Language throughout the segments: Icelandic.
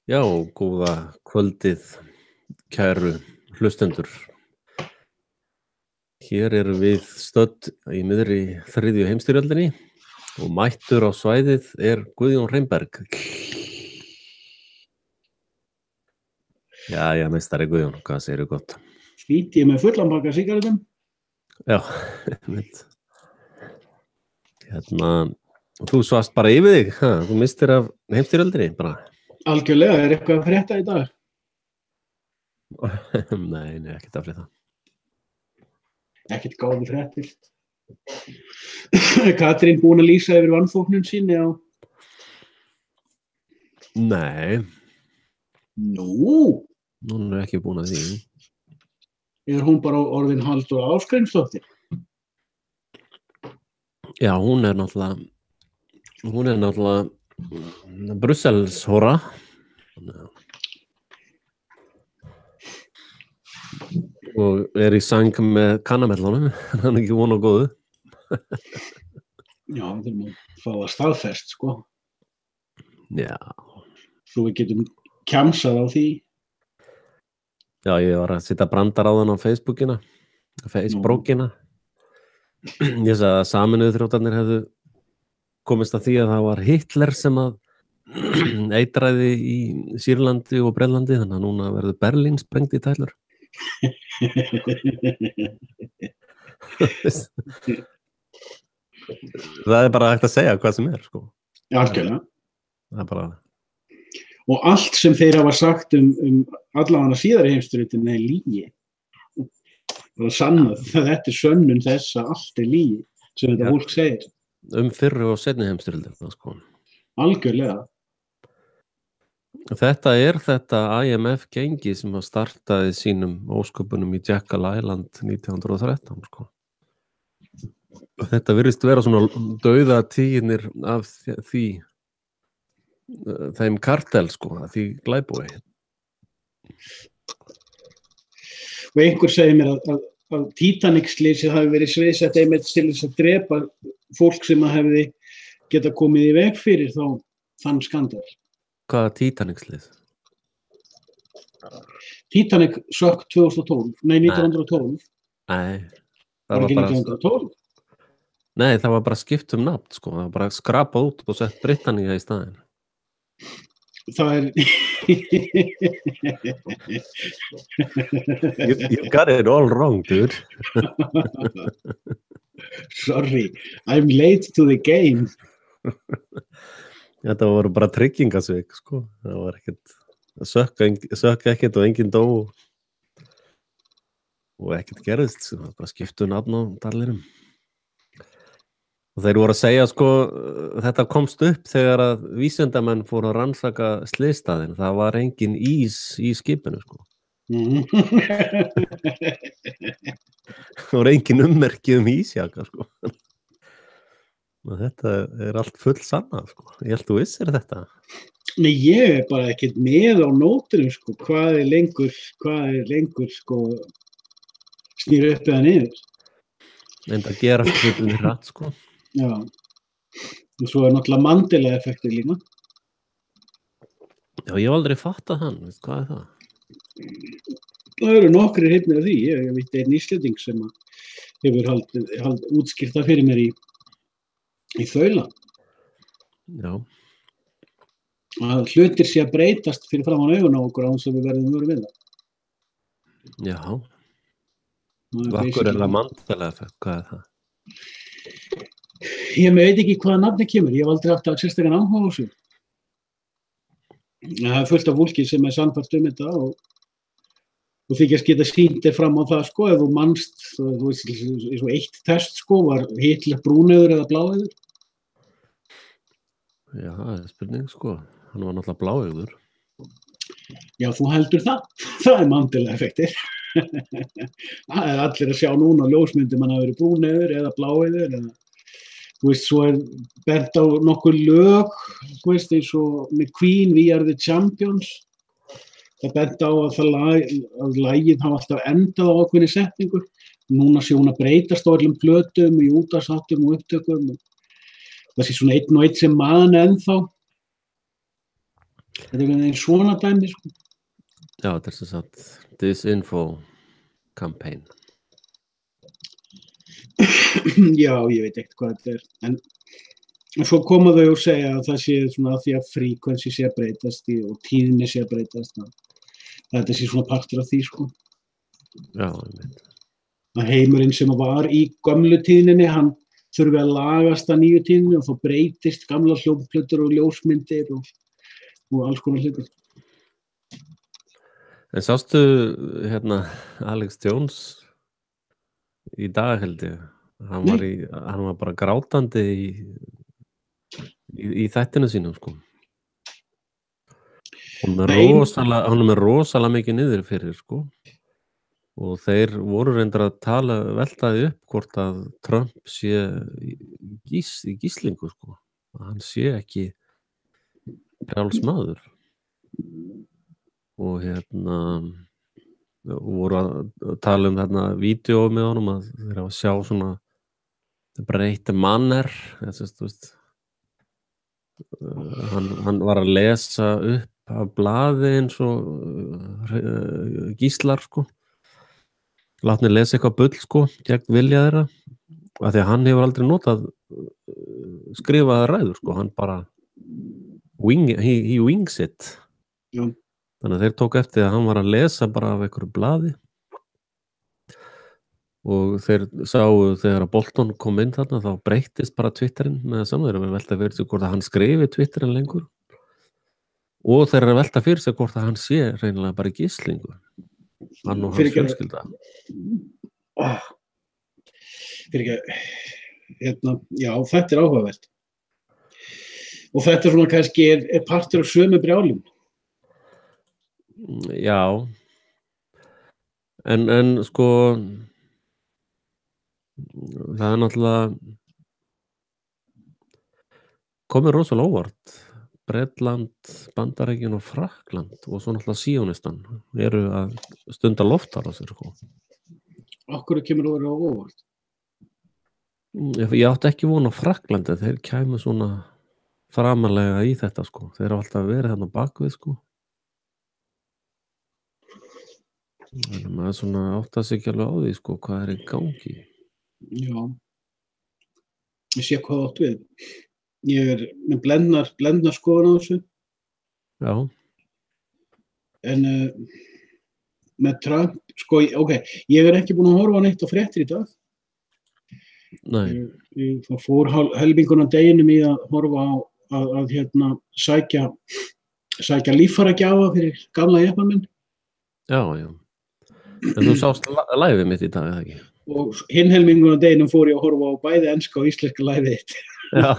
Já, góða kvöldið, kæru hlustendur. Hér erum við stödd í miðri þriðju heimsstyrjöldinni og mættur á svæðið er Guðjón Reynberg. Já, meistari Guðjón, hvað segirðu gott? Fínt, ég með fullan pakka sígarettum. Já, mitt. Þú svast bara yfir þig, þú mistir af heimsstyrjöldinni bara. Algjörlega, er eitthvað að frétta í dag? Nei, ekkert að frétta. Ekkert gáði fréttir. Katrín búin að lýsa yfir vanþóknun síni á... Nei. Nú? Hún er ekki búin að því. Er hún bara orðin Halldóra Ásgrímsdóttir? Já, hún er náttúrulega Brusselshora. Og er í sang með kannamellunum, hann er ekki von á góðu. Já, við þurfum að fá það staðfest, sko. Já. Svo við getum kjamsað á því. Já, ég var að setja brandar á þann á Facebookina. Ég sagði að Sameinuðu þjóðirnar hefðu komist að því að það var Hitler sem að eitraði í Sýrlandi og Bretlandi, þannig að núna verður Berlín sprengt í tælur. Það er bara hægt að segja hvað sem er, sko. Já, algjörlega. Það er bara... Og allt sem þeir hafa sagt allavega síðari heimsstyrjöldinni er lygi. Það er sannað, þetta er sönnun þess að allt er lygi, sem þetta fólk segir. Fyrri og seinni heimsstyrjöldina, sko. Algjörlega. Þetta er þetta IMF gengi sem startaði sínum ósköpunum í Jekyll Island 1913, sko. Þetta virðist vera svona dauðatíðnir af þeim kartel, sko, af því glæpói. Og einhver segir mér að Titanic-slysið hafi verið sviðsett einmitt til þess að drepa fólk sem að hefði geta komið í veg fyrir þann skandal. Hvaða Titanic-slys? Titanic sökk 1912. Nei. Það var ekki 1912? Nei, það var bara skipt nafn, sko. Það var bara skrapað út og sett Britannia í staðinn. Það er... You got it all wrong, dude. Sorry, I'm late to the game. Þetta voru bara tryggingasvik, sko. Það var ekkert, sökk ekkert og enginn dó og ekkert gerðist, sko. Bara skiptu nafn á darlinum. Og þeir voru að segja, sko, þetta komst upp þegar að vísindamenn fóru að rannsaka slysstaðinn. Það var engin ís í skipinu, sko. Það voru engin ummerki ísjaka, sko. Og þetta er allt full sannað, sko. Ég held þú vissir þetta. Nei, ég er bara ekkert með á nótunum, sko. Hvað er lengur, sko, snýr upp eða niður. En það gerast hlutinni hratt, sko. Já, og svo er náttúrulega Mandela-effektur líka. Já, ég hef aldrei fattað hann, veist hvað er það? Það eru nokkrir hrifnir af því, ég veit einn Íslending sem hefur útskýrt það fyrir mér í þaula. Já. Að hlutir sé að breytast fyrir framan augun á okkur án sem við verðum við það. Já. Vakkur er það Mandela-effekt, hvað er það? Ég veit ekki hvaða nafni kemur, ég hef aldrei haft að sérstakann áhuga á þessu. Það er fullt af fólki sem er sannfært þetta og þykjast geta sýnt þér fram á það, sko, ef þú manst, þú veist, eins og eitt test, sko, var Hitler brúnauður eða bláauður? Já, það er spurning, sko, hann var náttúrulega bláauður. Já, þú heldur það, það er Mandela-effektir. Það er allir að sjá núna ljósmyndum hann að vera brúnauður eða bláauður eða... Þú veist, svo er bent á nokkur lög, þú veist, eins og með Queen, We Are the Champions. Það bent á að lagið hafa alltaf endað á ákveðinni setningu. Núna sé hún að breytast á öllum plötum, í útvarpsþáttum og upptökum. Það sé svona einn og einn sem man ennþá. Þetta einhvern veginn svona dæmi, sko. Já, þetta sem sagt disinfo campaign. Já, ég veit ekkert hvað þetta en svo koma þau og segja að það sé svona að því að frekvensi sé að breytast og tíðni sé að breytast þetta sé svona partur af því, sko. Já, einmitt. Að heimurinn sem var í gömlu tíðninni, hann þurfi að lagast að nýju tíðninni og þá breytist gamla hljómplötur og ljósmyndir og alls konar hlutir. En sástu Alex Jones í dag held ég? Hann var bara grátandi í þættinu sínum, sko. Hún er með rosalega mikið niður fyrir, sko. Og þeir voru reyndar að veltaði upp hvort að Trump sé í gíslingu, sko. Að hann sé ekki frjáls maður. Og voru að tala um vídeó með honum að þeir hafa að sjá svona breytti manner, þú veist. Hann var að lesa upp af blaði eins og gíslar, sko. Látni lesa eitthvað bull, sko, gegn vilja þeirra, af því að hann hefur aldrei notað skrifaða ræður, sko, hann bara he wings it. Já. Þannig að þeir tók eftir að hann var að lesa bara af einhverju blaði og þeir sáu þegar að Bolton kom inn þarna þá breyttist bara Twitterinn með það saman, þeir eru að velta fyrir sig hvort að hann skrifi Twitterinn lengur og þeir eru að velta fyrir sig hvort að hann sé reynilega bara í gíslingu, hann og hans fjölskylda. Já, þetta áhugavert og þetta svona kannski er partur af sömu brjálum. Já, en sko það er náttúrulega komið rosalega óvart. Bretland, Bandaríkin og Frakkland og svo náttúrulega Síónistan eru að stunda loftárásir, sko. Af hverju kemur það á óvart? Ég átti ekki von á Frakklandi, þeir kæmu svona framalega í þetta, sko. Þeir hafa alltaf verið þarna bakvið, sko. Þannig maður svona átti sig ekki alveg á því, sko, hvað er í gangi. Já, ég sé hvað átt við. Ég er með blendnar skoðun á þessu. Já. En með Trump, sko, ég er ekki búin að horfa neitt á fréttir í dag. Nei. Ég fór helminguna deginum í að horfa á að sækja líffæragjafa fyrir gamla jeppann minn. Já. En þú sást live mitt í dag, eða ekki? Og hinn helminguna deginum fór ég að horfa á bæði enska og íslenska live þitt. Já.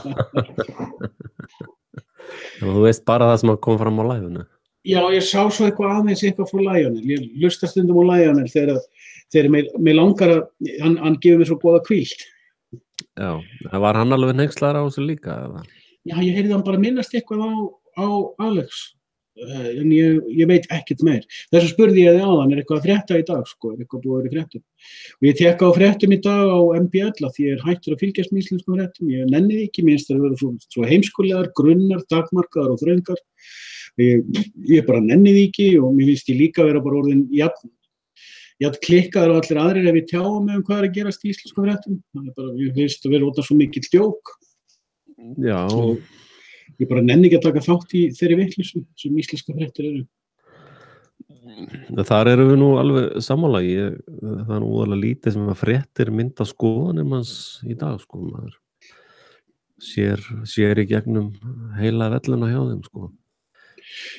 Þú veist bara það sem kom fram á live-unu? Já, ég sá svo aðeins eitthvað frá Lionel. Ég hlusta stundum á Lionel þegar mig langar að hann gefur mér svo góða hvíld. Já, var hann alveg hneykslaður á þessu líka, eða? Já, ég heyrði hann bara minnast eitthvað á Alex. En ég veit ekkert meir. Þessu spurði ég þig áðan, er eitthvað að frétta í dag, sko, er eitthvað búið að vera í fréttum. Og ég tekka á fréttum í dag á MBL því ég er hættur að fylgjast með íslenskum fréttum. Ég nenni því ekki, minnst það vera svo heimskulegar, grunnar, takmarkaðar og þröngar. Ég bara nenni því ekki og mér finnst ég líka vera bara orðin jafn klikkaður á allir aðrir ef ég tjá mig hvað er að gerast í íslenskum fréttum. Þannig bara, ég finnst að vera svo mikill djók. Já. Ég bara nenni ekki að taka þátt í þeirri vitleysu sem íslenska fréttir eru. Þar erum við nú alveg sammála. Það er nú alveg lítið sem að fréttir mynda skoðanir manns í dag, sko. Maður sér í gegnum heila velluna hjá þeim, sko.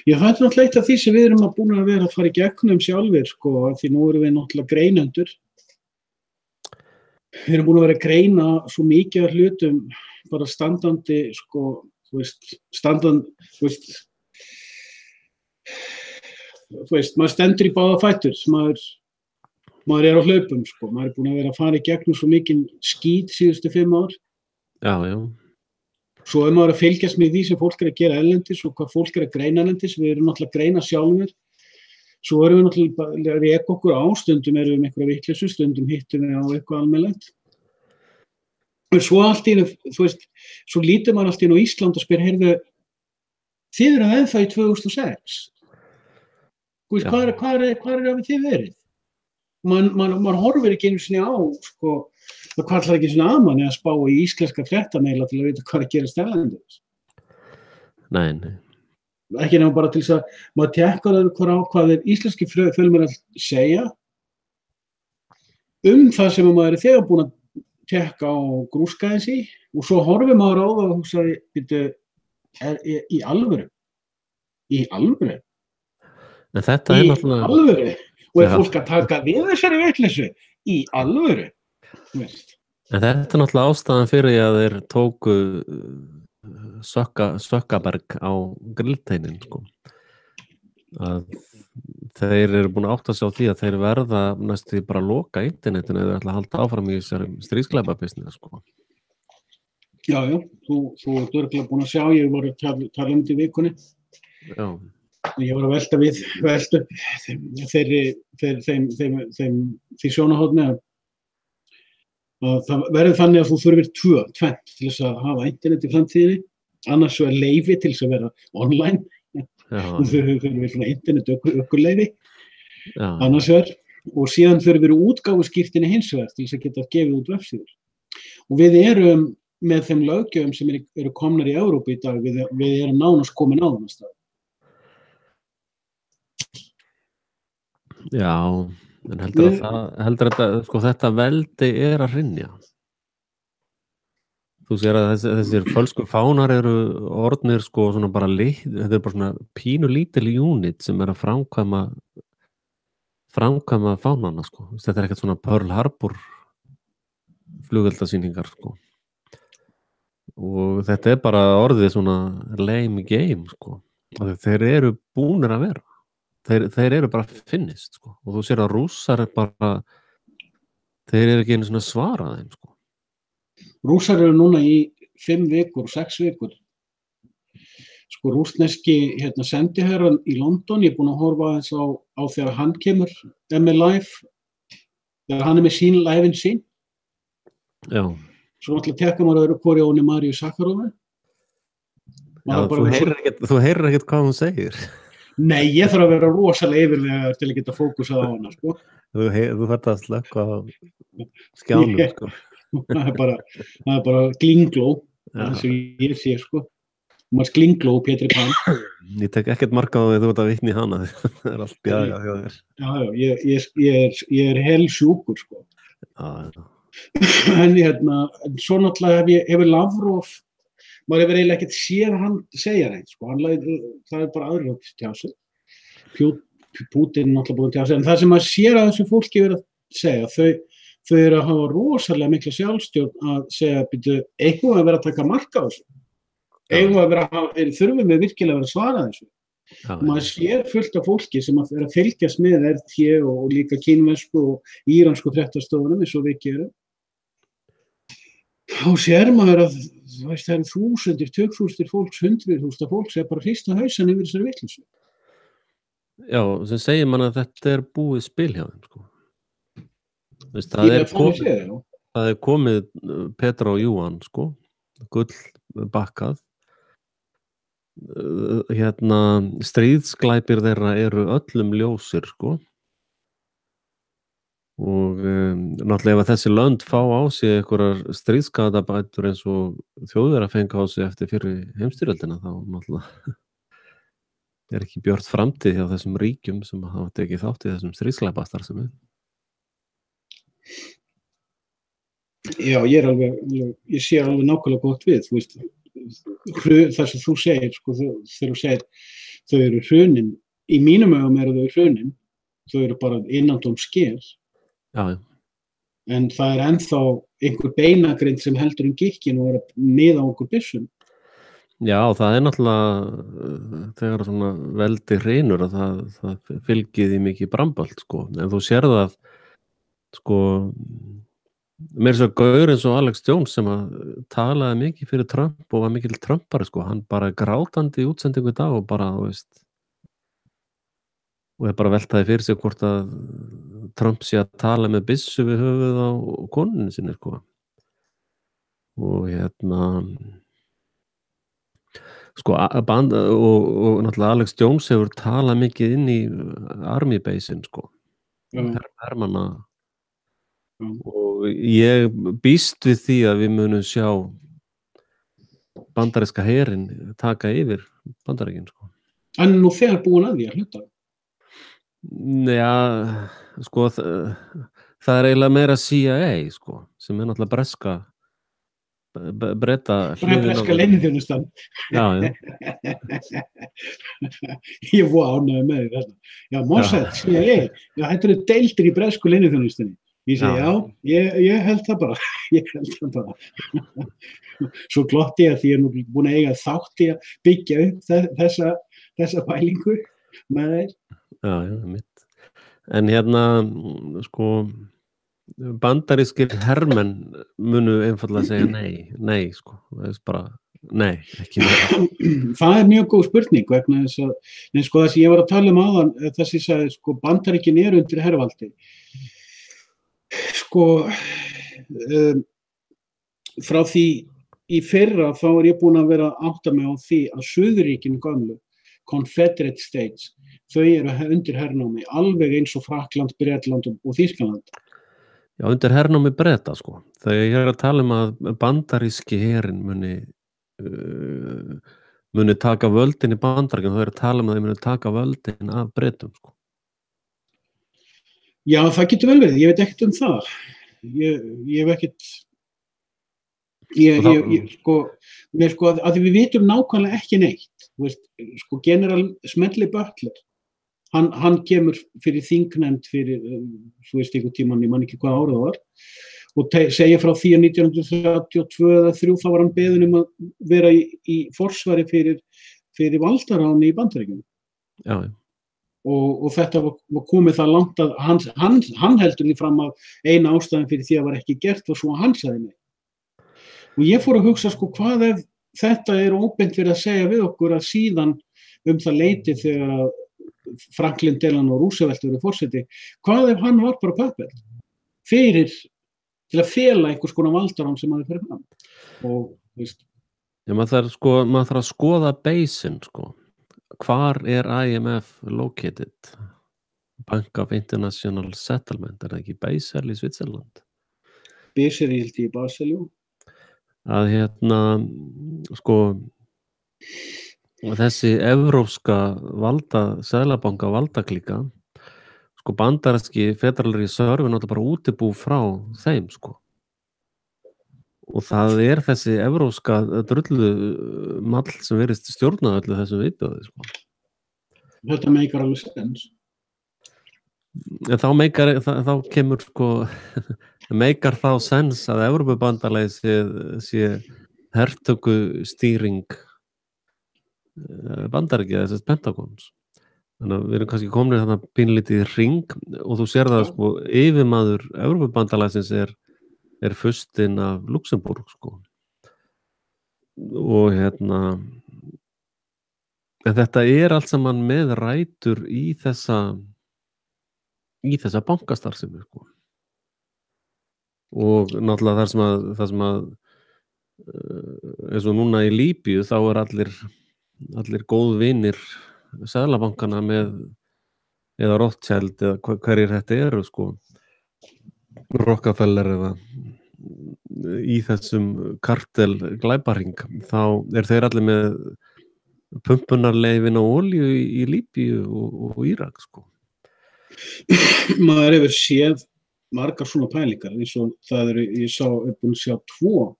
Já, það er náttúrulega eitt af því sem við erum búin að vera að fara í gegnum sjálfir, sko, því nú erum við náttúrulega greinendur. Við erum búin að vera að greina svo mikið af hlutum bara standandi, sko, maður stendur í báða fætur, maður er á hlaupum, sko, maður er búin að vera að fara í gegnum svo mikið skít síðustu 5 ár. Já. Svo er maður að fylgjast með því sem fólk er að gera erlendis og hvað fólk er að greina erlendis, við erum náttúrulega að greina sjálfur, svo erum við náttúrulega að reka okkur á, stundum erum við með einhverja vitleysu, stundum hittum við á eitthvað almennilegt. Svo allt í einu, svo lítur maður allt í einu á Ísland og spyr, heyrðu, þið erum ennþá í 2006. Hvað er þið verið? Man horfir ekki einu sinni á, sko, það kallar ekki svona að manni að spá í íslenska fréttameila til að vita hvað er að gerast erlendis. Nei. Ekki nema bara til þess að maður tekkar hvað er íslenski fjölmiðlar segja það sem maður er þegar búin að tekka á grúska þessi og svo horfir maður á það og hugsa, í alvöru? Í alvöru? En þetta er náttúrulega... Í alvöru? Og fólk að taka við þessari vitleysu? Í alvöru? En þetta er náttúrulega ástæðan fyrir að þeir tóku Sökkaberg á grillteinin, sko. Að þeir eru búin að átta sig á því að þeir verða næstu bara að loka internetinu eða ætla að halda áfram í þessari stríðsglæpabusiness, sko. Já, þú ert örugglega búin að sjá, ég var að tala um þetta í vikunni. Já. Ég var að velta upp því sjónarhorni að það verður þannig að þú þurfir tvennt til þess að hafa internet í framtíðinni, annars er leyfi til þess að vera online. Þú þurfir svona internet ökuleyfi, annars vegar, og síðan þurfir útgáfuskírteini hins vegar til þess að geta gefið út vefsíður. Og við erum með þeim löggjöfum sem eru komnar í Evrópu í dag, við erum nánast komin á þennan stað. Já, en heldur sko, þetta veldi er að hrynja. Þú sér að þessir fölsku fánar eru orðnir sko svona bara þetta er bara svona pínu lítil unit sem er að framkvæma fánana, sko. Þetta er ekkert svona Pearl Harbor flugeldasýningar, sko. Og þetta er bara orðið svona lame game, sko. Þeir eru búnir að vera. Þeir eru bara finnist, sko. Og þú sér að Rússar þeir eru ekki einu svona svara þeim, sko. Rússar eru núna í 5 vikur, 6 vikur. Sko rússneski sendiherrann í London, ég er búin að horfa aðeins á þegar hann kemur með live, þegar hann er með live-in sín. Já. Svo náttúrulega tekka maður öðru hvori Óni Maríu Sakharovi. Já, þú heyrir ekkert hvað hún segir. Nei, ég þarf að vera rosalega yfirvegaður til að geta fókusað á hana, sko. Þú þarft að slökkva á skjánum, sko. Það er bara glingló, það sem ég sé, sko. Maður glingló, Pétri Pan. Ég tek ekkert marka á því þú ert að vitna í hana, það er allt bjagað hjá þér. Já, ég er helsjúkur, sko. Já. En svo náttúrulega hefur Lavrov, maður hefur eiginlega ekkert séð hann segja neitt, sko. Það er bara aðrir að tjá sig. Pútín er náttúrulega búin að tjá sig, en það sem maður sér að þessu fólki verið að segja, þau eru að hafa rosalega mikla sjálfstjórn að segja, eigum við að vera að taka mark á þessu? Eigum við að þurfum við virkilega að vera að svara þessu? Maður sér fullt af fólki sem er að fylgjast með RT og líka kínversku og íransku fréttastofunum eins og við gerum. Og sér maður að það eru þúsundir, tugþúsundir fólks, 100.000 fólks sem bara hrista hausan yfir þessari vitleysu. Já, sem segir mann að þetta er búið spil hjá þeim, sko. Það er komið Petra og Júan, sko, gull bakkað. Stríðsglæpir þeirra eru öllum ljósir, sko. Og náttúrulega ef þessi lönd fá á sig einhverjar stríðsskaðabætur eins og Þjóðverjar fengu á sig eftir fyrri heimsstyrjöldina, þá náttúrulega er ekki björt framtíð hjá þessum ríkjum sem hafa tekið þátt í þessum stríðsglæpastarfsemi. Já, ég sé alveg nákvæmlega gott við, þú veist, það sem þú segir, sko, þegar þú segir þau eru hrunin, í mínum augum eru þau hrunin, þau eru bara innantóm sker. Já. En það er ennþá einhver beinagrind sem heldur gikkin og er að miða á okkur byssum. Já, það er náttúrulega þegar svona veldi hrynur að það fylgir því mikið bramböld, sko. En þú sér það, sko, mér er svo gaur eins og Alex Jones sem að talaði mikið fyrir Trump og var mikill Trumpari, sko. Hann bara grátandi í útsendingu í dag og bara, þú veist, og bara veltaði fyrir sig hvort að Trump sé að tala með byssu við höfuð á konunni sinni, sko. Og sko, band, og náttúrulega Alex Jones hefur talað mikið inn í Army Base-in, sko, hermanna, og ég býst við því að við munum sjá bandaríska herinn taka yfir Bandaríkin, sko. En nú þegar búin að því að hluta? Já, sko, það er eiginlega meira CIA, sko, sem er náttúrulega breska breska leyniþjónustan. Já. Ég var ánægður með þetta. Já, Mossad, CIA, já, þetta eru deildir í bresku leyniþjónustinni. Ég segi, já, ég held það bara. Ég held það bara. Svo glotti ég að því ég er nú búin að eiga þátt í að byggja upp þessa pælingu með þeir. Já, mitt. En hérna, sko, bandarískir hermenn munu einfaldlega segja nei, sko. Það er bara, nei, ekki nei. Það er mjög góð spurning vegna þess að, sko, þess að ég var að tala áðan, þessi sagði, sko, Bandaríkin eru undir hervaldi. Sko, frá því í fyrra þá er ég búin að vera að átta mig á því að Suðurríkin gömlu, Confederate States, þau eru undir hernámi, alveg eins og Frakkland, Bretland og Þýskaland. Já, undir hernámi Breta, sko. Þegar ég er að tala að bandaríski herinn muni taka völdin í Bandaríkjunum, þá er að tala að þeir muni taka völdin af Bretum, sko. Já, það getur vel verið, ég veit ekkert það. Ég hef ekkert, sko, að við vitum nákvæmlega ekki neitt. Veist, sko, general Smedley Butler, hann kemur fyrir þingnefnd fyrir, þú veist, einhvern tímann, ég man ekki hvað árið það var, og segja frá því að 1932 eða 1933 þá var hann beðinn að vera í forsvari fyrir valdaráni í Bandaríkjunum. Já. Og þetta var komið það langt að hann heldur því fram að eina ástæðan fyrir því að var ekki gert var svo að hann sagði nei. Og ég fór að hugsa, sko, hvað ef þetta er óbeint fyrir að segja við okkur að síðan það leyti þegar Franklin Delano Roosevelt verið forseti, hvað ef hann var bara puppet til að fela einhvers konar valdarán sem hafði fyrir fram. Og, veist. Já, maður þarf að skoða base-in, sko. Hvar er IMF located? Bank of International Settlement, er það ekki Basel í Switzerland? Basel í Basel, jú. Að sko, þessi evrópska seðlabanka valdaklíka, sko, bandaríski Federal Reserve er náttúrulega bara útibú frá þeim, sko. Og það er þessi evrópska drullu mall sem verist stjórna öllu þessum viðbjóði, sko. Þetta meikar alveg sens. Þá kemur, sko, meikar þá sens að Evrópubandalagið sé hertökustýring Bandaríkja, þessast Pentagons. Þannig að við erum kannski komin þarna pínlítið í hring og þú sér það, sko, yfirmaður Evrópubandalagsins er furstinn af Luxemburg, sko. Og en þetta er allt saman með rætur í þessa bankastarfsemi, sko. Og náttúrulega þar sem að eins og núna í Líbíu þá er allir góðvinir seðlabankana eða Rothschild eða hverjir þetta eru, sko. Rockefeller eða í þessum kartel glæparing, þá þeir allir með pumpunarleyfin og olíu í Líbíu og Írak, sko. Maður hefur séð margar svona pælingar, eins og það eru, ég búin að sjá 2.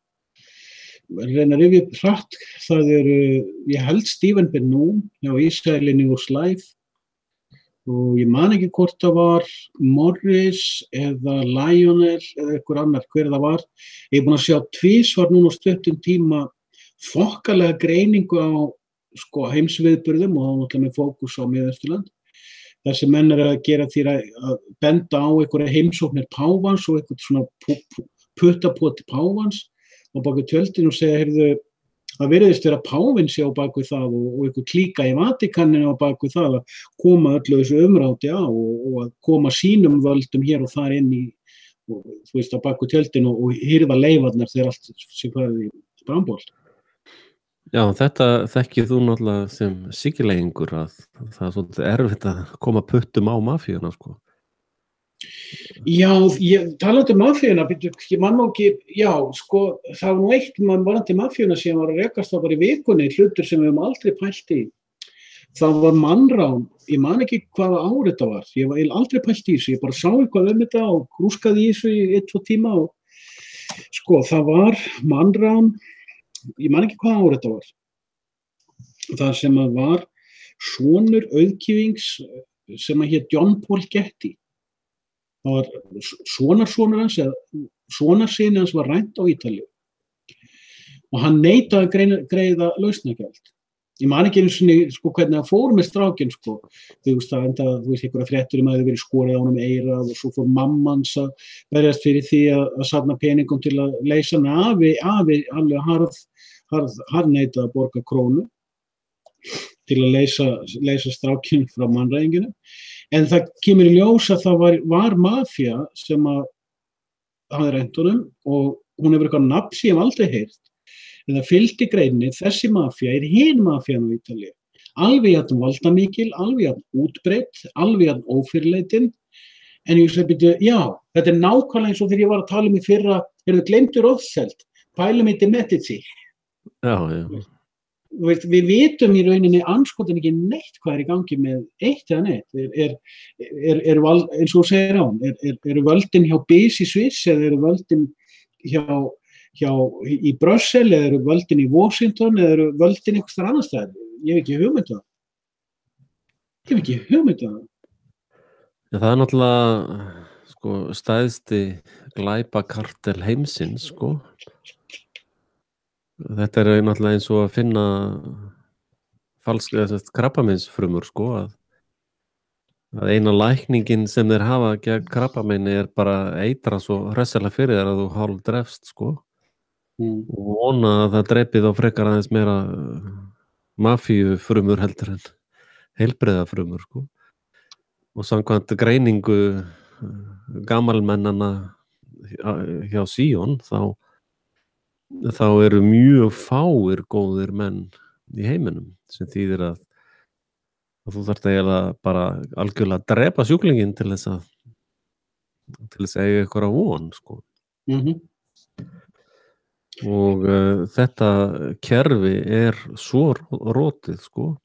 Reyna að rifja upp hratt, það eru, ég held Stephen Ben-Nun hjá Israel News Live, og ég man ekki hvort það var Morris eða Lionel eða einhver annar, hver það var. Ég er búin að sjá tvisvar núna á stuttum tíma þokkalega greiningu á, sko, heimsviðburðum og þá náttúrulega með fókus á Miðausturland. Þar sem menn að gera því að benda á einhverja heimsóknir páfans og einhvern svona puttapoti páfans á baku tjöldin og segja, heyrðu, það virðist vera páfinn sé á baku það og einhver klíka í Vatíkaninu á baku það að koma öllu þessu umráti á og að koma sínum völdum hér og þar inn í, og, þú veist, á baku tjöldin og hirða leifarnar þegar allt sem farið í brambólt. Já, þetta þekkir þú náttúrulega sem síkilegingur að það er svolítið erfitt að koma puttum á mafíuna, sko. Já, talandi mafíuna, ég man nú ekki, já, sko, það var nú eitt varðandi mafíuna sem var að rekast þá bara í vikunni, hlutur sem við höfum aldrei pælt í. Það var mannrán, ég man ekki hvaða ár þetta var, ég var aldrei pælt í þessu, ég bara sá eitthvað þetta og grúskaði í þessu í 1-2 tíma og sko, það var mannrán, ég man ekki hvaða ár þetta var. Það sem að var sonur auðkýfings sem að hét John Paul Getty. Það var sonarsonur hans eða sonarsyni hans var rænt á Ítalíu og hann neitaði að greiða lausnargjald. Ég man ekki einu sinni sko hvernig það fór með strákinn sko. Þú veist það enda, þú veist einhverja fréttur að það verið skorið á honum eyrað og svo fór mammans að berjast fyrir því að safna peningum til að leysa hann afi alveg harðneitaði að borga krónu til að leysa strákinn frá mannræðinginu. En það kemur í ljós að það var mafía sem að hafði rænt honum og hún hefur eitthvað nafn sem ég hef aldrei heyrt. En það fylgdi greininni, þessi mafía er hin mafían á Ítalíu. Alveg jafn valdamikil, alveg jafn útbreidd, alveg jafn ófyrirleitin. En ég segi, já, þetta er nákvæmlega eins og þegar ég var að tala í fyrra, þau gleymdu Rothschild, pælum í de Medici. Já, já. Við vitum í rauninni anskotin ekki neitt hvað í gangi með eitt eða neitt. Eins og segir á, eru völdin hjá BIS í Sviss eða eru völdin í Brussel eða eru völdin í Washington eða eru völdin einhvers þar annars staðar. Ég hef ekki hugmynd um það. Já, það er náttúrulega sko stæðsti glæpakartel heimsins, sko. Þetta er náttúrulega eins og að finna krabbameinsfrumur, sko, að eina lækningin sem þeir hafa gegn krabbameini er bara eitra svo hressilega fyrir þér að þú hálf drefst, sko. Og vona að það dreipið á frekar aðeins meira mafíufrumur heldur en heilbrigðafrumur, sko. Og samkvæmt greiningu gamalmennana hjá Sion þá eru mjög fáir góðir menn í heiminum sem þýðir að þú þarft eiginlega bara algjörlega að drepa sjúklinginn til þess að eiga einhverja von, sko. Og þetta kerfi er svo rotið, sko,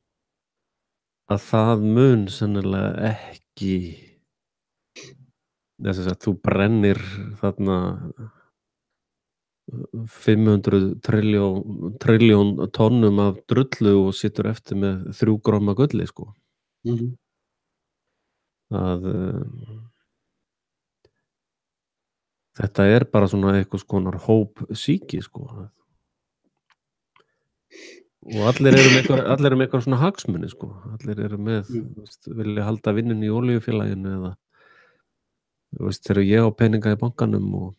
að það mun sennilega ekki þess að þú brennir þarna 500 trilljón tonnum af drullu og situr eftir með 3 gramma gulli, sko. Þetta er bara svona eitthvað skonar hópsýki, sko. Og allir eru með eitthvað svona hagsmuni, sko. Allir eru með, vilja halda vinnunni í olíufélaginu eða þegar ég á peninga í bankanum og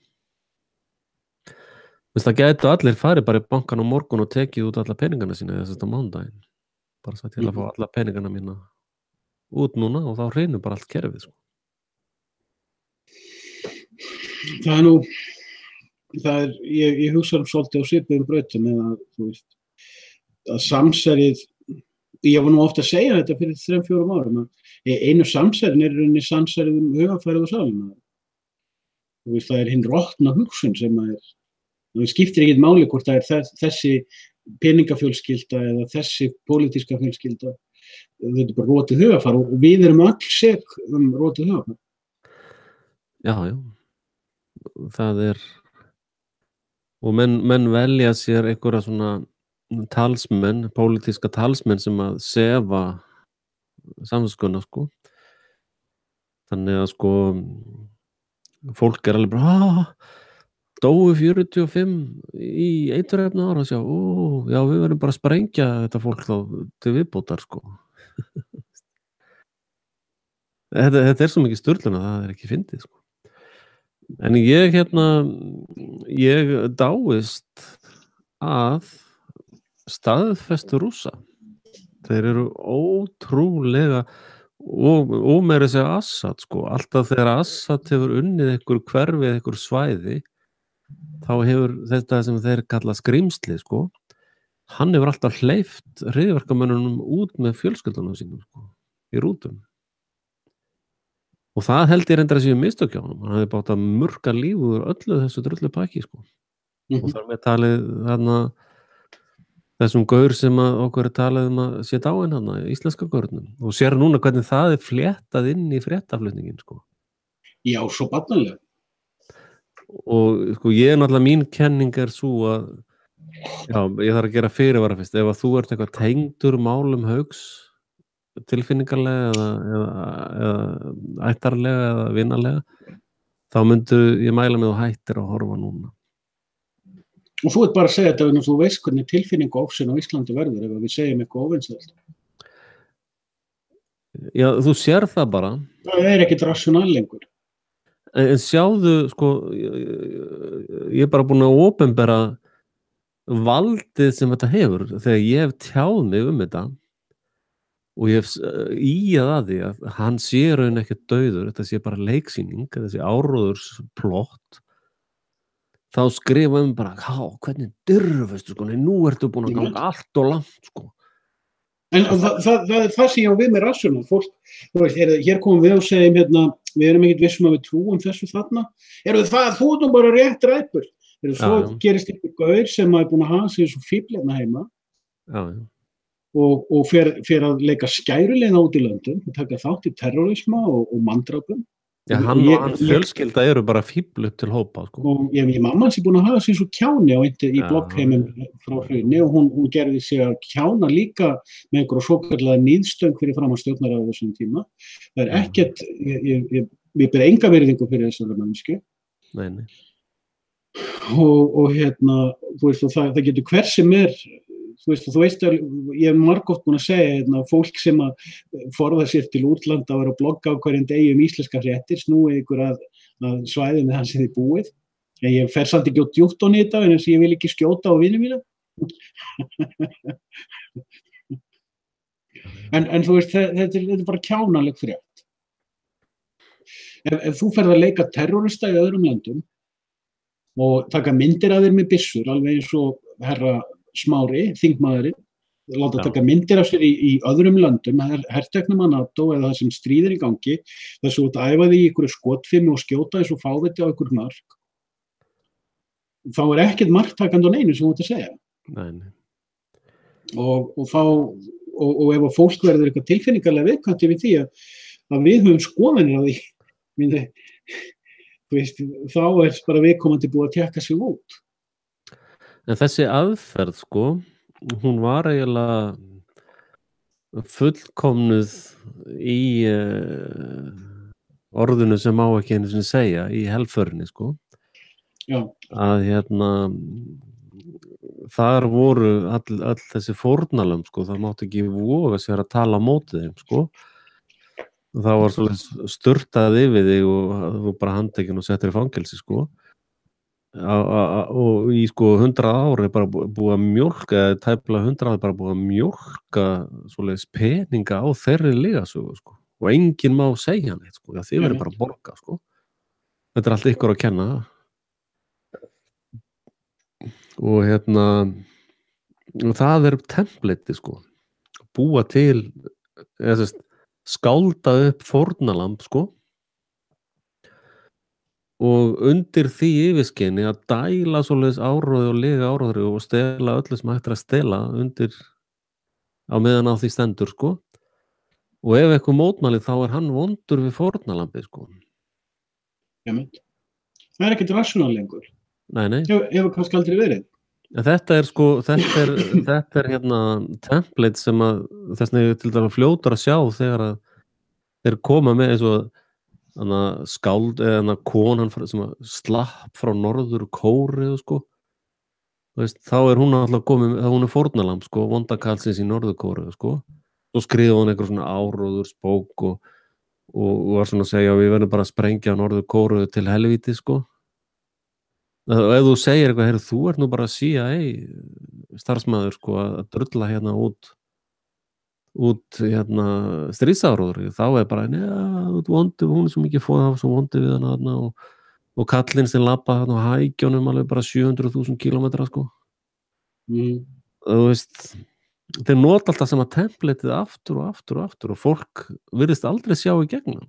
það gætu allir farið bara í bankan á morgun og tekið út alla peningana sína þess að mánudaginn. Bara svo til að fá alla peningana mína út núna og þá hreinur bara allt kerfið, sko. Ég hugsa svolítið á svipuðum brautum eða, þú veist, að samsærið, ég var nú ofta að segja þetta fyrir 3-4 árum, að einu samsærin er rauninni samsærið hugafærið og sálina. Þú veist, það hinn rotna hugsun sem að það skiptir ekkert máli hvort það er þessi peningafjölskylda eða þessi pólitíska fjölskylda. Þetta er bara rotið hugafar og við erum öll sek rotið hugafar. Já. Það er og menn velja sér einhverja svona talsmenn, pólitíska talsmenn sem að sefa samviskuna, sko. Þannig að sko fólk er alveg bara dóu 45 í eiturefna ára og sjá, já, við verðum bara að sprengja þetta fólk þá til viðbótar, sko. Þetta er svo mikið sturlun að það er ekki fyndið, sko. En ég dáist að staðfestu Rússa. Þeir eru ótrúlega og meira að segja Assad, sko. Alltaf þegar Assad hefur unnið einhver hverfi eða einhver svæði þá hefur þetta sem þeir kalla skrímsli, sko, hann hefur alltaf hleypt hryðjuverkamönnunum út með fjölskyldunum sínum sko, í rútum. Og það held ég reyndar að séu mistök hjá honum. Hann hefði bátt að murka líf úr öllu þessu drullu pakki sko. Og þar með talið þarna þessum gaur sem okkur talið að sé dáinn þarna, íslenska gaurnum. Og sér núna hvernig það fléttað inn í fréttaflutningin sko. Já, svo barnalega. Og sko ég náttúrulega mín kenning svo að já, ég þarf að gera fyrirvara fyrst. Ef að þú ert eitthvað tengdur málum Hauks tilfinningarlega eða ættarlega eða vinarlega, þá myndu ég mæla með og hættir að horfa núna. Og þú ert bara að segja þetta vegna þú veist hvernig tilfinningu ofsinn á Íslandi verður ef við segjum eitthvað óvinsælt. Já, þú sér það bara. Það ekkert rassjonal lengur. En sjáðu, sko, ég bara búin að opinbera valdið sem þetta hefur þegar ég hef tjáð mig þetta og ég hef íjað að því að hann sé raun ekki dauður, þetta sé bara leiksýning, þessi áróðursplott, þá skrifa bara, hvernig dyrfustu, sko, nú ertu búin að ganga allt og langt, sko. En það það sem ég á við með rassjónal, fólk, þú veist, hér komum við og segjum hérna, við erum ekkert vissum að við trúum þessu þarna, þú ert nú bara rétt ræpur, svo gerist einhver gaur sem búin að hafa sig svo fífl hérna heima. Já. Og fer að leika skæruleina út í löndum, taka þátt í terrorisma og manndrápum. Já, hann og hans fjölskylda eru bara fíflutt til hópa, sko. Og mamma hans búin að hafa sig svo kjáni í blokkheimum frá hruni og hún gerði sig að kjána líka með einhverja svokallaða níðstöng fyrir framan stjórnarráðið á þessum tíma. Það ekkert, ég ber enga virðingu fyrir þessari mennesku. Nei. Og hérna, þú veist, það getur hver sem þú veist að ég hef margoft búin að segja fólk sem að forða sér til útlanda að vera að blogga á hverjum degi íslenska fréttir, snúið ykkur að svæðinu þar sem þið búið. Ég fer samt ekki á djúpt í þetta en ég vil ekki skjóta á vini mína. En þú veist, þetta er bara kjánaleg frétt. Ef þú ferð að leika terrorista í öðrum löndum og taka myndir af þér með byssur, alveg eins og herra Smári, þingmaðurinn, láta taka myndir af sér í öðrum löndum, herteknum að NATO eða það sem stríðir í gangi, þess að þú æfa því í ykkur skotfimi og skjóta þessu fáviti á ykkur mark. Þá ekkert marktakandi á neinu sem þú ert að segja. Nei. Og ef að fólk verður eitthvað tilfinningarlega viðkvæmt yfir því að við höfum skoðanir á því, þú veist, þá bara viðkomandi búið að tékka sig út. En þessi aðferð, sko, hún var eiginlega fullkomnuð í orðinu sem má ekki einu sinni segja, í helförinni, sko. Já. Að þar voru all þessi fórnarlömb, sko, það mátti ekki voga sér að tala á móti þeim, sko. Það var svolítið sturtað yfir þig og þú bara handtekinn og settir í fangelsi, sko. Og í sko 100 ár bara búið að mjólka, tæplega 100 ár bara búið að mjólka svoleiðis peninga á þeirri lygasögu, sko. Og enginn má segja neitt, sko, þið verður bara að borga, sko. Þetta allt ykkur að kenna. Og það template, sko. Búa til, skálda upp fórnarlamb, sko. Og undir því yfirskinni að dæla svoleiðis áróði og lega áróðri og stela öllu sem hægt að stela undir á meðan á því stendur, sko. Og ef eitthvað mótmæli þá hann vondur við fórnarlambið, sko. Það ekkert rassjónal lengur. Nei. Hefur kannski aldrei verið. En þetta sko, þetta template sem að þess vegna til dæmis fljótar að sjá þegar að þeir koma með eins og skáld eða konan sem slapp frá Norður Kóreu, sko. Veist, þá hún alltaf komin, hún fórnarlamb, sko, vondakalsins í Norður Kóreu, sko. Svo skrifa hún einhver svona áróðursbók og var svona að segja að við verðum bara að sprengja Norður Kóreu til helvíti, sko. Og ef þú segir eitthvað, þú ert nú bara CIA starfsmaður, sko, að drulla hérna út stríðsáróður, þá bara hún svo mikið fóð, það var svo vondi við hana og kallinn sem labba á hækjónum alveg bara 700.000 kílómetra, sko. þú veist, þeir nota alltaf sama templateið aftur og aftur og aftur og fólk virðist aldrei sjá í gegnum.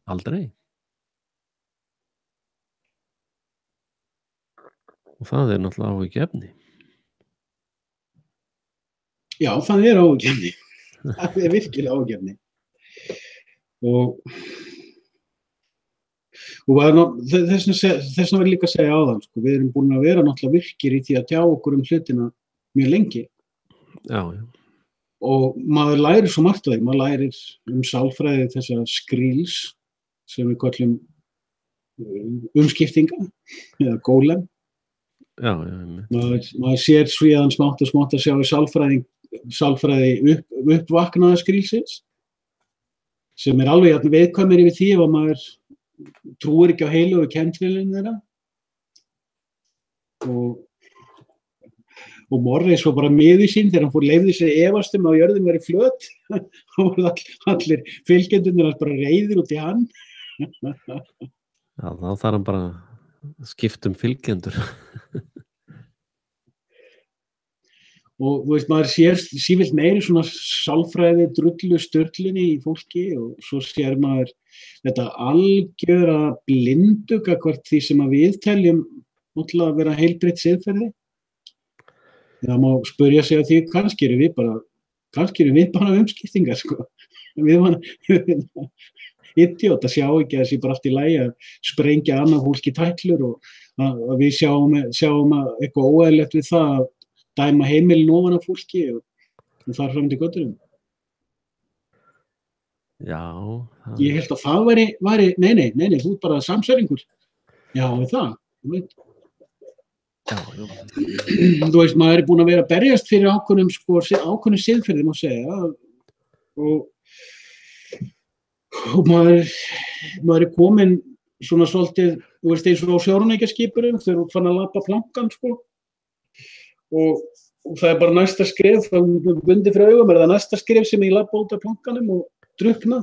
Aldrei. Og það er náttúrulega áhyggjuefni. Já, það er áhyggjuefni. Það er virkilega áhyggjuefni. Og þess vegna vil líka segja áðan, sko, við erum búin að vera náttúrulega virkir í því að tjá okkur hlutina mjög lengi. Já. Og maður lærir svo margt af því, maður lærir sálfræði þessa skríls sem við köllum umskiptinga eða gólem. Já. Maður sér sviðan smátt og smátt að sjá í sálfræði uppvaknaða skrílsins sem er alveg viðkvæmur yfir því ef að maður trúir ekki á heilu og kenntrillin þeirra. Og Morris var bara miður sín þegar hann leyfði sig efast að jörðin væri flöt. Þá voru allir fylgjendurnir bara reiðir út í hann. Já, þá þarf hann bara að skipta fylgjendur. Og þú veist, maður sér sífellt meiri svona sálfræði drullu sturlunni í fólki og svo sér maður þetta algjöra blindu gagnvart því sem að við teljum náttúrulega að vera heilbrigt siðferði. Það má spyrja sig að því kannski erum við bara umskiptingar, sko. Við varum idiot að sjá ekki að það sé bara allt í lagi að sprengja annað fólk í tætlur og að við sjáum að eitthvað óeðlilegt við það að dæma heimilin ofan af fólki og þar fram til götturum. Já. Ég held að það væri, nei, þú ert bara samsæringur. Já, það. Já. Þú veist, maður er búin að vera að berjast fyrir ákveðnum siðferði, má segja. Og maður er komin svona svolítið, þú veist, eins og á sjórunnækjaskipurum, þegar þú fann að labba plankan, sko. Og það er bara næsta skref, bundið fyrir augum, það næsta skref sem ég labba út af plankanum og drukna.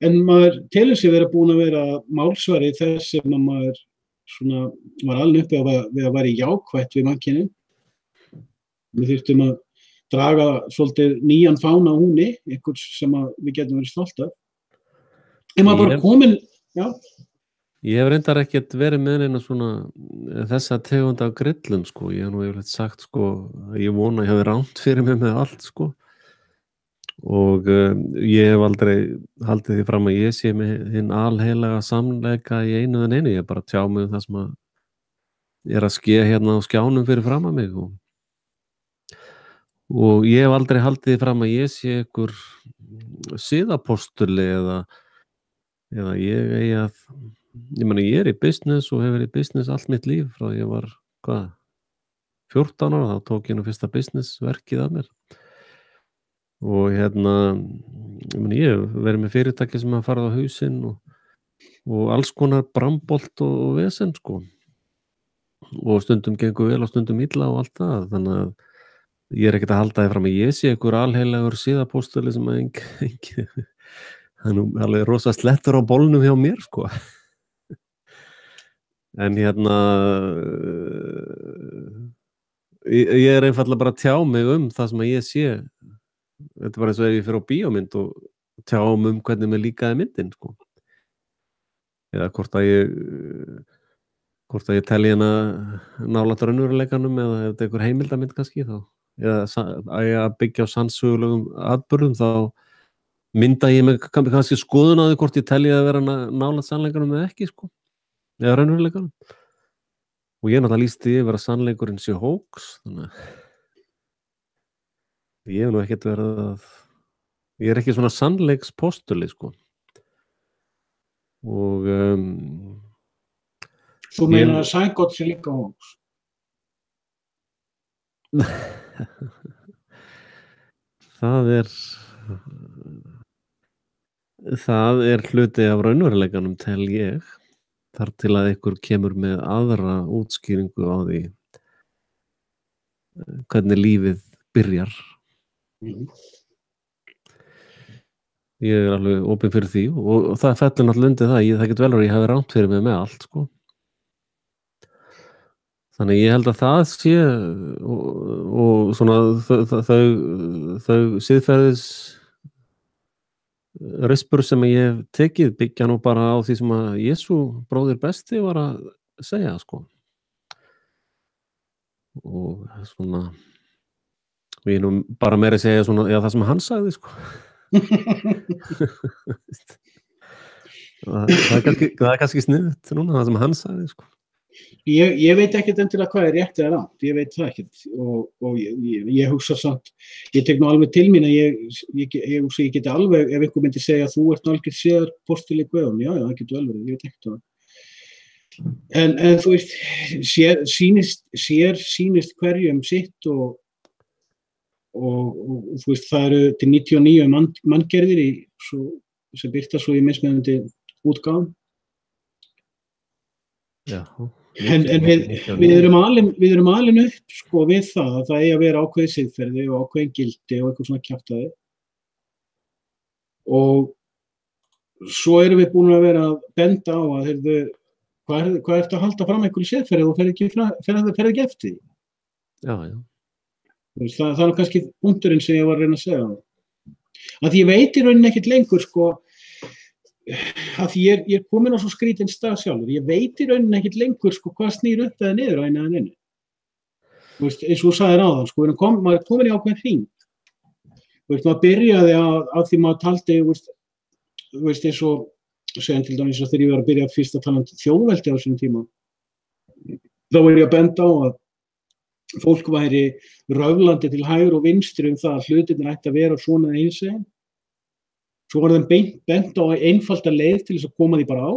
En maður telur sig vera búin að vera málsvari þess sem að maður svona var alveg uppi við að vera jákvætt við mannkynin. Við þurftum að draga svolítið nýjan fána á húnni, einhvern sem við getum verið stolt af. En maður bara komin, já. Ég hef reyndar ekkert verið með neina svona þessa tegund af grillum, sko. Ég hef nú yfirleitt sagt, sko, að ég vona að ég hafi rámt fyrir mig með allt, sko. Og ég hef aldrei haldið því fram að ég sé með hinn alheilaga samleika í einu en einu. Ég bara tjá mig það sem að er að ske hérna á skjánum fyrir fram að mig. Og ég hef aldrei haldið því fram að ég sé einhver siðapostuli eða ég eigi að ég meina, ég er í business og hef verið í business allt mitt líf frá ég var, 14 ára, þá tók ég nú fyrsta businessverkið af mér. Og ég meina, ég hef verið með fyrirtæki sem að farið á hausinn og alls konar brambolt og vesen, sko. Og stundum gengur vel og stundum illa og allt það, þannig að ég er ekkert að halda því fram að ég sé einhver alheilagur siðapóstuli sem að það er nú alveg rosa slettur á bolnum hjá mér, sko. En ég er einfaldlega bara að tjá mig það sem að ég sé. Þetta er bara eins og ef ég fer á bíómynd og tjá hvernig mér líkaði myndin, sko. Eða hvort að ég telji hana nálægt raunveruleikanum eða ef þetta er einhver heimildamynd kannski þá. Eða að ég byggja á sannsögulegum atburðum þá mynda ég mig kannski skoðun á því hvort ég telji að vera nálægt sannleikanum eða ekki, sko. Eða raunveruleikanum. Og ég náttúrulega lýsti yfir að sannleikurinn sé hoax, þannig að ég hef nú ekkert verið ég er ekki svona sannleikspostuli, sko. Og Þú meina að Sægott sé líka hoax? Það er hluti af raunveruleikanum, tel ég. Þar til að einhver kemur með aðra útskýringu á því hvernig lífið byrjar. Ég er alveg opinn fyrir því og það fellur náttúrulega undir það. Það getur vel verið að ég hafi rámt fyrir mig með allt, sko. Þannig ég held að það sé og svona þau siðferðis rispur sem ég hef tekið byggja nú bara á því sem að Jesú bróðir besti var að segja, sko. Og svona og ég nú bara meira að segja svona, já, það sem hann sagði, sko. Það er kannski sniðugt núna, það sem hann sagði, sko. Ég veit ekkert endilega hvað er rétt eða rangt, ég veit það ekkert og ég hugsa samt, ég tek nú alveg til mín að ég hugsa ég geti alveg, ef einhver myndi segja að þú ert alveg sér postuli Guðjón, já, það getur alveg, ég veit ekkert það. En þú veist, sýnist hverjum sitt og þú veist, það eru til 99 manngerðir sem birta svo í mismunandi útgáfum. Já. En við erum alin upp sko við það að það eigi að vera ákveðið siðferði og ákveðin gildi og eitthvað svona kjaftaði og svo erum við búin að vera að benda á að heyrðu, hvað ertu að halda fram einhverju siðferði og fer ekki eftir því. Já. Það er kannski punkturinn sem ég var að reyna að segja að ég veit í rauninni ekkert lengur sko að ég er komin á svo skrítinn stað sjálfur, ég veit í rauninni ekkert lengur sko hvað snýr upp eða niður á einu eða neinu. Þú veist, eins og þú sagðir áðan, sko, maður er komin í ákveðin hring. Þú veist, maður byrjaði að því maður taldi, þú veist, eins og, segjum til dæmis þegar ég var að byrja fyrst að tala um þjóðveldi á þessum tíma, þá var ég að benda á að fólk væri röflandi til hægri og vinstri það að hlutirnir ætti að vera svona eða hinsegin. Svo var þeim bent á einfalda leið til þess að koma því bara á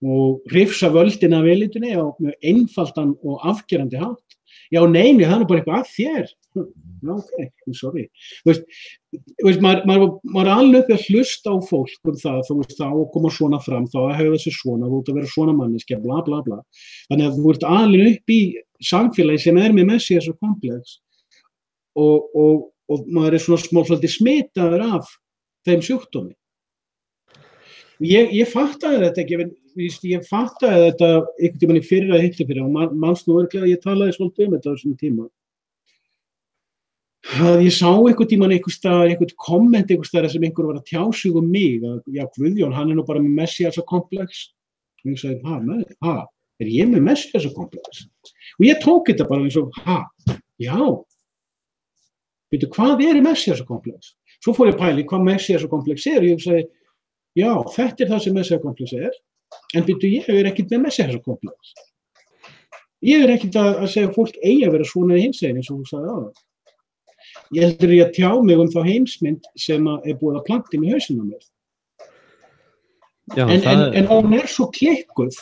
og hrifsa völdina af elitunni á mjög einfaldan og afgerandi hátt. Já, neini, það er bara eitthvað að þér. Já, ok, sorry. Þú veist, maður alveg uppi að hlusta á fólk það, þú veist, þá að koma svona fram, þá að hafa þessi svona, þú ert að vera svona manneskja, bla, bla, bla. Þannig að þú ert alveg upp í samfélagi sem með Messias og komplex og maður er svona svolítið smitaður af þeim sjúkdómi. Ég fattaði þetta ekki, ég fattaði þetta einhvern tímann í fyrra hittifyrra og manst nú örglega, ég talaði svolítið þetta á þessum tíma. Að ég sá einhvern tímann einhvern komment einhvers staðar sem einhver var að tjá sig um mig, að já, Guðjón, hann er nú bara með Messias og komplex. Og ég sagði, er ég með Messias og komplex? Og ég tók þetta bara eins og, já. Veitu, hvað er Messias og komplex? Svo fór ég að pæla í hvað Messias og komplex og ég sagði, já, þetta er það sem Messias og komplex en veitu, ég er ekkert með Messias og komplex. Ég er ekkert að segja að fólk eigi að vera svona í hinsegin eins og þú sagði áðan. Ég heldur ég að tjá mig þá heimsmynd sem er búið að planta inn í hausinn á mér. Já, en hún er svo klikkuð.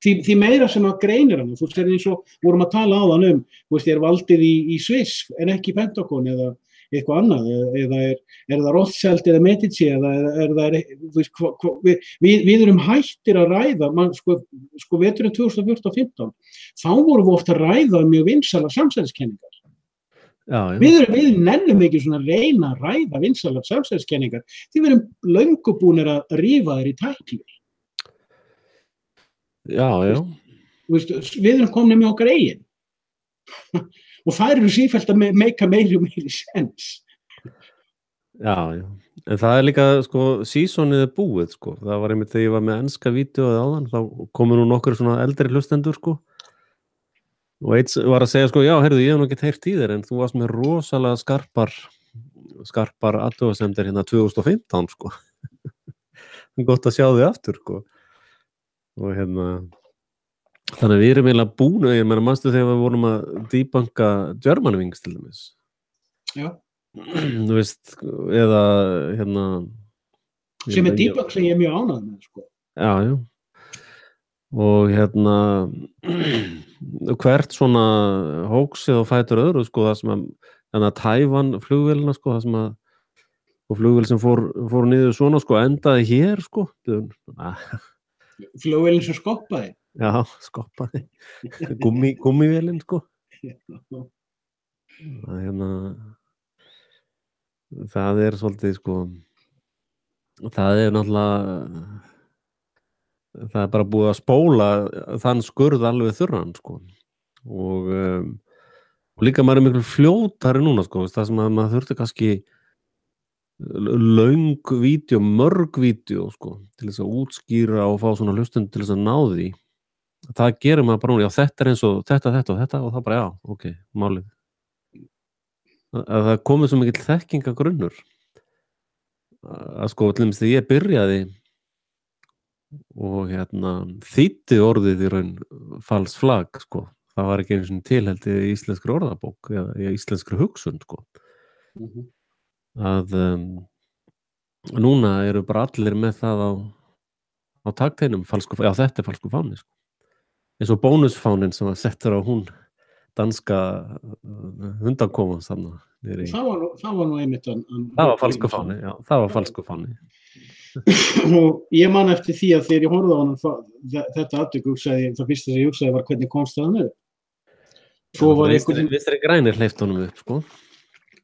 Því meira sem að greinir hann, þú veist, eins og vorum að tala á þann þú veist, er valdið í Sviss en ekki í Pentagon eða eitthvað annað, eða er það Rothschild eða Medici eða er það, þú veist, við erum hættir að ræða, sko veturinn 2014-15, þá vorum við ofta að ræða mjög vinsælar samsæriskenningar. Já. Við nennum ekki svona að reyna að ræða vinsælar samsæriskenningar, því við erum löngu búnir að rífa þær í tækli. Já. Veist, við erum komin með okkar eigin og það eru sífellt að meika meiri og meiri sens. Já, en það er líka, sko, seasonið er búið, sko. Það var einmitt þegar ég var með enska vídeóið áðan, þá komu nú nokkur svona eldri hlustendur, sko. Og eitt var að segja, sko, já, heyrðu, ég hef nú ekki heyrt í þér, en þú varst með rosalega skarpar athugasemdir hérna 2015, sko. Gott að sjá þig aftur, sko. Og hérna, þannig að við erum eiginlega búin, ég meina, manstu þegar við vorum að debunka Germanwings til dæmis. Já. Þú veist, eða hérna... Sem er debunk sem ég er mjög ánægður með, sko. Já. Og hérna, hvert svona hóksið og fætur öðru, sko, það sem að, þannig að Tævan flugvélina, sko, það sem að, og flugvél sem fór niður svona, sko, endaði hér, sko. Flugvélin sem skoppaði? Já, skoppaði. Gummivélin, sko. Það er svolítið, sko, það er náttúrulega, það bara búið að spóla þann skurð alveg þurran, sko. Og líka maður miklu fljótari núna, sko, það sem að maður þurfti kannski löng vídeo, mörg vídeo, sko, til þess að útskýra og fá svona hlustun til þess að ná því. Það gerir maður bara núna, já, þetta eins og þetta og það bara, já, ok, málið. Að það komið svo mikill þekkingagrunnur. Að sko, til dæmis þegar ég byrjaði og þýddi orðið í raun falskt flagg, sko. Það var ekki einu sinni tilhaldið í íslenskri orðabók eða í íslenskri hugsun, sko. Að núna eru bara allir með það á takteinum, já, þetta er falskur fáni, sko. Eins og bónusfánin sem var settur á hún danska hundankofan þarna. Það var nú einmitt það var falskur fáni, já, það var falskur fáni. Og ég man eftir því að þegar ég horfði á hann þetta atvik, það fyrsta sem ég hugsaði var hvernig komst það niður. Svo var einhvern Vinstri grænir hleypt honum upp, sko.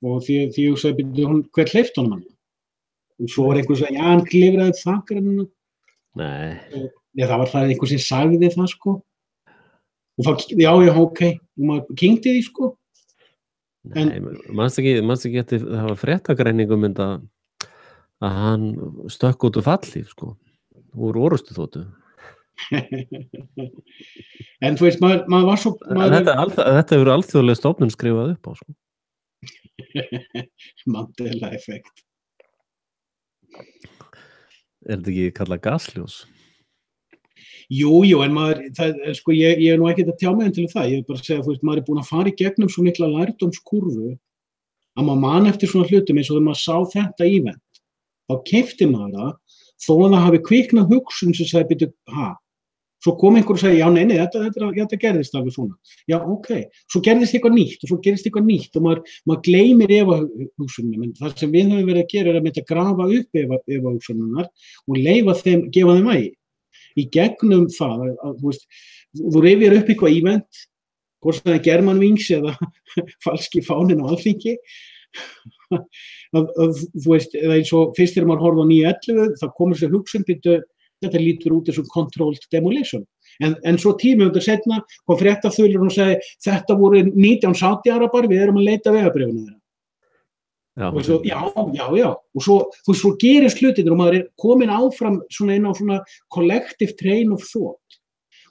Og því ég hugsaði, hver hleypt honum hann? Og svo var einhvern sem hann klifraði þakgrannina. Nei. Já, það var það einhvern sem sagði það, sko. Og þá, já, ok, og maður kyngdi því, sko. Nei, manst ekki að það var fréttagreiningum að hann stökk út úr fallhlíf, sko, úr orrustuþotu. En þú veist, maður var svo... Þetta hefur alþjóðleg stofnun skrifað upp á, sko. Mandela-effekt. Þetta ekki kallað gasljós? Jú, en sko, ég er nú ekki að tjá mig til það. Ég er bara að segja, þú veist, maður er búin að fara í gegnum svo mikla lærdómskurfu að maður man eftir svona hlutum eins og þegar maður sá þetta ívent. Þá keypti maður það, þó að það hafi kviknað hugsun sem sagði, byrju, svo kom einhver og sagði, já, nei, þetta gerðist alveg svona. Já, ok, svo gerðist eitthvað nýtt og svo gerðist eitthvað nýtt og maður gleymir efa-hugsunum, en það sem við höfum verið að gera er að mynda að grafa upp efa-hugsununar og gefa þeim vægi. Í gegnum það, þú veist, þú rifjar upp eitthvað ívent, hvort sem það er Germanwings eða falski fáninn á Alþingi, þú veist, eða eins og fyrst þegar maður horfði á 9/11, það komur sér hugsun, þetta lítur út eins og controlled demolition. En svo tímum seinna kom fréttaþulur og sagði, þetta voru 19 Sádi-Arabar, við erum að leita vegabréfinu þeirra. Og svo, já, og svo gerist hlutirnir og maður er komin áfram svona inn á svona collective train of thought.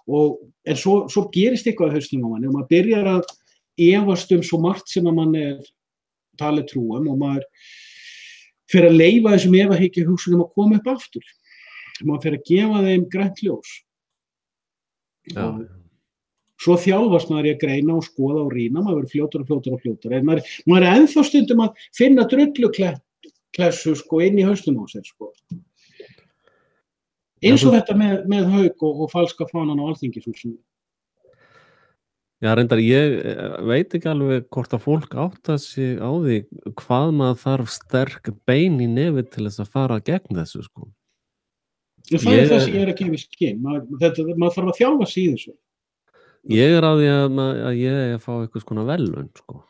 En svo gerist eitthvað á hausnum á manni og maður byrjar að efast svo margt sem að mann er talið trúum og maður fer að leyfa þessum efahyggju hugsunum að koma upp aftur. Maður fer að gefa þeim grænt ljós. Svo þjálfast maður í að greina og skoða og rýna, maður verður fljótar. En maður er ennþá stundum að finna drulluklessu sko inn í hausnum á sér, sko. Eins og þetta með Hauk og falska fánan á Alþingishúsinu. Já, reyndar, ég veit ekki alveg hvort að fólk átta sig á því hvað maður þarf sterk bein í nefið til þess að fara gegn þessu, sko. Það er það sem ég er að gefa í skinn. Maður þarf að þjálfa sig í þessu. Ég er á því að ég er að fá eitthvað svona velun, sko.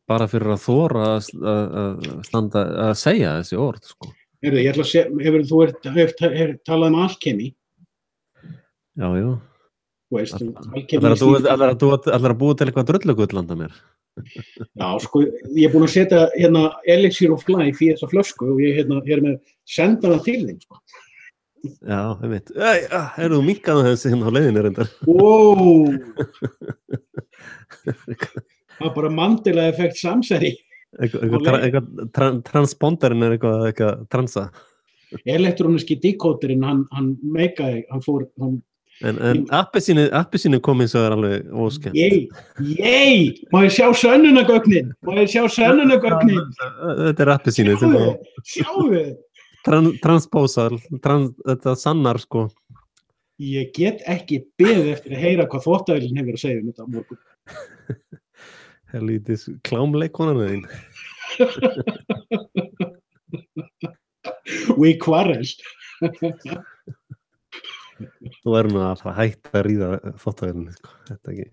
Bara fyrir að þora að segja þessi orð, sko. Ég ætla að segja, þú talað alkemi. Já. Þú veist, allar að búa til eitthvað drullugullanda mér. Já, sko, ég er búin að setja Elixir of Life í þessa flösku og ég er með senda það til þeim, sko. Já, ég veit. Þú minkaðu þessi hérna á leiðinni reyndar. Það er bara Mandela-effekt samsæri. Eitthvað transponderinn er eitthvað transa. Elektróniski dekóderinn, hann meikaði, hann fór... En appelsínu kom eins og er alveg óskemmt. Má ég sjá sönnunargögnin? Þetta er appelsínu. Sjáðu. Transpósal, þetta sannar, sko. Ég get ekki beðið eftir að heyra hvað þvottavélin hefur að segja þetta á morgun. Helvítis klámleikonan þín. We quarrel. Þú nú að fara að hætta að ríða þvottavélinu, sko. Þetta ekki.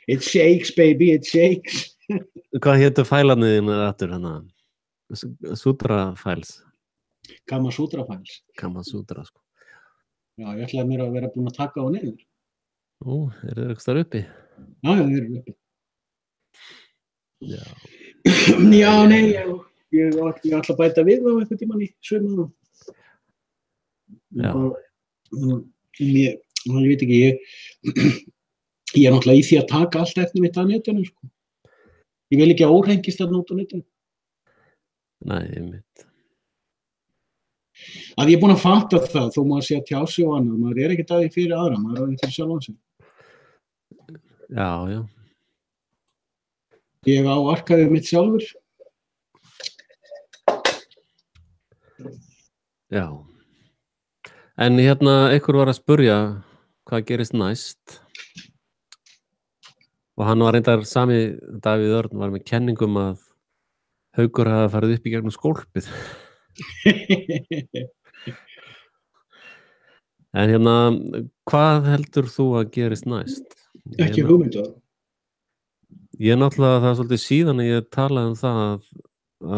It shakes, baby, it shakes. Hvað hétu fælarnið þín aftur hana? Sutra files. Kamasutra files. Kamasutra, sko. Já, ég ætlaði mér að vera búin að taka á niður. Nú, eru þau ekstra uppi? Já, þeir eru uppi. Já. Já, nei, ég ætla að bæta við á eitthvað tímann í sumar. Já. Ég veit ekki, ég er náttúrulega í því að taka allt eftir mitt að netinu, sko. Ég vil ekki að óhrengist þarna út á netinu. Nei, einmitt. Að ég er búin að fatta það, þó maður sé að tjá sig og annað, maður er ekkert að því fyrir aðra, maður er að því fyrir sjálfan sig. Já, já. Ég á arkaðið mitt sjálfur. Já. En hérna, einhver var að spurja hvað gerist næst. Og hann var reyndar sami, Davíð Örn var með kenningum að Haukur hafi farið upp í gegnum skólpið. En hérna, hvað heldur þú að gerist næst? Ekki hugmynd að. Ég náttúrulega, það er svolítið síðan að ég talaði um það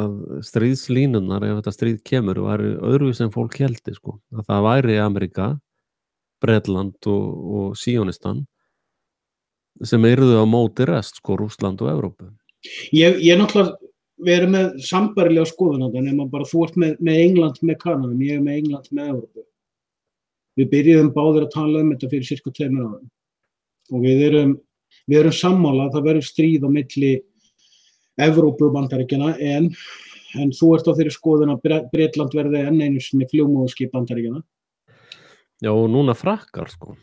að stríðslínurnar, ef þetta stríð kemur, væri öðruvísi en fólk héldi, sko. Að það væri Ameríka, Bretland og Síonistan sem yrðu á móti rest, sko, Rússland og Evrópu. Ég náttúrulega verið með sambærilega skoðunanda, nema bara þú ert með England með Kanadum, ég er með England með Evrópu. Við byrjuðum báðir að tala um þetta fyrir sirka 2 árum. Og við erum sammála að það verður stríð á milli Evrópu og Bandaríkjanna, en þú ert á þeirri skoðun að Bretland verði enn einu sinni flugmóðurskip Bandaríkjanna. Já, og núna Frakkar, sko.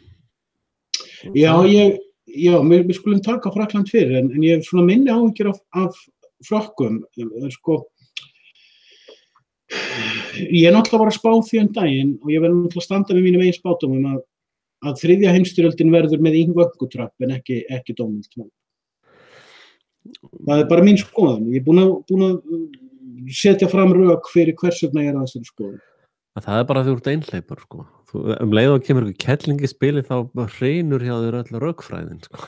Já, við skulum taka Frakkland fyrir, en ég hef svona minni áhyggjur af Frökkum, sko. Ég er náttúrulega bara að spá því daginn og ég verður náttúrulega að standa með mínum eigin spádómum að 3. heimsstyrjöldin verður með Ingvöngutrapp en ekki Donald Trump. Það er bara mín skoðun. Ég er búin að setja fram rök fyrir hvers vegna ég er að þessari skoðun. Það er bara að þú ert einhleipur, sko. Leið og kemur ekki kelling í spili þá hreinur hjá þér öll rökfræðin, sko.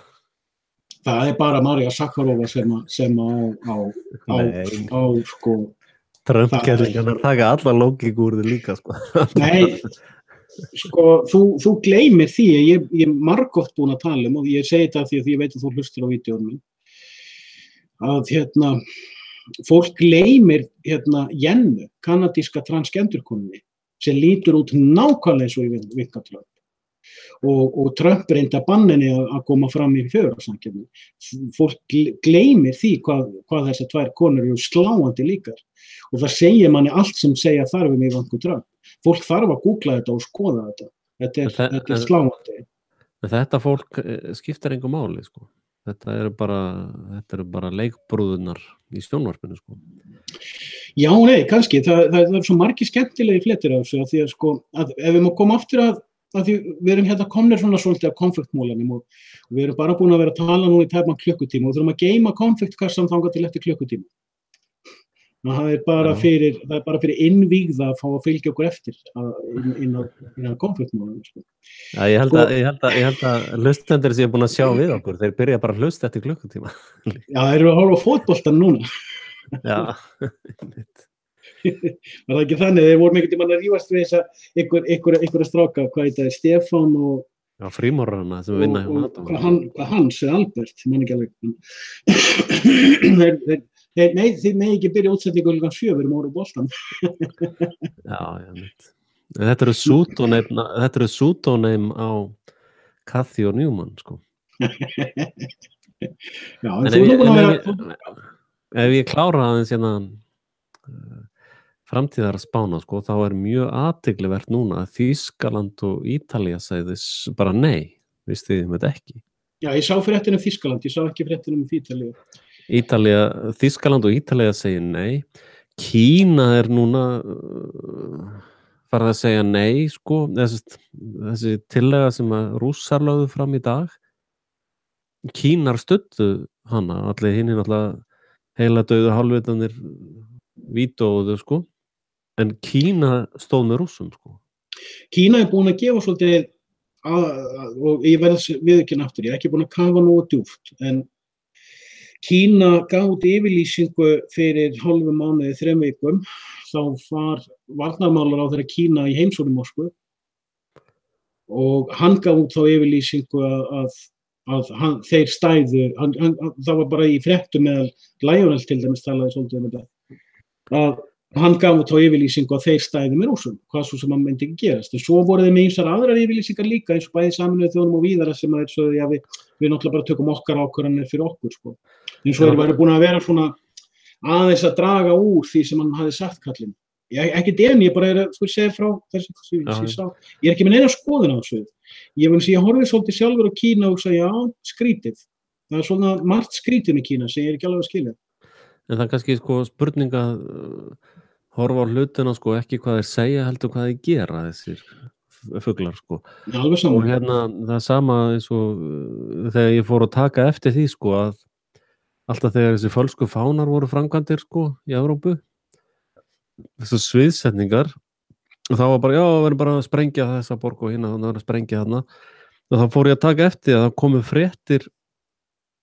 Það er bara Marja Sakharova sem á sko. Trump-kellingarnar taka alla lógík úr þig líka, sko. Nei, sko, þú gleymir því að ég er margoft búin að tala um, og ég segi þetta því að ég veit að þú hlustir á vídeónum, að fólk gleymir Jennu, kanadíska transgenderkonunni, sem lítur út nákvæmlega eins og í Vinka Trump. Og Trump reyndi að banna henni að koma fram í fjögurðarsamkeppni. Fólk gleymir því hvað þessar 2 konur eru sláandi líkar. Og það segir manni allt sem segja þarf um Ivanku Trump. Fólk þarf að googla þetta og skoða þetta. Þetta er sláandi. Þetta fólk skiptir engu máli, sko. Þetta eru bara leikbrúðunar í sjónvarpinu, sko. Já, nei, kannski. Það er svo margir skemmtilegi fletir af þessu, því að sko, ef við má koma aftur að því við erum komnir svona svolítið af konfliktmólanum og við erum bara búin að vera að tala nú í tæpan klukkutíma og þurfum að geyma konfliktkassan þangað til eftir klukkutíma. Það er bara fyrir innvígða að fá að fylgja okkur eftir inn á konfliktmólanum. Sko. Já, ég held að hlustendur séu búin að sjá við okkur, þeir byrja bara að hlusta eftir klukkutíma. Já, þeir eru að horfa á fótboltan núna. Já, var það ekki þannig, þeir voru einhvern tímann að rífast við einhverja stráka, hvað þetta er, Stefán og Já, frímorrana sem vinna hjá NATO. Hvað Hans eða Albert, ég man ekki alveg. Nei, þið megi ekki byrja útsetningu klukkan 7, við erum orðið boltan. Já, mitt. Þetta eru pseudonym á Cathy og Newman, sko. Já, en þú nú búin að vera... Ef ég klára aðeins hérna framtíðar að spána, sko, þá er mjög athyglivert núna að Þýskaland og Ítalía segði bara nei, vistu þið þetta ekki? Já, ég sá fréttina um Þýskaland, ég sá ekki fréttina um Ítalía. Þýskaland og Ítalía segir nei. Kína er núna farið að segja nei, sko, þessi tillega sem að Rússar lögðu fram í dag. Kínar studdu hana, allir hinn náttúrulega heila dauðu hálfvitanir vítóðu, sko. En Kína stóð með Rússum, sko. Kína er búin að gefa svolítið, og ég verð viðurkenna aftur, ég er ekki búin að kafa nógu djúpt, en Kína gaf út yfirlýsingu fyrir hálfum mánuði, 3 vikum, þá var varnarmálaráðherra Kína í heimsókn í Moskvu og hann gaf út þá yfirlýsingu að þeir stæðu, það var bara í fréttum meðal Lionel til dæmis talaði svolítið um þetta, að hann gaf út þá yfirlýsingu að þeir stæðu með Rússum, hvað svo sem hann myndi ekki gerast. En svo voru þeir með ýmsar aðrar yfirlýsingar líka, eins og bæði Sameinuðu þjóðunum og víðar sem að þeir sögðu, já við náttúrulega bara tökum okkar ákvarðanir fyrir okkur, sko. En svo þeir væru búin að vera svona aðeins að draga úr því sem hann hafði sagt kallinn. Ekkert ég bara segja frá þessu sem ég sá. Ég ekki með neina skoðun á þessu. Ég horfði svolítið sjálfur á Kína og sagði, já, skrítið. Það svona margt skrítið með Kína sem ég ekki alveg að skilja. En það kannski spurning að horfa á hlutina ekki hvað þeir segja heldur hvað þeir gera þessir fuglar Já, alveg sama. Og það sama eins og þegar ég fór að taka eftir því að alltaf þegar þessi fölsku fánar voru framkvæmdir í Evrópu, þessar sviðsetningar, og þá var bara, já, við verðum bara að sprengja þessa borg og hérna, það verðum að sprengja þarna, og þá fór ég að taka eftir að það komu fréttir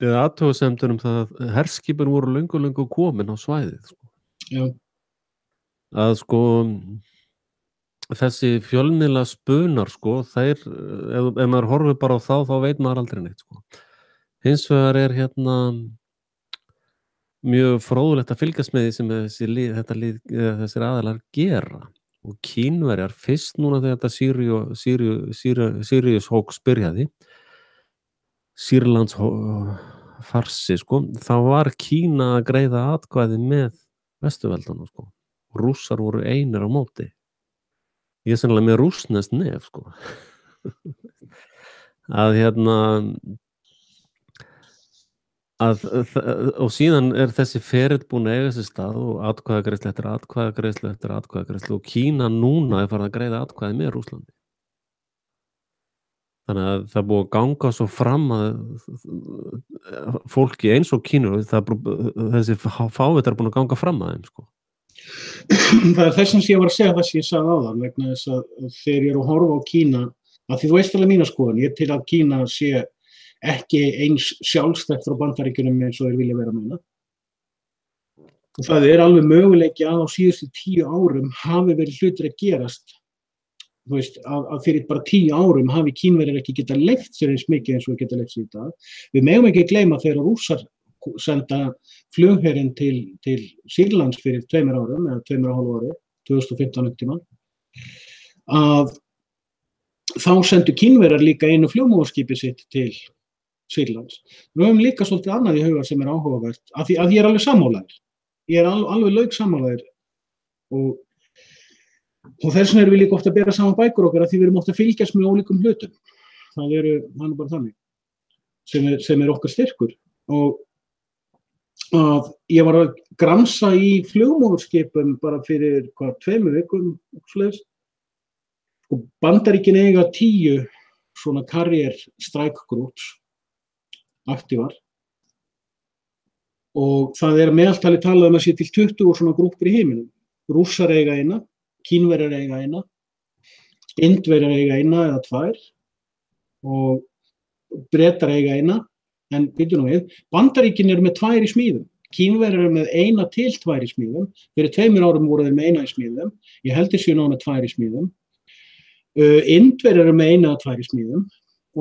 eða athugasemdir það að herskipin voru löngu komin á svæðið Já. Að þessi fjölmiðla spunar þeir, ef maður horfir bara á þá veit maður aldrei neitt hins vegar mjög fróðlegt að fylgjast með því sem þessir aðilar gera og Kínverjar fyrst núna þegar þetta Sirius Hoax byrjaði Sýrlands farsi þá var Kína að greiða atkvæði með Vesturveldunum Rússar voru einir á móti ég sennilega með rússneskt nef og síðan þessi ferill búin að eiga sér stað og atkvæðagreiðslu eftir atkvæðagreiðslu og Kína núna farið að greiða atkvæði með Rússlandi þannig að það búið að ganga svo fram að fólki eins og Kínu þessi fávitar búin að ganga fram að þeim Það þess sem ég var að segja það sem ég sagði áðan vegna þess að þegar ég að horfa á Kína að því þú veist alveg mína skoðun ég til að Kína sé ekki eins sjálfstætt frá Bandaríkjunum eins og þeir vilja vera meina og það alveg möguleiki að á síðustu 10 árum hafi verið hlutir að gerast þú veist að fyrir bara 10 árum hafi Kínverjar ekki geta leyft sér eins mikið eins og geta leyft sér í dag við megum ekki gleyma þegar Rússar senda flugherinn til Sýrlands fyrir 2 árum eða 2,5 ári 2015 tíma að þá sendu Kínverjar líka einu flugmóðurskipi sitt til Sýrlands. Við höfum líka svolítið annað í huga sem áhugavert af því að ég alveg sammálaður. Ég alveg lauk sammálaður og þess vegna erum við líka oft að bera saman bækur okkar af því við erum oft að fylgjast með ólíkum hlutum. Það bara þannig sem okkar styrkur og að ég var að gramsa í flugmóðurskipum bara fyrir 2 vikum og Bandaríkin eiga 10 svona carrier strike groups aktívar og það meðaltali talað að sé til 20 svona grúppur í heiminum Rússar eiga eina, Kínverjar eiga eina Indverjar eiga eina eða 2 og Bretar eiga eina en byrjum við, Bandaríkin með 2 í smíðum, Kínverjar með 1 til 2 í smíðum, fyrir 2 árum voru þeir með 1 í smíðum, ég heldur séu með 2 í smíðum, Indverjar með 1 eða 2 í smíðum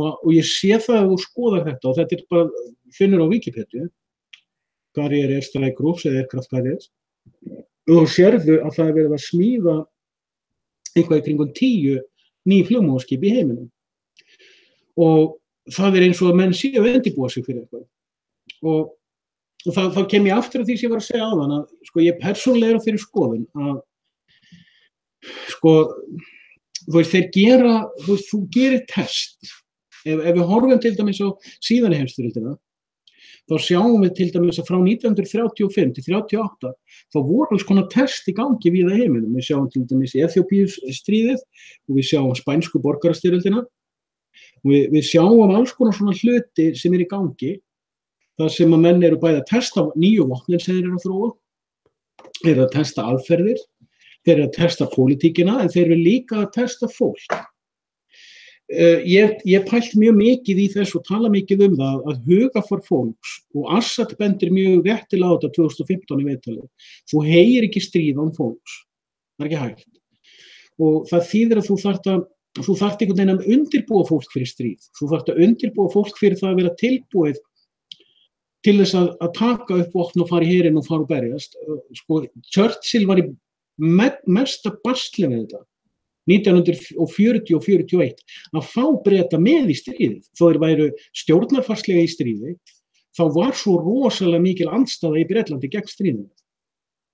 og ég sé það að þú skoðar þetta og þetta bara, finnur á Wikipedia, Carrier Strike Groups eða Aircraft Carriers og sérðu að það verið að smíða eitthvað í kringum 10 ný flugmóðurskip í heiminum og það eins og að menn séu að undirbúa sig fyrir eitthvað og þá kem ég aftur að því sem ég var að segja áðan að ég persónulega á þeirri skoðun að þú veist þeir gera þú gerir test ef við horfum til dæmis á síðari heimsstyrjöldina þá sjáum við til dæmis að frá 1935 til 38 þá voru alls konar test í gangi víða í heiminum við sjáum til dæmis Eþíópíustríðið og við sjáum spænsku borgarastyrjöldina Við sjáum alls konar svona hluti sem í gangi, þar sem að menn eru bæði að testa nýju vopnin sem þeir eru að þróa, þeir eru að testa aðferðir, þeir eru að testa pólitíkina, en þeir eru líka að testa fólk. Ég pælt mjög mikið í þessu og tala mikið það að hugafar fólks og Assad bendir mjög réttilega á þetta 2015 í viðtalið. Þú heyrir ekki stríð án fólks. Það ekki hægt. Og það þýðir að þú þarft einhvern veginn að undirbúa fólk fyrir stríð. Þú þarft að undirbúa fólk fyrir það að vera tilbúið til þess að taka upp vopn og fara í herinn og fara og berjast. Sko, Churchill var í mesta basli við þetta 1940 og 41 að fá Breta með í stríðið. Þó þeir væru stjórnarfarslega í stríði, þá var svo rosalega mikil andstaða í Bretlandi gegn stríðinu.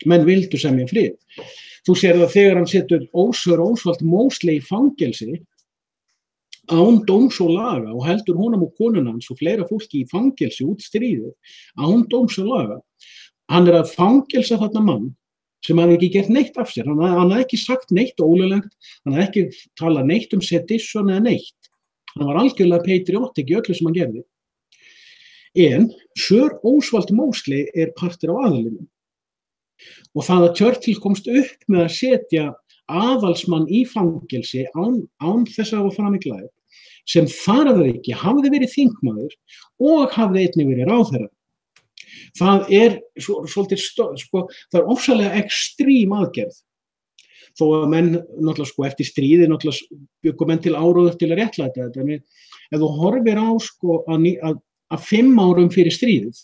Menn vildu semja frið. Þú sér það þegar hann setur Sir Oswald Mosley í fangelsi án dóms og laga og heldur honum og konuna hans og fleira fólki í fangelsi út stríðið án dóms og laga. Hann að fangelsa þarna mann sem hafði ekki gert neitt af sér. Hann hafði ekki sagt neitt ólöglegt, hann hafði ekki talað neitt sedition eða neitt. Hann var algjörlega patriotic í öllu sem hann gerði. En Sir Oswald Mosley partur af aðalinu. Og það að Churchill komst upp með að setja aðalsmann í fangelsi án þess að hafa framið glæp, sem þar að auki hafði verið þingmaður og hafði einnig verið ráðherra. Það svolítið það ofsalega ekstrím aðgerð. Þó að menn náttúrulega eftir stríði náttúrulega bjuggu menn til áróður til að réttlæta þetta. En ef þú horfir á að 5 árum fyrir stríðið,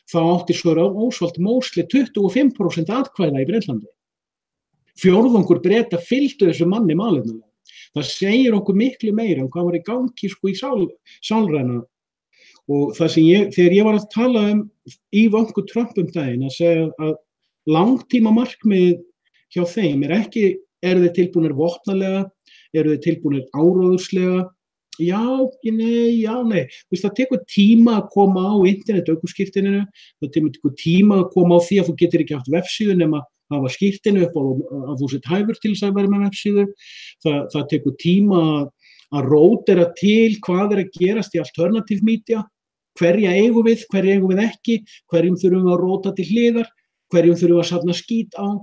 þá átti Sir Oswald Mosley 25% atkvæða í Bretlandi. Fjórðungur Breta fylgdu þessu manni málefnalega. Það segir okkur miklu meira hvað var í gangi í sálræna. Og það sem þegar ég var að tala Ivanka Trump daginn að segja að langtíma markmið hjá þeim ekki, eru þeir tilbúnir vopnalega, eru þeir tilbúnir áróðurslega, já, nei. Það tekur tíma að koma á internet aukuskírteininu, það tekur tíma að koma á því að þú getur ekki haft vefsíðu nema að hafa skírteinu upp að þú sett hæfur til þess að vera með vefsíðu. Það tekur tíma að rótera til hvað að gerast í alternative media. Hverja eigum við ekki, hverjum þurfum við að róta til hliðar, hverjum þurfum við að safna skít á,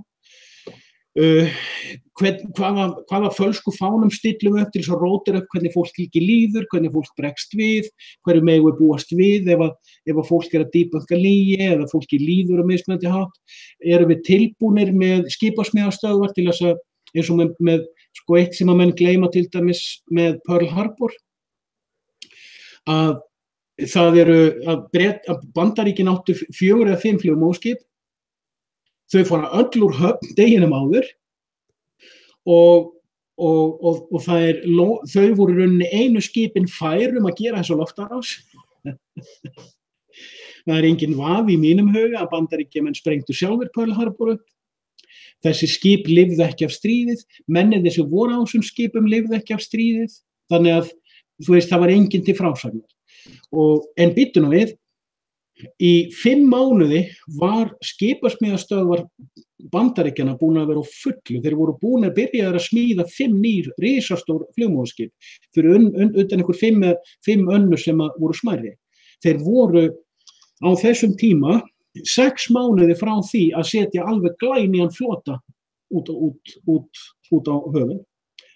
hvaða fölsku fánum stillum upp til þess að róta upp hvernig fólk ekki líður, hvernig fólk bregst við, hverju megum við búast við ef fólk að debunka lygi eða fólki líður á mismunandi hátt. Erum við tilbúnir með skipasmíðastöðvar til þess að, eins og með eitt sem að menn gleyma til dæmis með Pearl Harbor, að það að Bandaríkin áttu 4 eða 5 flugmóðskip. Þau fara öll úr höfn deginum áður og þau voru rauninni einu skipin fær að gera þessu loftárás. Það engin vafi í mínum huga að Bandaríkjamenn sprengtu sjálfur Pearl Harbor upp. Þessi skip lifðu ekki af stríðið, mennirnir sem voru á þessum skipum lifðu ekki af stríðið, þannig að það var engin til frásagnar. En bíddu nú við, í 5 mánuði var skipasmíðastöðvar Bandaríkjanna búin að vera á fullu. Þeir voru búin að byrja að smíða 5 nýr risastór flugmóðskip fyrir utan einhver 5 önnur sem voru smærri. Þeir voru á þessum tíma 6 mánuði frá því að setja alveg glænýjan flota út á höfn.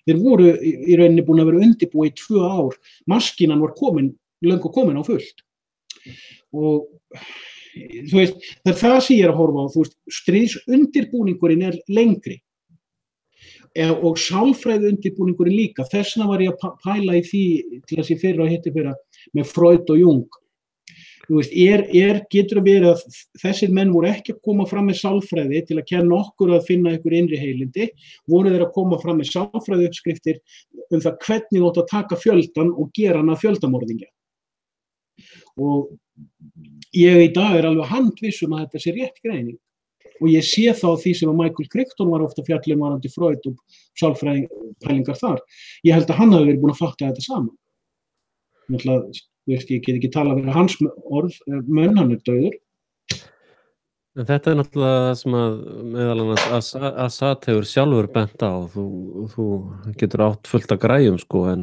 Þeir voru í rauninni búin að vera undirbúið í 2 ár. Maskínan var löngu komin á fullt. Og það það sem ég að horfa á, stríðsundirbúningurinn lengri og sálfræðiundirbúningurinn líka. Þess vegna var ég að pæla í því til þess að ég fyrir að hitti fyrir með Freud og Jung. Getur að vera að þessir menn voru ekki að koma fram með sálfræði til að kenna okkur að finna einhver innri heilindi, voru þeir að koma fram með sálfræði uppskriftir það hvernig þú átt að taka fjöldan og gera hann að fjöldamorðingja. Og ég í dag alveg handviss að þetta sé rétt greining. Og ég sé þá því sem að Michael Crichton var ofta fjallinn varandi Freud og sálfræðipælingar þar. Ég held að hann hafi verið búin að fatta þetta saman. Ég get ekki tala fyrir hans orð, hann dauður. Þetta náttúrulega það sem að meðal annars Assad hefur sjálfur bent á. Þú getur átt fullt af græjum, en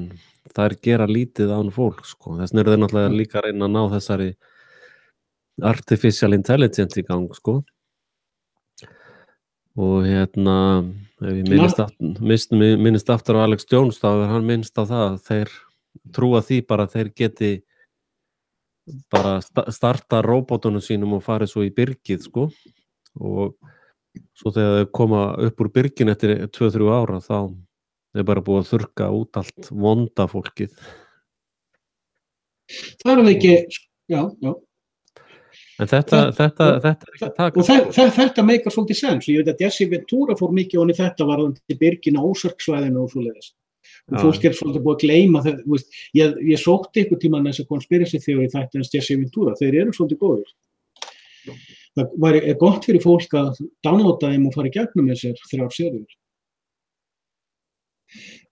það gera lítið án fólk, Þess vegna eru þeir náttúrulega líka að reyna að ná þessari artificial intelligence í gang, Og Ef ég minnist aftur á Alex Jones, þá hann minnst á það að þeir trúa því bara að þeir geti bara starta róbótunum sínum og farið svo í byrgið, sko. Og svo þegar þeir koma upp úr byrgin eftir 2-3 ára, þá er bara búið að þurrka út allt vonda fólkið. Það er ekki, já. En þetta meikar svolítið sens. Ég veit að Jesse Ventura fór mikið onni þetta varðandi byrgin á ósarksvæðinu og svoleiðis. Og fólk svolítið búið að gleyma það, ég sótti einhvern tímann þessa conspiracy theory þetta eins Jesse Ventura, þeir eru svolítið góður. Það er gott fyrir fólk að downloada þeim og fara í gegnum þessar 3 seríur.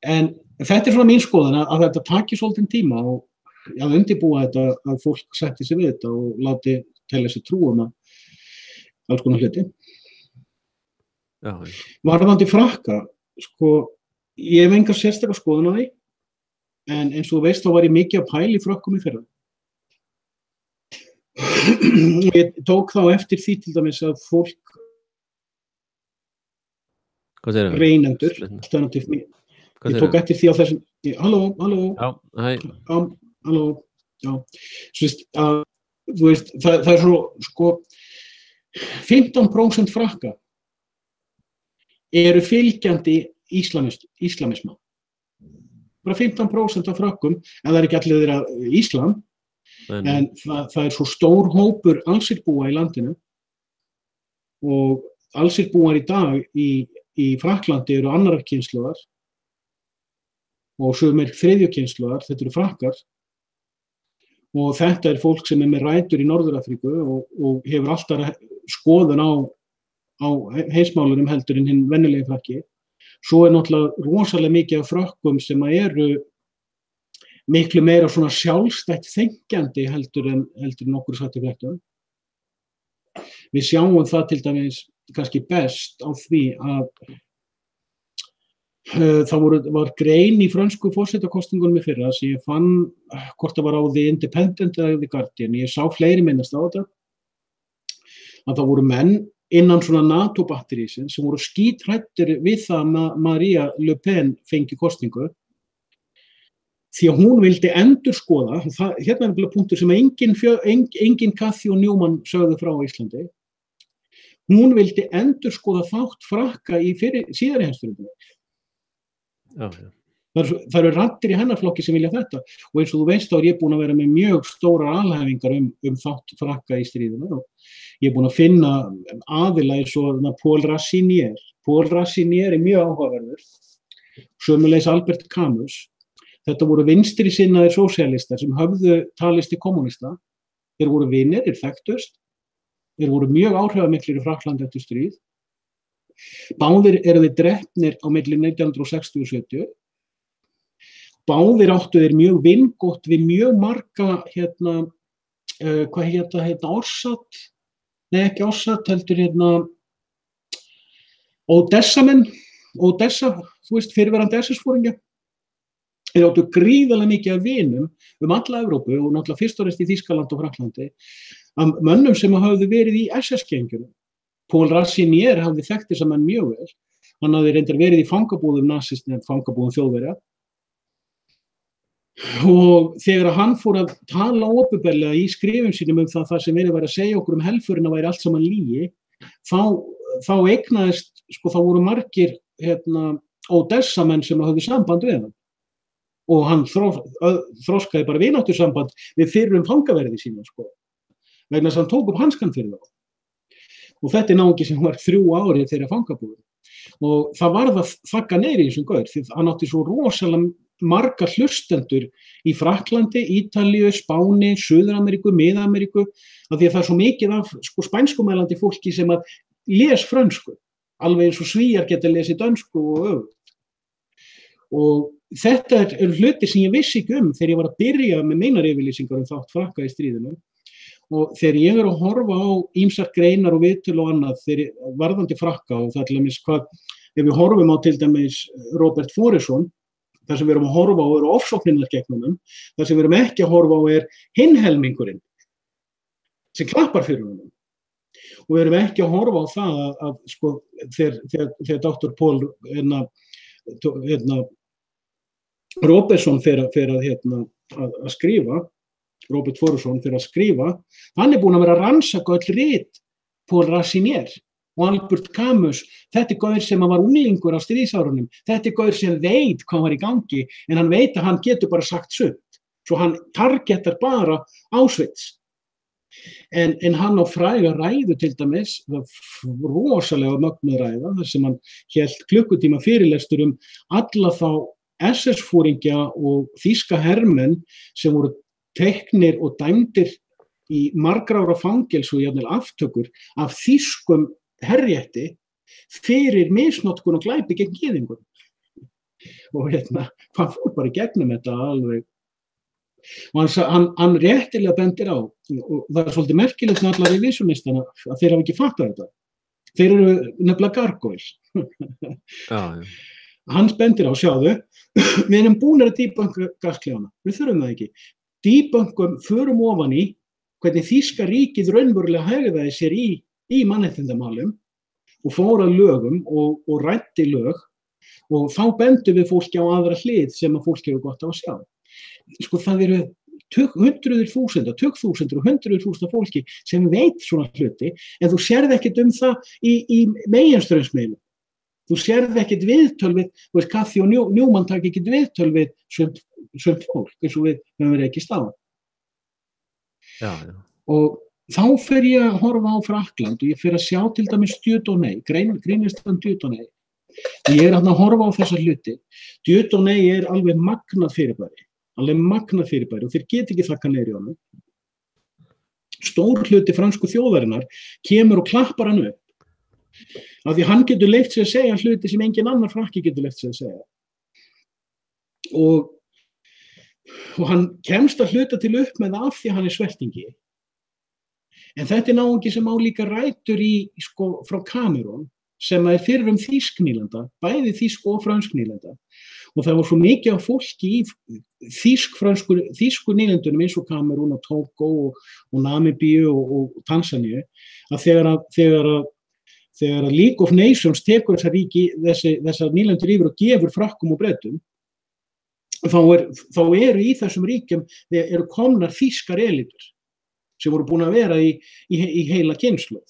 En þetta er svona mín skoðun að þetta taki svolítið tíma og að undirbúa þetta að fólk setti sig við þetta og láti telja sig trú alls konar hluti. Varðandi Frakka, sko, ég hef enga sérstakar skoðun á því, en eins og þú veist þá var ég mikið að pæla í Frökkum í fyrra. Ég tók þá eftir því til dæmis að fólk reynendur, ég tók eftir því á þessum, halló, já, þú veist, það er svo, sko, 15% Frakka eru fylgjandi íslamisma. Bara 15% af Frökkum, en það er ekki allir þeirra íslam, en það er svo stór hópur alsirbúa í landinu og alsirbúar í dag í Frakklandi eru annar kynslóðar og sumir þriðju kynslóðar, þetta eru Frakkar og þetta er fólk sem er með rætur í Norður-Afríku og hefur alltaf skoðun á heimsmálunum heldur en hinn venjulegi Frakki. Svo er náttúrulega rosalega mikið af Frökkum sem eru miklu meira svona sjálfstætt þengjandi heldur en okkur satt í fréttum. Við sjáum það til dæmis kannski best á því að það var grein í frönsku forsetakosningunum í fyrra sem ég fann hvort það var á The Independent eða The Guardian. Ég sá fleiri minnast á þetta að það voru menn innan svona NATO-batterísins sem voru skíthræddir við það að Maria Le Pen fengi kosningu því að hún vildi endurskoða, hérna er punktur sem engin Cathy og Newman sögðu frá Íslandi, hún vildi endurskoða þátt Frakka í síðari heimsstyrjöldinni. Það eru raddir í hennar flokki sem vilja þetta og eins og þú veist þá er ég búin að vera með mjög stórar alhæfingar þátt Frakka í stríðinu og ég er búin að finna aðila eins og Paul Rassinier. Paul Rassinier er mjög áhugaverður, sömuleiðis Albert Camus. Þetta voru vinstri sinnaðir sósíalistar sem höfðu talist í kommunista. Þeir voru vinir, þeir þekktust. Þeir voru mjög áhrifamiklir í Frakklandi eftir stríð. Báðir eru þeir drepnir á milli 1960 og 70. Báðir áttu þeir mjög vingott við mjög marga, Orsat? Nei, ekki Orsat, heldur Odessamenn. Odessa, þú veist, fyrrverandi SS-foringja. Þeir áttu gríðarlega mikið af vinum alla Evrópu og náttúrulega fyrst og fremst í Þýskaland og Frakklandi af mönnum sem hafðu verið í SS-gengjunum. Paul Rassinier hafði þekkt þessa menn mjög vel. Hann hafði reyndar verið í fangabúðum nasistum, fangabúðum Þjóðverja. Og þegar hann fór að tala opinberlega í skrifum sínum það sem verið að segja okkur helförina væri allt saman lygi, þá eignaðist, sko, þá voru margir Odessa-menn sem hafðu samband við hann. Og hann þroskaði bara vináttúrsamband við fyrrum fangaverði sína, sko. Vegna þess að hann tók upp hanskann fyrir þá. Og þetta er náungi sem var 3 ári þeirra fangabúður. Og það varð að þagga niður í þessum gaur, því hann átti svo rosalega marga hlustendur í Frakklandi, Ítalíu, Spáni, Suður-Ameríku, Mið-Ameríku, af því að það er svo mikið af spænskumælandi fólki sem að les frönsku, alveg eins og Svíar geta lesið dönsku og öfugt. Og þetta er hluti sem ég vissi ekki þegar ég var að byrja með mínar yfirlýsingar þátt Frakka í stríðinu. Og þegar ég er að horfa á ýmsar greinar og viðtöl og annað varðandi Frakka og það er til dæmis ef við horfum á til dæmis Robert Foresson, það sem við erum að horfa á eru ofsóknirnar gegn honum, það sem við erum ekki að horfa á hinn helmingurinn sem klappar fyrir honum. og við erum ekki að horfa á það að sko, þegar Dr. Paul Robertson fer að skrifa, Robert Forson fer að skrifa, hann búinn að vera að rannsaka öll rit Paul Racinier og Albert Camus. Þetta gaur sem var unglingur á stríðsárunum, þetta gaur sem veit hvað var í gangi, en hann veit að hann getur bara sagt sumt, svo hann targetar bara Auschwitz. En hann á fræga ræðu til dæmis, rosalega mögnuð ræða, þar sem hann hélt klukkutíma fyrirlestur alla þá SS-foringja og þýska hermenn sem voru teknir og dæmdir í margra ára fangelsi og jafnvel aftökur af þýskum herrétti fyrir misnotkun og glæpi gegn gyðingum. Og hann fór bara í gegnum þetta alveg. Og hann réttilega bendir á, og það svolítið merkilegt með allar revisionistana að þeir hafa ekki fattað þetta. Þeir eru nefnilega gargoyle. Hann bendir á, sjáðu, við erum búin að debunka gasklefana, við þurfum það ekki. Debunkum förum ofan í hvernig þýska ríkið raunverulega hegðaði sér í mannréttindamálum og fór að lögum og ræddi lög, og þá bendum við fólki á aðra hlið sem að fólk hefur gott á að sjá. Sko það eru hundruður þúsundir og hundruður þúsunda fólki sem veit svona hluti, en þú sérð ekkert það í meginstraumsmiðlum. Þú sérð ekkert viðtöl við, þú veist, Kathy og Newman taka ekkert viðtöl við sumt fólk, eins og við höfum verið ekki staðan. Og þá fer ég að horfa á Frakkland og ég fer að sjá til dæmis Dieudonné, greinistan Dieudonné. Ég að horfa á þessa hluti. Dieudonné alveg magnað fyrirbæri, og þeir geta ekki þakka niður í honum. Stór hluti fransku þjóðarinnar kemur og klappar hann upp. Af því hann getur leyft sig að segja hluti sem engin annar Frakki getur leyft sig að segja. Og hann kemst að hluta til upp með af því hann sveltingi. En þetta náungi sem á líka rætur frá Kamerún, sem fyrir þýsknýlenda, bæði þýsk og fransknýlenda. Og það var svo mikið af fólki í þýsku nýlendunum eins og Kamerún og Togo og Namibíu og Tansaníu, að þegar League of Nations tekur þessar nýlendur yfir og gefur Frakkum og Bretum, þá eru í þessum ríkjum eru komnar þýskar elítur sem voru búin að vera í heila kynslóð.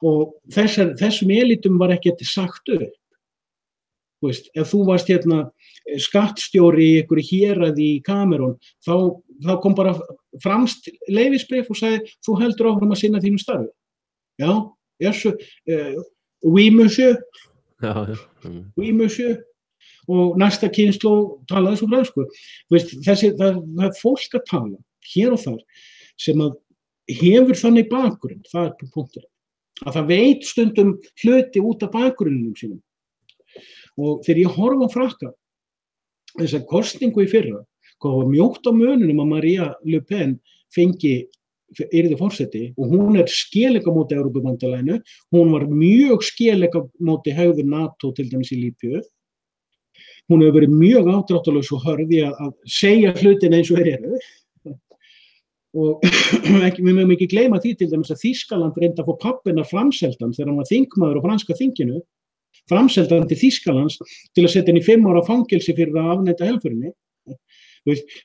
Og þessum elítum var ekkert sagt upp. Ef þú varst skattstjóri í einhverju héraði í Kamerún, þá kom bara franskt leyfisbréf og sagði, þú heldur áfram að sinna þínum starfi. Já, oui monsieur, oui monsieur. Og næsta kynslóð talaði svo fransku. Það fólk að tala hér og þar sem að hefur þannig bakgrunn, það punkturinn, að það veit stundum hluti út af bakgrunnum sínum. Og þegar ég horfa á Frakka, þessa kosningu í fyrra, hvað var mjótt á mununum að Maria Le Pen yrði forseti, og hún skelega móti Evrópubandalaginu, hún var mjög skelega móti hegðun NATO til dæmis í Líbíu. Hún hefur verið mjög ádráttalaus og hörð í að segja hlutina eins og eru. Og við mögum ekki gleyma því til dæmis að Þýskaland reyndi að fá pappina framseldan þegar hann var þingmaður á franska þinginu, framseldan til Þýskalands til að setja hann í 5 ára fangelsi fyrir að afneita helförinni.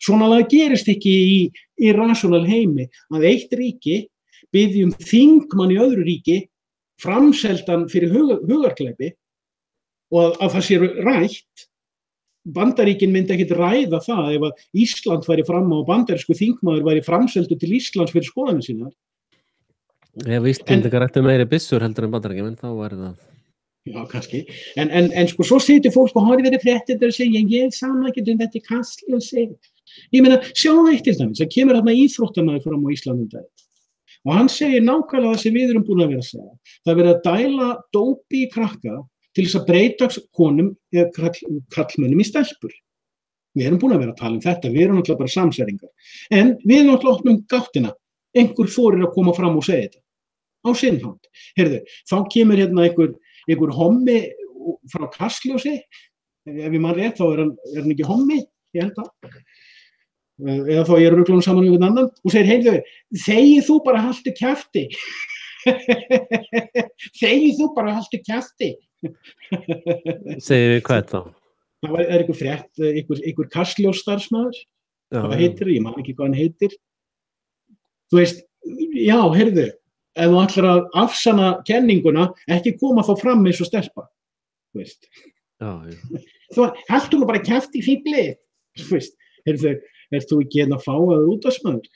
Svona það gerist ekki í rational heimi að eitt ríki biðji þingmann í öðru ríki framseldan fyrir hugarglæpi og að það sé rætt. Bandaríkin myndi ekkert ræða það ef að Ísland væri fram á bandarísku þingmaður væri framseldur til Íslands fyrir skoðanir sínar. Ef Íslendingar ættu meiri byssur heldur en Bandaríkjamenn, þá væri það. Já, kannski. En svo situr fólk og horfir í fréttirnar og segja, ég samla ekki þetta Kastljósi. Ég meina, sjáum eitt til dæmis, það kemur þarna íþróttamaður fram á Íslandi dag. Og hann segir nákvæmlega það sem við erum búin að vera að segja. Það er verið að dæla dópi í krakka til þess að breyta konum eða karlmönnum í stelpur. Við erum búin að vera að tala þetta, við erum náttúrulega bara samsæringar. En við náttúrulega opnum gáttina, einhver þorir að koma fram og segja þetta. Á sinn hátt. Heyrðu, þá kemur einhver hommi frá Kastljósi, ef ég man rétt, þá hann ekki hommi, ég held að. Eða þá ég ruglum saman við annan og segir, heyrðu, þegið þú bara haltu kjafti. Segir þú bara haltu kjafti. Segir við hvað þá? Það er einhver frétt, einhver Kastljós-starfsmaður, hvað heitir, ég man ekki hvað hann heitir. Þú veist, já, heyrðu, ef þú ætlar að afsanna kenninguna, ekki koma þá fram eins og stelpa, þú veist. Þú haltu nú bara kjafti í fíflið, þú veist, heyrðu, þú ekki hérna að fá að útvarpsmaður?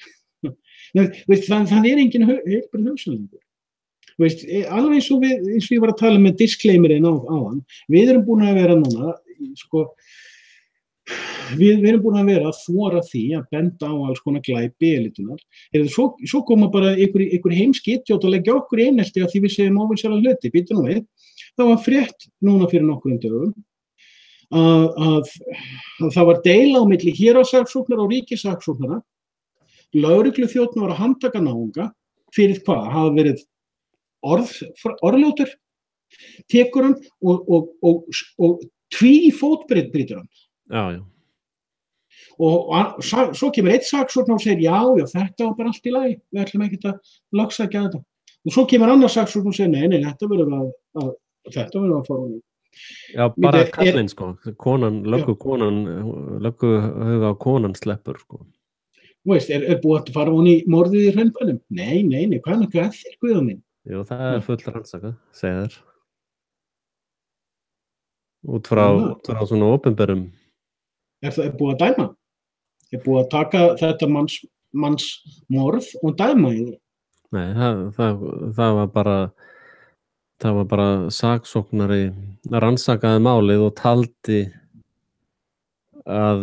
Það er engin heilbrigð hugsunningur. Alveg eins og ég var að tala með disclaimerinn áðan, við erum búin að vera núna, sko, við erum búin að vera að þvora því að benda á alls konar glæpi elitunar. Svo koma bara einhver heimskittjótt og leggja okkur í einelti að því við segjum óvinsæla hluti, býtu nú við. Það var frétt núna fyrir nokkrum dögum að það var deila á milli héraðssaksóknara og ríkissaksóknara. Lögregluþjónn var að handtaka náunga fyrir hvað? Hafa verið orðljótur, tekur hann og tvífótbrýtur hann. Já. Og svo kemur einn saksóknari og segir já, þetta var bara allt í lagi, við ætlum ekki að lögsækja þetta. Og svo kemur annar saksóknari og segir nei, þetta verður að fara hún í. Já, bara kallinn sko, lögguhuga konan sleppur sko. Þú veist, er búið að fara hún í morðið í Hraunbænum? Nei, hvað er að þér, Guðjón minn? Jú, það er full rannsakað, segja þér. Út frá svona opinberum. Er búið að dæma? Er búið að taka þetta manns morð og dæma í því? Nei, það var bara saksóknari rannsakaði málið og taldi að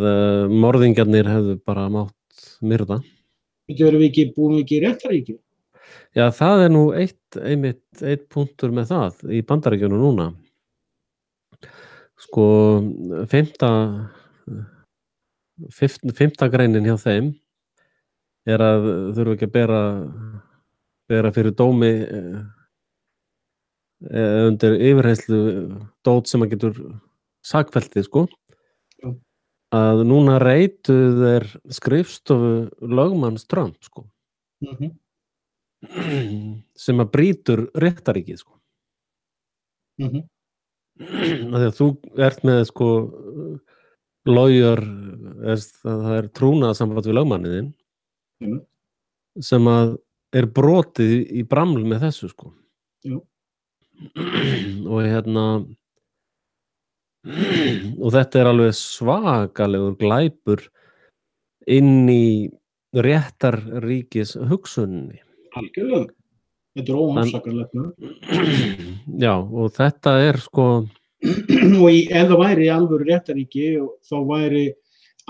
morðingjarnir hefðu bara mátt myrða. Erum við búin ekki í réttaríki? Já, það er nú einn punktur með það í Bandaríkjunum núna. Sko, fimmta greinin hjá þeim er að þurfa ekki að bera fyrir dómi undir yfirheyrslu dót sem að getur sakfeltið, sko. Að núna reituð er skrifstofu lögmanns Trump, sko. Sem að brýtur réttaríkið, sko. Því að þú ert með, sko, lawyer, það er trúnaðarsamband við lögmanniðinn sem að er brotið í braml með þessu, sko. Og þetta er alveg svakalegur glæpur inn í réttarríkis hugsunni. Algjörlega. Þetta er óafsakanlegt. Já, og þetta er sko... Og ef það væri alvöru réttaríki, þá væri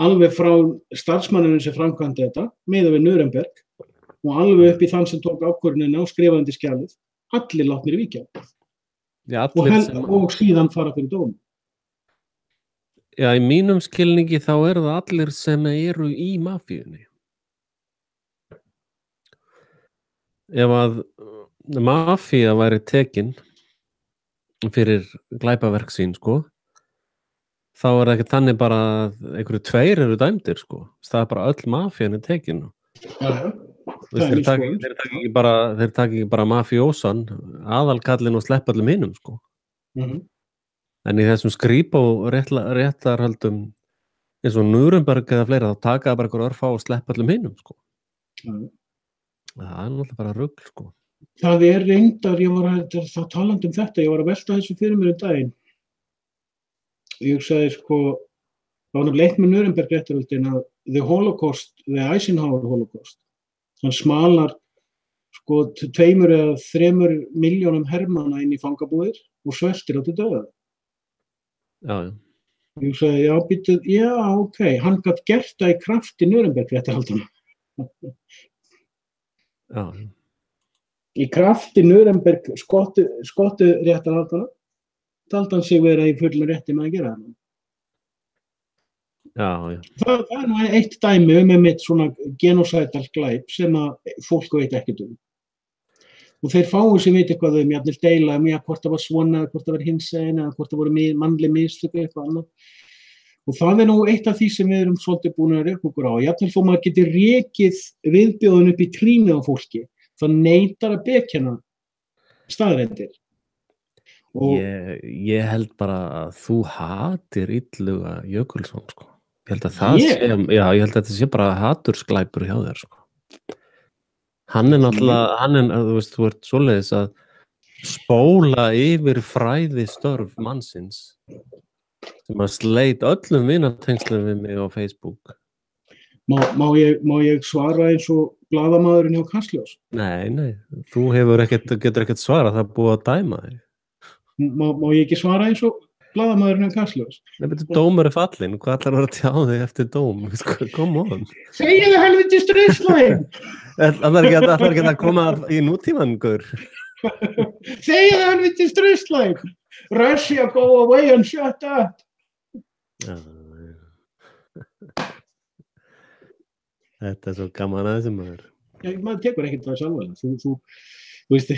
alveg frá starfsmanninu sem framkvæmdi þetta, miðað við Nuremberg, og alveg upp í þann sem tók ákvörðunina og skrifaði undir skjalið, allir látnir víkja. Já, og síðan fara fyrir dóm. Já, í mínum skilningi þá eru það allir sem eru í mafíunni. Ef að mafía væri tekin fyrir glæpaverk sín, sko, þá er það ekki þannig bara að einhverju tveir eru dæmdir, sko. Það er bara öll mafían tekin. Þeir taka ekki bara mafíósan, aðalkallinn og sleppa öllum hinum, sko. En í þessum skrýpa og réttarhöldum eins og Nuremberg eða fleira, þá taka það bara einhver örfá og sleppa öllum hinum, sko. Það er náttúrulega bara rugl, sko. Það er reyndar, ég var að talandi þetta, ég var að velta þessu fyrir mér daginn. Ég sagði, sko, það var nefnilega eitt með Nuremberg réttarhöldin að the Holocaust, the Eisenhower Holocaust, þann smalar, sko, 2 eða 3 milljónum hermanna inn í fangabúðir og sveltir á til döða. Já. Ég sagði, já, ok, hann gat gert það í krafti Nuremberg réttarhaldana. Já. Í krafti Nuremberg skottu réttarhaldana taldi hann sig vera í fullum rétti með að gera það. Já. Það er nú eitt dæmi mitt svona genocidal glæp sem að fólk veit ekkert um. Og þeir fáu sem veit eitthvað jafnvel deila hvort það var svona, hvort það var hinsegin eða hvort það voru mannleg mistök eitthvað annað. Og það er nú eitt af því sem við erum svolítið búin að reka okkur á. Jafnvel þó maður getur rekið viðbjóðun upp í trýnið á fólki, það neitar að bekjana staðreyndir. Og Ég held bara að þú hatir Illuga Jökulsson, sko. Ég held að það sé, já, ég held að þetta sé bara hatursglæpur hjá þér, sko. Hann náttúrulega, þú veist, þú ert svoleiðis að spóla yfir fræðistörf mannsins sem að sleit öllum vinatengslum við mig á Facebook. Má ég svara eins og blaðamaðurinn hjá Kastljós? Nei, þú getur ekkert svarað, það er búið að dæma þig. Má ég ekki svara eins og blaðamaðurinn hjá Kastljós? Nei, betur dómur fallinn, hvað ætlar að vera að tjá þig eftir dóm? Come on. Segðu helviti stríðslæg! Það er ekki að koma í nútíman, gaur. Segðu helviti stríðslæg! Russia, go away and shut up! Þetta svo gaman að þessum maður. Maður tekur ekkert það sjálflega. Þú veist,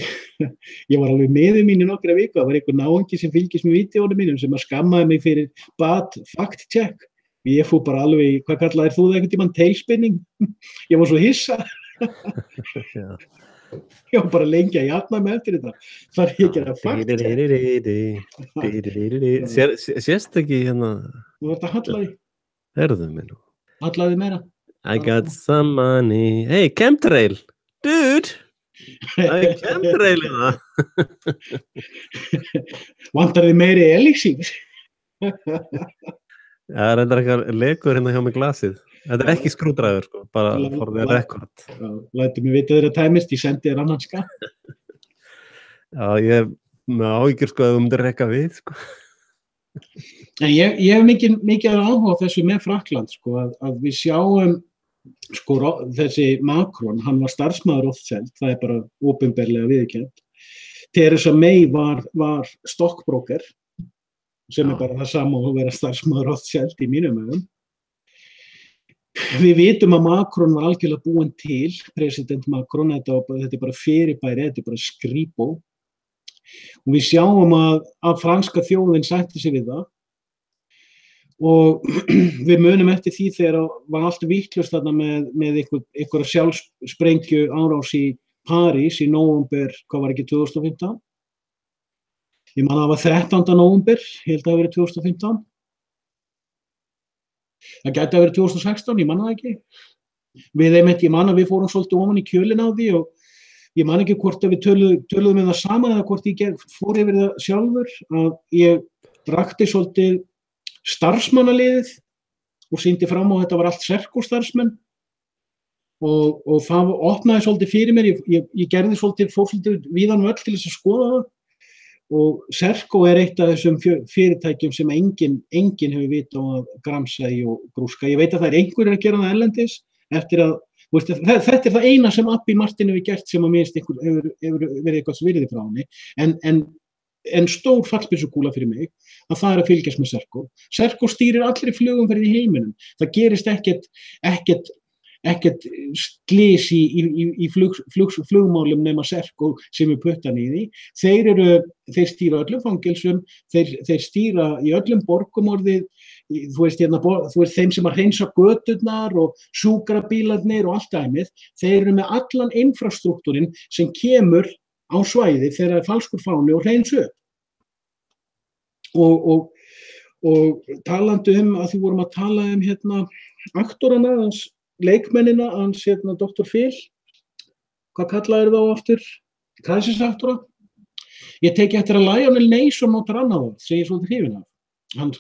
ég var alveg með mín í nokkra viku, það var einhver náungi sem fylgist með vídeónum mínum sem að skammaði mig fyrir bad fact check. Ég fór bara alveg, hvað kallaðir þú það einhvern tímann, tailspinning? Ég var svo hissa. Ég var bara lengi að jafna mig eftir þetta. Það er ekki að fact check. Sést ekki hérna? Þú vart að hallaði. Herðu mig nú. Hallaði meira. I got some money. Hey, chemtrail. Dude. I chemtrail í það. Vantar þið meiri elixir? Það er eitthvað lekur hérna hjá mig glasið. Þetta er ekki skrúdræður, sko, bara for the record. Lætu mig vita þeirra tæmist, ég sendi þér annan skatt. Já, ég með áhyggjur, sko, að þú myndir rekka við, sko. En ég hef mikið áhuga á þessu með Frakkland, sko, að við sjáum, sko, þessi Macron, hann var starfsmaður Rothschild, það er bara opinberlega viðurkennt. Theresa May var stockbroker, sem er bara það sama og að vera starfsmaður Rothschild í mínum augum. Við vitum að Macron var algjörlega búinn til, president Macron, þetta er bara fyrirbæri, þetta er bara skrýpó. Og við sjáum að franska þjóðin sætti sig við það. Og við munum eftir því þegar var allt vitlaust þarna með einhverja sjálfsprengju árás í París í nóvember, hvað var ekki, 2015? Ég man að það var 13. nóvember, ég held að það verið 2015. Það gæti að vera 2016, ég man það ekki. Ég man að við fórum svolítið ofan í kjölinn á því og ég man ekki hvort að við töluðum með það sama eða hvort ég fór yfir það sjálfur, að ég rakti svolítið starfsmannaliðið og sýndi fram á að þetta var allt Serco-starfsmenn og það opnaði svolítið fyrir mér, ég gerði fór svolítið víðan völl til þess að skoða það. Og Serco er eitt af þessum fyrirtækjum sem enginn hefur vita á að gramsa í og grúska. Ég veit að það er einhverjir að gera það erlendis eftir að, þetta er það eina sem Abby Martin hefur gert sem að minnst hefur verið eitthvað virði frá henni. En stór fallbyssukúla fyrir mig að það er að fylgjast með Serco. Serco stýrir allri flugumferð í heiminum. Það gerist ekkert slys í flugmálum nema Serco sem er puttan í því. Þeir stýra öllum fangelsum, þeir stýra í öllum borgumorðið, þú veist þeim sem að hreinsa göturnar og sjúkrabílarnir og allt dæmið. Þeir eru með allan infrastruktúrin sem kemur á svæði þegar það er falskur fáni og hreinsu upp. Og talandi að því vorum að tala hérna aktorana hans, leikmennina hans Dr. Phil, hvað kallaðir þá aftur? Kræsisaktora? Ég teki eftir að Lionel Nason notar annað orð, sem ég er svolítið hrifinn af. Hann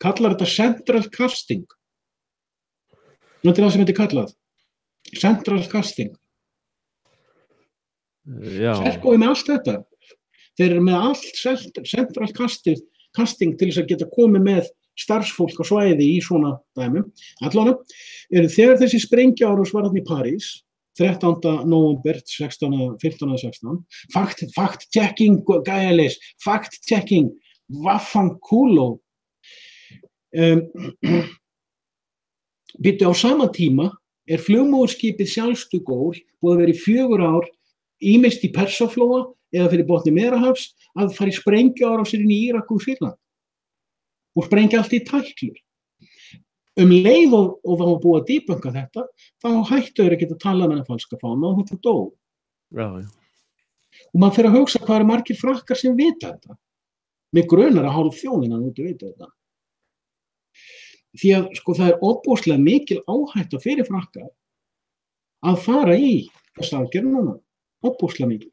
kallar þetta central casting. Þetta er það sem þetta er kallað. Central casting. Serco er með allt þetta. Þeir eru með allt central casting til þess að geta komið með starfsfólk á svæði í svona dæmum. Allavega eru þegar þessi sprengjuárás var þarna í París, 13. nóvember 1516, fact-checking, gæjalis, fact-checking, vaffankulo. Býttu á sama tíma er flugmóðurskipið Charles de Gaulle búið að vera í 4 ár ýmist í Persaflóa eða fyrir botni Miðjarðarhafs að fara í sprengjuárásir inn í Írak og Sýrland og sprengja allt í tætlur. Leið og það var búið að debunka þetta, þá hættu þeir að geta talað með falska fána og þetta dó. Já. Og maður fyrir að hugsa hvað margir frakkar sem vita þetta. Mig grunar að hálf þjóðin að út vita þetta. Því að sko það ofboðslega mikil áhætta fyrir frakkar að fara í þessa aðgerð núna. Ofboðslega mikil.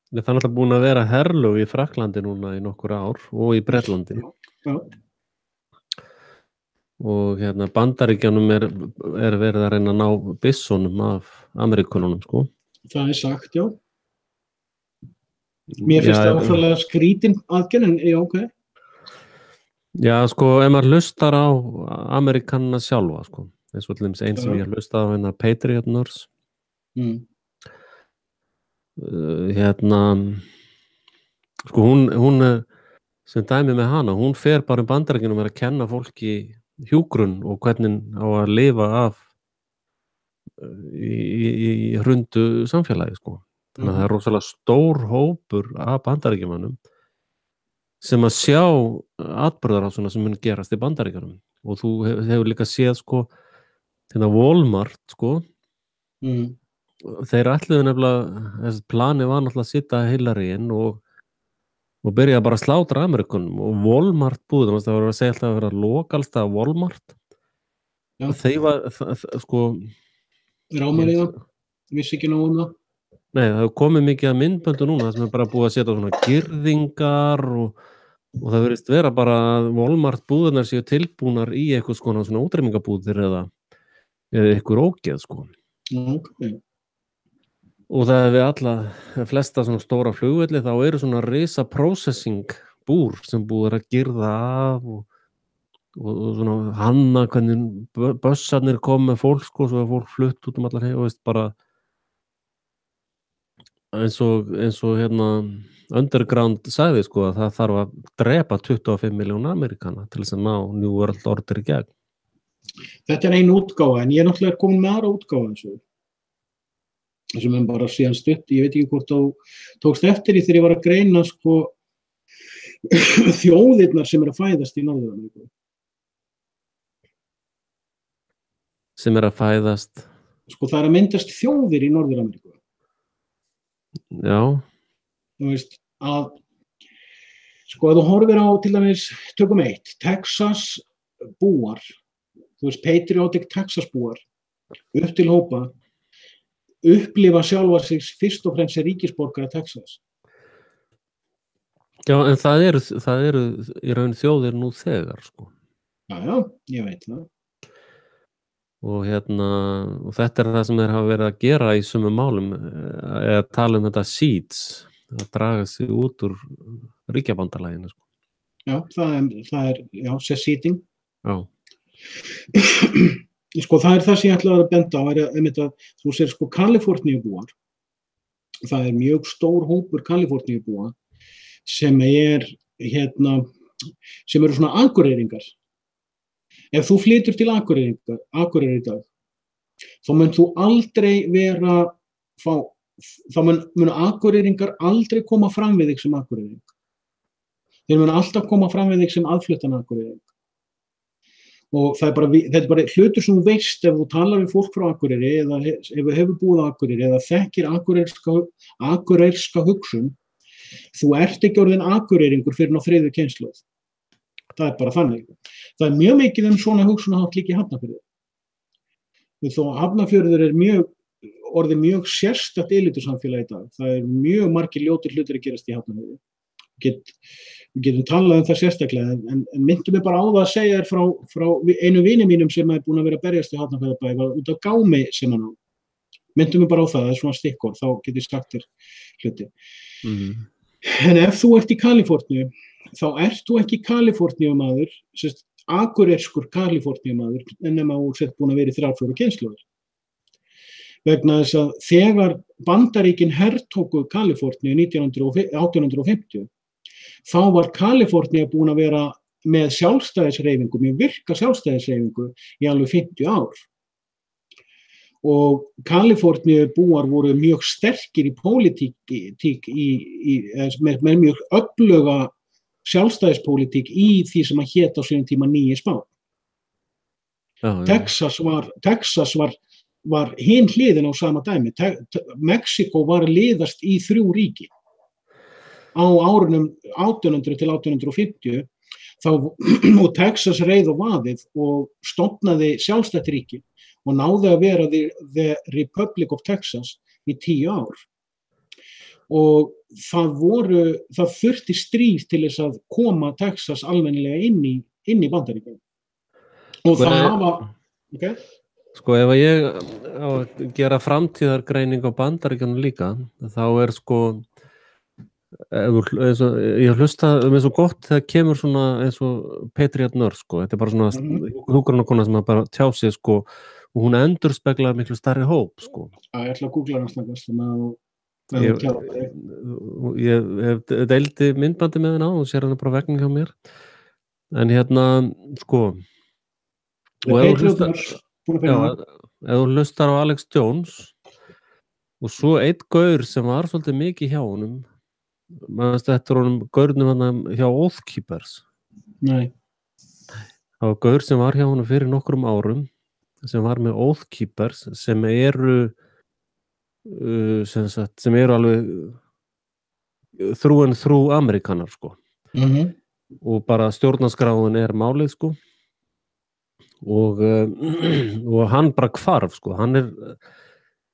Það er náttúrulega búin að vera herlög í Frakklandi núna í nokkur ár og í Bretlandi. Já. Og Bandaríkjunum er verið að reyna að ná byssonum af Amerikununum, sko. Það er sagt, já. Mér finnst það áfæðlega skrítin aðgerð, en já, ok. Já, sko, ef maður hlustar á Amerikanna sjálfa, sko. Eins og til dæmis einn sem ég hlustaði á Patriot Nurse. Sko hún sem dæmi með hana, hún fer bara Bandaríkjunum að kenna fólki hjúkrun og hvernig á að lifa af í hrundu samfélagi, sko. Þannig að það er rosalega stór hópur af Bandaríkjumönnum sem að sjá atburðarásina sem mun gerast í Bandaríkjunum. Og þú hefur líka séð, sko, Walmart, sko. Þeir ætluðu nefnilega, þessi plani var náttúrulega að sitja Hillary inn og byrja bara að slátra Amerikunum og Walmart búðum, það var að segja alltaf að vera lokalstað Walmart. Já. Þeir var, sko... Rámar í það, vissi ekki nóg það. Nei, það hefur komið mikið að myndböndu núna, það sem er bara búið að setja svona girðingar og það verðist vera bara að Walmart búðunar séu tilbúnar í eitthvað svona útrýmingabúðir eða eitthvað ógeð, sko. Okay. Og það við alla, flesta svona stóra flugvelli, þá eru svona risa processing búr sem búið að girða af og svona hanna hvernig bussarnir kom með fólk, sko, svo að fólk flutt út allar heim og veist bara eins og Underground sagði, sko, að það þarf að drepa 25 miljónir Amerikana til þess að ná New World Order í gegn. Þetta er ein útgáfa, en ég er náttúrulega komin með aðra útgáfa eins og sem er bara síðan stutt, ég veit ekki hvort þú tókst eftir í þegar ég var að greina, sko, þjóðirnar sem að fæðast í Norður-Ameríku. Sem að fæðast? Sko, það að myndast þjóðir í Norður-Ameríku. Já. Þú veist, að sko, að þú horfir á til dæmis, tökum eitt, Texas búar, þú veist, patriotic Texas búar, upp til hópa, upplifa sjálfa sig fyrst og fremst sem ríkisborgara Texas. Já, en það eru í raun þjóðir nú þegar, sko. Já, ég veit það. Og og þetta er það sem þeir hafa verið að gera í sumum málum, eða tala um þetta seeds, að draga sig út úr ríkjabandalaginu, sko. Já, það er seceding. Já. Sko, það er það sem ég ætlaði að benda á, að þú sér, sko, Kaliforníubúar, það er mjög stór hópur Kaliforníubúa sem sem eru svona Akureyringar. Ef þú flytur til Akureyri í dag, þá mun þú aldrei þá mun Akureyringar aldrei koma fram við þig sem Akureyring. Þeir mun alltaf koma fram við þig sem aðfluttan Akureyring. Og þetta er bara hlutur sem þú veist ef þú talar við fólk frá Akureyri eða ef þú hefur búið á Akureyri eða þekkir akureyriska hugsun, þú ert ekki orðinn Akureyringur fyrir á þriðju kynslóð. Það er bara þannig. Það er mjög mikið svona hugsunarhátt líka í Hafnarfirði. Þó Hafnarfjörður er orðið mjög sérstakt elitusamfélag í dag. Það er mjög margir ljótir hlutir að gerast í Hafnarfirði. Við getum talað um það sérstaklega, en myndum við bara á það að segja þér frá einu vini mínum sem er búin að vera að berjast í Hafnarfjarðarbæ út af gámi sem hann á. Myndum við bara á það er svona stikkorð, þá getur sagt þér hluti. En ef þú ert í Kaliforníu, þá ert þú ekki Kaliforníumaður, akureyrskur Kaliforníumaður, nema þú sett búin að vera í 3-4 kynslóðir. Vegna þess að þegar Bandaríkin hertóku Kaliforníu 1850, þá var Kalifornía búin að vera með sjálfstæðishreyfingu, mjög virka sjálfstæðishreyfingu í alveg 50 ár. Og Kaliforníubúar voru mjög sterkir í pólitík með mjög öfluga sjálfstæðispólitík í því sem hét á sínum tíma nýi Spán. Texas var var hin hliðin á sama dæmi. Mexíkó var að liðast í 3 ríki. Á árunum 1800 til 1850 þá og Texas reið á vaðið og stofnaði sjálfstætt ríki og náði að vera the Republic of Texas í 10 ár. Og það þurfti stríð til þess að koma Texas almennilega inn í Bandaríkjunum. Og það hafa, okay? Sko ef ég á að gera framtíðargreining á Bandaríkjunum líka, þá sko ég hlusta eins og gott þegar kemur svona eins og Patriot Nurse, sko. Þetta bara svona hjúkrunarkona sem bara tjá sig, sko, og hún endurspeglar miklu stærri hóp, sko. Ég ætla að googla hann snakast ég hef deildi myndbandi með henni á og sér hann bara vegna hjá mér. En sko ef þú hlustar á Alex Jones og svo einn gaur sem var svolítið mikið hjá honum, maður eftir honum gaurnum hann hjá Oath Keepers. Nei. Það var gaur sem var hjá honum fyrir nokkrum árum sem var með Oath Keepers sem eru sem eru alveg through and through Amerikanar, sko. Og bara stjórnarskráin málið, sko. Og hann bara hvarf, sko.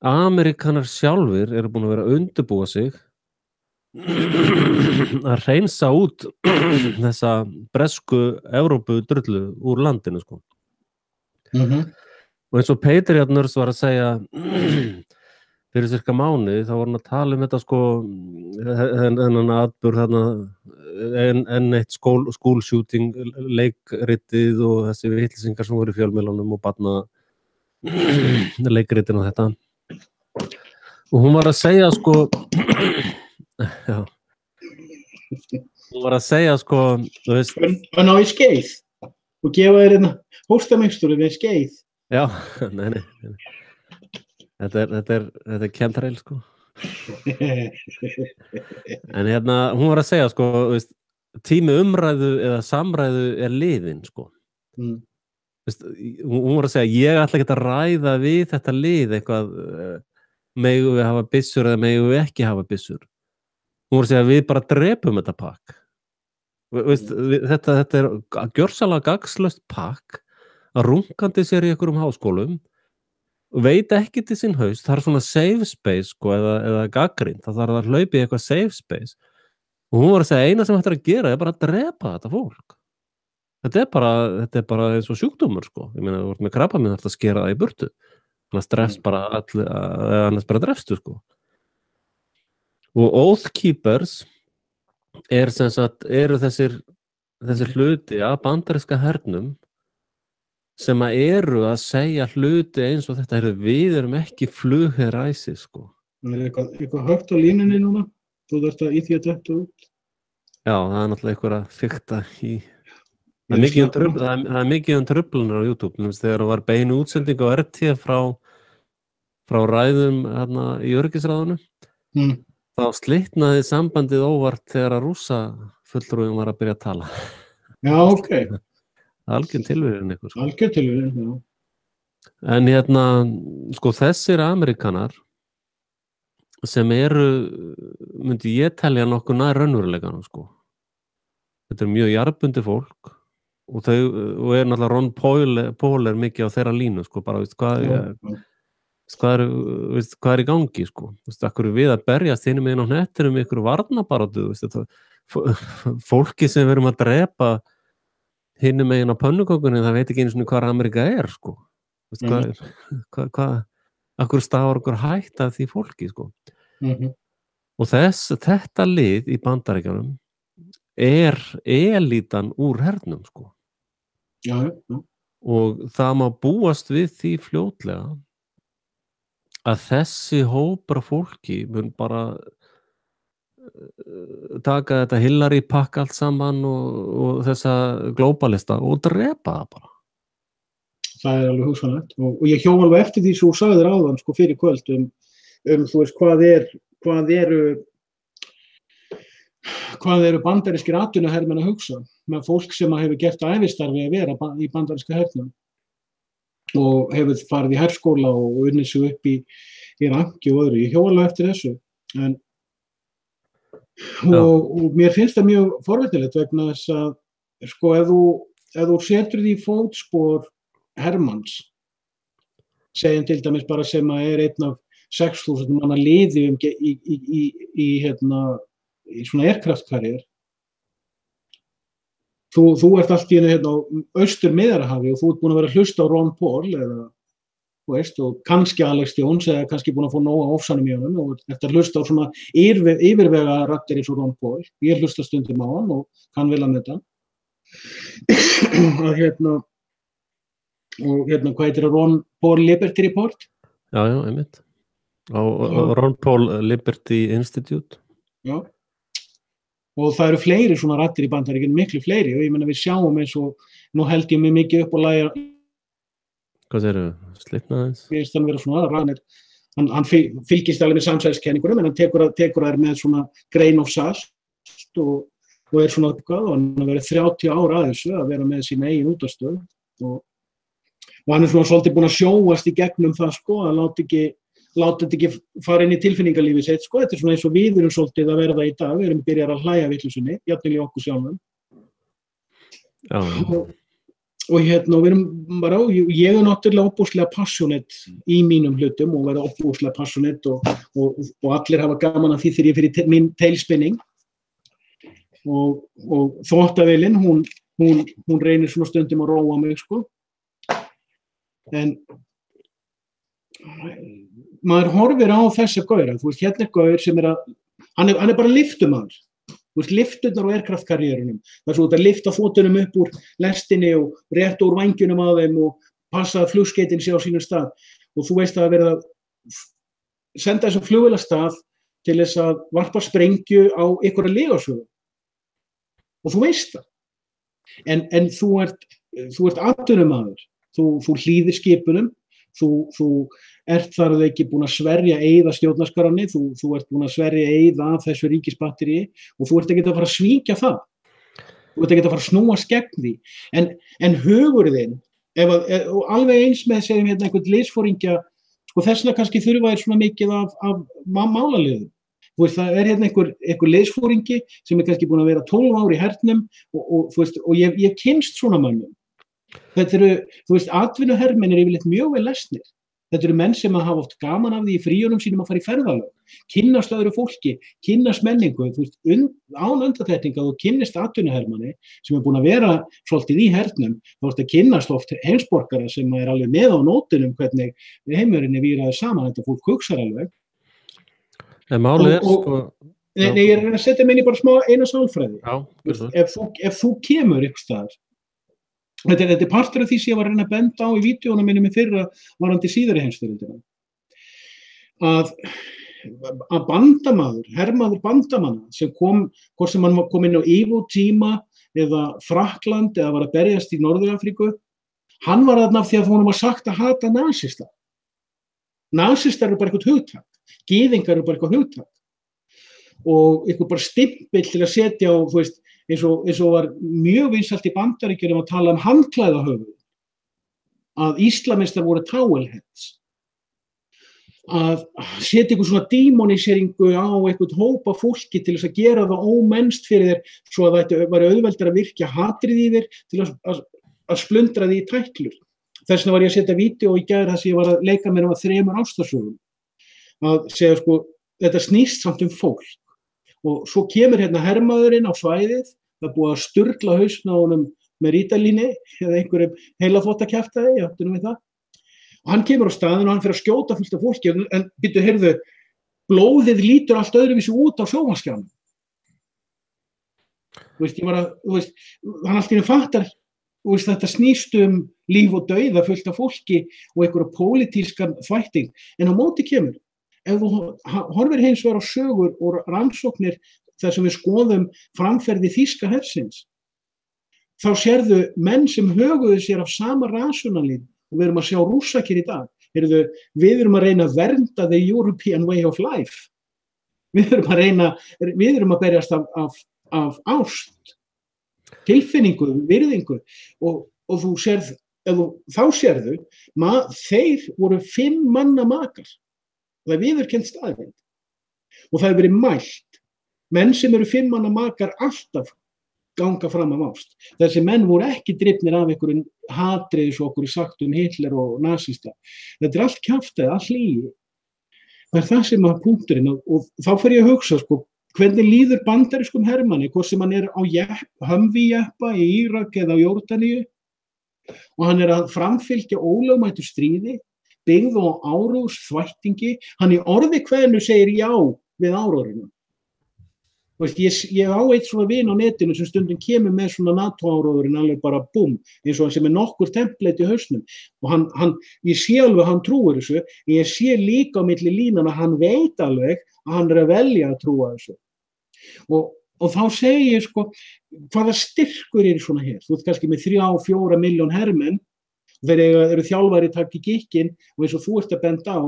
Amerikanar sjálfir eru búin að vera að undirbúa sig að hreinsa út þessa bresku Evrópu drullu úr landinu, sko. Og eins og Patriot Nurse var að segja fyrir cirka mánuði, þá var hann að tala þetta, sko, þennan atburð þarna, enn eitt school shooting leikritið og þessi vitleysingar sem voru í fjölmiðlunum og barna leikritin og þetta. Og hún var að segja, sko já, hún var að segja, sko, þú veist, að ná í skeið og gefa þér hóstamengstur við skeið. Já, nei. Þetta er chemtrail, sko. En hún var að segja, sko, veist, tími umræðu eða samræðu liðinn, sko. Veist, hún var að segja, ég ætla ekki að ræða við þetta lið eitthvað, megum við hafa byssur eða megum við ekki hafa byssur. Hún var að segja, við bara drepum þetta pakk. Veist, þetta gjörsamlega gagnslaust pakk að runkandi sér í einhverjum háskólum og veit ekki til sín haus, það svona safe space, sko, eða gagnrýnt, það þarf að hlaupa í eitthvað safe space. Og hún var að segja, eina sem þetta að gera bara að drepa þetta fólk. Þetta er bara eins og sjúkdómur, sko. Ég meina, þú ert með krabbamein, þarf að skera það í burtu. Annars drefst bara annars bara drefstu, sko. Og Oath Keepers eru þessir hluti af bandaríska hernum sem eru að segja hluti eins og þetta við erum ekki flugherr ISIS, sko. Eitthvað högt á línunni núna? Þú þarft að í því að detta út? Já, það náttúrulega eitthvað að fikta í... Það mikið truflanir á YouTube. Þegar það var beinu útsending á RT frá ræðum í öryggisráðinu, þá slitnaði sambandið óvart þegar að Rússa fulltrúin var að byrja að tala. Já, ok. Algjör tilviljun ykkur. Algjör tilviljun, já. En sko, þessir Amerikanar sem myndi ég telja nokkuð nær raunveruleikanum, sko. Þetta mjög jarðbundið fólk og náttúrulega Ron Paul mikið á þeirra línu, sko, bara, veist, hvað í gangi, sko. Veist, akkur við að berjast hinum meginn á hnettinum ykkur varnabaráttu, veist, fólki sem við erum að drepa hinum meginn á pönnukökunni, það veit ekki einu svona hvað Amerika sko. Akkur stafar okkur hætt af því fólki, sko. Og þetta lið í Bandaríkjunum elítan úr hernum, sko. Já. Og það má búast við því fljótlega að þessi hópar fólki mun bara taka þetta Hillary pakk allt saman og þessa globalista og drepa það bara. Það alveg hugsanlegt og ég hjó alveg eftir því svo sagði þér áðan, sko, fyrir kvöld þú veist, hvað eru bandarískir atvinnuhermenn að hugsa með fólk sem hefur gert ævistarfi að vera í bandaríska hernum og hefur farið í herskóla og unnið sig upp í ranki og öðru. Ég hjó alveg eftir þessu. Og mér finnst það mjög forvitnilegt vegna þess að sko ef þú setur því fótspor Hermanns, segjum til dæmis bara sem að einn af 6.000 manna liði í svona aircraft-karriér. Þú ert allt í hérna á Austur-Miðjarðarhafi og þú ert búin að vera að hlusta á Ron Paul eða, og kannski Alex Jones eða kannski búin að fá nóg af ofsanum í honum og eftir að hlusta á svona yfirvega raddir eins og Ron Paul. Ég hlusta stundum á hann og kann vel að þetta. Og hvað heitir það, Ron Paul Liberty Report? Já, einmitt. Og Ron Paul Liberty Institute. Já. Og það eru fleiri svona raddir í Bandaríkjunum, miklu fleiri, og ég meina við sjáum eins og nú held ég mig mikið upp og lægja. Hvað segirðu? Slitna aðeins? Mér finnst hann vera svona ranir. Hann fylgist alveg með samsæðiskenningunum, en hann tekur þær með svona grain of salt og svona hvað, og hann har verið 30 ára að þessu að vera með sín eigin útvarpsstöð og hann svona svolítið búinn að sjóast í gegnum það sko, að láta þetta ekki fara inn í tilfinningalífið sitt sko, þetta svona eins og við erum svolítið að verða í dag, við erum byrjar að hlæja vitleysunni, jafnvel í okkur sjálfum. Já. Og við erum bara, ég náttúrulega óbúslega passionate í mínum hlutum og verða óbúslega passionate og allir hafa gaman af því þegar ég fyrir mín tailspinning. Og þvottavélin, hún reynir svona stundum að róa mig, sko. En maður horfir á þessa gaura, þú veist, hérna gaur sem hann er bara lyftumaður. Þú veist, lyfturnar og aircraft-karriérunum. Það er svo að lyfta þotunum upp úr lestinni og rétt úr vængjunum á þeim og passa að flugskeytin sé á sínum stað. Og þú veist að verið að senda þessum flugvél af stað til þess að varpa sprengju á einhverja lygasögu. Og þú veist það. En þú ert atvinnumaður. Þú hlýðir skipunum. Þú ert þar ekki búin að sverja eið að stjórnarskrárinni, þú ert búin að sverja eið að þessu ríkisbatteríi og þú ert ekki að fara að svíkja það. Þú ert ekki að fara að snúast gegn því. En hugur þinn, og alveg eins með segjum hérna einhvern liðsforingja, sko þessna kannski þurfa þér svona mikið af málaliðum. Þú veist, það er hérna einhver liðsforingi sem er kannski búin að vera 12 ár í hernum og ég kynnst svona mönnum. Þetta eru, þú veist, atvinnuhermenn er yfirleitt mjög vel lesnir. Þetta eru menn sem hafa oft gaman af því í fríunum sínum að fara í ferðalög, kynnast öðru fólki, kynnast menningu, þú veist, án undantekninga þú kynnist atvinnuhermanni sem er búin að vera svolítið í hernum, þú veist að kynnast oft heimsborgara sem er alveg með á nótunum hvernig heimurinn er víraður saman, þetta fólk hugsar alveg. En málið sko... Nei, ég er að setja mig inn í bara smá eina sálfræði. Já, ef þú kemur ykkur staðar, þetta er partur af því sem ég var að reyna að benda á í vídeónum minnum í fyrra varandi síðari heimsstyrjöldina. Að bandamaður, hermaður bandamanna sem hvort sem hann kom inn á Iwo Jima eða Frakkland eða var að berjast í Norður-Afríku, hann var þarna af því að honum var sagt að hata nasista. Nasistar eru bara eitthvað hugtak, gyðingar eru bara eitthvað hugtak. Og eitthvað bara stimpill til að setja á, þú veist, eins og var mjög vinsælt í Bandaríkjunum að tala handklæðahöfuð, að íslamistar voru towelheads, að setja eitthvað svona demoniseringu á eitthvað hópa fólki til þess að gera það ómennst fyrir þér svo að það væri auðveldar að virkja hatrið í þér til að splundra því í tætlur. Þess vegna var ég að setja vídeó í gær þar sem ég var að leika mér 3 ástarsögum að segja sko, þetta snýst samt fólk. Og svo kemur hérna hermaðurinn á svæðið, það er búið að sturla hausna á honum með rítalíni eða einhverjum heilaþvottakjaftaði, ég áttu nú við það. Og hann kemur á staðinn og hann fyrir að skjóta fullt af fólki, en býttu, heyrðu, blóðið lítur allt öðruvísi út á sjónvarpsskjánum. Þú veist, hann allt í einu fattar, þetta snýst líf og dauða fullt af fólki og einhverja pólitískan þvætting, en á móti kemur. Ef þú horfir hins vegar á sögur og rannsóknir þar sem við skoðum framferði þýska hersins, þá sérðu menn sem höguðu sér af sama rationalín og við erum að sjá rússakir í dag. Við erum að reyna að vernda the European way of life. Við erum að berjast af ást, tilfinningu, virðingu og þú sérð þá sérðu, þeir voru 5 manna makar. Það viðurkennt staðreynd. Og það hefur verið mælt. Menn sem eru 5 manna makar alltaf ganga fram af ást. Þessi menn voru ekki drifnir af einhverjum hatri eins og okkur sagt Hitler og nasista. Þetta allt kjaftæði, allt lygi. Það það sem að punkturinn og þá fer ég að hugsa hvernig líður bandarískum hermanni, hvort sem hann á Humvee-jeppa í Írak eða á Jórdaníu og hann að framfylgja ólögmætu stríði, byggð á áróðsþvættingi, hann í orði kveðnu segir já við áróðurinn. Ég á eitt svona vin á netinu sem stundum kemur með svona NATO-áróðurinn alveg bara búm, eins og hann sem nokkur template í hausnum og ég sé alveg hann trúir þessu, en ég sé líka á milli línana að hann veit alveg að hann að velja að trúa þessu. Og þá segi ég hvaða styrkur í svona hér. Þú ert kannski með 3-4 milljón hermenn, þeir eru þjálfari takk í gikkin og eins og þú ert að benda á,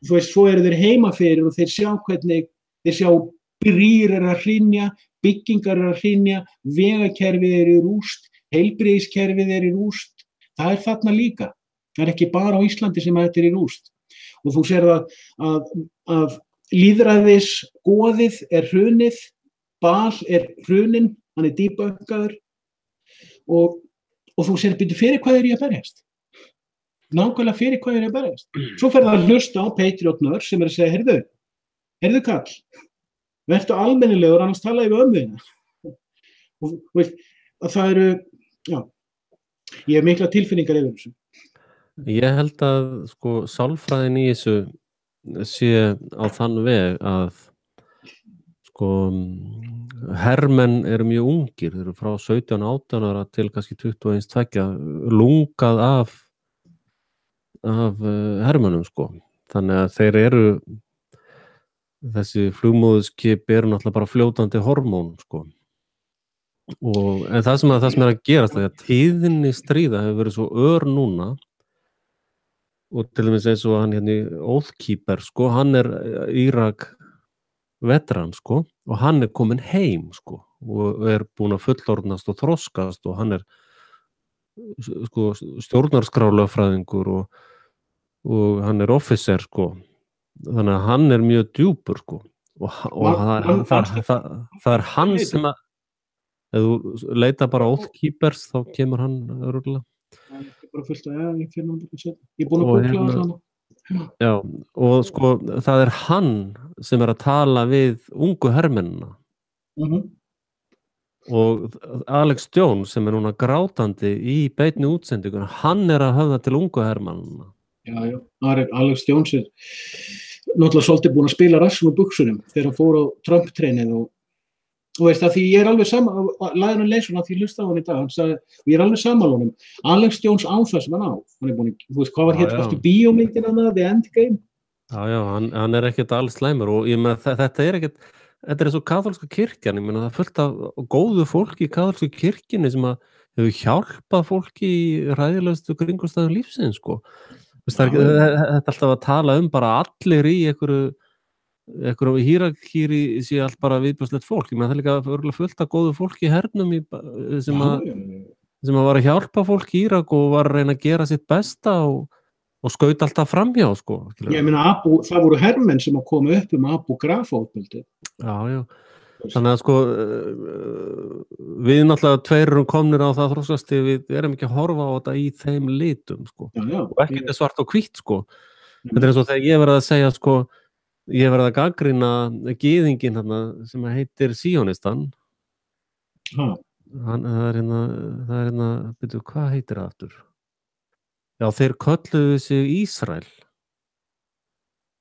þú veist, svo eru þeir heima fyrir og þeir sjá hvernig, þeir sjá brýr að hrynja, byggingar að hrynja, vegakerfið í rúst, heilbrigðiskerfið í rúst. Það þarna líka. Það ekki bara á Íslandi sem þetta í rúst. Og þú sér að lýðræðisgoðið hrunið, Bal hrunin, hann dýbökkaður og þú sér byrju fyrir hvað ég að berjast. Nákvæmlega fyrir hvað ég að berjast. Svo fer það að hlusta á Patriot Nurse sem að segja, heyrðu kall, vertu almennilegur, annars tala ég við ömmuðina. Og veist, að það já, ég hef mikla tilfinningar yfir þessu. Ég held að sálfræðin í þessu sé á þann veg að hermenn eru mjög ungir, þeir eru frá 17-18 ára til kannski 21-22 lungað af hermönnum þannig að þeir eru þessi flugmóðuskip eru náttúrulega bara fljótandi hormón en það sem er að gerast er að tíðinni stríða hefur verið svo ör núna og til dæmis eins og hann hérna Oathkeeper hann Írak veteran og hann kominn heim og búinn að fullorðnast og þroskast og hann stjórnarskrálögfræðingur og hann officer þannig að hann mjög djúpur og það hann sem að ef þú leita bara Oathkeepers þá kemur hann örugglega. Bara fullt að ég er búinn að googla það saman. Já, og það hann sem að tala við ungu hermennina og Alex Jones sem núna grátandi í beinni útsendingunni, hann að höfða til ungu hermennina. Já, Alex Jones náttúrulega svolítið búinn að spila rassum og buxunum þegar hann fór á Trump-treinið og veist að því ég alveg lagði hann leysun að því hlusta á hann í dag, hann sagði, og ég alveg sammála honum, Alex Jones á það sem hann á, hann búinn, þú veist, hvað var hér eftir bíómyndin hann The Endgame? Já, hann ekkert alls slæmur og ég meina þetta ekkert, þetta eins og kaþólska kirkjan, ég meina það fullt af góðu fólki í kaþólsku kirkjunni sem að hefur hjálpað fólki í hræðilegustu kringumstæðum lífsins, Þetta alltaf að tala bara allir í einhverju hírakýri sé allt bara viðbjóðslegt fólk. Ég meina það líka örugglega fullt af góðu fólki í hernum sem að var að hjálpa fólk í Írak og var að reyna að gera sitt besta og skaut alltaf framhjá, Ég meina það voru hermenn sem að koma upp Abu Ghraib-ofbeldi. Já. Þannig að við náttúrulega tveir erum komnir á það þroskasti, við erum ekki að horfa á þetta í þeim litum, og ekki svart og hvítt, Þetta eins og þegar ég verið að segja, ég verið að gagnrýna gyðinginn sem heitir Síonistan. Það byrju, hvað heitir það aftur? Já, þeir kölluðu sig Ísrael.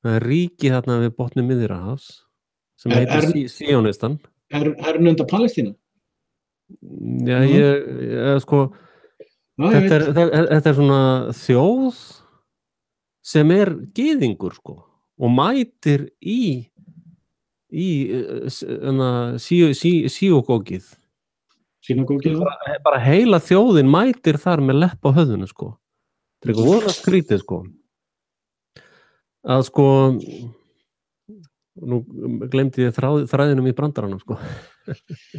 Það ríki við botni Miðjarðarhafs sem heitir Síonistan. Nönda Palestína? Já, þetta svona þjóð sem gyðingur, og mætir í síógógið. Sínagógið? Bara heila þjóðin mætir þar með lepp á höfðinu, Þetta eitthvað voða skrítið, að nú glemdi ég þræðinum í brandaranum,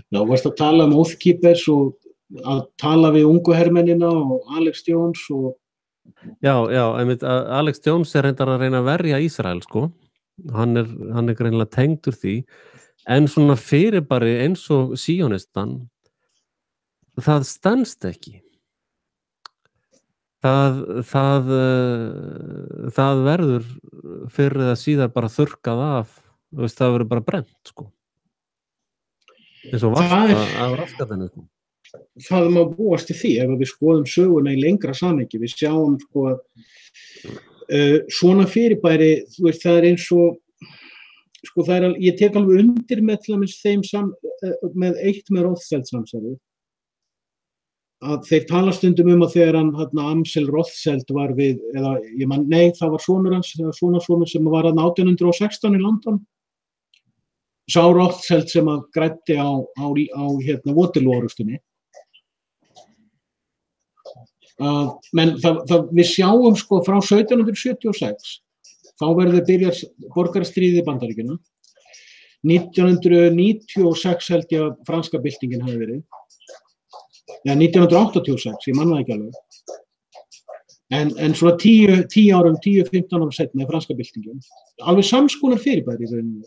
Já, varst að tala Oathkeepers og að tala við ungu hermennina og Alex Jones og Já, einmitt, Alex Jones reyndar að reyna að verja Ísrael, sko. Hann er greinilega tengdur því, en svona fyrirbæri eins og síonistan, það stenst ekki. Það verður fyrr eða síðar bara þurrkað af, það verður bara brennt, sko. Eins og vart af raskatinu, sko. Það má búast til því, ef við skoðum söguna í lengra samhengi, við sjáum sko að svona fyrirbæri, þú veist, það eins og sko ég tek alveg undir með til dæmis þeim með Rothschild samsæri, að þeir tala stundum að þegar hann Amsel Rothschild var við, eða það var sonur hans, sonur sem var 1816 í London, sá Rothschild sem að græddi á Waterloo-orrustunni. Men við sjáum sko frá 1776, þá byrjar borgarastríðið í Bandaríkjunum. 1996 held ég að franska byltingin hafi verið. Ja, 1986, ég man það ekki alveg. En svona 10-15 árum seinna franska byltingin. Alveg samskonar fyrirbæri í rauninni.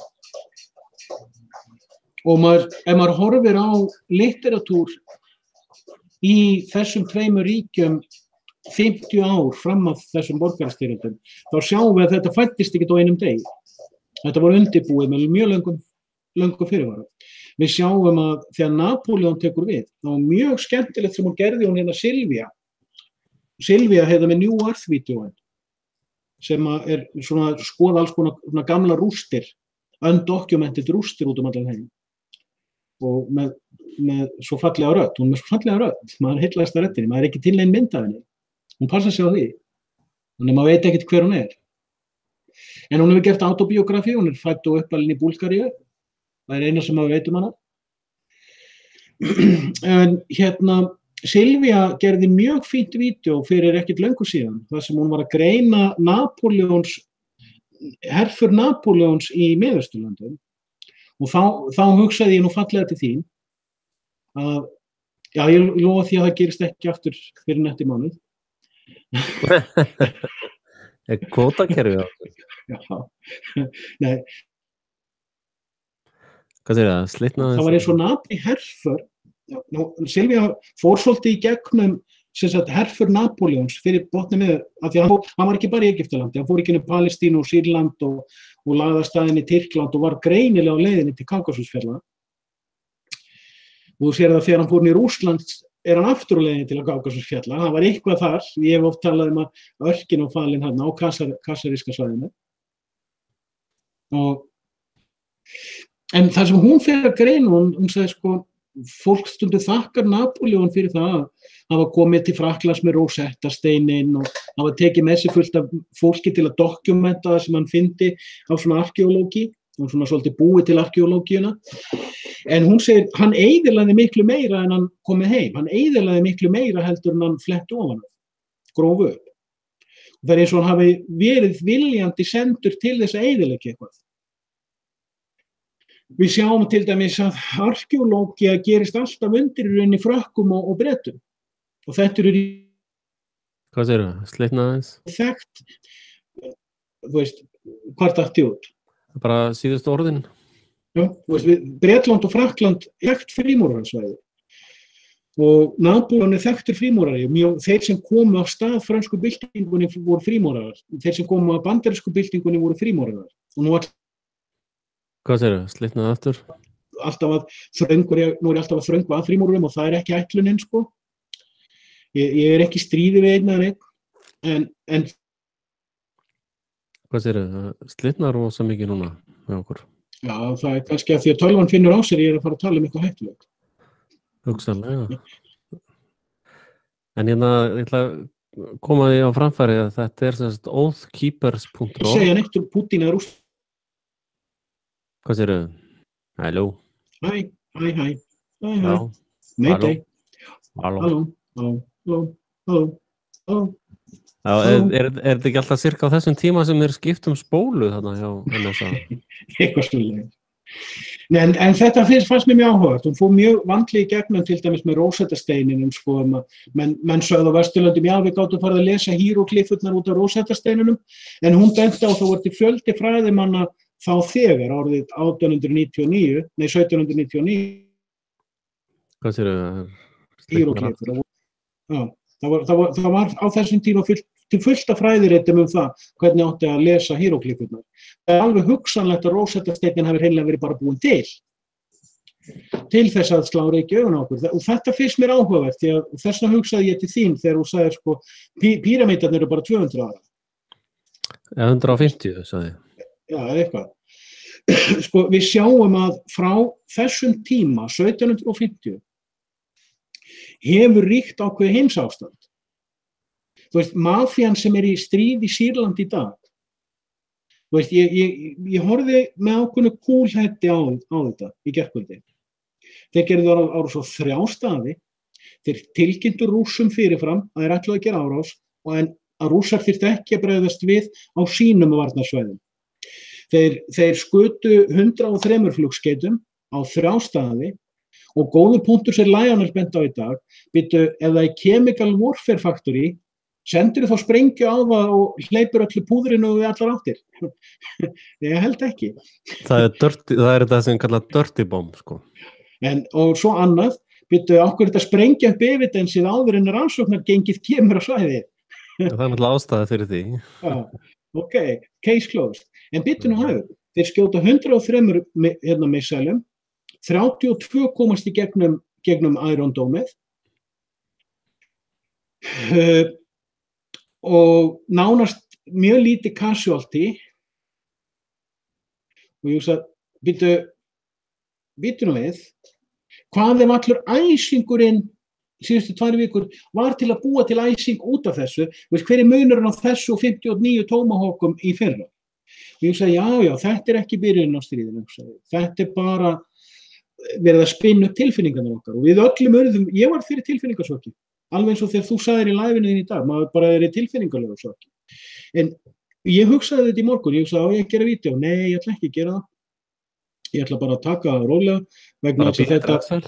Og ef maður horfir á litteratúr í þessum tveimur ríkjum 50 ár fram að þessum borgarastyrjöldum, þá sjáum við að þetta fæddist ekki á einum degi. Þetta var undirbúið með mjög löngu fyrirvara. Við sjáum að þegar Napóleon tekur við, þá var mjög skemmtilegt sem hún gerði hún Silvía. Silvía hefði með New Earth-vídeóin, sem er svona skoða alls konar gamla rústir, undocumented rústir út allan heim. Og með svo fallega rödd, hún með svo fallega rödd, maður heillaðist að röddinni, maður ekki til neinn mynd af henni. Hún passar sig á því, þannig maður veit ekkert hver hún er. En hún hefur gert autobiografi, hún er fædd og uppalin í Búlgaríu, það er eina sem maður veit hana. En Silvía gerði mjög fínt vídeó fyrir ekkert löngu síðan, þar sem hún var að greina herför Napóleons í Miðausturlöndum. Og þá hugsaði ég nú fallega til þín að, já, ég lofa því að það gerist ekki aftur fyrir nætti mánuð. Kvótakerfi aftur? Já, nei. Hvað segir það? Slitnaði? Það var eins og Napóleon herför. Silvía fór svolítið í gegnum herför Napóleons fyrir botni með, af því að hann var ekki bara í Egyptalandi, hann fór ekki inn í Palestínu og Sýrland og lagði af stað inn í Tyrkland og var greinilega á leiðinni til Kákasusfjalla. Og þú sér það þegar hann fór inn í Rússland, er hann aftur á leiðinni til Kákasusfjalla. Það var eitthvað þar, ég hef oft talað að örkin og falin hann á kasaríska svæðinu. En það sem hún fer að greina, hún sagði sko, fólk stundum þakkar Napóleon fyrir það að hafa komið til Frakklands með Rosetta-steininn og hafa tekið með sér fullt af fólki til að dokumenta það sem hann fyndi á svona arkeológi og svona svolítið búið til arkeológíuna. En hún segir, hann eyðilagði miklu meira en hann komið heim. Hann eyðilagði miklu meira heldur en hann fletti ofan af, grófu upp. Og það er eins og hann hafi verið viljandi sendur til þess að eyðileggja eitthvað. Við sjáum til dæmis að arkeológía gerist alltaf undir í rauninni Frökkum og Bretum. Og þetta eru Hvað segirðu? Slitnaði aðeins? Þekkt, þú veist, hvort átti út? Bara síðustu orðin. Já, þú veist, Bretland og Frakkland þekkt frímúrararsvæði. Og Napóleon þekktur frímúrari. Þeir sem komu af stað frönsku byltingunni voru frímúrarar. Þeir sem komu af bandarísku byltingunni voru frímúrarar. Og nú Hvað segirðu? Slitnaði aftur? Alltaf að þröngur, nú er alltaf að þröngu að frímúrurum og það er ekki ætlunin, sko. Ég er ekki í stríði við einn eða einn, en Hvað segirðu? Slitnar rosa mikið núna með okkur? Já, það er kannski að því að tölvan finnur á sér, ég er að fara að tala eitthvað hættulegt. Hugsanlega. En ég ætla að koma því á framfæri að þetta er sem sagt oathkeepers.org. Segja neitt Pútín eða Rússland. Hvað segirðu? Halló. Hæ. Já. Mayday. Halló. Halló. Já, er þetta ekki alltaf cirka á þessum tíma sem skipt spólu þarna hjá NSA? Eitthvað svolítið. En þetta fannst mér mjög áhugavert. Hún fór mjög vandlega í gegnum til dæmis með Rósettasteininum, sko, menn sögðu á Vesturlöndum, já, við gátum farið að lesa híróglýfurnar út af Rósettasteininum, en hún benti á þá var til fjöldi fræðimanna þá þegar, árið 1799. Hvað sér þau? Híróglýfur. Já, það var á þessum tíma til fullt af fræðiritum það, hvernig átti að lesa híróglýfurnar. Það alveg hugsanlegt að Rósettasteinin hafi hreinlega verið bara búin til þess að slá reiki augun á okkur. Og þetta finnst mér áhugavert, því að þess vegna hugsaði ég til þín þegar þú sagðir, sko, píramídarnir eru bara 200 ára. 150, sagði ég. Já, eitthvað. Sko, við sjáum að frá þessum tíma, 1750, hefur ríkt ákveðið heimsástand. Þú veist, mafían sem í stríð í Sýrland í dag, þú veist, ég horfði með ákveðnu kúlhætti á þetta í gærkvöldi. Þeir gerðu það á svo 3 staði, þeir tilkynntu Rússum fyrirfram að þeir ætluðu að gera árás og að Rússar þyrftu ekki að bregðast við á sínum varnarsvæðum. Þeir skutu 103 flugskeytum á 3 staði og góður punktur sem Lionel benti á í dag, ef það er Chemical Warfare Factory, sendur þá sprengju á það og hleypur öllu púðrinu við allar áttir. Ég held ekki. Það er þetta sem kallað dirty bomb, sko. Og svo annað, okkur þetta sprengja upp evidensið áður en rannsóknar gengið kemur á svæði. Það er náttúrulega ástæða fyrir því. Já, ok, case closed. En nú hægur, þeir skjóta 103 missælum, 32 komast í gegnum Iron Dome-ið, og nánast mjög lítið casualty, og ég hugsa, býtu nú við, hvað ef allur æsingurinn síðustu 2 vikur var til að búa til æsing út af þessu, hver er munurinn á þessu og 59 Tomahawkum í fyrra? Og ég hugsa, já, þetta ekki byrjunin á stríðinu, þetta bara verið að spinna upp tilfinningarnar okkar, og við öllum urðum, ég var fyrir tilfinningarsokki, alveg eins og þegar þú sagðir í live-inu þín í dag, maður bara í tilfinningarlegu sorki. En ég hugsaði þetta í morgun, ég hugsaði á ég að gera vídeó, nei, ég ætla ekki að gera það, ég ætla bara að taka það rólega, vegna þess að þetta,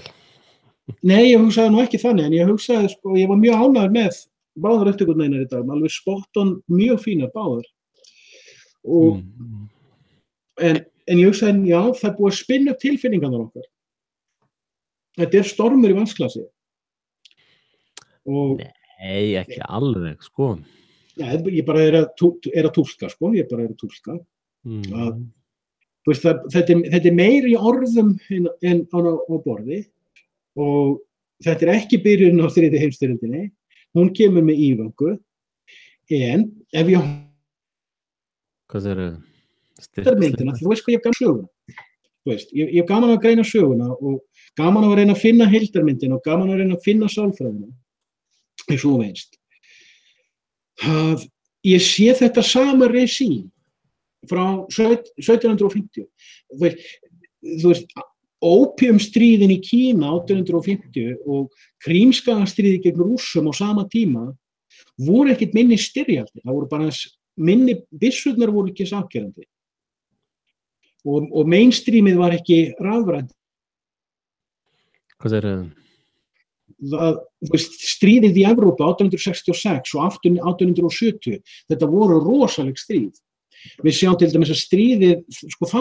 nei, ég hugsaði nú ekki þannig, en ég hugsaði, sko, ég var mjög ánægður með báðar upptökurnar í dag, alveg spot on, mjög fínar báðar, og en ég hugsaði, já, það búið að spinna upp tilfinningarnar okkar. Þetta stormur í vatnsglasi. Nei, ekki alveg, sko. Ja, ég bara er að túlka, sko. Ég bara er að túlka. Þetta meiri í orðum en á borði og þetta ekki byrjunin á 3. heimsstyrjöldinni. Hún kemur með ívöngu. En ef ég... Hvað er það? Myndina, þú veist hvað ég hef gaman söguna. Ég hef gaman að greina söguna og gaman að reyna að finna heildarmyndina og gaman að reyna að finna sálfræðina. Eins og veist. Ég sé þetta sama regime frá 1750. Þú veist, ópíumstríðin í Kína 1850 og Krímskagastríði gegn Rússum á sama tíma voru ekkert minni styrjaldir. Það voru bara minni byssurnar voru ekki sakgerandi. Og mainstreamið var ekki rafrænt. Hvað er það? Stríðið í Evrópu 1866 og aftur 1870, þetta voru rosaleg stríð. Við sjáum til dæmis að stríðið, sko þá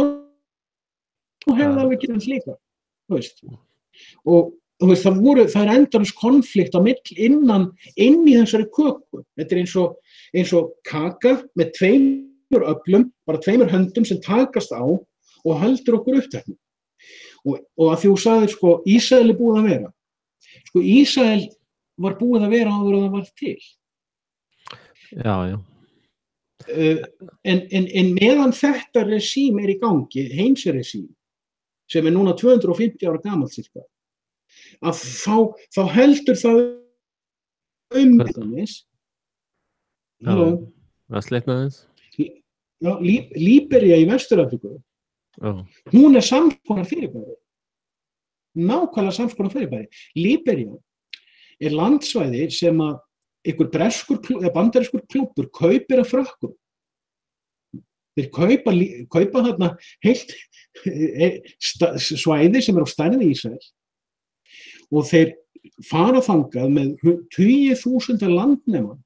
hefði það alveg gerðið líka. Og það er endalaus konflikt á milli inn í þessari köku. Þetta er eins og kaka með 2 öflum, bara 2 höndum sem takast á og heldur okkur uppteknum. Og að því þú sagðir, sko, Ísrael er búið að vera. Sko, Ísrael var búið að vera áður en það var til. Já. En meðan þetta regím er í gangi, heimsregím, sem er núna 250 ára gamalt cirka, að þá heldur það umhverfnis. Það slitnaði þess? Já, Líbería í Vestur-Afríku, hún er samskonar fyrirbæri. Nákvæmlega samskonar fyrirbæri. Líbería er landsvæði sem að einhver bandarískur klúbbur kaupir af Frökkum. Þeir kaupa þarna heilt svæði sem á stærð Ísrael og þeir fara þangað með 20.000 landnema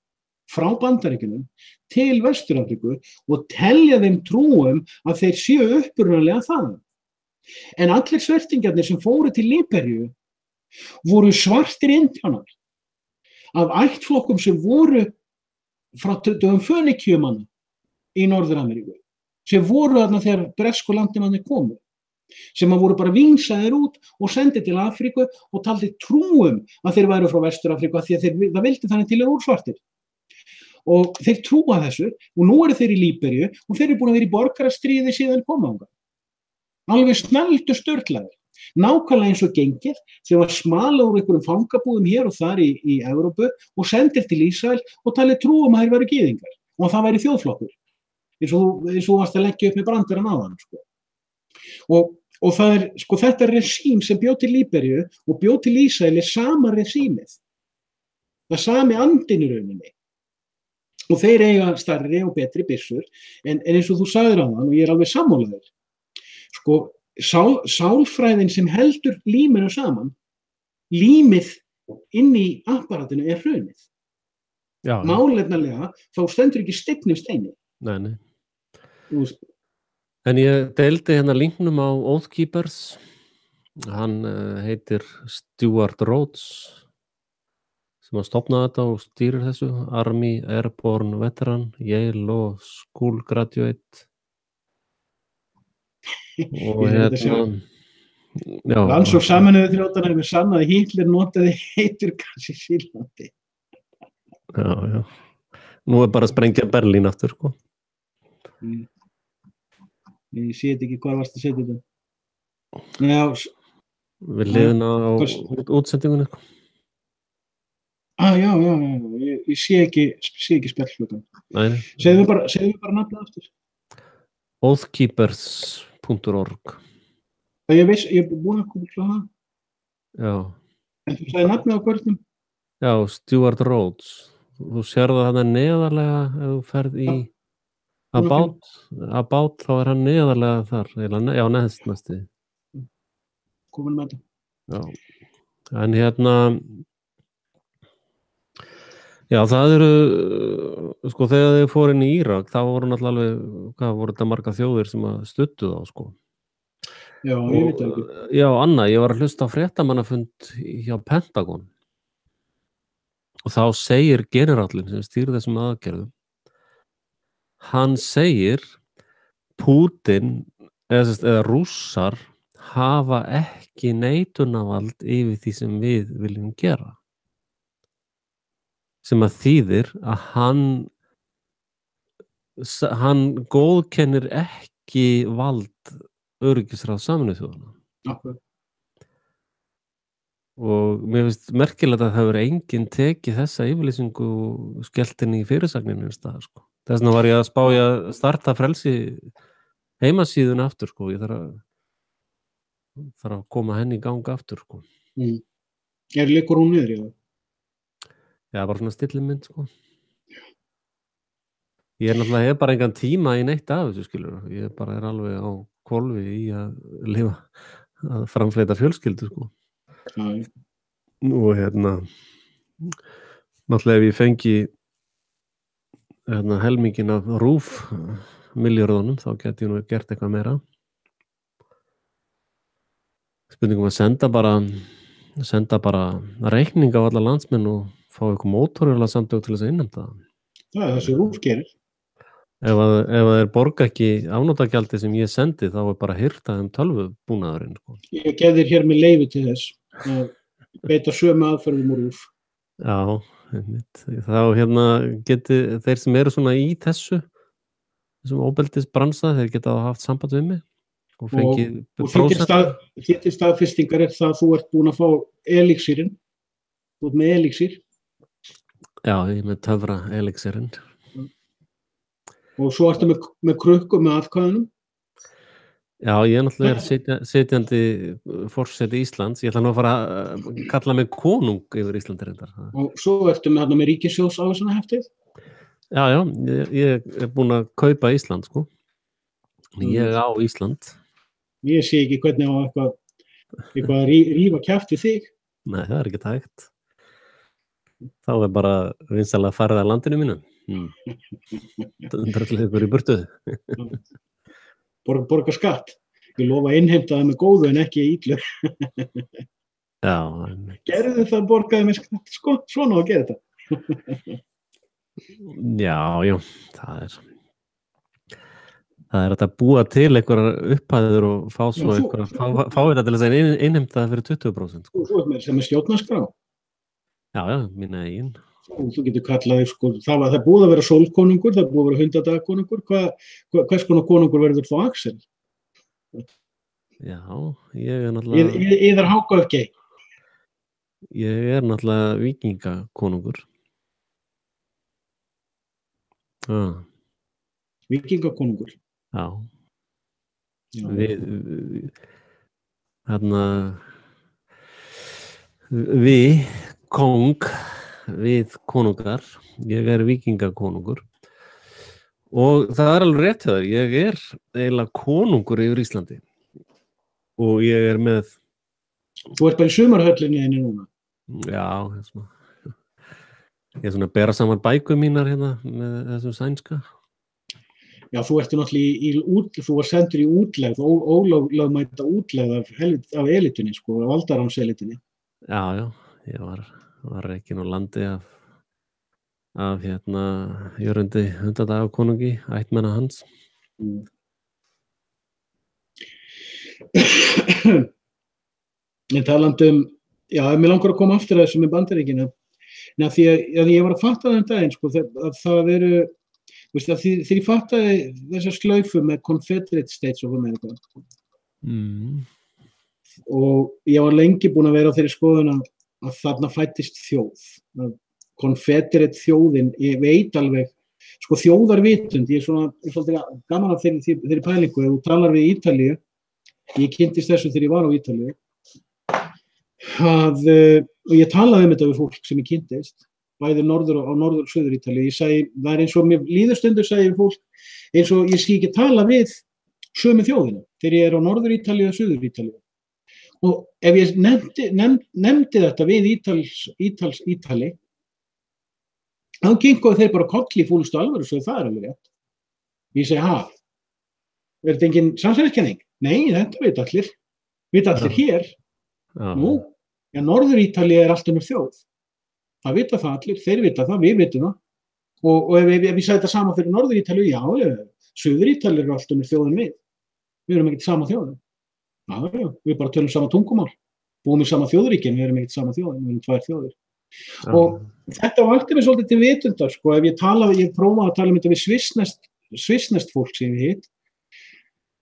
frá Bandaríkjunum til Vestur-Afríku og telja þeim trúum að þeir séu upprunalega þaðan. En allir svertingarnir sem fóru til Líberíu voru svartir indjánar af ættflokkum sem voru frá dögum fönikíumanna í Norður-Ameríku, sem voru þarna þegar bresku landnemannir komu, sem voru bara vingsaðir út og sendið til Afríku og taldi trúum að þeir væru frá Vestur-Afríku af því að það vildi þannig til þeir voru svartir. Og þeir trúa þessu og nú eru þeir í Líberíu og þeir eru búin að vera í borgarastríði síðan koma þangað. Alveg snældu sturlaðir. Nákvæmlega eins og gengið sem var smala úr einhverjum fangabúðum hér og þar í Evrópu og sendir til Ísrael og talið trúum að þeir væru gyðingar og það væri þjóðflokkur. Eins og þú varst að leggja upp með brandarann áðan, sko. Og það er, sko, þetta resím sem bjó til Líberíu og bjó til Ísrael sama resímið. Það sami andinn í rauninni. Og þeir eiga stærri og betri byssur, en eins og þú sagðir á þann, og ég er alveg sammálaður, sko, sálfræðin sem heldur líminu saman, límið inn í apparatinu er hrunið. Málefnalega, þá stendur ekki steinnum steini. Nei. En ég deildi hérna linknum á Oath Keepers, hann heitir Stuart Rhodes, sem að stofna þetta og stýrir þessu, Army Airborne Veteran, Yale Law School Graduate og Rannsókn Sameinuðu þjóðanna hefur sannað að Hitler notaði eiturgas í Sýrlandi. Já. Nú bara að sprengja Berlín aftur, sko. Ég sé ekki hvað varst að setja þetta. Við liðum á útsendingunni, sko. Já, ég sé ekki spjallklukkan. Segðu bara nafnið aftur. Oathkeepers.org. Ég er búin að koma til það. Já. En þú sagði nafnið á hverjum? Já, Stuart Rhodes. Þú sérðu það neðarlega ef þú ferð í About, þá er hann neðarlega þar. Já, neðst næstu. Komin með þetta. Já. En hérna já, það eru, sko, þegar þið fóru inn í Írak, þá voru náttúrulega alveg, hvað voru þetta marga þjóðir sem að studdu þá, sko. Já, ég veit ekki. Já, Anna, ég var að hlusta á fréttamannafund hjá Pentagon og þá segir generálinn sem stýrir þessum aðgerðum, hann segir Pútin eða Rússar hafa ekki neitunarvald yfir því sem við viljum gera. Sem að þýðir að hann góðkennir ekki vald öryggisráðs Sameinuðu þjóðanna. Og mér finnst merkilegt að það hefur enginn tekið þessa yfirlýsingu og skellt inn í fyrirsagninu einhvers staðar, sko. Þess vegna var ég að spá ég að starta frelsi heimasíðuna aftur, sko. Ég þarf að koma henni í gang aftur, sko. Liggur hún niður í það? Já, bara svona stillimynd, sko. Ég náttúrulega hef bara engan tíma í neitt af þessu, skilur. Ég bara er alveg á hvolfi í að lifa, að framfleyta fjölskyldu, sko. Og náttúrulega ef ég fengi helminginn af RÚV milljörðunum, þá geti ég nú gert eitthvað meira. Spurningum að senda bara reikning á alla landsmenn og fá eitthvað mótorjóla samtök til þess að innheimta það. Það er þessi RÚV gerir. Ef þeir borga ekki afnotagjaldi sem ég sendi, þá er bara hirta tölvubúnaðurinn, sko. Ég gef þér hér með leyfi til þess að beita sömu aðferðum úr RÚV. Já, þá geti þeir sem eru svona í þessum óbeldisbransa, þeir geta haft samband við mig og fengið þitt staðfestingar er það að þú ert búin að fá elixírinn. Þú ert með elixír. Já, ég er með töfra elixírinn. Og svo ertu með krukku með atkvæðunum? Já, ég er náttúrulega sitjandi forseti Íslands. Ég ætla nú að fara að kalla mig konung yfir Íslandi reyndar. Og svo ertu með ríkissjóðs ávísanaheftið? Já, ég er búin að kaupa Ísland, sko. Ég á Ísland. Ég sé ekki hvernig á eitthvað að rífa kjaft við þig. Nei, það ekki hægt. Þá bara vinsalega farið að landinu mínu. Dröllið ykkur í burtu. Borga skatt. Ég lofa að innheimta það með góðu en ekki illu. Já. Gerðu það, borgaði með skatt. Sko, svona að gera þetta. Já, það er að búa til einhverjar upphæðir og fá svo fá þetta til þess að innheimta það fyrir 20%. Sko. Þú með sem er stjórnarskrá. Já, mína eigin. Þú getur kallað, sko, það er búið að vera sólkonungur, það er búið að vera 100 daga konungur. Hvers konar konungur verður þá Axel? Já, ég er náttúrulega... Yðar Hákaöfgei. Ég er náttúrulega víkingakonungur. Víkingakonungur. Já. Við konungar, ég er víkingakonungur og það er alveg rétt hjá þér, ég er eiginlega konungur yfir Íslandi og ég er með... Þú ert bara í sumarhöllinni henni núna? Já, ég er svona að bera saman bækur mínar hérna með þessum sænska. Já, þú ert náttúrulega þú var sendur í útlegð, ólögmæta útlegð af elitinni, sko, af valdarámselitinni. Já, ég var rekinn á landi af Jörundi 100 daga konungi, ættmenna hans. Ég talandi mér langar að koma aftur að þessu með Bandaríkinu. Því að ég var að fatta þann daginn, sko, að það eru, þegar ég fattaði þessar slaufu með Confederate States of America og ég var lengi búin að vera á þeirri skoðun að þarna fættist þjóð, að Confederate þjóðin, ég veit alveg, sko þjóðarvitund, ég er svolítið gaman af þeirri pælingu, ef þú talar við Ítalíu, ég kynntist þessu þegar ég var á Ítalíu, og ég talaði þetta við fólk sem ég kynntist, bæði norður og söður Ítalíu, ég segi, það er eins og mér líður stundur, segi fólk, eins og ég sé ekki tala við sömu þjóðina, þegar ég er á norður Ítalíu og söður Ítalíu. Og ef ég nefndi þetta við Ítali, þá gengur þeir bara kolli í fúlustu alvöru, svo það er alveg rétt. Ég segi, er þetta engin samsæliskenning? Nei, þetta veit allir hér. Nú, norður Ítalíu er allt önnur þjóð. Það vita það allir, þeir vita það, við vitum það. Og ef ég sagði þetta sama fyrir norður Ítalíu, já, söður Ítalíu er allt önnur þjóð en við. Við erum ekkert sama þjóðin. Já, við bara tölum sama tungumál. Búum í sama þjóðríkin, við erum ekkert sama þjóðin, við erum tvær þjóðir. Og þetta vakti mig svolítið til vitundar, sko, ef ég prófaði að tala þetta við svissneskt fólk sem ég hitt,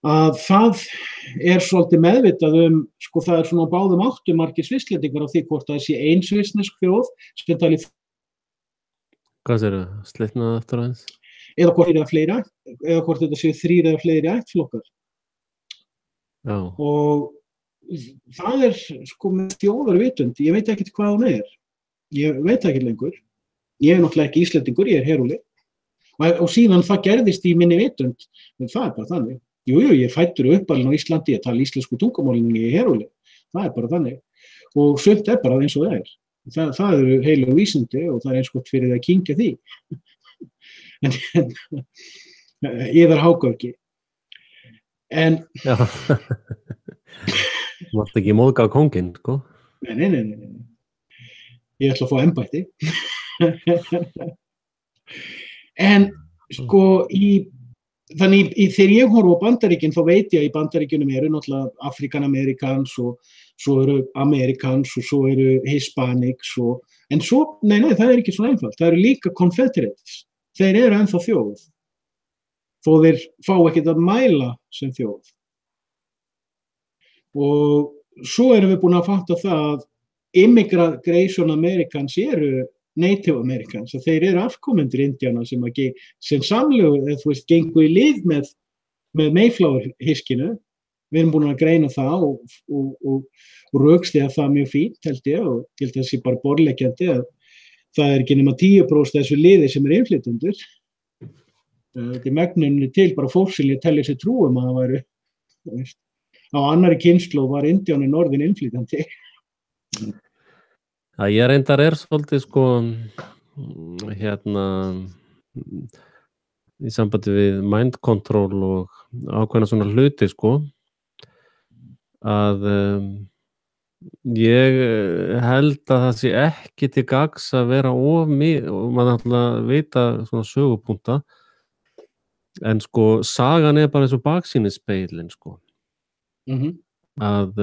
að það er svolítið meðvitað sko það er svona á báðum áttum margir svisslendingar af því hvort það sé ein svissnesk þjóð sem tali... Hvað sér það? Slitnaði eftir aðeins? Eða hvort þetta séu 3 eða fleiri ættflokkar. Já. Og það er sko með þjóðarvitund, ég veit ekkert hvað hún er. Ég veit ekki lengur. Ég er náttúrulega ekki Íslendingur, ég er herúli. Og síðan það gerðist í minni vitund, en það er bara þannig. Jú, ég er fæddur uppalinn á Íslandi, ég tala íslensku tungumálinu, ég er herúli. Það er bara þannig. Og sumt er bara eins og það er. Það eru heilu vísindi og það er eins gott fyrir það að kyngja því. En Yðar Hákaöfgi. En... Já. Þú mátt ekki móðga á kónginn, sko? Nei. Ég ætla að fá embætti. En sko þannig þegar ég horf á Bandaríkin þá veit ég að í Bandaríkjunum eru náttúrulega African-Americans og svo eru Americans og svo eru Hispanics en svo, nei, það er ekki svo einfalt. Það eru líka Confederates. Þeir eru ennþá þjóð. Þó þeir fá ekkert að mæla sem þjóð. Og svo erum við búin að fatta það að Immigration Americans eru Native Americans, að þeir eru afkomendur Indíana sem samlegu, þú veist, gengu í lið með Mayflower-hyskinu. Við erum búin að greina það og rökstyðja það mjög fínt, held ég, og held að það sé bara borðleggjandi að það er ekki nema 10% þessu liði sem er innflytjendur. Þetta er megnunni til bara fólk sem ég telli sér trúum að það væri, þú veist, á annarri kynslóð var Indíáninn orðinn innflytjandi. Það ég reyndar svolítið sko hérna í sambandi við mind control og ákveðna svona hluti sko að ég held að það sé ekki til gagns að vera of mikið og maður náttúrulega vita svona sögupunkta en sko sagan bara eins og baksýnisspegillinn sko að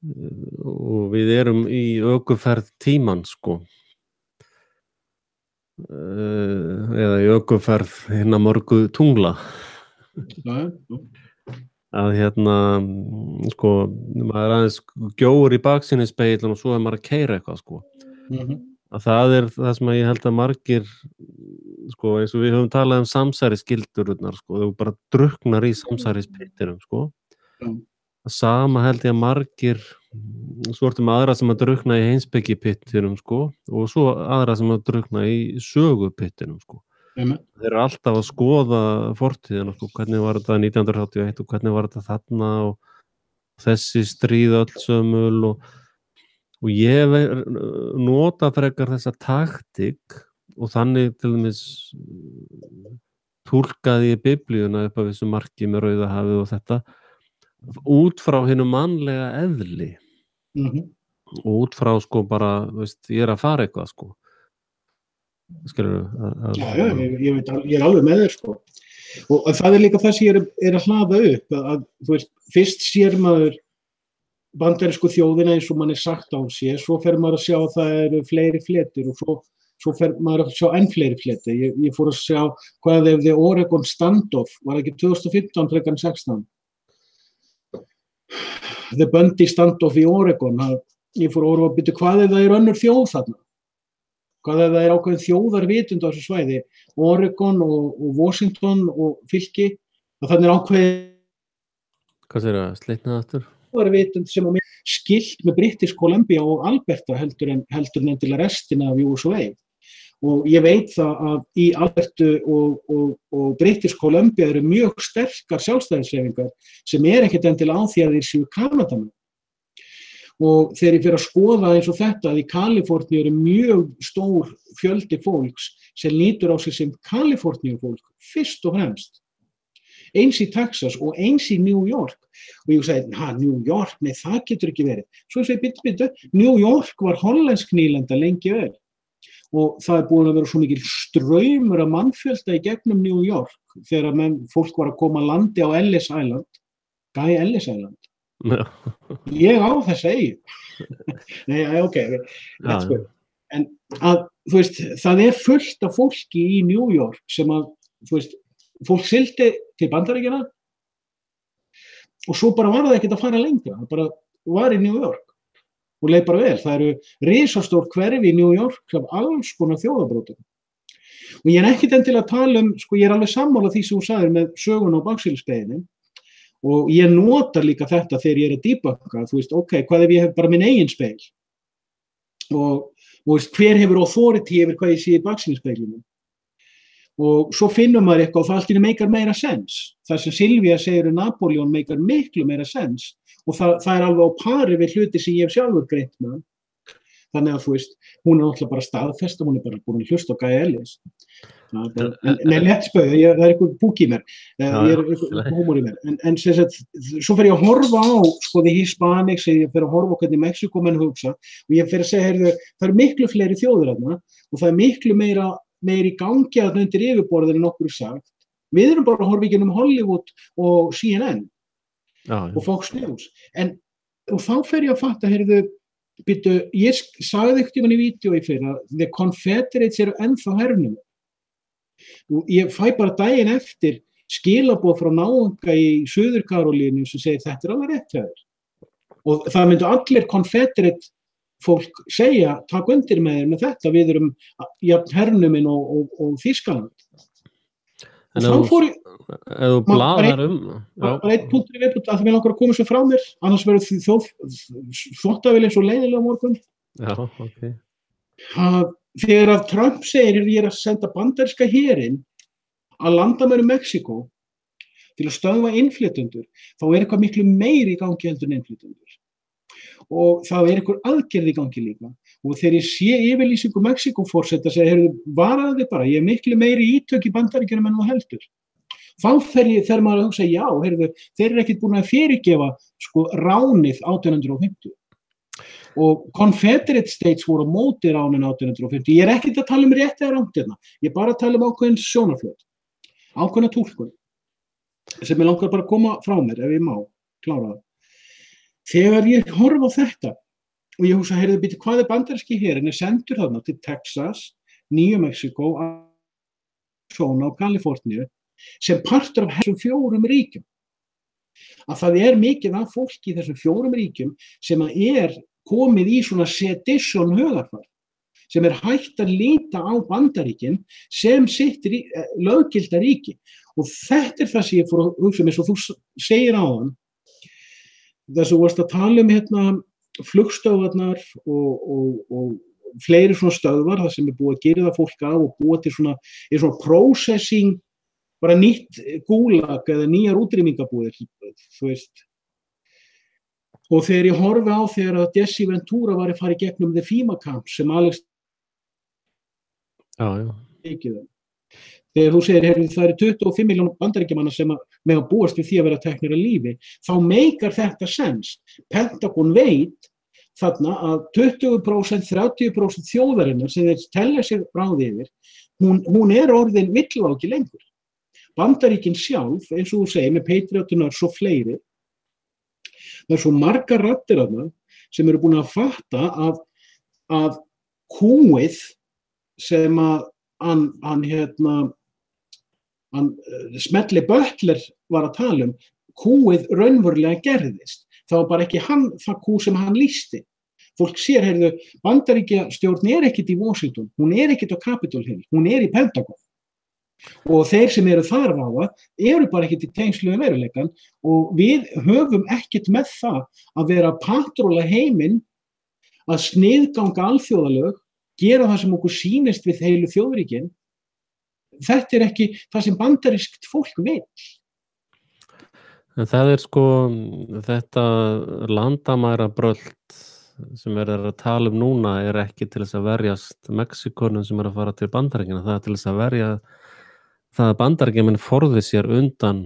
og við erum í ökuferð tímans sko eða í ökuferð hinna mörgu tungla að hérna sko maður aðeins gjóur í baksýnisspegillinn og svo maður að keyra eitthvað sko að það það sem ég held að margir sko eins og við höfum talað samsærisskildurnar sko þau bara drukknar í samsærispittinum sko það sama held ég að margir svo með aðra sem að drukkna í heimspekipittinum sko og svo aðra sem að drukkna í sögupittinum sko þeir eru alltaf að skoða fortíðina sko hvernig var þetta 1981 og hvernig var þetta þarna og þessi stríð öll sömul og ég nota frekar þessa taktík og þannig til dæmis túlkaði ég biblíuna upp að vissu marki með Rauðahafið og þetta út frá hinu mannlega eðli og út frá sko bara, veist, ég að fara eitthvað sko skilurðu ég veit, ég alveg með þér sko og það líka það sem ég að hlaða upp að þú veist, fyrst sér maður bandarísku þjóðina eins og mann sagt á sér, svo fer maður að sjá að það eru fleiri fletir og svo fer maður að sjá enn fleiri fleti ég fór að sjá hvað ef the Oregon standoff var ekki 2015 frekar en 16 the Bundy standoff í Oregon ég fór að orða að byrja hvað ef það önnur þjóð þarna hvað ef það ákveðin þjóðarvitund á þessu svæði Oregon og Washington og fylki og þannig ákveðin hvað segir það, slitnaði aftur? Þjóðarvitund sem mér skilt með British Columbia og Alberta heldur en til að restina af USA og ég veit það að í Albertu og British Columbia eru mjög sterkar sjálfstæðishreyfingar sem ekkert endilega á því að þeir séu Kanadamenn og þegar ég fyrir að skoða eins og þetta að í Kaliforníu eru mjög stór fjöldi fólks sem lítur á sig sem Kaliforníu fólk fyrst og fremst eins í Texas og eins í New York og ég sagði, New York, nei það getur ekki verið svo ég segi, byttu, New York var hollensk nýlenda lengi vel og það búin að vera svo mikil straumur af mannfjölda í gegnum New York þegar fólk var að koma að landi á Ellis Island Guy Ellis Island ég á þess að nei, ok en að, þú veist, það fullt af fólki í New York sem að, þú veist, fólk sigldi til Bandaríkjanna og svo bara var það ekkert að fara lengra það bara var í New York og leið bara vel, það eru risastór hverfi í New York af alls konar þjóðabrótum og ég ekkert endilega að tala sko ég alveg sammála því sem þú sagðir með sögun á baksýnisspegilinn og ég nota líka þetta þegar ég að debugga, þú veist, ok, hvað ef ég hef bara minn eigin spegil og veist, hver hefur authority yfir hvað ég sé í baksýnisspeglinum og svo finnum maður eitthvað og það allt meikar meira sens það sem Silvía segir Napoleon meikar miklu meira sens og það alveg á pari við hluti sem ég hef sjálfur greint með þannig að þú veist, hún náttúrulega bara staðfest og hún bara búin að hlusta á Guy Ellis nei, létt spauð, það eitthvað búk í mér ég eitthvað húmor í mér en sem sagt, svo fer ég að horfa á sko því Hispanics, ég fer að horfa á hvernig Mexíkó menn hugsa og ég fer að segja, heyrðu, það eru miklu fleiri þjóðir þarna og það miklu meira í gangi að undir yfirborðinu nokkur sagt, við erum bara að horfa í gegnum Hollywood og CNN og Fox News og þá fer ég að fatta, heyrðu býtu, ég sagði ekkert í vídeói fyrir að the Confederates eru ennþá hernum og ég fæ bara daginn eftir skilaboð frá náunga í Suður Karólínu sem segir þetta alveg rétt hjá þér og það myndu allir Confederate fólk segja, takk undir með þetta við erum hernuminn og Þýskaland og þá fór ég ef þú blaðar bara einn punktur í viðbútt að það vil okkur að koma svo frá mér annars verður þvóttavél eins og leiðilega morgun já, ok þegar að Trump segir ég að senda bandaríska herinn að landamærum Mexíkó til að stöðva innflytjendur, þá eitthvað miklu meiri í gangi heldur en innflytjendur. Og þá eitthvað aðgerð í gangi líka. Og þegar ég sé yfirlýsingu Mexíkóforseta segja, varaðu þig bara, ég miklu meiri ítök í Bandaríkjunum en þú heldur. Þá fer maður að hugsa, já, þeir ekkert búin að fyrirgefa sko ránið 1850. Og Confederate States voru á móti ránin 1850. Ég ekkert að tala rétt eða rangt hérna. Ég bara að tala ákveðin sjónarflöt, ákveðna túlkun, sem ég langar bara að koma frá mér, ef ég má klára það. Þegar ég horf á þetta, og ég hugsa, býtu, hvað bandaríski herinn sendur þarna til Texas, Nýju Mexíkó, Arizona og Kaliforníu, sem partur af þessum 4 ríkjum. Að það mikið af fólki í þessum 4 ríkjum sem komið í svona sedition hugarfar, sem hægt að líta á Bandaríkin sem sitt löggilda ríki. Og þetta það sem ég fór að hugsa eins og þú segir áðan, þess að þú varst að tala hérna flugstöðvarnar og fleiri svona stöðvar, það sem búið að gera það fólk af og búið til svona processing, bara nýtt gúlag eða nýjar útrýmingabúðir, þú veist. Og þegar ég horfi á þegar að Jesse Ventura var að fara í gegnum The FEMA Camp sem Alex ekki það. Þegar þú segir, það 25 miljónir bandaríkjamanna sem mega búast við því að vera teknir af lífi, þá meikar þetta sens. Pentagon veit þarna að 20%, 30% þjóðarinnar sem þeir telja sér bráði yfir, hún orðin villu ekki lengur. Bandaríkin sjálf, eins og þú segir, með Patriotunar svo fleiri, það svo margar raddir þarna sem búin að fatta að kúið sem að hann Smedley Butler var að tala kúið raunverulega gerðist. Það var bara ekki það kú sem hann lýsti. Fólk sér, Bandaríkjastjórn ekkert í Washington, hún ekkert á Capitol Hill, hún í Pentagon. Og þeir sem þar vága bara ekkert í tengslu við veruleikann og við höfum ekkert með það að vera að patróla heiminn, að sniðganga alþjóðalög, gera það sem okkur sýnist við heilu þjóðríkin. Þetta ekki það sem bandarískt fólk vill. En það sko þetta landamærabrölt sem að tala núna ekki til þess að verjast Mexíkonum sem að fara til Bandaríkjanna, það til þess að verja það að Bandaríkjamenn forði sér undan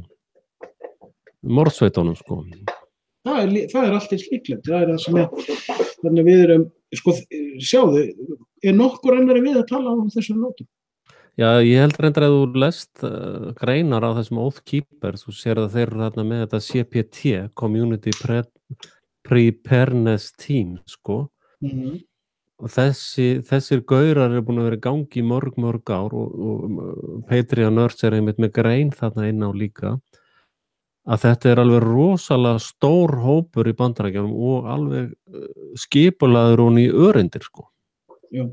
morðsveitunum sko. Það allt eins líklegt. Það það sem þannig við sko, sjáðu, nokkur annar við að tala á þessum nótum? Já, ég held reyndar að þú lest greinar á þessum Oath Keepers, þú sér að þeir þarna með þetta CPT, Community Preparedness Team, sko. Og þessir gaurar búin að vera í gangi í mörg ár og Patriot Nerds einmitt með grein þarna inn á líka, að þetta alveg rosalega stór hópur í Bandaríkjunum og alveg skipulaður og í öreindir, sko. Já.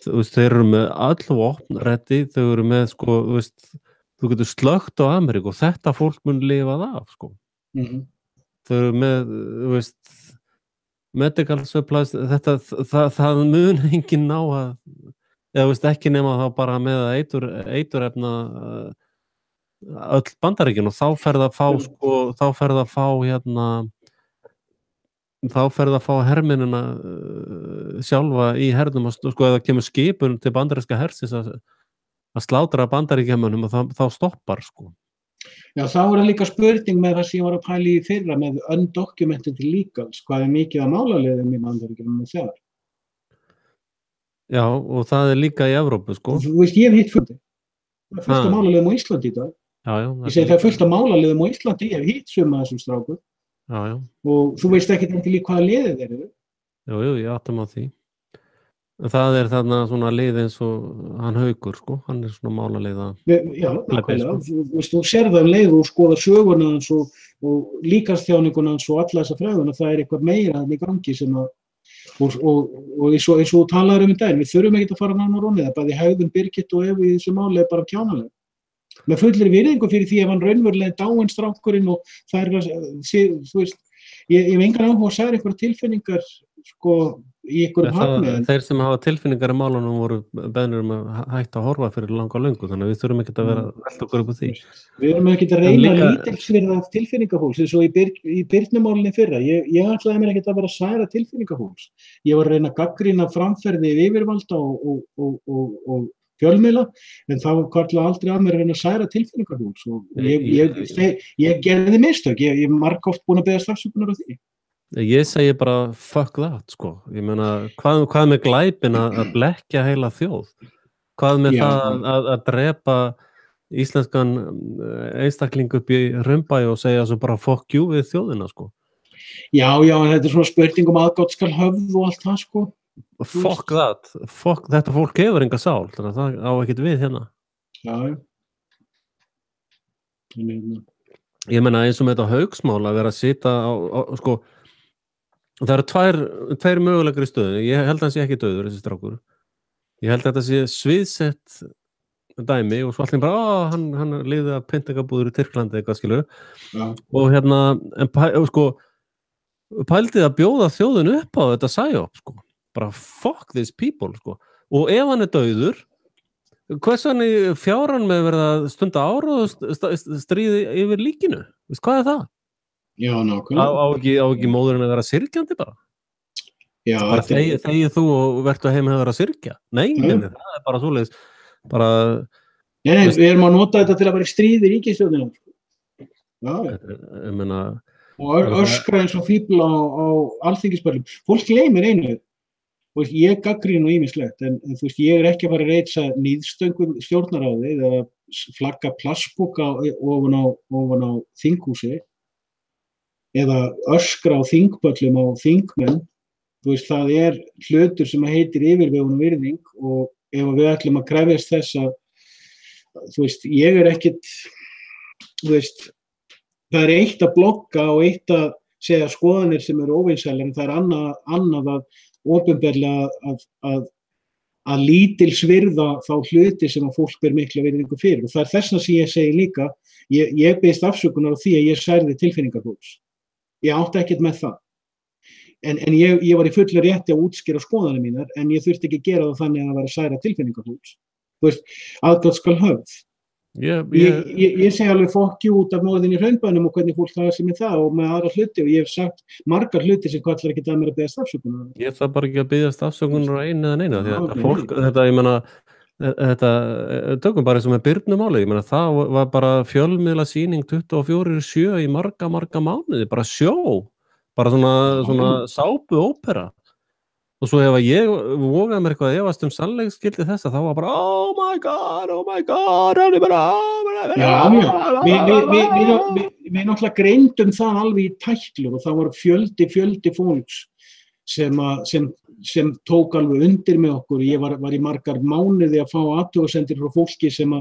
Þú veist, þeir með all vopn ready, þau með, sko, þú getur slökkt á Ameríku og þetta fólk mun lifa það af, sko. Þau með, þú veist, medical supplies, það mun enginn ná að, eða veist ekki nema þá bara með eiturefna öll Bandaríkin og þá ferð að fá sko, þá ferð að fá hermennina sjálfa í hernum sko, eða kemur skipun til bandaríska hersins að slátra Bandaríkjamönnum og þá stoppar sko. Já, þá það líka spurning með það sem ég var að pæla í fyrra með undocumented illegals, hvað mikið að málaliðum í Bandaríkjunum þegar. Já, og það líka í Evrópu, sko. Þú veist, ég hef hitt fullt. Það fullt af málaliðum á Íslandi í dag. Já. Ég segi það fullt af málaliðum á Íslandi, ég hef hitt suma þessum strákum. Já. Og þú veist ekki til hvaða liðið þeir eru. Jú, ég áttum á því. Það þarna svona lið eins og hann Haukur, sko, hann svona málaliða. Já, nákvæmlega, þú sér það leið og skoðar söguna hans og líkamstjáninguna hans og alla þessa fræðuna, það eitthvað meira í gangi sem að, og eins og þú talaður í daginn, við þurfum ekki að fara nánar ofan í það, bæði Hegðun, Birgit og Evu í þessu máli bara kjánalega. Með fullri virðingu fyrir því ef hann raunverulega dáinn strákurinn og það þú veist, ég hef engan áhuga að segja einhverjar tilfinningar, sko, í einhverjum harmi. Þeir sem hafa tilfinningar í málunum voru beðnir að hætta að horfa fyrir langa löngu, þannig að við þurfum ekkert að vera velta okkur upp á því. Við erum ekkert að reyna lítilsvirða tilfinningafólks eins og í Birnumálinni fyrra. Ég ætlaði mér ekkert að vera að særa tilfinningafólks. Ég var að reyna að gagnrýna framferði yfirvalda og fjölmiðla, en það hvarflaði aldrei að mér að reyna að særa tilfinningafólks. Ég gerði mistök, ég er margoft búin að beðast afsökunar á því. Ég segi bara fuck that, sko. Ég meina, hvað með glæpin að blekkja heila þjóð? Hvað með það að drepa íslenskan einstakling upp í Rumbæ og segja svo bara fuck you við þjóðina, sko? Já, en þetta er svona spurning aðgátt skal höfð og allt það, sko. Fuck that. Þetta fólk hefur enga sál, þannig að það á ekkert við hérna. Já. Ég meina, eins og með þetta Hauksmál að vera að sita á sko, það eru tveir möguleikar í stöðunni. Ég held að hann sé ekki dauður, þessi strákur. Ég held að þetta sé sviðsett dæmi og svo allir bara, hann liði að pyntingabúður í Tyrklandi eitthvað, skilur. Já. Og en sko, pældið að bjóða þjóðin upp á þetta psyop, sko. Bara fuck these people, sko. Og ef hann dauður, hvers vegna fjáran með verið að stunda ára og stríði yfir líkinu? Veist, hvað það? Já, nákvæmlega. Á ekki móðurinn að vera syrgjandi bara? Já. Bara þegið þú og vertu að heim að vera að syrgja? Nei, það er bara svoleiðis. Nei, við erum að nota þetta til að vera í stríði í ríkisstjórnina. Já. Ég meina... Og öskra eins og fíbl á alþingispörlum. Fólk gleymir einu. Ég gagnrýni nú ýmislegt, en þú veist, ég er ekki að fara að reisa níðstöngum stjórnarráðið eða flagga plastpoka ofan á þinghúsi eða öskra á þingpöllum á þingmenn. Þú veist, það er hlutur sem heitir yfirvegun og virðing, og ef við ætlum að krefjast þess að, þú veist, ég er ekkert, þú veist, það er eitt að blogga og eitt að segja skoðanir sem eru óvinsælar, en það er annað að opinberlega að lítilsvirða þá hluti sem að fólk ber mikla virðingu fyrir. Og það er þessna sem ég segi líka, ég beðist afsökunar á því að ég særði tilfinningar fólks. Ég átti ekkert með það. En ég var í fullu rétti að útskýra skoðanir mínar, en ég þurfti ekki að gera það þannig að það var að særa tilfinningar fólks. Þú veist, aðgátt skal höfð. Ég segi alveg fokk út af móðin í Hraunbænum og hvernig fólk það sem er það og með aðra hluti, og ég hef sagt margar hluti sem kallar ekki að mér að beðast afsökunar. Ég þarf bara ekki að beðast afsökunar á einu eða neina, því að fólk, ég meina, tökum bara eins og með Birnumáli, ég meina, það var bara fjölmiðla sýning 24/7 í marga mánuði, bara sjó, bara svona sápu ópera. Og svo ef ég vogaði mér eitthvað að efast sannleiksgildi þessa, þá var bara oh my god, hann er bara Við náttúrulega greindum það alveg í tætlur, og það var fjöldi fólks sem tók alveg undir með okkur. Ég var í margar mánuði að fá athugasemdir frá fólki sem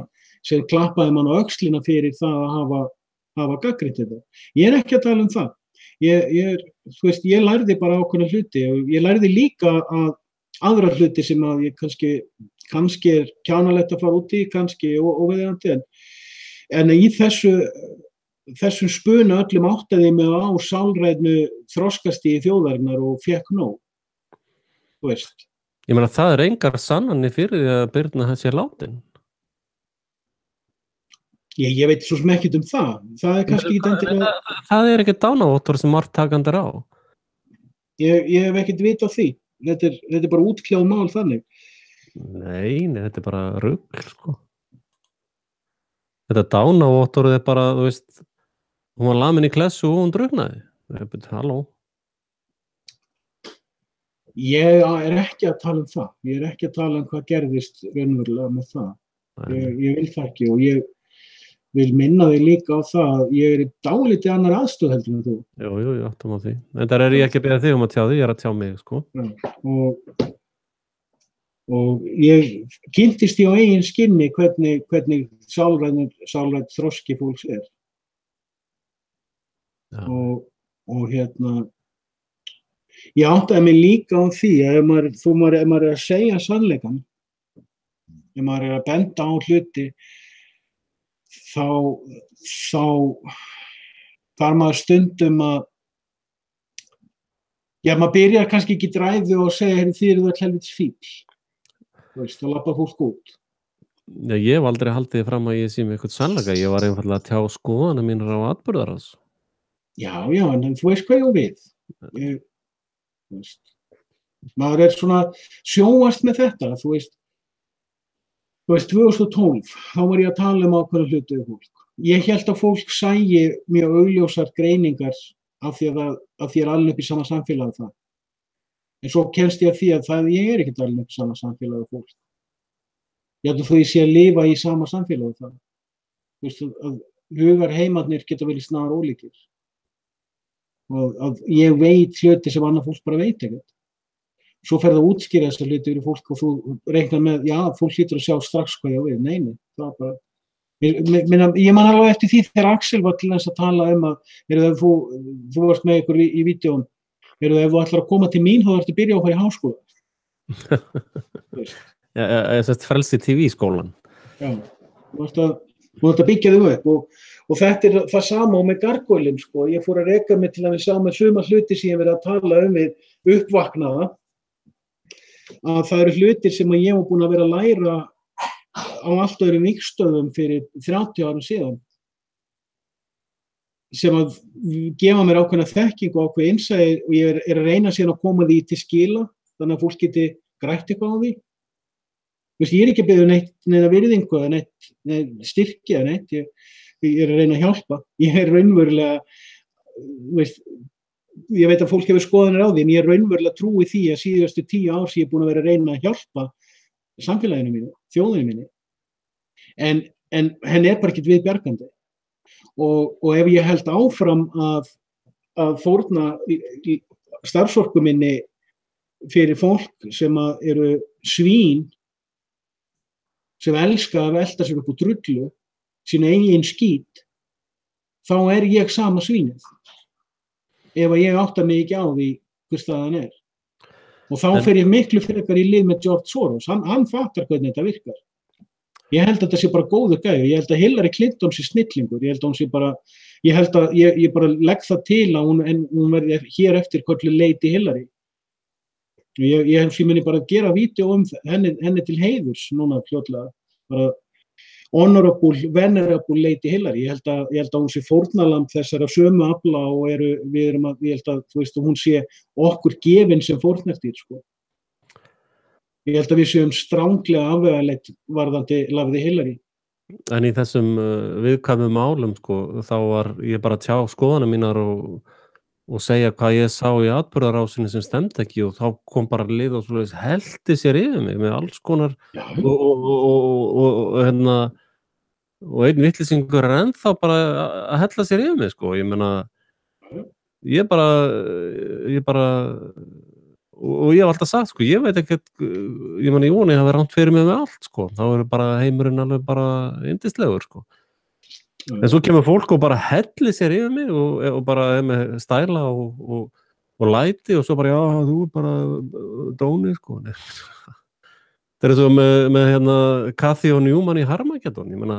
klappaði mann á öxlina fyrir það að hafa gagnrýnt þetta. Ég er ekki að tala um það. Þú veist, ég lærði bara ákveðna hluti, og ég lærði líka að aðra hluti sem að ég kannski er kjánalegt að fara út í, kannski óviðeigandi, en í þessum spuna öllum áttaði ég mig á sálrænnu þroskastigi þjóðarinnar og fékk nóg. Þú veist. Ég meina, það er engar sannanir fyrir því að Birna sé látin. Ég veit svo sem ekkert um það. Það er kannski ekki endilega... Það er ekki dánavottor sem margtakandir á. Ég hef ekkert vit á því. Þetta er bara útkljáð mál þannig. Nei, þetta er bara rugl, sko. Þetta dánavottorið er bara, þú veist, hún var lamin í klessu og hún drukknaði. Halló. Ég er ekki að tala um það. Ég er ekki að tala um hvað gerðist raunverulega með það. Ég vil það ekki, og ég vil minna þig líka á það að ég er í dálítið annar aðstöð heldur en þú. Jú, ég áttum á því. En þar er ég ekki að beða þig um að tjá því, ég er að tjá mig, sko. Já, og ég kynntist því á eigin skinni hvernig sálræn þroski fólks er. Já. Og ég áttaði mig líka á því að ef maður er að segja sannleikann, ef maður er að benda á hluti, þá þarf maður stundum að Já, maður byrjar kannski ekki í ræðu og segja, heyrðu, þið eruð öll helvítis fíll. Þú veist, þá labbar fólk út. Já, ég hef aldrei haldið því fram að ég sé með eitthvað sannleika. Ég var einfaldlega að tjá skoðanir mínar á atburðarás. Já, en þú veist hvað ég á við. Þú veist, maður svona sjóast með þetta, þú veist, 2012, þá var ég að tala um ákveðna hluti við fólk. Ég hélt að fólk sæi mjög augljósar greiningar af því að ég alveg upp í sama samfélagi það. En svo kemst ég að því að ég ekkert alveg upp í sama samfélagi fólk. Ég held að ég sé að lifa í sama samfélagi það. Þú veist, að hugar heimarnir geta verið snar ólíkir. Og að ég veit hluti sem annað fólk bara veit ekkert. Svo fer það að útskýra þessar hluti fyrir fólk og þú reiknar með, já, fólk hlýtur að sjá strax hvað ég á við. Nei, það var bara... Ég man alveg eftir því þegar Axel var til þess að tala að þú varst með ykkur í vídeón, ef þú ætlar að koma til mín, þá ertu að byrja á að fara í háskóla. Já, ég sett Frelsi TV-skólan. Já, þú ætti að byggja þau upp og þetta það sama með gargoylum, sko. Ég fór að reka mig til að við sá með suma hluti sem ég verið að tala við uppvaknaða, að það eru hlutir sem ég var búin að vera að læra á allt öðrum vígstöðum fyrir 30 árum síðan sem að gefa mér ákveðna þekking og ákveð innsæði og ég að reyna síðan að koma því til skila þannig að fólk geti grætt eitthvað á því. Ég ekki að biðja neina virðingu eða neitt styrki eða neitt, ég að reyna að hjálpa. Ég raunverulega, ég veit að fólk hefur skoðanir á því, en ég raunverulega trúi því að síðustu 10 ár sem ég búin að vera að reyna að hjálpa samfélaginu mínu, þjóðinu mínu. En henni bara ekki við bjargandi. Og ef ég held áfram að fórna starfsorku minni fyrir fólk sem eru svín, sem elska að velta sér upp úr drullu, sína eigin skít, þá ég sama svínið. Ef ég átta mig ekki á því hver staðan er. Og þá fer ég miklu frekar í lið með George Soros. Hann fattar hvernig þetta virkar. Ég held að þetta sé bara góður gæi. Ég held að Hillary Clinton sé snillingur. Ég held að hún sé bara, ég bara legg það til að hún verði hér eftir hvernig leiti Hillary. Ég held því muni bara gera vídeó henni til heiðurs núna fljótlega. Bara honorable, venerable leiti Hillary. Ég held að hún sé fórnarlamb þessara sömu afla og ég held að, þú veist, hún sé okkur gefin sem fórnarstýr, sko. Ég held að við séum stranglega afvegaleitt varðandi lafði Hillary. En í þessum viðkvæmum málum, sko, þá var ég bara að tjá skoðanir mínar og segja hvað ég sá í atburðarásinni sem stemdi ekki og þá kom bara lið og svoleiðis hellti sér yfir mig með alls konar og einn vitleysingur ennþá bara að hella sér yfir mig, sko. Ég meina, ég bara og ég hef alltaf sagt, sko, ég veit ekkert, ég meina, ég voni að hafa rangt fyrir mig með allt, sko. Þá bara heimurinn alveg bara yndislegur, sko. En svo kemur fólk og bara helli sér yfir mig og bara með stæla og læti og svo bara, já, þú bara dóni, sko. Það er svo með Kathy og Newman í Harmageddon, ég meina,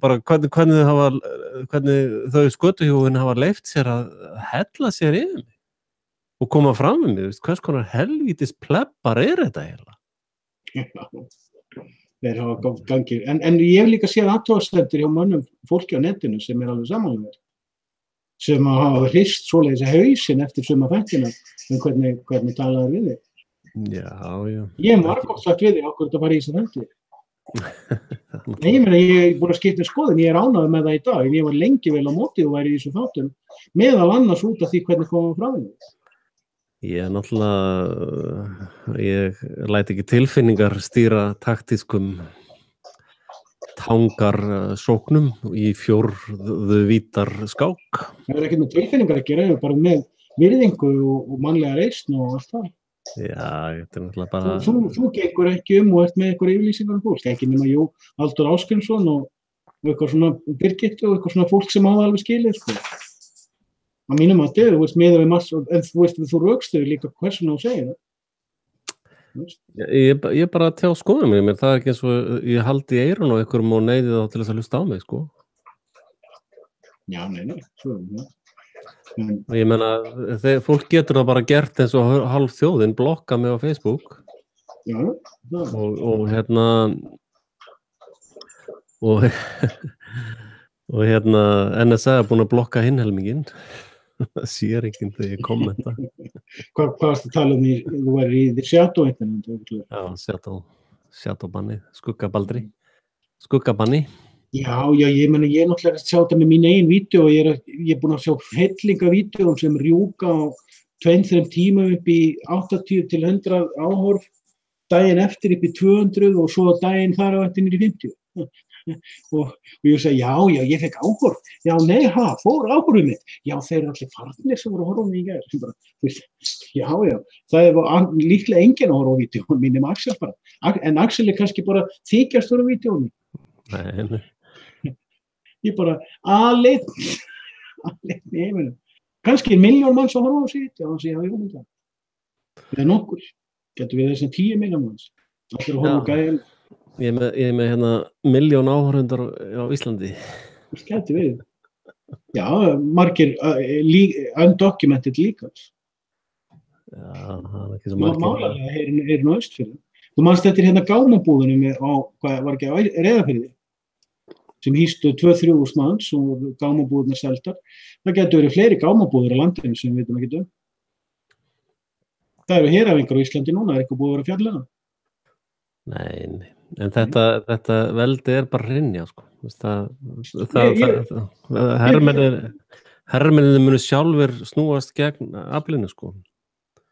bara hvernig þau skötuhjúin hafa leyft sér að hella sér yfir mig og koma fram með mig, hvers konar helvítis pleppar þetta eiginlega? Já, þeir hafa gangið. En ég hef líka séð athugasemdir hjá mönnum fólki á netinu sem alveg samanlega sem hafa hrist svoleiðis hausinn eftir suma þættina hvernig talaði við þig. Já. Ég hef margótt sagt við þig okkur þetta var í þessu þætti. Nei, ég meina, ég er búin að skipta skoðun, ég ánægður með það í dag, en ég var lengi vel á móti og væri í þessu þáttum, meðal annars út af því hvernig komum frá því. Ég náttúrulega, ég læt ekki tilfinningar stýra taktískum tangarsóknum í fjórðu vítar skák. Það ekkert með tilfinningar að gera, bara með virðingu og mannlega reisn og allt það. Já, þetta náttúrulega bara... Þú gengur ekki og ert með eitthvað yfirlýsingar fólk, ekki nema Halldór Ásgrímsson og eitthvað svona Birgit og eitthvað svona fólk sem á það alveg skilið, sko. Á mínum að þú veist, meðan við massa, en þú veist, þú rökstuður líka hversuna þú segir það. Ég bara tjá skoðum mér, það ekki eins og ég haldi í eyrun og einhverjum og neyði þá til þess að hlusta á mig, sko. Já, nei, svo, Og ég meina, fólk getur það bara gert eins og hálf þjóðin, blokka mig á Facebook Já, það. og NSA er búin að blokka hinn helminginn. Það sér ekki þegar ég kommenta. Hvað varst að tala í, þú væri í The Shadow eitthvað? Já, Shadow-banni, skuggabanni. Já, ég meina, ég er náttúrulega að sjá þetta með mín eigin vídeo og ég er búin að sjá hellinga vídeóum sem rjúka á 2-3 tímum upp í 80 til 100 áhorf, daginn eftir upp í 200 og svo daginn þar á eftir niður í 50. Og ég segi, já, ég fekk áhorf. Já, nei, fór áhorfið mitt. Já, þeir eru allir farnir sem voru að horfa á mig í gær. Já, það var líklega enginn að horfa á vídeóum mín nema Axel bara. En Axel er kannski bara þykjast horfa á vídeóum. Nei. Ég bara, aleinn í heiminum. Kannski 1 milljón manns að horfa á sig vídeó. Já, ég veit það. Það er nokkur. Getur við þessum 10 milljón manns. Allir að horfa á gæðin. Ég er með 1 milljón áhorfendar á Íslandi. Gæti við. Já, margir undocumented líka. Já, það er ekki svo margir. Málalega er nú Austfirði. Þú manst þetta hérna gámabúðunum var ekki á Reyðarfirði sem hýstu 2-3 hús manns og gámabúðunar seldar. Það getur verið fleiri gámabúður á landinu sem við veitum ekki um. Það eru heræfingar á Íslandi núna, er eitthvað búið að vera fjallina. Nei, en þetta veldi er bara hrynja, sko. Hermennir munu sjálfur snúast gegn aflinu, sko.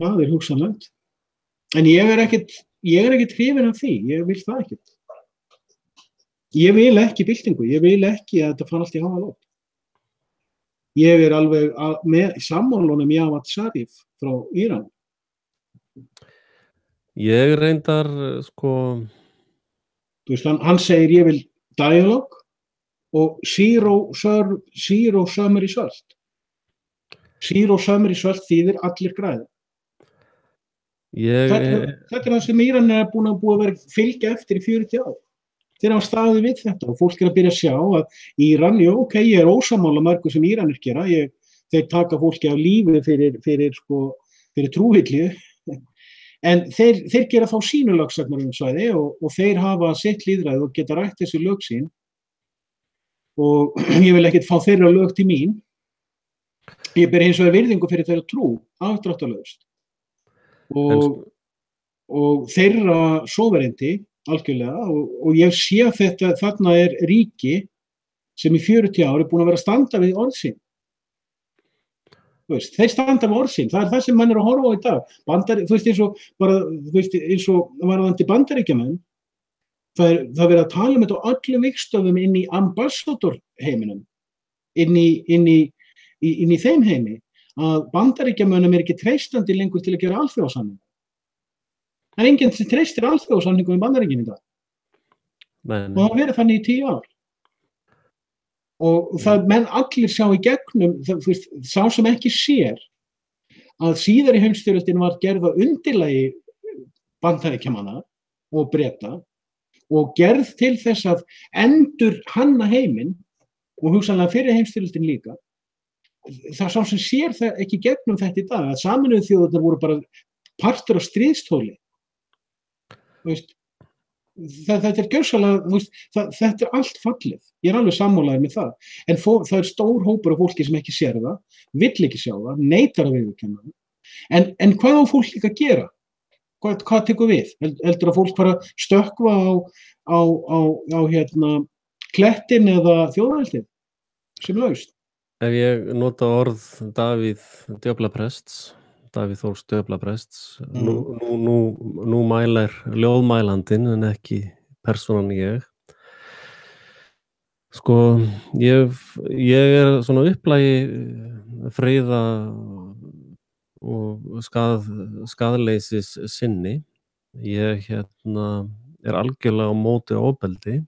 Já, það er hugsanlegt. En ég er ekkert hrifinn af því, ég vil það ekkert. Ég vil ekki byltingu, ég vil ekki að þetta fara allt í háaloft. Ég er alveg með sammálunum Javad Zarif frá Íran. Ég reyndar, sko... Þú veist, hann segir ég vil dialog og zero summer result. Zero summer result þýðir allir græða. Þetta er það sem Íran er búin að vera fylgja eftir í 40 ár. Þeir hafa staðið við þetta og fólk er að byrja að sjá að Íran, ég er ósammála mörgu sem Íranir gera, þeir taka fólki af lífi fyrir trúhylli, en þeir gera þá sínu lögsagnar svæði og þeir hafa sitt lýðræði og geta rætt þessi lög sín og ég vil ekkert fá þeirra lög til mín. Ég ber hins vegar virðingu fyrir þeirra trú, afdráttarlaust. Og þeirra sovereignty algjörlega og ég sé að þarna er ríki sem í 40 ár er búin að vera að standa við orð sín. Þeir standa við orð sín, það er það sem mann er að horfa á í dag. Eins og varðandi Bandaríkjamenn, það verið að tala um þetta á öllum viksstöðum inn í ambassadorheiminum, inn í þeim heimi, að Bandaríkjamönnum er ekki treystandi lengur til að gera alþjóðasamning. Það er enginn sem treystir alþjóðasamningum í Bandaríkjunum í dag. Og það verið þannig í 10 ár. Og það menn allir sjá í gegnum, sá sem ekki sér að síðar í heimsstyrjöldin var gerð á undirlagi Bandaríkjamanna og Breta og gerð til þess að endur hanna heiminn og hugsanlega fyrir heimsstyrjöldin líka. Það sá sem sér það ekki gegnum þetta í dag, að Sameinuðu þjóðirnar voru bara partur af stríðstóli. Þetta er gjörsamlega, þetta er allt fallið. Ég er alveg sammálaður með það. En það er stór hópur af fólki sem ekki sér það, vill ekki sjá það, neitar að viðurkenna það. En hvað á fólk líka að gera? Hvað tekur við? Heldur að fólk fara að stökkva á klettin eða þjóðveldið sem laust? Ef ég nota orð Davíð Þórs Djöflaprests, nú mælar ljóðmælandinn en ekki persónan ég. Sko, ég er svona upplægi friða og skaðleysis sinni. Ég er algjörlega á móti ofbeldi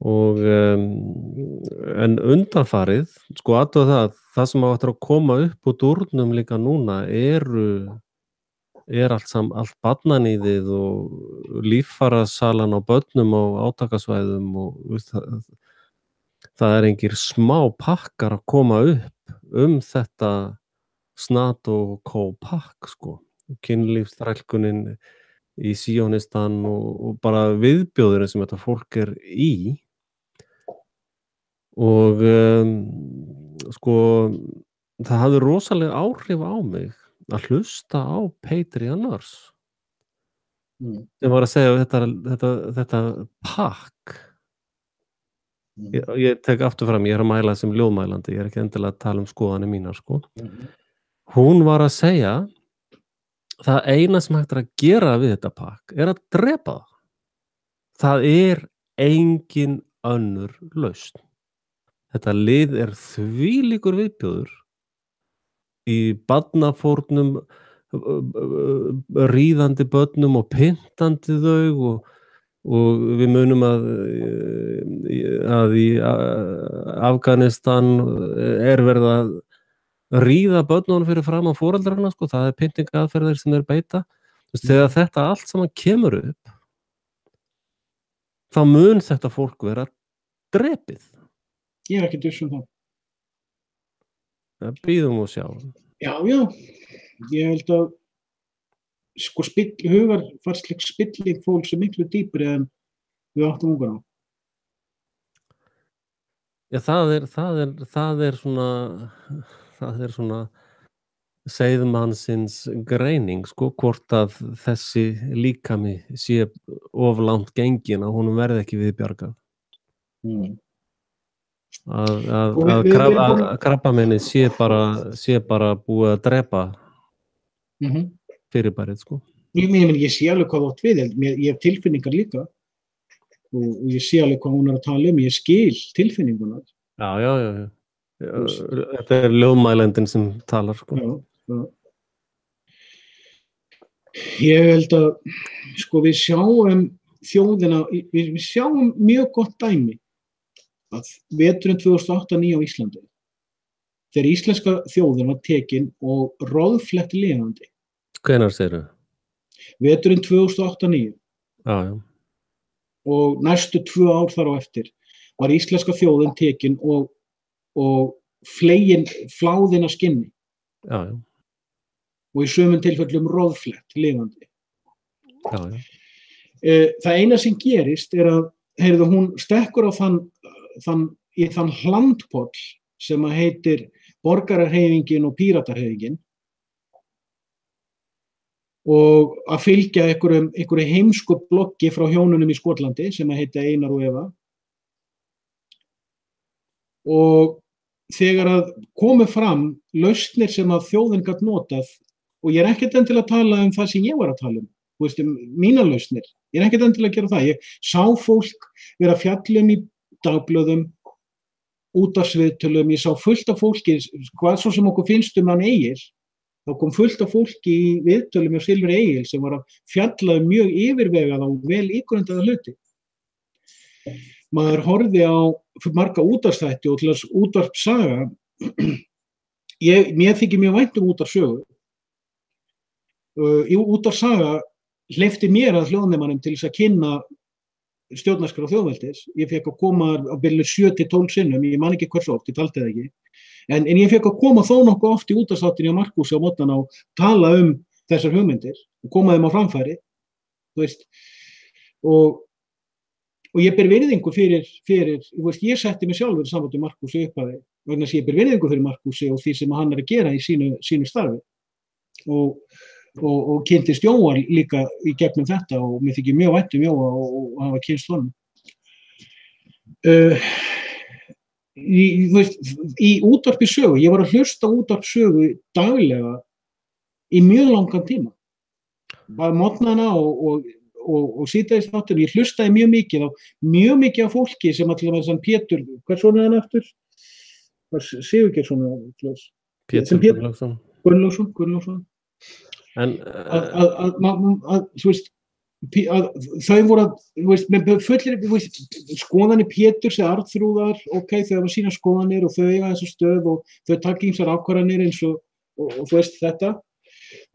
og en undanfarið, sko það sem á eftir að koma upp úr dúrnum líka núna er allt barnaníðið og líffærasalan á börnum á átakasvæðum og það er engir smá pakkar að koma upp þetta NATO-pakk, sko. Kynlífsþrælkunin í Síonistan og bara viðbjóðurinn sem þetta fólk í. Og sko, það hafði rosalega áhrif á mig að hlusta á Patreon Nurse sem var að segja þetta pakk. Ég tek aftur fram, ég að mæla sem ljóðmælandi, ég ekki endilega að tala skoðanir mínar, sko. Hún var að segja það eina sem hægt að gera við þetta pakk að drepa það. Það engin önnur lausn. Þetta lið þvílíkur viðbjóður í barnafórnum, ríðandi börnum og pyntandi þau og við munum að í Afganistan verið að ríða börnunum fyrir fram á foreldrarna, sko, það pyntingaaðferðir sem beita. Þegar þetta allt saman kemur upp, þá mun þetta fólk vera drepið. Ég ekki viss það. Bíðum og sjá. Já, ég held að sko hugarfarsleg spilling fólks miklu dýpri en við áttum ungar á. Já, það er svona seiðmannsins greining, sko, hvort að þessi líkami sé of langt gengin að honum verði ekki viðbjargað. Að krabbameinið sé bara búið að drepa fyrirbærið, sko. Ég sé alveg hvað átt við, ég hef tilfinningar líka og ég sé alveg hvað hún að tala ég skil tilfinninguna. Já. Þetta ljóðmælendin sem talar, sko. Já. Ég held að sko við sjáum þjóðina, við sjáum mjög gott dæmi að veturinn 2008-2009 á Íslandi, þegar íslenska þjóðin var tekin og roðflett lifandi. Hvenær segirðu? Veturinn 2008-2009. Já. Og næstu 2 ár þar á eftir var íslenska þjóðin tekin og flegin fláðin að skinni. Já. Og í sumum tilfellum roðflett lifandi. Já. Það eina sem gerist að hún stekkur á þann hlandpoll sem að heitir borgararhreyfingin og píratarhreyfingin og að fylgja einhverju heimsku bloggi frá hjónunum í Skotlandi sem að heita Einar og Eva. Og þegar að komu fram lausnir sem að þjóðin gat notað, og ég ekkert endilega að tala það sem ég var að tala mínar lausnir, ég ekkert endilega að gera það. Ég sá fólk vera að fjalla í dagblöðum, útvarpsviðtölum, ég sá fullt af fólki, hvað svo sem okkur finnst hann Egil, þá kom fullt af fólki í viðtölum hjá Silfri Egil sem var að fjalla mjög yfirvegað og vel ígrundaða hluti. Maður horfði á marga útvarpsþætti og til þess útvarpssaga, mér þykir mjög vænt útvarpssögu. Í útvarpssaga hleypti mér að hljóðnemanum til þess að kynna stjórnarskrá þjóðveldis. Ég fekk að koma á bilinu 7-12 sinnum, ég man ekki hversu oft, ég taldi það ekki. En ég fekk að koma þó nokkuð oft í útvarpsþáttinni á Markúsi á mótnana og tala þessar hugmyndir og koma þeim á framfæri. Þú veist, og ég ber virðingu fyrir ég setti mig sjálfur í sambandi Markúsi upphafi, vegna þess að ég ber virðingu fyrir Markúsi og því sem hann að gera í sínu starfi. Og kynntist Jóa líka í gegnum þetta og mér þykir mjög vænt Jóa og hafa kynst honum. Í útvarpssögu, ég var að hlusta útvarpssögu daglega í mjög langan tíma. Bara morgnana og síðdegisþáttur, ég hlustaði mjög mikið af fólki sem að til dæmis Pétur, hvers son hann eftir? Sigurgeirsson. Pétur Gunnlaugsson. Þú veist, þau voru með fullir skoðanir Péturs eða Arnþrúðar, þau hafa sína skoðanir og þau eiga þessa stöð og þau taka ýmsar ákvarðanir eins og þú veist þetta,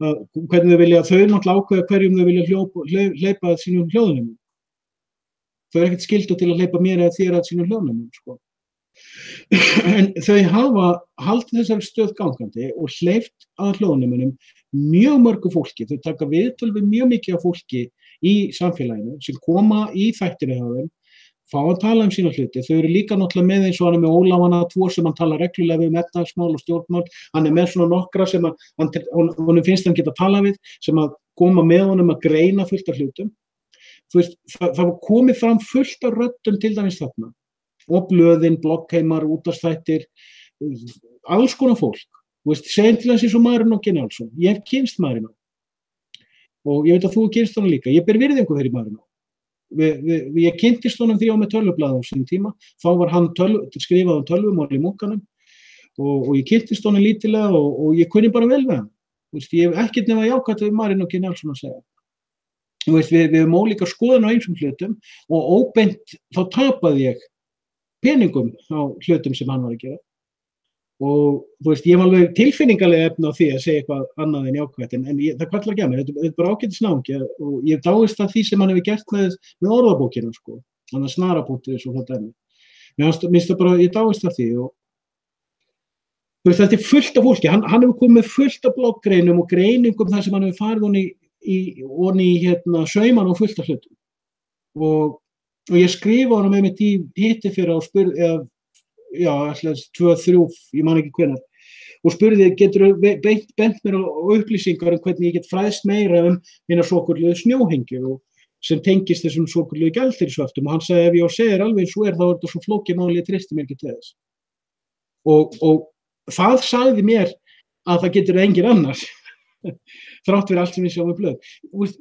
hvernig þau vilja, þau náttúrulega ákveða hverjum þau vilja hleypa að sínum hljóðnumum. Þau ekkert skyldu til að hleypa mér eða þér að sínum hljóðnumum, sko. En þau hafa haldið þessari stöð gangandi og hleypt að hljóðnemunum mjög mörgu fólki. Þau taka viðtöl við mjög mikið af fólki í samfélaginu sem koma í þættina hjá þeim, fá að tala sína hluti. Þau eru líka náttúrulega með eins og hann með Ólafana 2 sem hann tala reglulega um efnahagsmál og stjórnmál. Hann með svona nokkra sem honum finnst hann geta að tala við, sem að koma með honum að greina fullt af hlutum. Þú veist, það var komið fram fullt af röddum til dæmis þarna. Og blöðin, bloggheimar, útvarpsþættir, alls konar fólk. Þú veist, segjum til hans eins og Marino Ginalsson. Ég hef kynst Marino. Og ég veit að þú kynst honum líka. Ég ber virðingu fyrir Marino. Ég kynntist honum því á með tölvublaði á sínum tíma. Þá var hann skrifað tölvumál í Munkanum og ég kynntist honum lítilega og ég kunni bara vel við hann. Þú veist, ég hef ekkert nema jákvætt við Marino Ginalsson að segja. Þú veist, við höfum ólíka skoðun á einsum hlutum og óbeint þá tapaði ég peningum á hlutum sem hann var að gera. Og þú veist, ég hef alveg tilfinningalega efni á því að segja eitthvað annað en jákvætt, en það kallar ekki að mér, þetta er bara ágætis náungi og ég dáist að því sem hann hefur gert með orðabókina, sko, hann að snarabútið svo þetta dæmi. Mér finnst það bara, ég dáist að því og þú veist, þetta er fullt af fólki, hann hefur komið fullt af bloggreinum og greiningum þar sem hann hefur farið onni í sauman og fullt af hlutum. Og ég skrifa honum einmitt í hitti fyrir og spurði, já, alltaf 2-3, ég man ekki hvenær, og spurði, getur bent mér á upplýsingar hvernig ég get fræðst meira minna svokölluðu snjóhengju og sem tengist þessum svokölluðu gjaldeyrisvöftum og hann sagði, ef ég á að segja þér alveg svo þá þetta svo flókið máli, ég treysti mér ekki til þess. Og það sagði mér að það getur engin annars, þrátt fyrir allt sem ég sjá með blöð.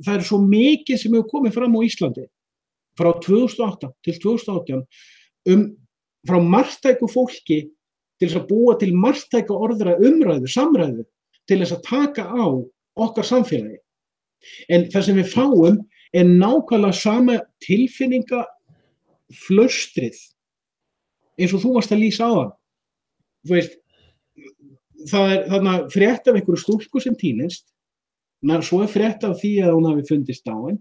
Það er svo mikið sem hefur komið fram á Íslandi frá 2008 til 2018 frá marktæku fólki til þess að búa til marktæka umræðu, samræðu, til þess að taka á okkar samfélagi. En það sem við fáum er nákvæmlega sama tilfinningaflaustrið eins og þú varst að lýsa á það. Þú veist, það er þarna frétt af einhverju stúlku sem týnist, svo er frétt af því að hún hafi fundist dáin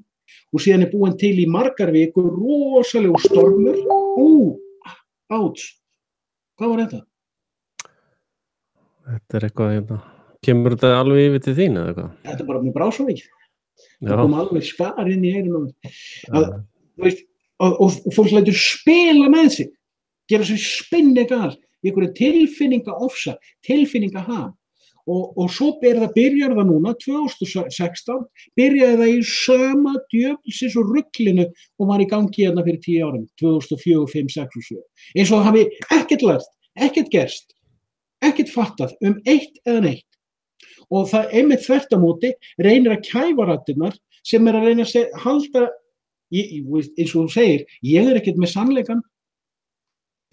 og síðan er búin til í margar vikur rosalegu stormur. Áts, hvað var þetta? Þetta er eitthvað, kemur þetta alveg yfir til þín eða eitthvað? Þetta er bara með brásóvík. Það kom alveg skar inn í eyrun og fólk lætur spila með sig, gera sér spinnegal, í einhverju tilfinningaofsa, tilfinningaham. Og svo byrjar það núna, 2016, byrjaði það í sama djöfulsins og ruglinu og var í gangi hérna fyrir 10 árum, 2004, 5, 6 og 7. Eins og það hafi ekkert lært, ekkert gerst, ekkert fattað eitt eða neitt. Og það einmitt þvert á móti reynir að kæfa raddirnar sem er að reyna að halda, eins og þú segir, ég er ekkert með sannleikann,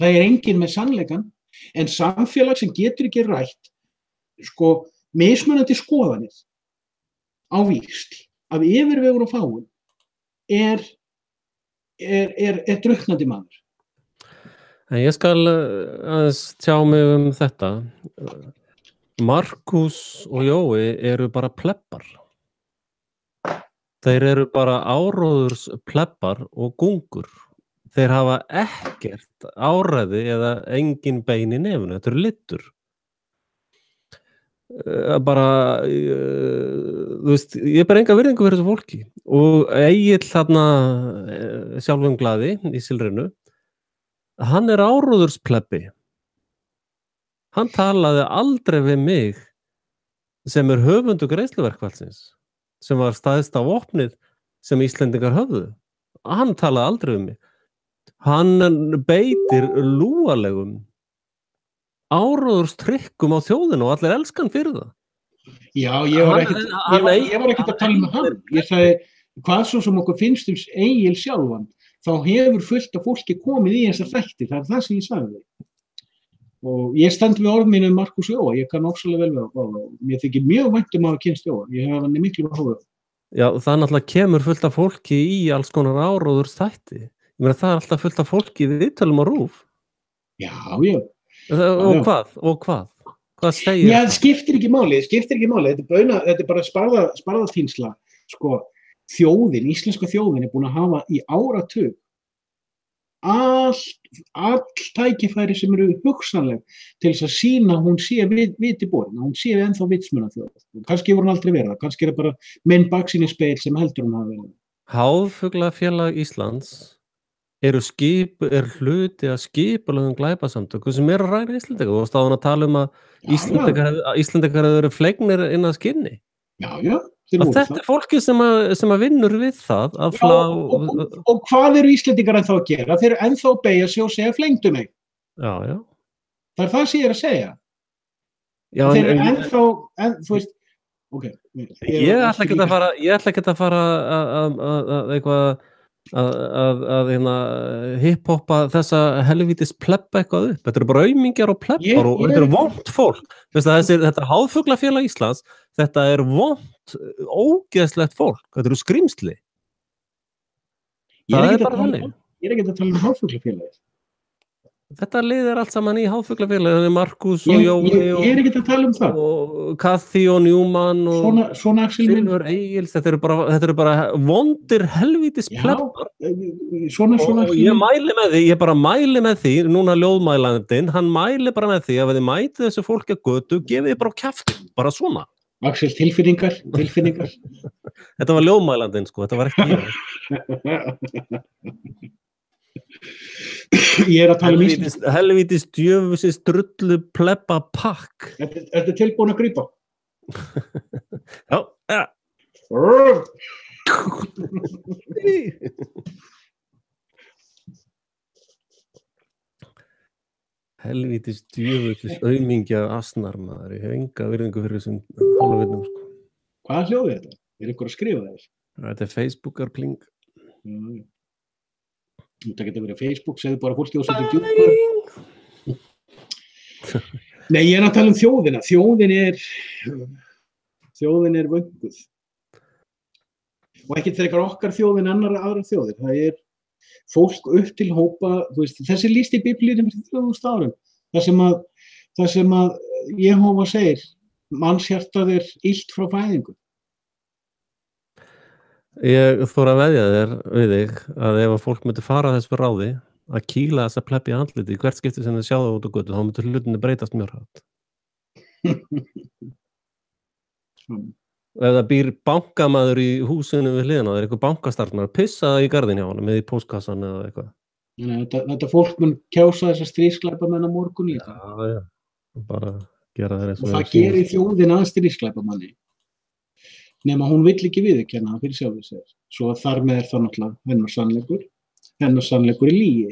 það er enginn með sannleikann, en samfélag sem getur ekki rætt, sko, mismunandi skoðanir á víxl af yfirvegun og fáum er drukknandi maður. En ég skal aðeins tjá mig þetta. Markús og Jói eru bara plebbar. Þeir eru bara áróðurs plebbar og gungur. Þeir hafa ekkert áræði eða engin bein í nefinu. Þetta eru littur. Bara, þú veist, ég ber enga virðingu fyrir þessu fólki og Egill þarna sjálfum glaði í Silfrinu, hann er áróðursplebbi. Hann talaði aldrei við mig sem er höfundur greiðsluverkfallsins, sem var staðist á vopnið sem Íslendingar höfðu. Hann talaði aldrei við mig. Hann beitir lúalegum áróðurstrykkum á þjóðinu og allir elskan fyrir það. Já, ég var ekkert að tala með hann. Ég sagði, hvað svo sem okkur finnst Egil sjálfan, þá hefur fullt af fólki komið í þessar þætti, það er það sem ég sagði. Og ég stend við orð mínu Markús Jóa, ég kann óslega vel við það. Mér þykir mjög vænt að kynst Jóa, ég hef hann miklu að hóða. Já, það náttúrulega kemur fullt af fólki í alls konar áróðursþætti. Ég meina, það er alltaf fullt af fólki í viðtölum á RÚV. Já. Og hvað? Hvað segir það? Já, það skiptir ekki máli. Þetta er bara sparðatýnsla. Sko, íslenska þjóðin er búin að hafa í áratug all tækifæri sem eru hugsanleg til þess að sýna að hún sé viti borin, að hún sé ennþá vitsmunaþjóð. Kannski hefur hún aldrei verið það, kannski er það bara minn baksýnisspegil sem heldur hún hafi verið. Háfuglafélag Íslands er hluti að skipulögðum glæpasamtökum sem eru að ræna Íslendinga. Þú varst áðan að tala um að Íslendingar hefur verið flegnir inn að skinni. Já, þetta er fólkið sem að vinnur við það að og hvað eru Íslendingar ennþá að gera? Þeir eru ennþá að beygja sig og segja flengdu mig. Já. Það er það sem ég er að segja. Já, þeir eru ennþá, þú veist, ok. Ég ætla ekki að fara að eitthvað að hiphoppa þessa helvítis plebba eitthvað upp. Þetta eru bara aumingjar og plebbar og þetta eru vont fólk. Þetta háfuglafélag Íslands, þetta er vont, ógeðslegt fólk. Þetta eru skrímsli. Það er bara þannig. Ég er ekki að tala um háfuglafélagið. Þetta liðir allt saman í háfuglafélagið, Markus og Jói ég er ekki að tala um það. Og Kathy og Newman og svona Silfur Egils, þetta eru bara vondir helvítis plebbar. Og ég mæli með því, ég bara mæli með því, núna ljóðmælandinn, hann mæli bara með því að þið mætið þessu fólki að götu, gefið þið bara kjafti, bara svona. Axel, tilfinningar. Þetta var ljóðmælandinn, sko, þetta var ekki ég. Ég er að tala um Ísland. Helvítis djöfusis drullu plebba pakk. Ertu tilbúin að grípa? Já. Helvítis djöfusis aumingja asnar maður. Ég hef enga virðingu fyrir þessum hálfvinnum, sko. Hvaða hljóð er þetta? Er ykkur að skrifa það? Þetta er Facebookar-pling. Þetta getur verið Facebook, segðu bara fólki og svolítið djúpar. Nei, ég er að tala um þjóðina. Þjóðin er vönguð. Og ekkert frekar okkar þjóðin aðrar þjóðir. Það er fólk upp til hópa, þú veist, þessi lýst í Biblíunni fyrir 3000 árum. Það sem að Jehóva segir, mannshjartað er illt frá fæðingu. Ég þóra að veðja þér við þig að ef að fólk myndi fara þessu ráði að kýla þessa plebbi í andliti í hvert skipti sem þið sjá það út á götu, þá myndi hlutinni breytast mjög hratt. Ef það býr bankamaður í húsinu við hliðina, það er eitthvað bankastarfsmaður að pissa í garðin hjá honum með í póstkassan eða eitthvað. Þetta fólk mun kjósa þessa stríðsglæpamenn á morgun líka. Já, bara gera það eins og það gerir þjóðin að stríðsglæpamanni. Nema hún vill ekki viðurkenna það fyrir sjálfur sér. Svo þar með er það náttúrulega hennar sannleikur í lygi.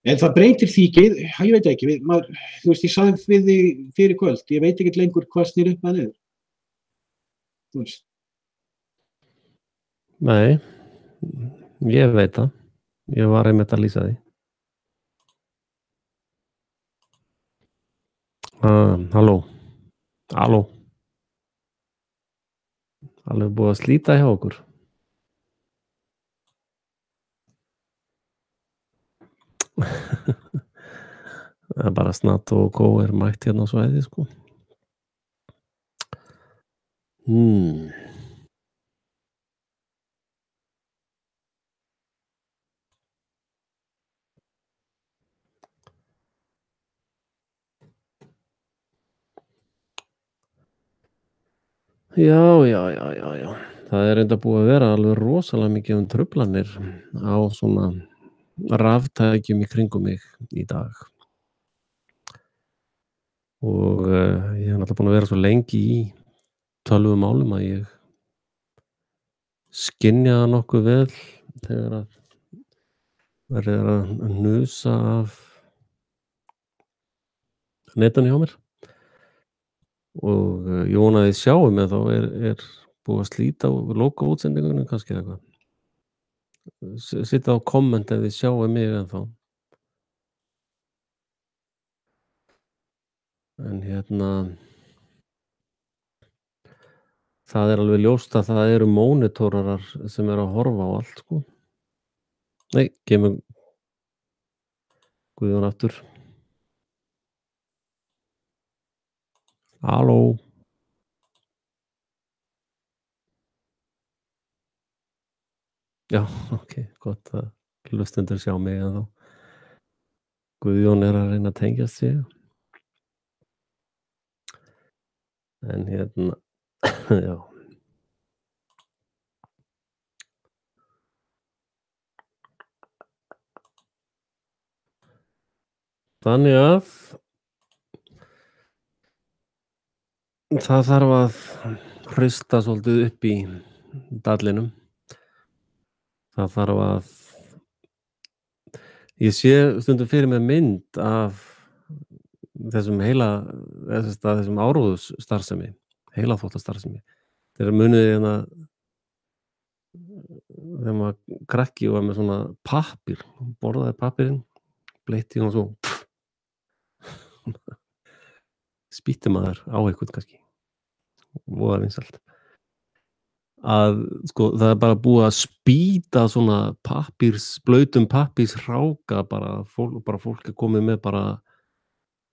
En það breytir því ekki, ég veit ekki, þú veist, ég sagði við því fyrir kvöld, ég veit ekki lengur hvað snýr upp með niður. Þú veist. Nei, ég veit það. Ég var einmitt að lýsa því. Halló. Alveg búið að slíta hjá okkur. Það er bara Snatt og Kó er mætt hérna á svæði, sko. Já. Það er enda búið að vera alveg rosalega mikið truflanir á svona raftækjum í kringum mig í dag. Og ég hef náttúrulega búin að vera svo lengi í tölvumálum að ég skynja það nokkuð vel þegar að verður að hnusa af netinu hjá mér. Og ég vona að þið sjáum með þá er búið að slíta á lokaútsendingunum kannski eitthvað. Sitta á komment ef þið sjáum mig ennþá. En það er alveg ljóst að það eru mónitorarar sem eru að horfa á allt, sko. Nei, kemur Guðjón aftur. Halló. Já, ok, gott að hlustendur sjá mig en þá. Guðjón að reyna að tengjast sig. En hérna, já. Þannig að það þarf að hrista svolítið upp í dallinum. Það þarf að ég sé stundum fyrir mér mynd af þessum þessum áróðusstarfsemi, heilaþvottastarfsemi. Þegar munið hérna þegar maður krakki og var með svona pappír, borðaði pappírinn, bleitti og svo spýtti maður á eitthvað kannski. Voða vinsælt. Að sko það er bara búið að spýta svona blautum pappírsráka bara fólk er komið með bara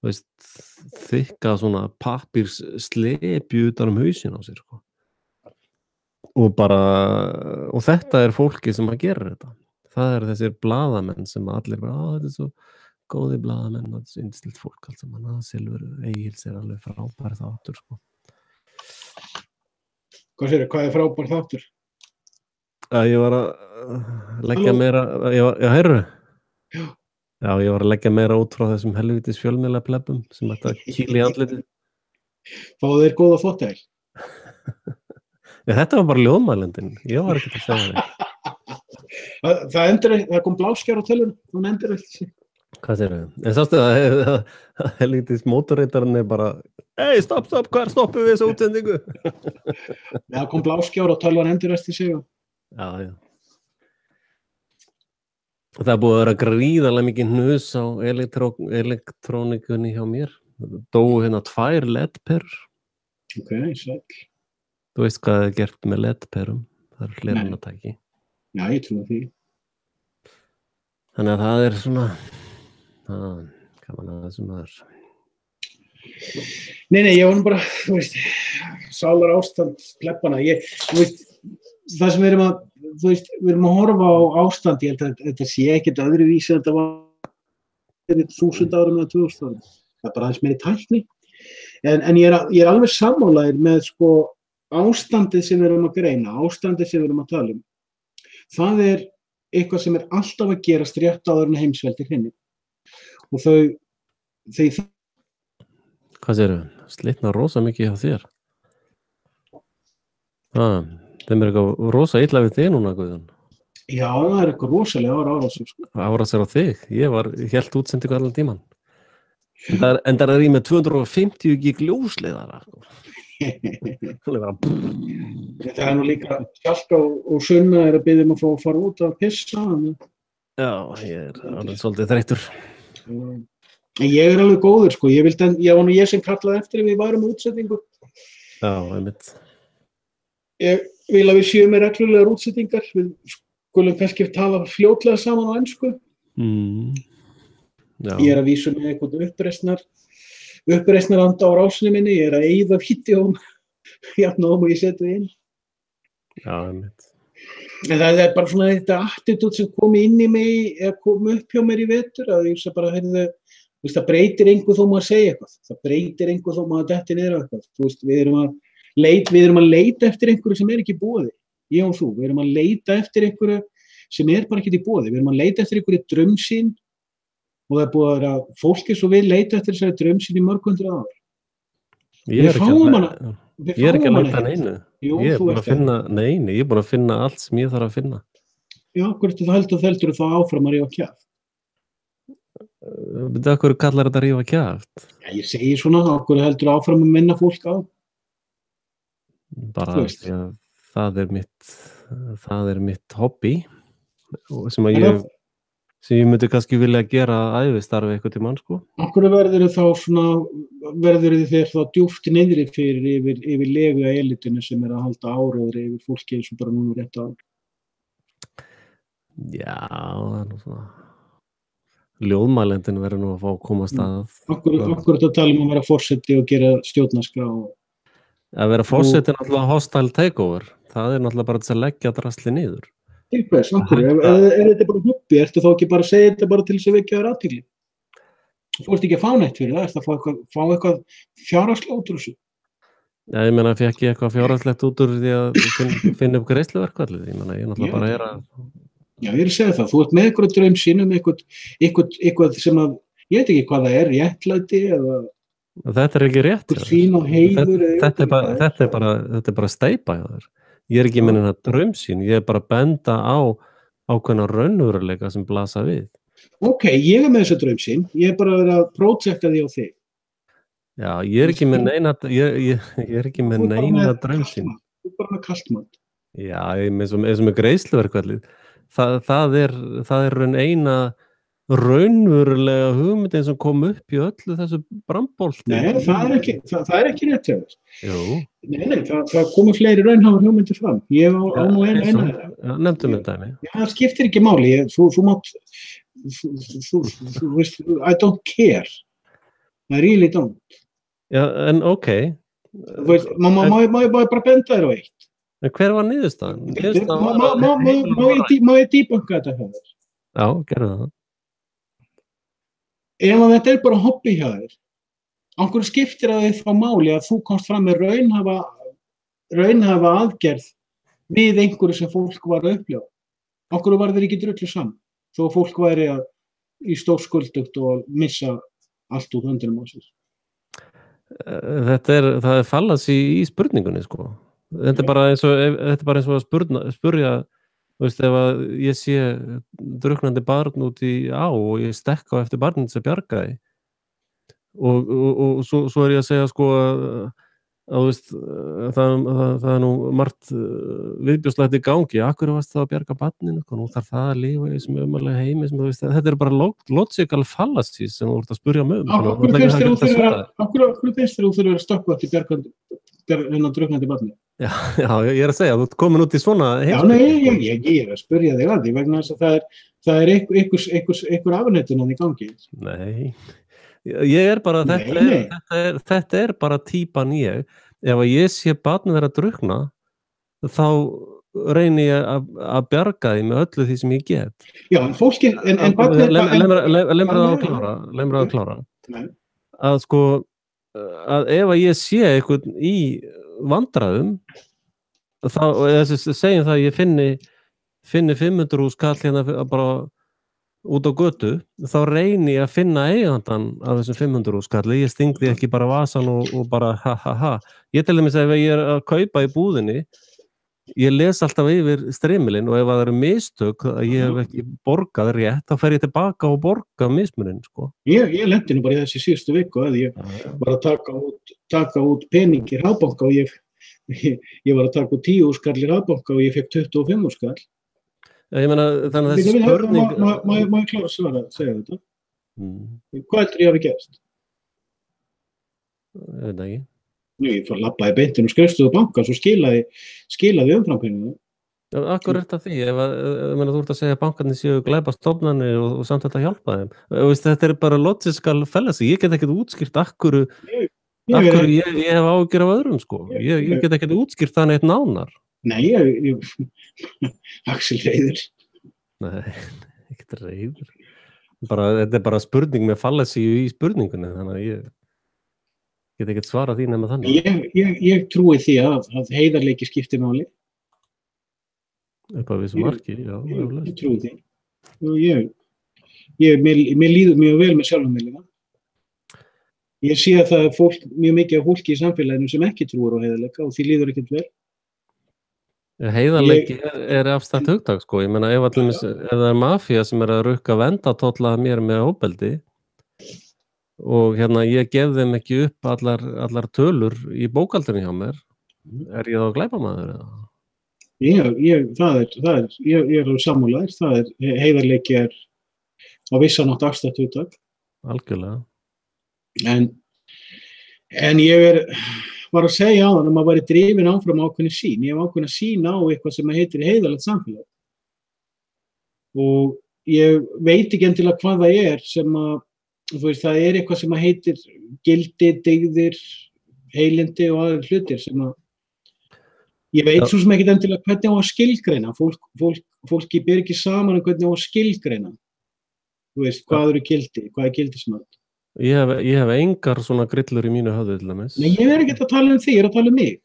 þykka svona pappírsslepju utan hausinn á sér sko. Og þetta er fólki sem að gera þetta. Það er þessir blaðamenn sem allir bara, þetta er svo góði blaðamenn, þetta er svo yndislegt fólk allt saman, Silfur Egils er alveg frábær þáttur sko. Hvað er frábær þáttur? Ég var að leggja meira, heyrðu? Já, ég var að leggja meira út frá þessum helvítis fjölmiðla plebum sem þetta kýli í andlitið. Fáðu þeir góða þvottavél? Þetta var bara ljóðmælendin, ég var ekki til að segja það. Það kom bláskjár á tölvunum, hún endur eftir sig. Hvað segirðu? En sástu það helvítis mótorreitarinn er bara stopp, hvað stoppum við þessu útsendingu? Já, kom bláskjár og tölvan endur eftir sig. Já. Það er búið að vera gríðarlega mikið hnus á elektrónikunni hjá mér. Dóu hérna 2 LED-perur. Ok, sæll. Þú veist hvað það er gert með LED-perum? Það er hlerunartæki. Já, ég trúi því. Þannig að það er svona gaman að þessum aður. Nei, ég var nú bara, þú veist, sálar ástand plebbana. Það sem við erum að horfa á ástand, ég held að þetta sé ekkert öðruvísi en þetta var 1000 árum eða 2000 árum. Það er bara aðeins meiri tækni. En ég er alveg sammálaður með sko ástandið sem við erum að greina, ástandið sem við erum að tala um. Það er eitthvað sem er alltaf að gerast rétt áður en heimsveldi hrynur. Og þau Hvað segirðu? Slitna rosa mikið hjá þér. Þeim er eitthvað rosa illa við þig núna, Guðjón. Já, það er eitthvað rosalega árásir. Árásir á þig? Ég hélt útsendingu allan tíman. En það er í með 250 gig ljósleiðara. Það er nú líka Hjalta og Sunna er að biðja að fara út að pissa. Já, ég er alveg svolítið þreyttur. En ég er alveg góður sko, ég var nú ég sem kallaði eftir við værum útsettingu. Já, einmitt. Ég vil að við séum með reglulegar útsettingar, við skulum kannski tala fljótlega saman á ensku. Já. Ég er að vísa með eitthvað uppreisnaranda á rásinni minni, ég er að eyða vídeóm jafnum og ég seti inn. Já, einmitt. En það er bara svona þetta attitút sem kom inn í mig, eða kom upp hjá mér í vetur, að ég bara, það breytir einhver þó maður segja eitthvað, það breytir einhver þó maður detti niður á eitthvað. Þú veist, við erum að leita eftir einhverju sem er ekki í boði, ég og þú, við erum að leita eftir einhverju sem er bara ekki í boði, við erum að leita eftir einhverju draumsýn og það er búið að vera fólki svo við leita eftir þessari draumsýn í mörg 100 ár. Ég er ekki að leita neinu. Ég er búin að finna allt sem ég þarf að finna. Já, hvort heldur þá áfram að rífa kjaft? Veitu að hverju kallar þetta rífa kjaft? Já, ég segi svona, hverju heldur áfram að minna fólk á? Bara því að það er mitt hobby sem ég myndi kannski vilja gera ævistarfi eitthvað til mann, sko. Akkur verður þér þá djúpt niðri yfir legu að elitinu sem er að halda áróðri yfir fólki eins og bara núna rétt á? Já, það er nú svona ljóðmælendin verður nú að fá að komast að. Akkur er þetta að tala um að vera forseti og gera stjórnarskrá? Að vera forseti er náttúrulega hostile takeover. Það er náttúrulega bara þess að leggja drasli niður. Til hvers, þetta bara hobby, ertu þá ekki bara að segja þetta bara til þess að vekja þér athygli? Þú ert ekki að fá neitt fyrir það, ertu að fá eitthvað fjárhagslega út úr þessu? Já, ég meina, fékk ég eitthvað fjárhagslegt út úr því að finna upp greiðsluverkfallið, ég meina, ég náttúrulega bara að... Já, ég að segja það, þú ert með eitthvað draumsýn eitthvað sem að, ég veit ekki hvað það er, réttlæti eða... Þetta ekki rétt. Sýn og heiður þetta er bara steypa hjá þér. Ég ekki með hennar draumsýn, ég bara að benda á ákveðna raunveruleika sem blasa við. Ok, ég með þessa draumsýn, ég bara að vera að projekta því á þig. Já, ég ekki með neina draumsýn. Þú bara með kaltmat. Já, eins og með greiðsluverkfallið. Það er eina raunverulega hugmyndin sem kom upp í öllu þessu brandbolti. Nei, það er ekki rétt hjá þess. Jú. Nei, það komu fleiri raunhafar hugmyndir fram. Ég á nú eina þeirra. Já, nefndu með dæmi. Já, það skiptir ekki máli. Þú mátt, þú veist, I don't care. I really don't. Já, en ok. Þú veist, má ég bara benda þér á eitt. En hver var niðurstaðan? Má ég debunka þetta hjá þér? Já, gerðu það. Ef þetta er bara hobby hjá þér, af hverju skiptir það þig þá máli að þú komst fram með raunhafa aðgerð við einhverju sem fólk var að upplifa? Af hverju var þeir ekki drullu saman? Þó fólk væri í stórskuldugt og missa allt úr höndunum á sér. Það er fallacy í spurningunni, sko. Þetta er bara eins og að spurja, þú veist, ef að ég sé drukknandi barn út í á og ég stekk á eftir barnið sem bjargaði og svo er ég að segja, sko, að þú veist, það er nú margt viðbjóðslegt í gangi, akkur varst það að bjarga barninu, nú þarf það að lifa í þessum ömurlega heimi sem, þú veist, þetta er bara logical fallacy sem þú ert að spurja mig um. Akkur finnst þér þú þurfir að stökkva til drukknandi barnið? Já, ég er að segja, þú ert komin út í svona heimsbyggi. Já, nei, ég er að spyrja þig að því vegna þess að það er einhver afnættunan í gangi. Nei, ég er bara, þetta er bara típan ég. Ef að ég sé barnið vera að drukkna, þá reyni ég að bjarga því með öllu því sem ég get. Já, en fólkin, en barnið... Lemur það að klára. Að sko, að ef að ég sé eitthvað í vandræðum þá segjum það að ég finni 500.000 kall hérna bara út á götu, þá reyni ég að finna eigandann af þessum 500.000 kall, ég stingði ekki bara vasan og bara ha. Ég til dæmis ef ég er að kaupa í búðinni, ég les alltaf yfir streymilinn og ef það eru mistök að ég hef ekki borgað rétt, þá fer ég tilbaka og borga mismuninn, sko. Ég lenti nú bara í þessi síðustu viku að ég var að taka út pening í Hraðbanka og ég var að taka út 10 skall í Hraðbanka og ég fekk 25 skall. Ég meina, þannig að þessi spurning... Má ég klára að segja þetta? Hvað heldur ég hafi gerst? Ég veit ekki. Ég fór að labbaði beintinn og skrifstofu banka og svo skilaði umframpeningum. Akkur er þetta því, ef þú ert að segja að bankarnir séu glæpastofnanir og samt þetta hjálpa þeim. Þetta er bara logical fallacy, ég get ekkert útskýrt akkur ég hef áhyggjur af öðrum, sko. Ég get ekkert útskýrt það neitt nánar. Nei, Axel reiður. Nei, ekkert reiður. Þetta er bara spurning með fallacy í spurningunni, þannig að ég get ekkert svarað því nema þannig. Ég trúi því að heiðarleiki skiptir máli. Upp að vissu marki, já. Ég trúi því. Mér líður mjög vel með sjálfum mér líka. Ég sé að það er mjög mikið af fólki í samfélaginu sem ekki trúir á heiðarleika og því líður ekkert vel. Heiðarleiki er afstætt hugtak, sko. Ég meina, ef það er mafía sem er að rukka vendatólla mér með óbeldi og hérna ég gef þeim ekki upp allar tölur í bókhaldinu hjá mér, er ég þá glæpamaður eða? Ég er sammálaður, það er heiðarleiki er á vissanátt afstætt hugtak. Algjörlega. En ég var að segja á það að maður væri drifin áfram ákveðni sín. Ég hef ákveðna sín á eitthvað sem heitir heiðarlegt samfélag. Og ég veit ekki endilega hvað það er sem að, þú veist, það er eitthvað sem heitir gildi, dygðir, heilindi og aðrir hlutir sem að ég veit svo sem ekki endilega hvernig á að skilgreina. Fólk fólki ber ekki saman hvernig á að skilgreina. Þú veist, hvað eru gildi, hvað gildismat? Ég hef engar svona grillur í mínu höfðu til dæmis. Nei, ég ekki að tala þig, ég að tala mig.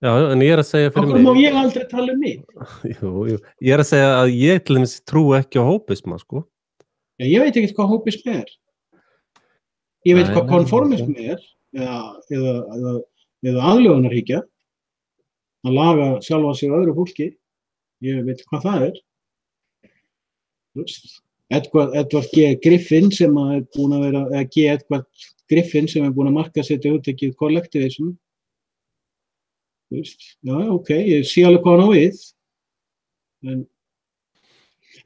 Já, en ég að segja fyrir mig. Okkur má ég aldrei tala mig. Jú. Ég að segja að ég til dæmis trú ekki á hópisma, sko. Já, ég veit ekki hvað hópismi Ég veit hvað konformismi eða aðlögunarhyggja. Að laga sjálfa sig öðru fólki. Ég veit hvað það Edward G. Griffin sem búin að vera, eða G. Edward Griffin sem búin að markaðsetja hugtakið kollektivism. Já, ok, ég sé alveg hvað hann á við.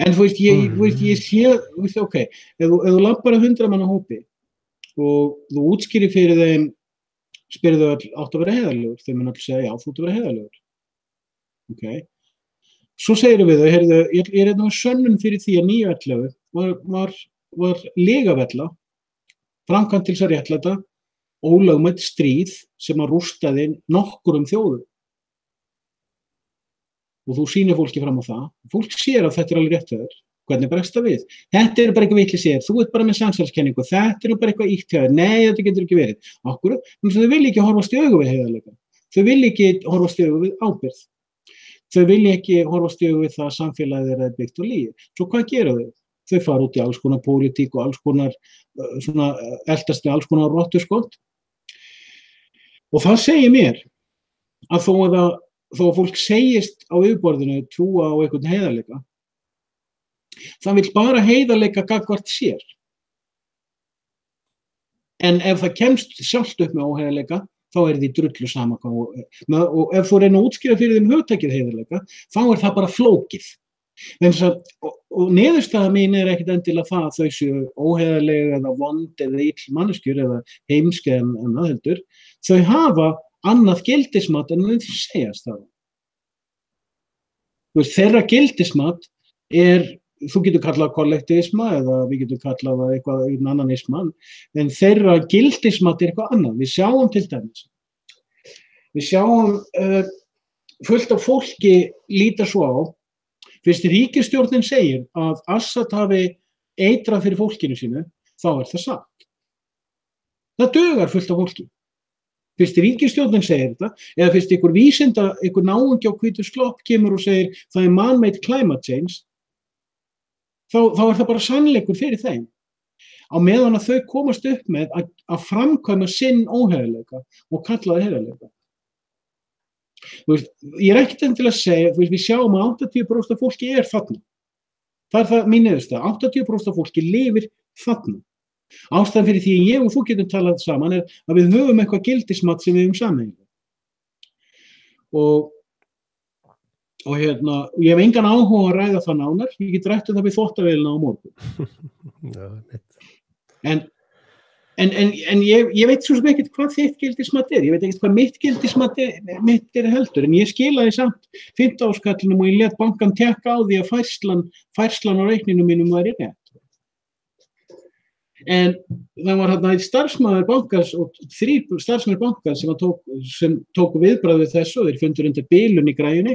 En þú veist, ég sé, ok, ef þú lappar að 100 manna hópi og þú útskýrir fyrir þeim, spyrir þau öll, áttu að vera heiðarlegur, þau mun öll segja, já, þú áttu að vera heiðarlegur. Ok. Svo segir við þau, heyrðu, ég með sönnun fyrir því að 911 var lygavella, framkvæmt til þess að réttlæta, ólögmætt stríð sem að rústaði nokkurum þjóðum. Og þú sýnir fólki fram á það. Fólk sér að þetta alveg rétt hjá þér. Hvernig bregst það við? Þetta bara eitthvað vitleys í þér. Þú bara með samsælskenningu. Þetta bara eitthvað ýkt hjá þér. Nei, þetta getur ekki verið. Akkur, þau vilja ekki horfast í augu við heiðarleika. Þau vilja ekki horfast í augu við ábyrgð. Þau vilja ekki horfast í augu við það að samfélagið er byggt á lygi. Svo hvað gera þau? Þau fara út í alls konar pólitík og alls konar eltast við alls konar rottuskott. Og það segir mér að þó að fólk segist á yfirborðinu trúa á einhvern heiðarleika, það vill bara heiðarleika gagnvart sér. En ef það kemst sjálft upp með óheiðarleika, þá því drullu sama hvað. Og ef þú reyna að útskýra fyrir þeim hugtakið heiðarleika, þá það bara flókið. Og niðurstaða mín ekkert endilega það að þau séu óheiðarlega eða vond eða ill manneskjur eða heimsk en aðheldur. Þau hafa annað gildismat en þau segjast það. Þeirra gildismat þú getur kallað kollektivisma eða við getum kallað það eitthvað annanisma, en þeirra gildismat eitthvað annað. Við sjáum til dæmis. Við sjáum fullt af fólki líta svo á, fyrst ríkisstjórnin segir að Assad hafi eitrað fyrir fólkinu sínu, þá það satt. Það dugar fullt af fólki. Fyrst ríkisstjórnin segir þetta, eða fyrst einhver náungi á hvítu slopp kemur og segir það man-made climate change, þá það bara sannleikur fyrir þeim. Á meðan að þau komast upp með að framkvæma sinn óheiðarleika og kalla það heiðarleika. Ég ekkert endilega að segja, við sjáum að 80% af fólki þarna. Það það mín niðurstaða. 80% af fólki lifir þarna. Ástæðan fyrir því að ég og þú getum talað saman að við höfum eitthvað gildismat sem við höfum sameiginlega. Og ég hef engan áhuga að ræða það nánar, ég get rætt það við þvottavélina á morgun. En ég veit svo sem ekkert hvað þitt gildismat ég veit ekkert hvað mitt gildismat mitt heldur, en ég skilaði samt 15 áskallinum og ég let bankan tekka á því að færslan á reikninu mínum væri rétt. En það var einn starfsmaður bankans og 3 starfsmenn bankans sem tóku viðbragð við þessu og þeir fundu undir bilun í græjunni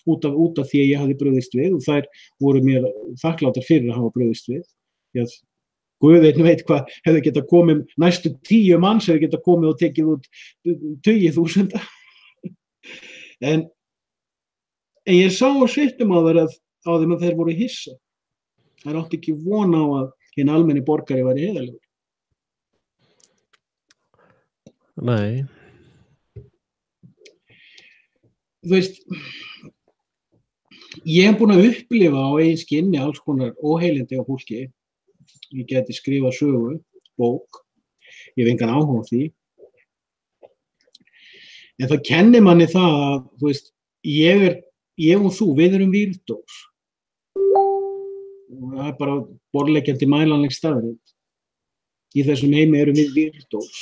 út af því að ég hafði brugðist við og þær voru mér þakkláttar fyrir að hafa brugðist við. Því að Guð einn veit hvað hefði getað komið næstu 10 manns hefði getað komið og tekið út 20.000. En ég sá á sviptum á þeim að þeir voru hissa. Það átti ekki von á að hinn almenni borgari væri heiðarlegur. Nei. Þú veist, ég hef búin að upplifa á eigin skinni alls konar óheilindi á fólki. Ég geti skrifað sögu, bók. Ég hef engan áhuga á því. En það kennir manni það að, þú veist, ég og þú, við erum vírdós. Og það bara borðleggjandi mælanleg staðreynd. Í þessum heimi erum við vírdós.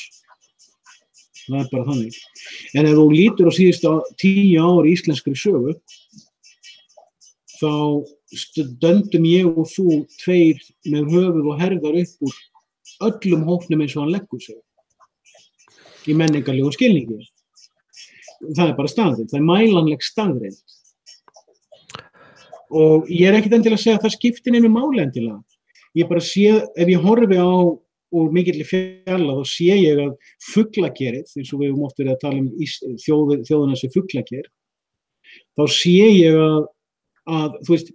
Það bara þannig. En ef þú lítur á síðustu 10 ár í íslenskri sögu, þá stöndum ég og þú 2 með höfuð og herðar upp úr öllum hópnum eins og hann leggur sig. Í menningarlegum skilningi. Það bara staðreynd, það mælanleg staðreynd. og ég ekkert endilega að segja að það skiptir neinu máli endilega. Ég bara sé, ef ég horfi á úr mikilli fjarlægð, þá sé ég að fuglakerið, eins og við höfum oft verið að tala þjóðina sem fuglaker, þá sé ég að þú veist,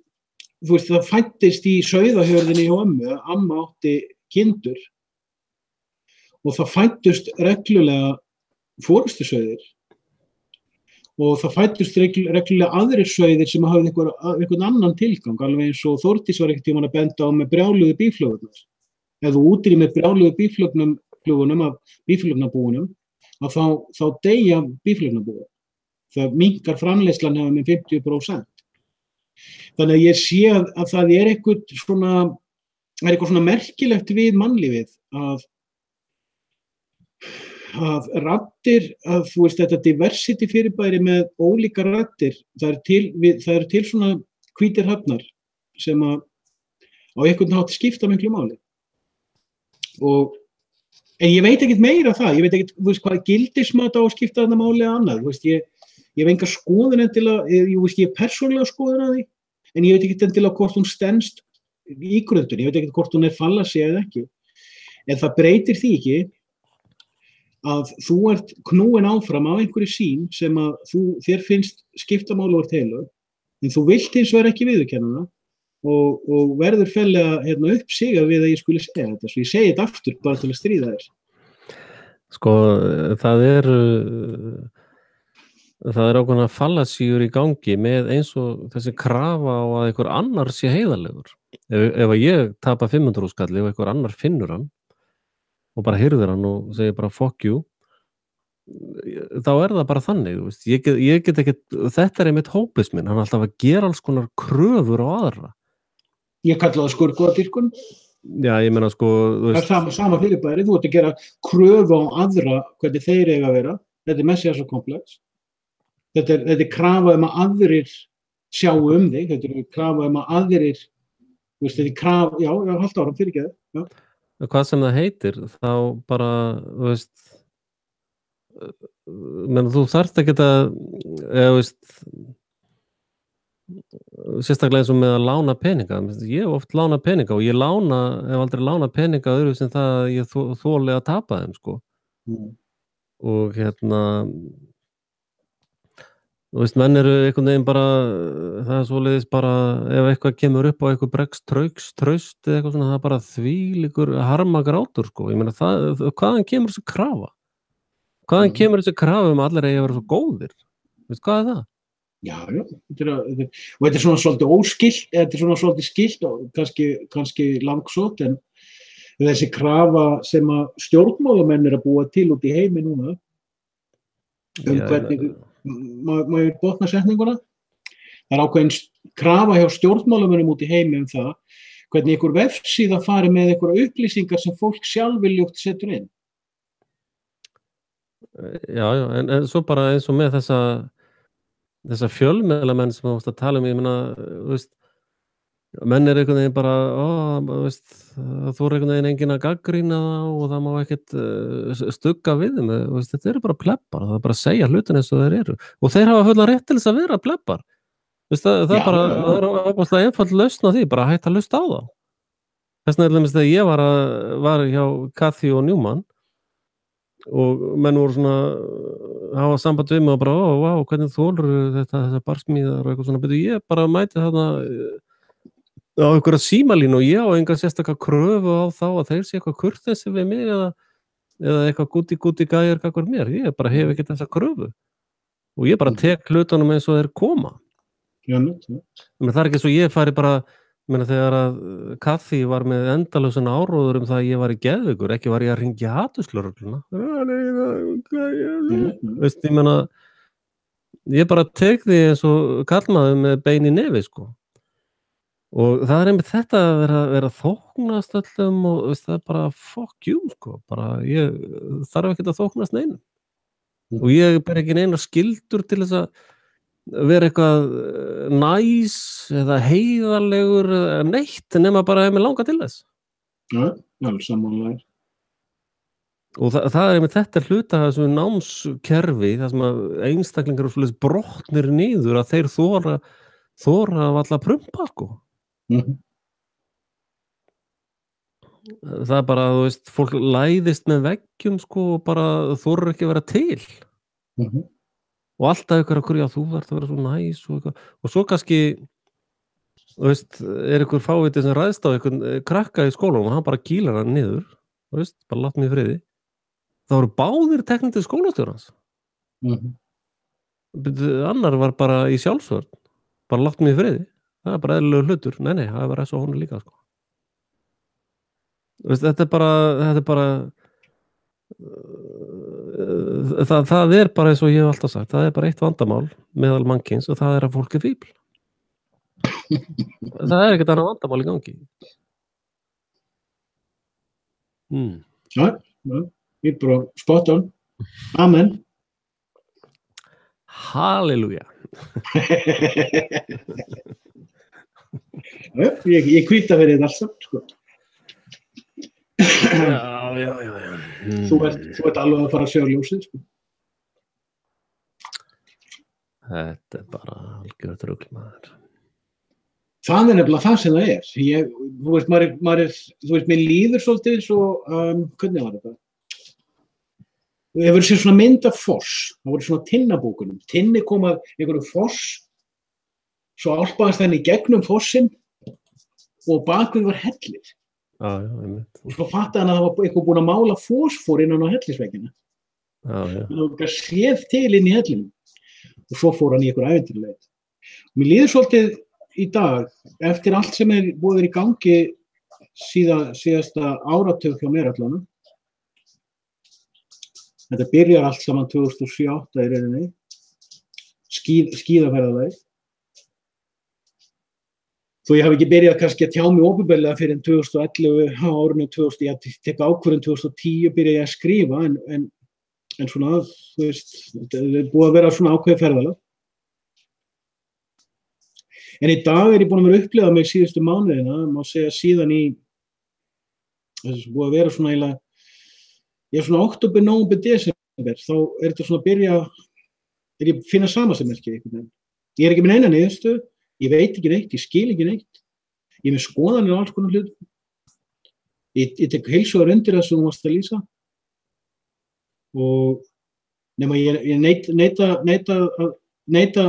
það fæddist í sauðahjörðinni hjá ömmu, að amma átti kindur og það fæddust reglulega forystusauðir og það fæddust reglulega aðrir sauðir sem hafði einhvern annan tilgang, alveg eins og Þórdís var einhvern tímann að benda á með brjáluðu býflugurnar. Ef þú útrýmir brjáluðu býflugnum af býflugnabúunum, þá deyja býflugnabúin. Það minnkar framleiðslan með 50%. Þannig að ég sé að það er eitthvað svona merkilegt við mannlífið að raddir, að þú veist þetta diversity fyrirbæri með ólíkar raddir, það eru til svona hvítir hrafnar sem að á einhvern hátt skipta miklu máli. En ég veit ekkert meira það, ég veit ekkert, þú veist, hvað gildismat á að skipta þarna máli eða annað, þú veist, ég hef enga skoðun endilega, ég hef persónulega skoðun á því, en ég veit ekkert endilega hvort hún stenst í gröndun, ég veit ekkert hvort hún fallacy eða ekki, en það breytir því ekki að þú ert knúin áfram af einhverju sýn sem að þér finnst skipta máli úr heilu, en þú vilt hins vegar ekki viðurkenna það og verður fellega uppsigað við að ég skuli segja þetta, svo ég segi þetta aftur bara til að stríða þér. Sko, það er ákveðna fallasíur í gangi með eins og þessi krafa á að einhver annar sé heiðarlegur. Ef ég tapa 500 skalli og einhver annar finnur hann og bara hirðir hann og segir bara fuck you, þá það bara þannig, þú veist. Ég get ekki, þetta einmitt hópisminn, hann alltaf að gera alls konar kröfur á aðra. Ég kalla það skurðgoðadýrkun. Já, ég meina sko, þú veist. Það sama fyrirbæri, þú ert að gera kröfu á aðra, hvernig þeir eiga að vera. Þetta messiasakomplex. Þetta er krafa að aðrir sjá þig, þetta er krafa að aðrir, þú veist, þetta er krafa, já, halda áram, fyrirgeðu, já. Hvað sem það heitir, þá bara, þú veist, menn þú þarft ekki að, þú veist, sérstaklega eins og með að lána peninga. Ég hef oft lánað peninga og ég hef aldrei lánað peninga öðru sem það að ég þoli að tapa þeim, sko. Og þú veist, menn eru einhvern veginn bara, það er svoleiðis bara, ef eitthvað kemur upp á eitthvað bregst traust eða eitthvað svona, það er bara þvílíkur harmagrátur, sko. Ég meina, hvaðan kemur þessi krafa? Hvaðan kemur þessi krafa að allir eigi að vera svo góðir? Veist, hvað það? Já, og þetta er svona svolítið óskilt, þetta er svona svolítið skilt og kannski langsótt, en þessi krafa sem að stjórnmálamenn að búa til út í heimi núna, hvernig, má ég botna setninguna? Það ákveðin krafa hjá stjórnmálamönnum út í heimi það, hvernig einhver vefsíða fari með einhverja upplýsingar sem fólk sjálfviljugt setur inn. Já, en svo bara eins og með þessa fjölmiðlamenn sem þú varst að tala ég meina, þú veist, menn einhvern veginn bara, þú veist, þú einhvern veginn enginn að gagnrýna það og það má ekkert stugga við þeim, þú veist, þetta bara pleppar, það bara að segja hlutin eins og þeir eru og þeir hafa fullan rétt til þess að vera pleppar, þú veist, það bara, það einfalt lausn á því, bara hægt að hlusta á það. Þess vegna þegar ég var hjá Kathy og Newman og menn voru svona hafa samband við mig og bara, vá, hvernig þolur þessar barsmíðar og eitthvað svona, betur ég bara mæti þarna á einhverja símalínu og ég á enga sérstaklega kröfu á þá að þeir sé eitthvað kurteisi við mig eða eitthvað gúti gæjar gagnvart mér, ég bara hef ekki þessa kröfu og ég bara tek hlutunum eins og þeir koma. Það er ekki svo ég fari bara, þegar að Kathy var með endalausan áróður það að ég var í geðveikur, ekki var ég að hringja haturslögregluna. Veist, ég bara tek því eins og kallmaður með bein í nefi, sko. Og það einmitt þetta að vera þóknast öllum og veist, það bara fuck you, sko. Bara ég þarf ekkert að þóknast neinum. Og ég ber ekki neina skyldur til þess að vera eitthvað næs eða heiðarlegur eða neitt nema bara ef mig langar til þess. Já, sammála. Og það einmitt þetta hluta af þessu námskerfi, það sem að einstaklingar eru svoleiðis brotnir niður að þeir þora þora alla prumpa, sko. Það bara, þú veist, fólk læðist með veggjum, sko, og bara þorir ekki að vera til. Og alltaf ykkur að hverja, þú þarft að vera svo næs og eitthvað. Og svo kannski, þú veist, ykkur fáviti sem ræðst á ykkur krakka í skólanum og hann bara kýlar hann niður, þú veist, bara látt mig í friði. Það voru báðir teknir til skólastjórans. Annar var bara í sjálfsvörn, bara látt mig í friði. Það bara eðlilegur hlutur. Nei, það var svo honum líka, sko. Þú veist, þetta er bara það er bara eins og ég hef alltaf sagt, það er bara eitt vandamál meðal mannkyns og það er að fólk er fíbl. Það er ekkert annað vandamál í gangi. Já, ég er bara spot on. Amen. Halleluja. Ég kvita fyrir þetta alls sko. Já. Þú ert alveg að fara að sjá ljósið, sko. Þetta er bara algjörð rugl, maður. Það er nefnilega það sem það er. Þú veist, mér líður svolítið eins og, hvernig var þetta? Þú hefur séð svona mynd af foss. Það voru svona tinnabókunum. Tinni kom að einhverjum foss, svo álpaðast henni í gegnum fossinn og bakvið var hellir. Já, einmitt. Og svo fattaði hann að það var eitthvað búin að mála fósfor innan á hellisveggina. Já. Það var séð til inn í hellinum. Og svo fór hann í einhver ævintýraleit. Mér líður svolítið í dag, eftir allt sem er búið í gangi síðasta áratug hjá mér allan. Þetta byrjar allt saman 2007-08 í rauninni. Skíðaferðalagi. Þó ég hafi ekki byrjað kannski að tjá mig opinberlega fyrir 2011 á árinu 2000, ég tek ákvörðun 2010 byrjaði ég að skrifa en svona, þú veist, þetta er búið að vera svona ákveðið ferðalag. En í dag er ég búin að vera að upplifa mig síðustu mánuðina, má segja síðan búið að vera svona eiginlega, svona október, nóvember, desember, þá er þetta svona að byrja, ég finna samasemmerki einhvern veginn. Ég er ekki með neina niðurstöðu. Ég veit ekki neitt, ég skil ekki neitt. Ég er með skoðanir á alls konar hlutum. Ég tek heilsugar undir það sem þú varst að lýsa. Og nema ég neita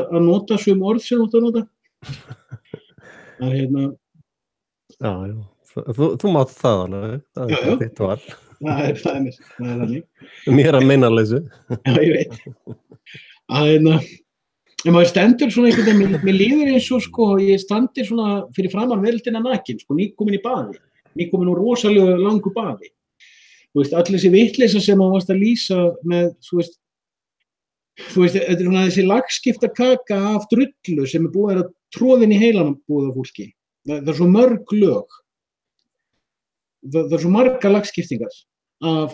að nota sum orð sem þú átt að nota. Það er Já. Þú mátt það alveg. Það er þitt val. Það er þannig. Mér að meinarleysu. Já, ég veit. En maður stendur svona einhvern veginn, mér líður eins og sko, ég standir svona fyrir framan veröldina nakin, sko, nýkomin í baði, nýkomin úr rosalega langu baði. Þú veist, allir þessi vitleysa sem maður varst að lýsa með, þú veist, þetta er svona þessi lagskipta kaka af drullu sem er búið að tróðin í heilanum búið af fólki. Það er svo mörg lög. Það er svo marga lagskiptingar af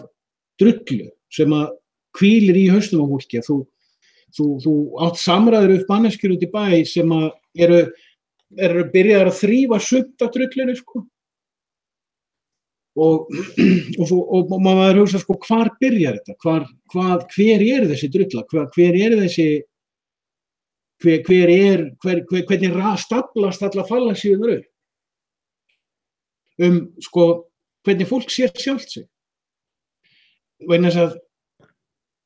drullu sem að hvílir í hausnum á fólki. Þú átt samræður upp manneskjur út í bæ sem að eru byrjaðar að þrífa sumt af drullinu, sko. Og maður hugsa, sko, hvar byrjar þetta? Hver er þessi drulla? Hver er þessi, hvernig staplast alla fallasíðunar upp? Sko, hvernig fólk sér sjálft sig. Vegna þess að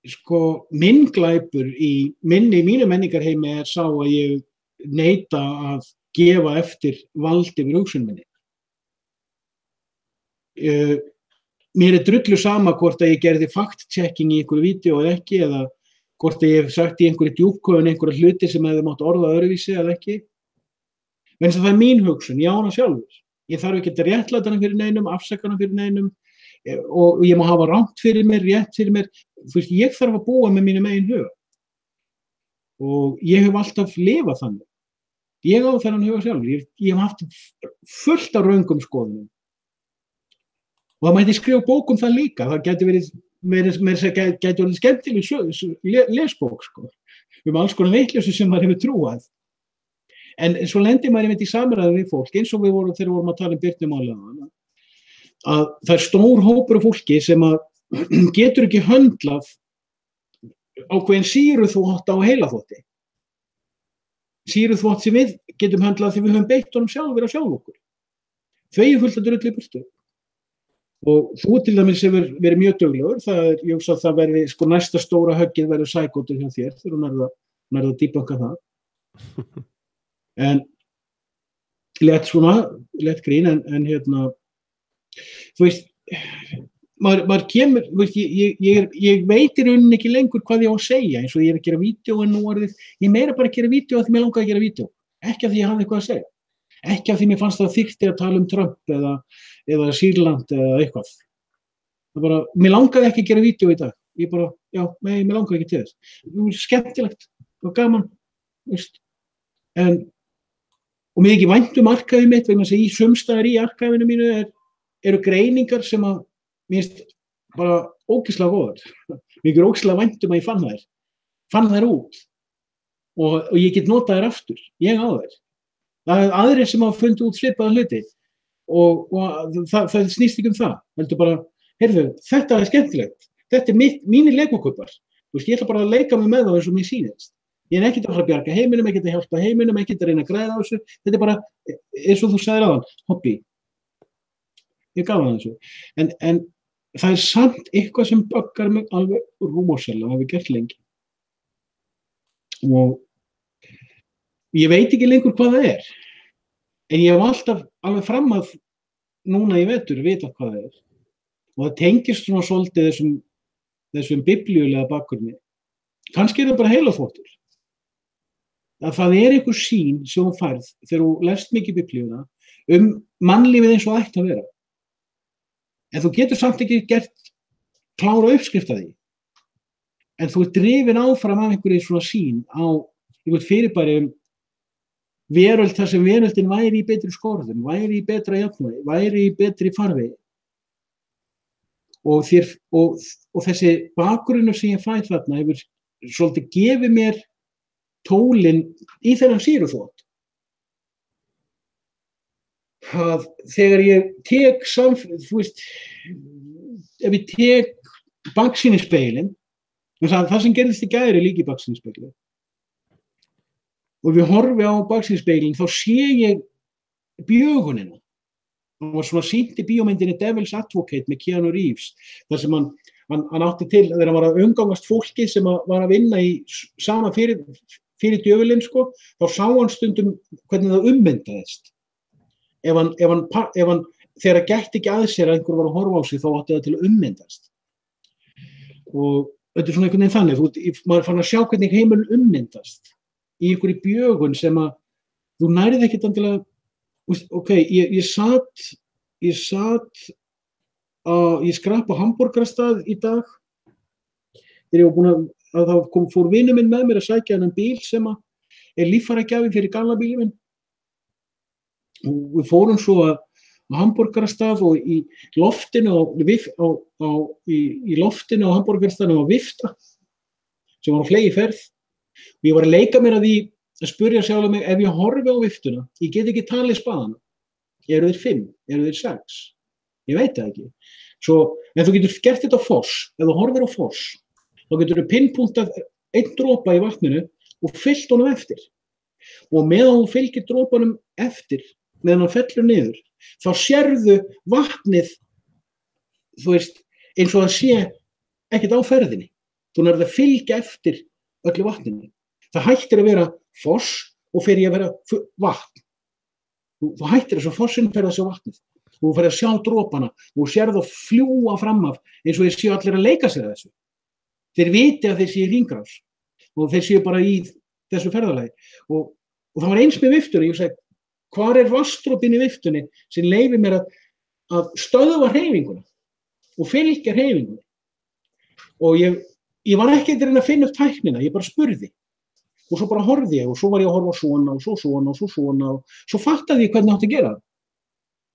sko, minn glæpur í mínu menningarheimi er sá að ég neita að gefa eftir vald yfir hugsun minni. Mér er drullu sama hvort að ég gerði fact-checking í einhverju vídeó eða ekki, eða hvort að ég hef sagt í einhverju djúpköfun einhverja hluti sem hefði mátt orða öðruvísi eða ekki. En það er mín hugsun, ég á hana sjálfur. Ég þarf ekki að réttlæta hana fyrir neinum, afsaka hana fyrir neinum, og ég má hafa rangt fyrir mér, rétt fyrir mér. Þú veist, ég þarf að búa með mínum eigin huga. Og ég hef alltaf lifað þannig. Ég á þennan huga sjálfur. Ég hef haft fullt af röngum skoðunum. Og það mætti skrifa bók um það líka. Það gæti verið skemmtileg lesbók, sko. Alls konar vitleysu sem maður hefur trúað. En svo lendir maður einmitt í samræðu við fólk, eins og þegar við vorum að tala um birnumála, að það er stór hópur af fólki sem að getur ekki höndlað ákveðin sýru þú átt á heilaþvotti. sýruþvott sem við getum höndlað því við höfum beitt honum sjálfur að sjálf okkur. Þvegið fullt að drullu í burtu. Og þú til dæmis hefur verið mjög duglegur, ég hugsa að það verði, sko næsta stóra höggið verður sækóttur hjá þér, þegar hún nærða að dýbanka það. En lett grín, en þú veist, maður kemur, þú veist, ég veit í rauninni ekki lengur hvað ég á að segja, eins og ég að gera vídeo en nú orðið, ég meira bara að gera vídeo af því mér langaði að gera vídeo, ekki af því ég hafði eitthvað að segja. Ekki af því mér fannst það þyrfti að tala Trump eða Sýrland eða eitthvað. Mér langaði ekki að gera vídeo í dag. Ég bara, mér langaði ekki til þess. Skemmtilegt og gaman, veist. Og mér ekki vænt arkaðið mitt, vegna þess að sumstaðar í arkæfinu mínu eru greiningar sem að mér finnst bara ógeðslega góðar. Mér ekki ógeðslega vænt að ég fann þær út. Og ég get notað þær aftur, ég á þær. Það aðrir sem hafa fundið út svipaða hluti og það snýst ekki það. Heldur bara, heyrðu, þetta skemmtilegt. Þetta mínir legokubbar. Þú veist, ég ætla bara að leika mig með það eins og mér sýnist. Ég ekkert að fara að bjarga heiminum, ekkert að hjálpa heiminum, ekkert að reyna að græða á þessu. Þetta bara, eins og þú sagðir áðan, hobby. Ég gaf það þessu. En það samt eitthvað sem böggar mig alveg rosalega, það hefur gert lengi. Og ég veit ekki lengur hvað það en ég hef alltaf alveg fram að núna í vetur vita hvað það og það tengist svona svolítið þessum biblíulega bakgrunni. Kannski það bara heilaþvottur. Að það einhver sýn sem þú færð þegar þú lest mikið biblíuna mannlífið eins og ætti að vera. En þú getur samt ekki klára uppskrift af því. En þú drifin áfram af einhverju svona sýn á einhvern fyrirbæri veröld þar sem veröldin væri í betri skorðum, væri í betra jafnvægi, væri í betri farvegi. Og þessi bakgrunnur sem ég fæ þarna hefur svolítið gefið mér tólin í þennan sýruþvott. Að þegar ég tek þú veist, ef ég tek baksýnisspegilinn, það sem gerðist í gær líka í baksýnisspegilinn, og við horfi á baksýnisspegilinn, þá sé ég bjögunina. Hann var svona sýnt í bíómyndinni Devil's Advocate með Keanu Reeves, þar sem hann átti til, þegar hann var að umgangast fólki sem var að vinna í sama fyrir djöfulinn, sko, þá sá hann stundum hvernig það ummyndaðist. Ef hann þegar það gætti ekki að sér að einhver var að horfa á sig, þá átti það til að ummyndast. Og þetta svona einhvern veginn þannig, maður fann að sjá hvernig heimurinn ummyndast í einhverju bjögun sem að þú nærið ekkert endilega, ok, ég skrapp á hamborgarastað í dag, þegar ég var búin að það fór vinur minn með mér að sækja þennan bíl sem að líffæragjafi fyrir gamla bílinn minn. Og við fórum svo að hamborgarastað og í loftinu á hamborgarastaðinu var vifta sem var á fleygiferð. Og ég var að leika mér að því að spyrja sjálf mig, ef ég horfi á viftuna, ég get ekki talið spaðana. Eru þeir 5? Eru þeir 6? Ég veit það ekki. En þú getur gert þetta á foss. Ef þú horfir á foss, þá getur þú pinpointað einn dropa í vatninu og fyllt honum eftir. Og meðan þú fylgir dropanum eftir, meðan hann fellur niður, þá sérðu vatnið, þú veist, eins og það sé ekkert á ferðinni. Þú nærðu að fylgja eftir öllu vatninu. Það hættir að vera foss og fer í að vera vatn. Þú hættir þess að fossin fer að sjá vatnið. Þú fer að sjá dropana og þú sérð að fljúga fram af eins og þeir séu allir að leika sér að þessu. Þeir viti að þeir séu í hringrás og þeir séu bara í þessu ferðalagi. Og það var eins með viftunni, ég segi, hvar vatnsdropinn í viftunni sem leyfir mér að stöðva hreyfinguna og fylgja hreyfingunni. Og ég var ekki að reyna að finna upp tæknina, ég bara spurði. Og svo bara horfði ég og svo var ég að horfa svona og svo svona og svo svona og svo fattaði ég hvernig átti að gera það.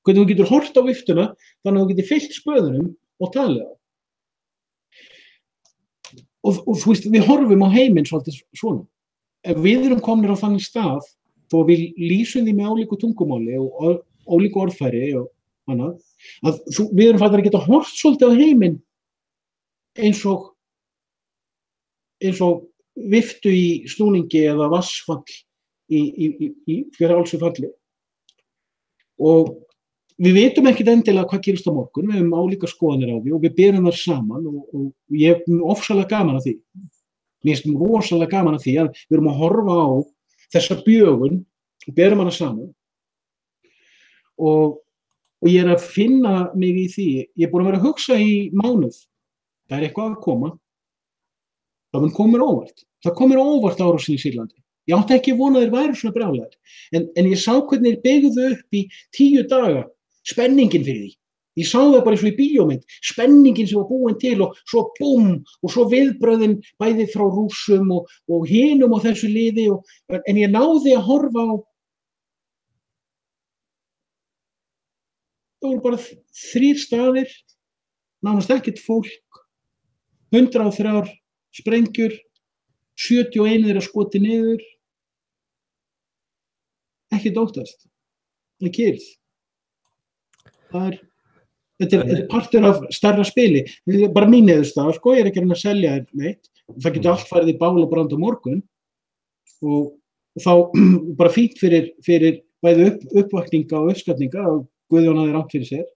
Hvernig þú getur horft á viftuna þannig að þú getur fyllt spöðunum og talið á. Og þú veist, við horfum á heiminn svolítið svona. Ef við erum komnir á þannig stað, þó við lýsum því með ólíku tungumáli og ólíku orðfæri og annað, að við erum fættir að geta horft svolítið á heiminn eins og viftu í snúningi eða vassfall í frjálsu falli og við vitum ekkert endilega hvað gerist á morgun, við höfum álíka skoðanir á því og við berum þar saman og ég er ofsalega gaman að því. Mér finnst rosalega gaman að því að við erum að horfa á þessa bjögun og berum hana saman og ég er að finna mig í því. Ég er búin að vera að hugsa í mánuð. Það er eitthvað að koma. Það mun koma mér óvart. Það kom mér óvart árásin í Sýrlandi. Ég átti ekki von að þeir væru svona brjálæðir. En ég sá hvernig þeir byggðu upp í 10 daga spenningin fyrir því. Ég sá það bara eins og í bíómynd, spenningin sem var búin til og svo búm og svo viðbröðin bæði frá Rússum og hinum á þessu liði en ég náði að horfa á það voru bara 3 staðir, nánast ekkert fólk, 103 sprengjur, 71 þeirra skotið niður, ekkert óttast, það er kyrrð. Þetta er partur af stærra spili, bara mín niðurstaða, sko, ég er ekki að reyna að selja þér neitt, það getur allt farið í bál og brand á morgun og þá bara fínt fyrir bæði uppvakninga og uppskatninga og Guðjón hafði rangt fyrir sér,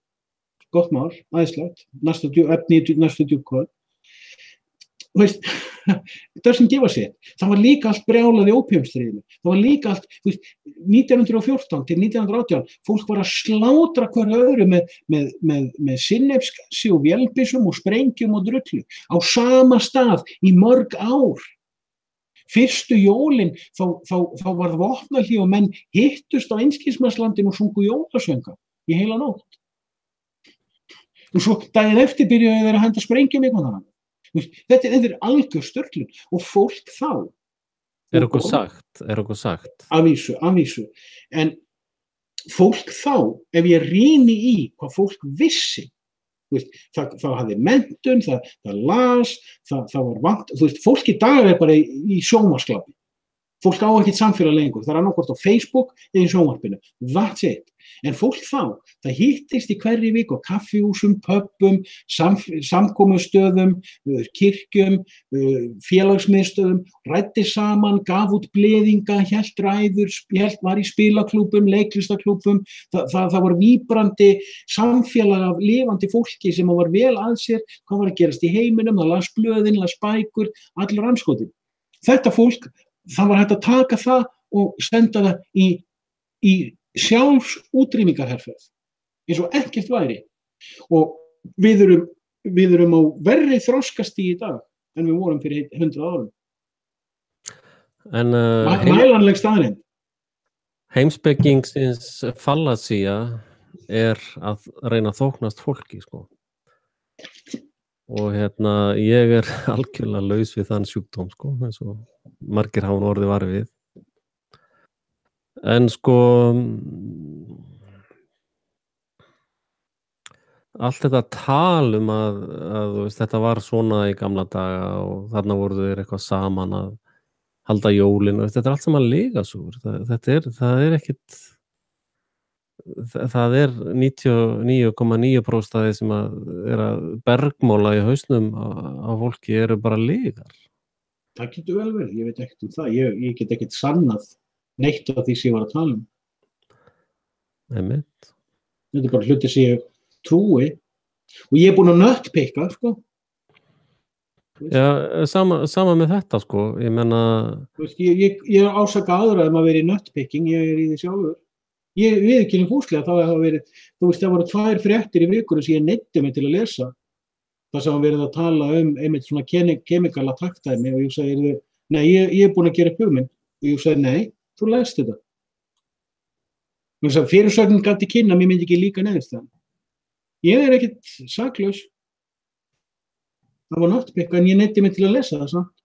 gott mál, æðislegt, efni í næstu djúpkvöld. Þú veist, doesn't give a shit. Það var líka allt brjálað í ópíumstríðinu. Það var líka allt, þú veist, 1914 til 1918, fólk var að slátra hverju öðru með sinnepsgassi og vélbyssum og sprengjum og drullu á sama stað í mörg ár. Fyrstu jólin, þá var vopnahlé og menn hittust á Einskismannslandinu og sungu jólasönga í heila nótt. Og svo daginn eftir byrjuðu þeir að henda sprengjum eitthvað þarna. Þetta er algjör störtlun og fólk þá. Er okkur sagt? Af vísu. En fólk þá, ef ég rýni í hvað fólk vissi, það hafði menntun, það las, það var vant, fólk í dag er bara í sjónvarpsglapi. Fólk á ekkert samfélag lengur, það er annarkvort á Facebook eða í sjónvarpinu, that's it. En fólk þá, það hittist í hverri viku á kaffihúsum, pöbbum, samkomustöðum, kirkjum, félagsmiðstöðum, ræddi saman, gaf út bleðinga, hélt ræður, var í spilaklúbbum, leiklistaklúbbum, það var víbrandi samfélag af lifandi fólki sem var vel að sér, hvað var að gerast í heiminum, það las blöðin, las bækur, allur anskotin. Þetta fólk, það var hægt að taka það og senda það í sjálfsútrýmingarherferð, eins og ekkert væri. Og við erum á verri þroskastigi í dag en við vorum fyrir 100 árum. Mælanleg staðreynd. Heimspekingsins fallasía er að reyna að þóknast fólki, sko. Og ég er algjörlega laus við þann sjúkdóm, sko, eins og margir hafa orðið var við. En sko, allt þetta tal að þetta var svona í gamla daga og þarna voru þeir eitthvað saman að halda jólin og þetta er allt saman lygasögur. Það er ekkit, það er 99,9% af þeir sem er að bergmála í hausnum á fólki eru bara lygar. Það getur vel verið, ég veit ekkert það. Ég get ekkert sannað neitt af því sem ég var að tala um. Einmitt. Þetta er bara hluti sem ég trúi og ég er búin að nöttpikka, sko. Já, sama með þetta, sko. Ég meina... Ég er ásaka aðra að vera í nöttpikking, ég er í því sjálfur. Ég viðurkenni fúslega þá að það hafa verið, það voru 2 fréttir í vikunni sem ég neyddi mig til að lesa. Það sem verið að tala einmitt svona kemikala taktæmi og ég sagði, nei, ég er búin að gera upp hugmynd. Og ég sagði, nei, þú lest þetta. Fyrirsögnin gaf til kynna, mér myndi ekki líka niðurstaðan. Ég er ekkert saklaus. Það var nöttpikka en ég neyddi mig til að lesa það samt.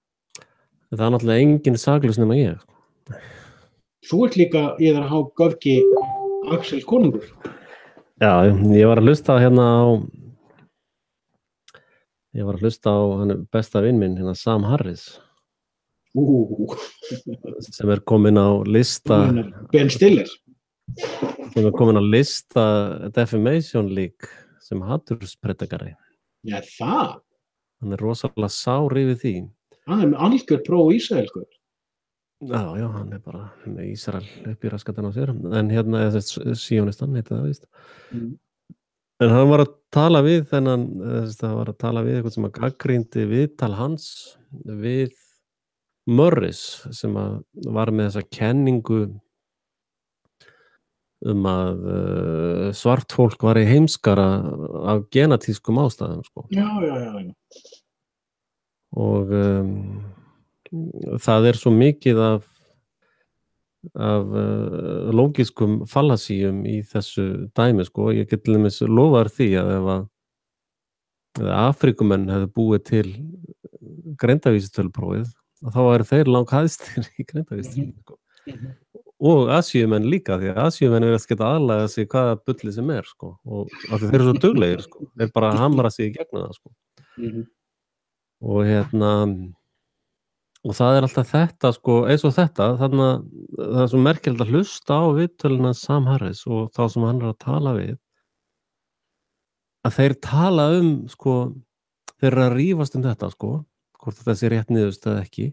Það er náttúrulega engin saklaus nema ég. Þú ert líka, ég er að há göfki Axel Konungur. Já, ég var að hlusta á hann besta vinn minn, Sam Harris. Sem er komin á lista Ben Stiller. Sem er komin á lista Defamation League sem haturspredikari. Já, það? Hann er rosalega sár yfir því. Hann er algjör pró-Ísraelskur. Já, hann bara með Ísrael upp í raskatan á sér. En hérna er þessi síónistan, heiti það víst. En hann var að tala við þennan, það var að tala við eitthvað sem að gagnrýndi viðtal hans við Morris sem að var með þessa kenningu að svart fólk var í heimskara af genatískum ástæðum, sko. Já. Og það er svo mikið af lógiskum fallasíum í þessu dæmi, sko. Ég get til dæmis lofað því að ef Afrikumenn hefðu búið til greindarvísitöluprófið, þá væru þeir langhæstir í greindarvísitöluprófið, sko. Og Asíumenn líka, því að Asíumenn virðast geta aðlaga sig hvaða bulli sem er, sko. Og af því þeir eru svo duglegir, sko. Þeir bara hamra sig í gegnum það, sko. Og það er alltaf þetta, sko, eins og þetta, þannig að það er svo merkilegt að hlusta á viðtöluna Sam Harris og þá sem hann er að tala við, að þeir tala sko, þeir eru að rífast þetta, sko, hvort þetta sé rétt niðurst eða ekki,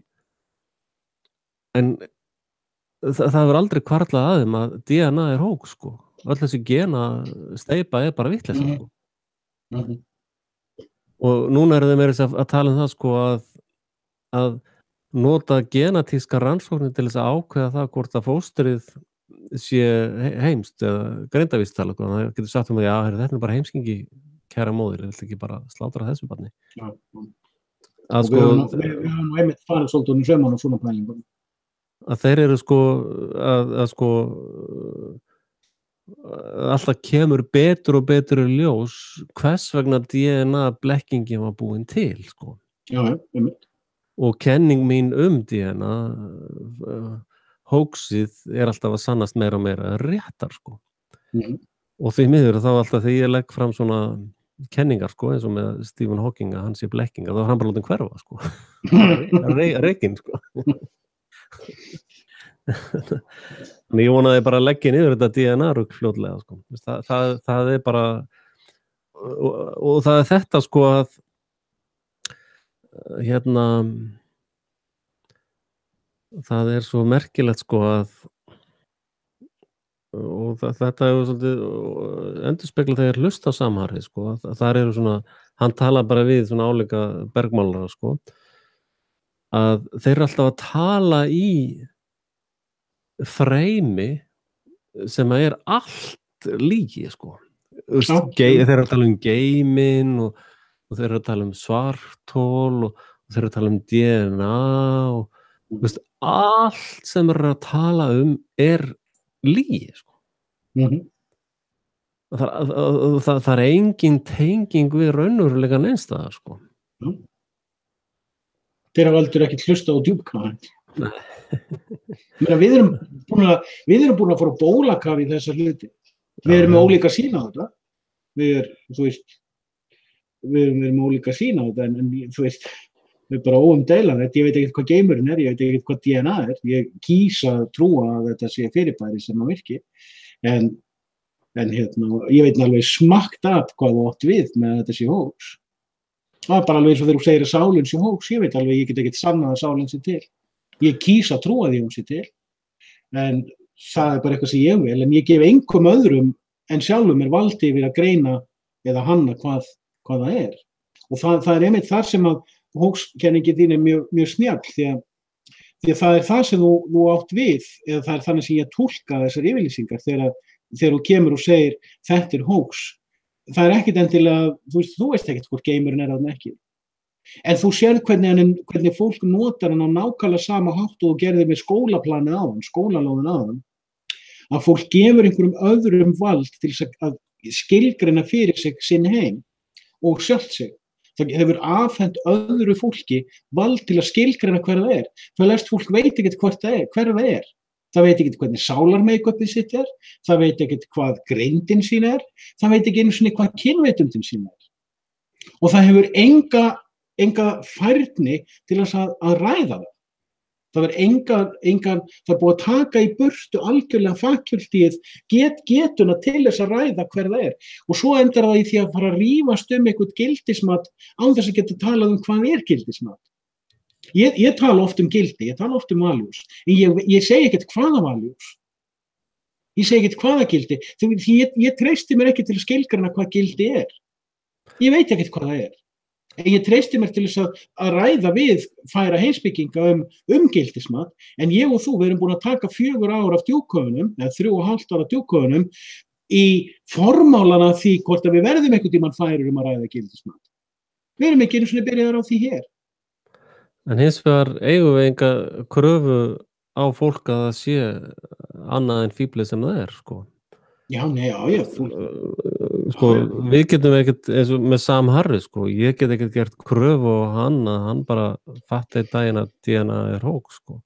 en það hefur aldrei hvarflað að þeim að DNA er hóks, sko, öll þessi gena steypa er bara vitleysa, sko. Og núna eru þeir meira að tala það, sko, að nota genatíska rannsóknir til þess að ákveða það hvort að fóstrið sé heimst eða greindarvísitala, það getur sagt að þetta er bara heimskingi, kæra móðir, ég vil ekki bara slátra þessu barni. Já. Og sko, við höfum einmitt farið svolítið í söman og svona pælingum. Að þeir eru, sko, sko alltaf kemur betur og betur í ljós hvers vegna DNA blekkingin var búin til, sko. Já, einmitt. Og kenning mín DNA hóksið er alltaf að sannast meira og meira réttar, sko. Og því miður þá alltaf þegar ég legg fram svona kenningar, sko, eins og með Stephen Hawking að hann sé blekkinga, þá er hann bara látið hverfa, sko. Reikinn, sko. Þannig ég vonaði bara að leggja niður þetta DNA-rugl fljótlega, sko. Það er bara og það er þetta, sko, að það er svo merkilegt, sko, að og þetta er svolítið endurspegla þegar hlusta á Sam Harris, sko, þar eru svona, hann tala bara við svona álíka bergmálara, sko, að þeir eru alltaf að tala í freymi sem er allt líki, sko. Þeir eru að tala geiminn og þeir eru að tala svarthol og þeir eru að tala DNA og allt sem eru að tala er lygi, sko. Það er engin tenging við raunveruleikann einstæðar, sko. Þeir hafa aldrei ekkert hlusta á djúpkafið. Við erum búin að fara á bólakaf í þessar hluti. Við erum með ólíka sýn á þetta. Við erum með ólíka sýn á þetta, en þú veist, við erum bara óumdeilað. Ég veit ekkert hvað geimurinn er, ég veit ekkert hvað DNA er. Ég kýs að trúa að þetta sé fyrirbæri sem að virki. En ég veit alveg smakt af hvað þú átt við með að þetta sé hóks. Það er bara alveg eins og þegar þú segir að sálinn sé hóks, ég veit alveg, ég get ekkert sannað að sálinn sé til. Ég kýs að trúa því hún sé til, en það er bara eitthvað sem ég vil, en ég gef engum öðrum en sjálfum mér valdi yfir að greina eða hanna hvað það er. Og það er einmitt þar sem að hókskenningin þín er mjög snjall, því að það er það sem þú átt við, eða það er þannig sem ég túlka þessar yfirlýsingar þegar þú kemur og segir þetta er hóks. Það er ekkert endilega, þú veist ekkert hvort geimurinn er þarna ekki. En þú sérð hvernig fólk notar hann á nákvæmlega sama hátt og gerði með skólaplanið á hann, skólalóðin á hann, að fólk gefur einhverjum öðrum vald til að skilgreina fyrir sig sinn heim og sjálft sig. Það hefur afhent öðru fólki vald til að skilgreina hver það er. Flest fólk veit ekkert hver það er. Það veit ekkert hvernig sálarmeikupið sitt er, það veit ekkert hvað greindin sín er, það veit ekki einu sinni hvað kynvitundin sín er. Og það hefur enga færni til þess að ræða það. Það er búið að taka í burtu algjörlega fakultíð getuna til þess að ræða hver það er. Og svo endar það í því að fara að rífast einhvern gildismat án þess að geta talað hvað er gildismat. Ég tala oft gildi, ég tala oft values, en ég segi ekkert hvaða values. Ég segi ekkert hvaða gildi, því ég treysti mér ekki til að skilgreina hvað gildi Ég veit ekkert hvað það En ég treysti mér til þess að ræða við færa heimspekinga gildismat, en ég og þú, við erum búin að taka 4 ár af djúpkofunum, eða 3,5 ár af djúpkofunum, í formálana því hvort að við verðum einhvern tímann færir að ræða gildismat. Við erum ekki einu sinni byrjaðar á því hér. En hins vegar eigum við enga kröfu á fólk að það sé annað en fíblið sem það sko. Já, sko, við getum ekkert eins og með Sam Harris sko, ég get ekkert gert kröfu á hann að hann bara fatti daginn að DNA hók sko.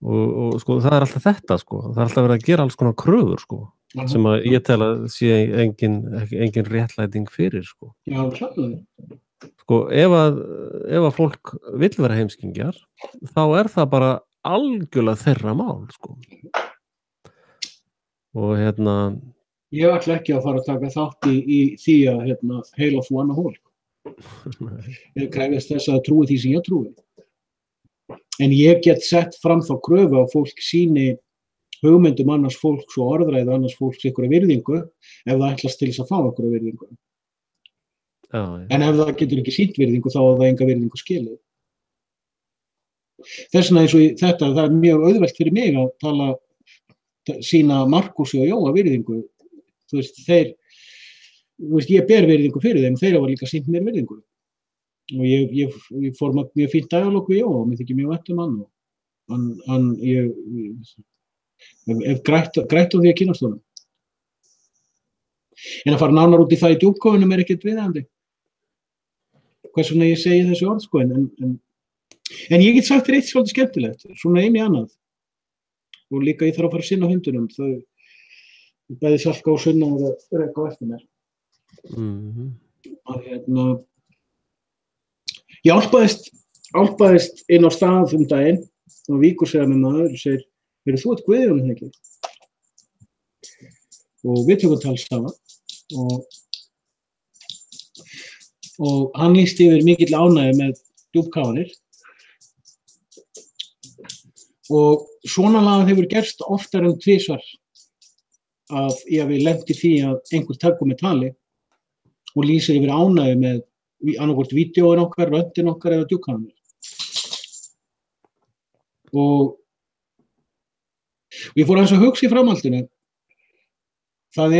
Og sko, það alltaf þetta sko, það alltaf verið að gera alls konar kröfur sko, sem að ég tel að sé engin réttlæting fyrir sko. Já, klálega. Sko, ef að fólk vill vera heimskingjar, þá það bara algjörlega þeirra mál sko. Og ég ætla ekki að fara að taka þátt í því að heila þú annað hól. Ég krefjast þess að trúi því sem ég trúi. En ég get sett fram þá kröfu að fólk sýni hugmyndum annars fólks og orðræðu annars fólks einhverja virðingu, ef það ætlast til þess að fá einhverja virðingu. Já. En ef það getur ekki sýnt virðingu, þá það enga virðingu skilið. Þess vegna eins og þetta, það mjög auðvelt fyrir mig að sýna Markusi og Jóa virðingu. Þú veist, ég ber virðingu fyrir þeim, þeir hafa líka sýnt mér virðingu. Og ég fór mjög fínt dialóg við Jóa og mér þykir mjög vænt hann. Ég hef grætt á því að kynnast honum. En að fara nánar út í það í djúpkofunum ekkert viðeigandi. Hvers vegna ég segi þessi orð sko, en ég get sagt þér eitt svolítið skemmtilegt, svona einu annað. Og líka ég þarf að fara að sinna hundunum, þau bæði Salka og Sunna og það reka á eftir mér. Ég álpaðist inn á stað daginn og Víkur segja með maður og segir, þú ert Guðjón ekki? Og við tökum tal saman og hann lýsti yfir mikill ánægju með djúpkafanir. Og svona lagað hefur gerst oftar en 2 að ég hafi lent í því að einhver tekur með tali og lýsir yfir ánægju með annarkvort vídeóin okkar, röddin okkar eða djúpkafanir. Og ég fór aðeins að hugsa í framhaldinu. Það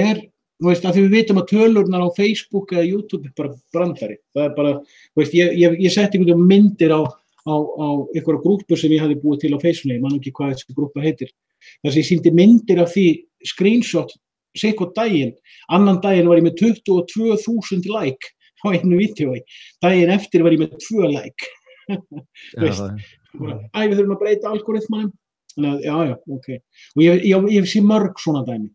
þú veist, að því við vitum að tölurnar á Facebook eða YouTube bara brandari. Það bara, þú veist, ég setti einhvern myndir á einhverja grúpur sem ég hafði búið til á Facebook, ég man ekki hvað þessi grúpa heitir. Þess að ég sýndi myndir af því screenshot sitthvort daginn. Annan daginn var ég með 22.000 like á einu vídeói. Daginn eftir var ég með 2 like. Veist, við þurfum að breyta algoritmanum. Já, ok. Og ég sé mörg svona dæmi.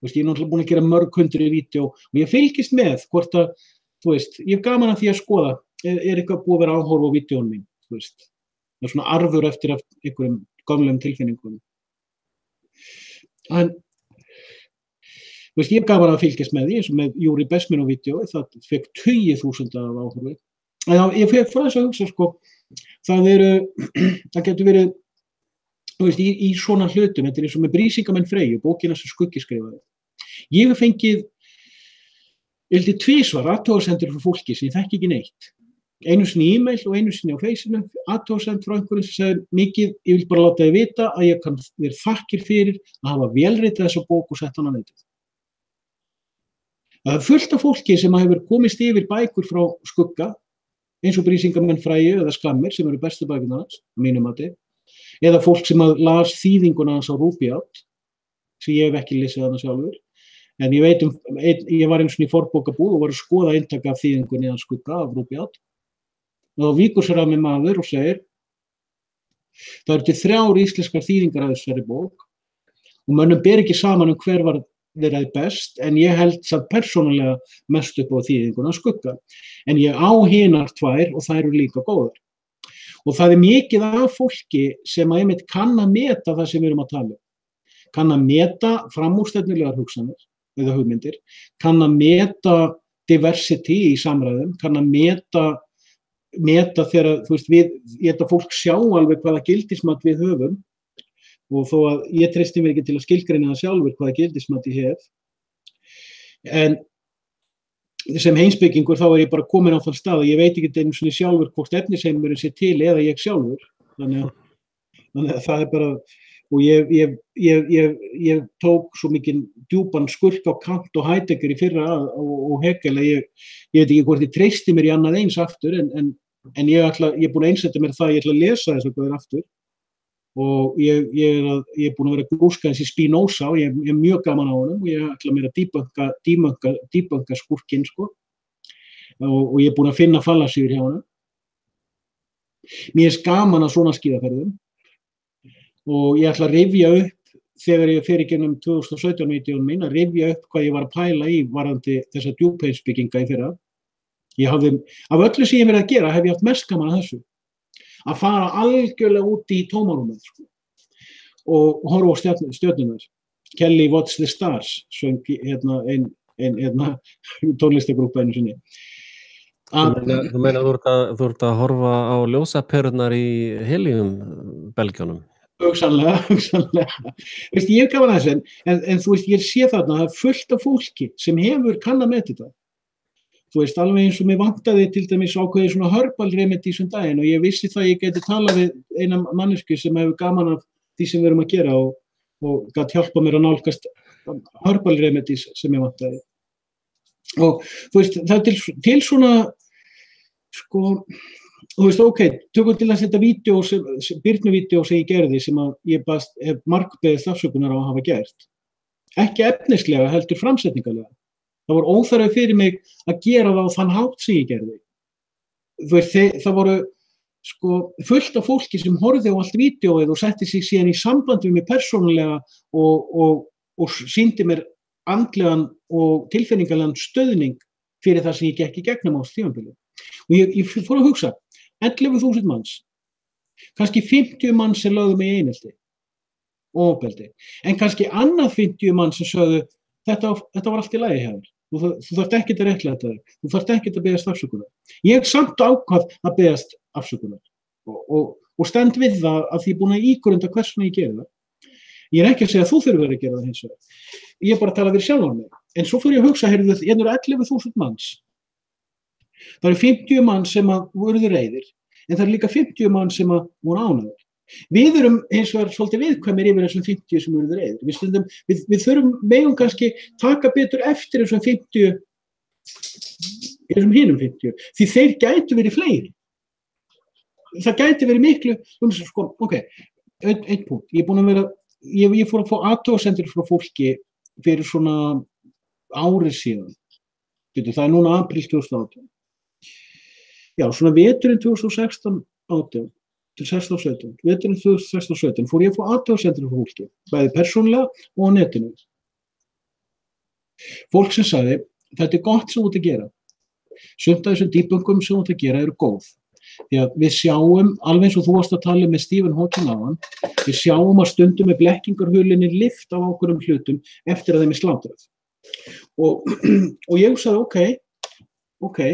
Veist, ég náttúrulega búin að gera mörg 100 vídeó og ég fylgist með hvort að, þú veist, ég hef gaman að því að skoða, eitthvað búið að vera áhorf á vídeónum mín. Það svona arfur eftir einhverjum gamlegum tilfinningum. En ég gaf hann að fylgjast með því, eins og með Júri Besmino vídeó, það fekk 20.000 af áhorfi. En ég fekk frá þess að hugsa, sko, það getur verið, þú veist, í svona hlutum, þetta eins og með Brísingamenn Freyju, bókina sem Skuggi skrifaði. Ég hef fengið, ég held 2 athugasemdir frá fólki sem ég þekki ekki neitt. Einu sinni í e-mail og einu sinni á Facebookinu, athugasemd frá einhverjum sem segir mikið, ég vil bara láta þið vita að ég kann þér þakkir fyrir að hafa vélritað þessa bók og sett hana á netið. Það fullt af fólki sem hefur komist yfir bækur frá Skugga, eins og Brísingamenn Freyju eða Skammir sem eru bestu bækurnar hans, að mínu mati, eða fólk sem las þýðinguna hans á Rúbíát, sem ég hef ekki lesið hana sjálfur. En ég veit ég var eins og í fornbókabúð og var að skoða eintaka af þýðingunni hans Skugga af Rúbíát. Og Víkur sér að með maður og segir, það eru til 3 íslenskar þýðingar af þessari bók og mönnum ber ekki saman hver var þeirra best, en ég held samt persónulega mest upp á þýðinguna Skugga. En ég á hinar 2 og þær eru líka góðar. Og það mikið af fólki sem einmitt kann að meta það sem við erum að tala um. Kann að meta framúrstefnulegar hugsanir eða hugmyndir, kann að meta diversity í samræðum, kann að meta meta þegar, þú veist, ég held að fólk sjá alveg hvaða gildismat við höfum og þó að ég treysti mér ekki til að skilgreina það sjálfur hvaða gildismat ég hef. En sem heimspekingur þá ég bara komin á þann stað að ég veit ekki einu sinni sjálfur hvort efnisheimurinn sé til eða ég sjálfur. Þannig að það bara, og ég tók svo mikinn djúpan skurk á Kant og Heidegger í fyrra og Hegel að ég veit ekki hvort ég treysti mér í annað eins aftur en ég er búin að einsetta mér það að ég ætla að lesa þessu góður aftur og ég er búin að vera að grúska þessi Spinoza og ég er mjög gaman á honum og ég ætla mér að debunka skurkinn sko og ég er búin að finna fallasíur hjá honum. Mér er gaman að svona skíðaferðum og ég ætla að rifja upp þegar ég fer í gegnum 2017-vídeónu mín að rifja upp hvað ég var að pæla í varðandi þessa djúpheimsbygginga í fyrra. Ég hafði, af öllu sem ég verið að gera, hef ég haft mest gaman að þessu. Að fara algjörlega út í tómarúmið sko. Og horfa á stjörnunar. Kelly Watch the Stars, söng ein tónlistagrúpa einu sinni. Þú meina þú ert að horfa á ljósaperurnar í heliumbelgjunum? Hugsanlega. Veist, ég hef gaman að þessu, en þú veist, ég sé þarna að það er fullt af fólki sem hefur kann að meta þetta. Þú veist, alveg eins og mér vantaði til dæmis ákveðið svona herbal remedies daginn og ég vissi það að ég geti talað við eina mannesku sem hefur gaman af því sem við erum að gera og gat hjálpa mér að nálgast herbal remedies sem ég vantaði. Og þú veist, það er til svona, sko, þú veist, ok, tökum til þess þetta Birnu-vídeó sem ég gerði sem að ég hef margbeðist afsökunar á að hafa gert. Ekki efnislega, heldur framsetningarlega. Það var óþarfi fyrir mig að gera það á þann hátt sem ég gerði. Þú veist, það voru sko fullt af fólki sem horfði á allt vídeóið og setti sig síðan í samband við mig persónulega og sýndi mér andlegan og tilfinningarlegan stöðning fyrir það sem ég gekk í gegnum á tímabili. Og ég fór að hugsa, 11.000 manns, kannski 50 manns sem lögðu mig í einelti og ofbeldi, en kannski annað 50 manns sem sögðu þetta var allt í lagi hjá þér. Þú þarft ekkert að réttlæta þig. Þú þarft ekkert að biðjast afsökunar. Ég samt ákvað að biðjast afsökunar og stend við það að því búin að ígrunda hvers vegna ég geri það. Ég er ekki að segja að þú þurfir að gera það hins vegar. Ég er bara að tala fyrir sjálfan mig. En svo fyrir ég að hugsa, heyrðu, ég er 11.000 manns. Það eru 50 manns sem að voru reiðir, en það eru líka 50 manns sem að voru ánægðir. Við erum hins vegar svolítið viðkvæmir yfir þessum 50 sem eru reiðir. Við þurfum megum kannski taka betur eftir þessum 50, þessum hinum 50, því þeir gætu verið fleiri. Það gæti verið miklu, sko, ok, einn punkt. Ég fór að fá athugasemdir frá fólki fyrir svona árið síðan. Það er núna apríl 2018. Já, svona veturinn 2016-18. Til 16-17, veturinn 2016-17 fór ég að fá athugasemdir frá fólki, bæði persónulega og á netinu. Fólk sem sagði, þetta er gott sem þú ert að gera. Sumt af þessum debunkum sem þú ert að gera eru góð. Því að við sjáum, alveg eins og þú varst að tala með Stephen Hawking áðan, við sjáum að stundum með blekkingarhulinni lyft af ákveðnum hlutum eftir að þeim er slátrað. Og ég sagði, ok,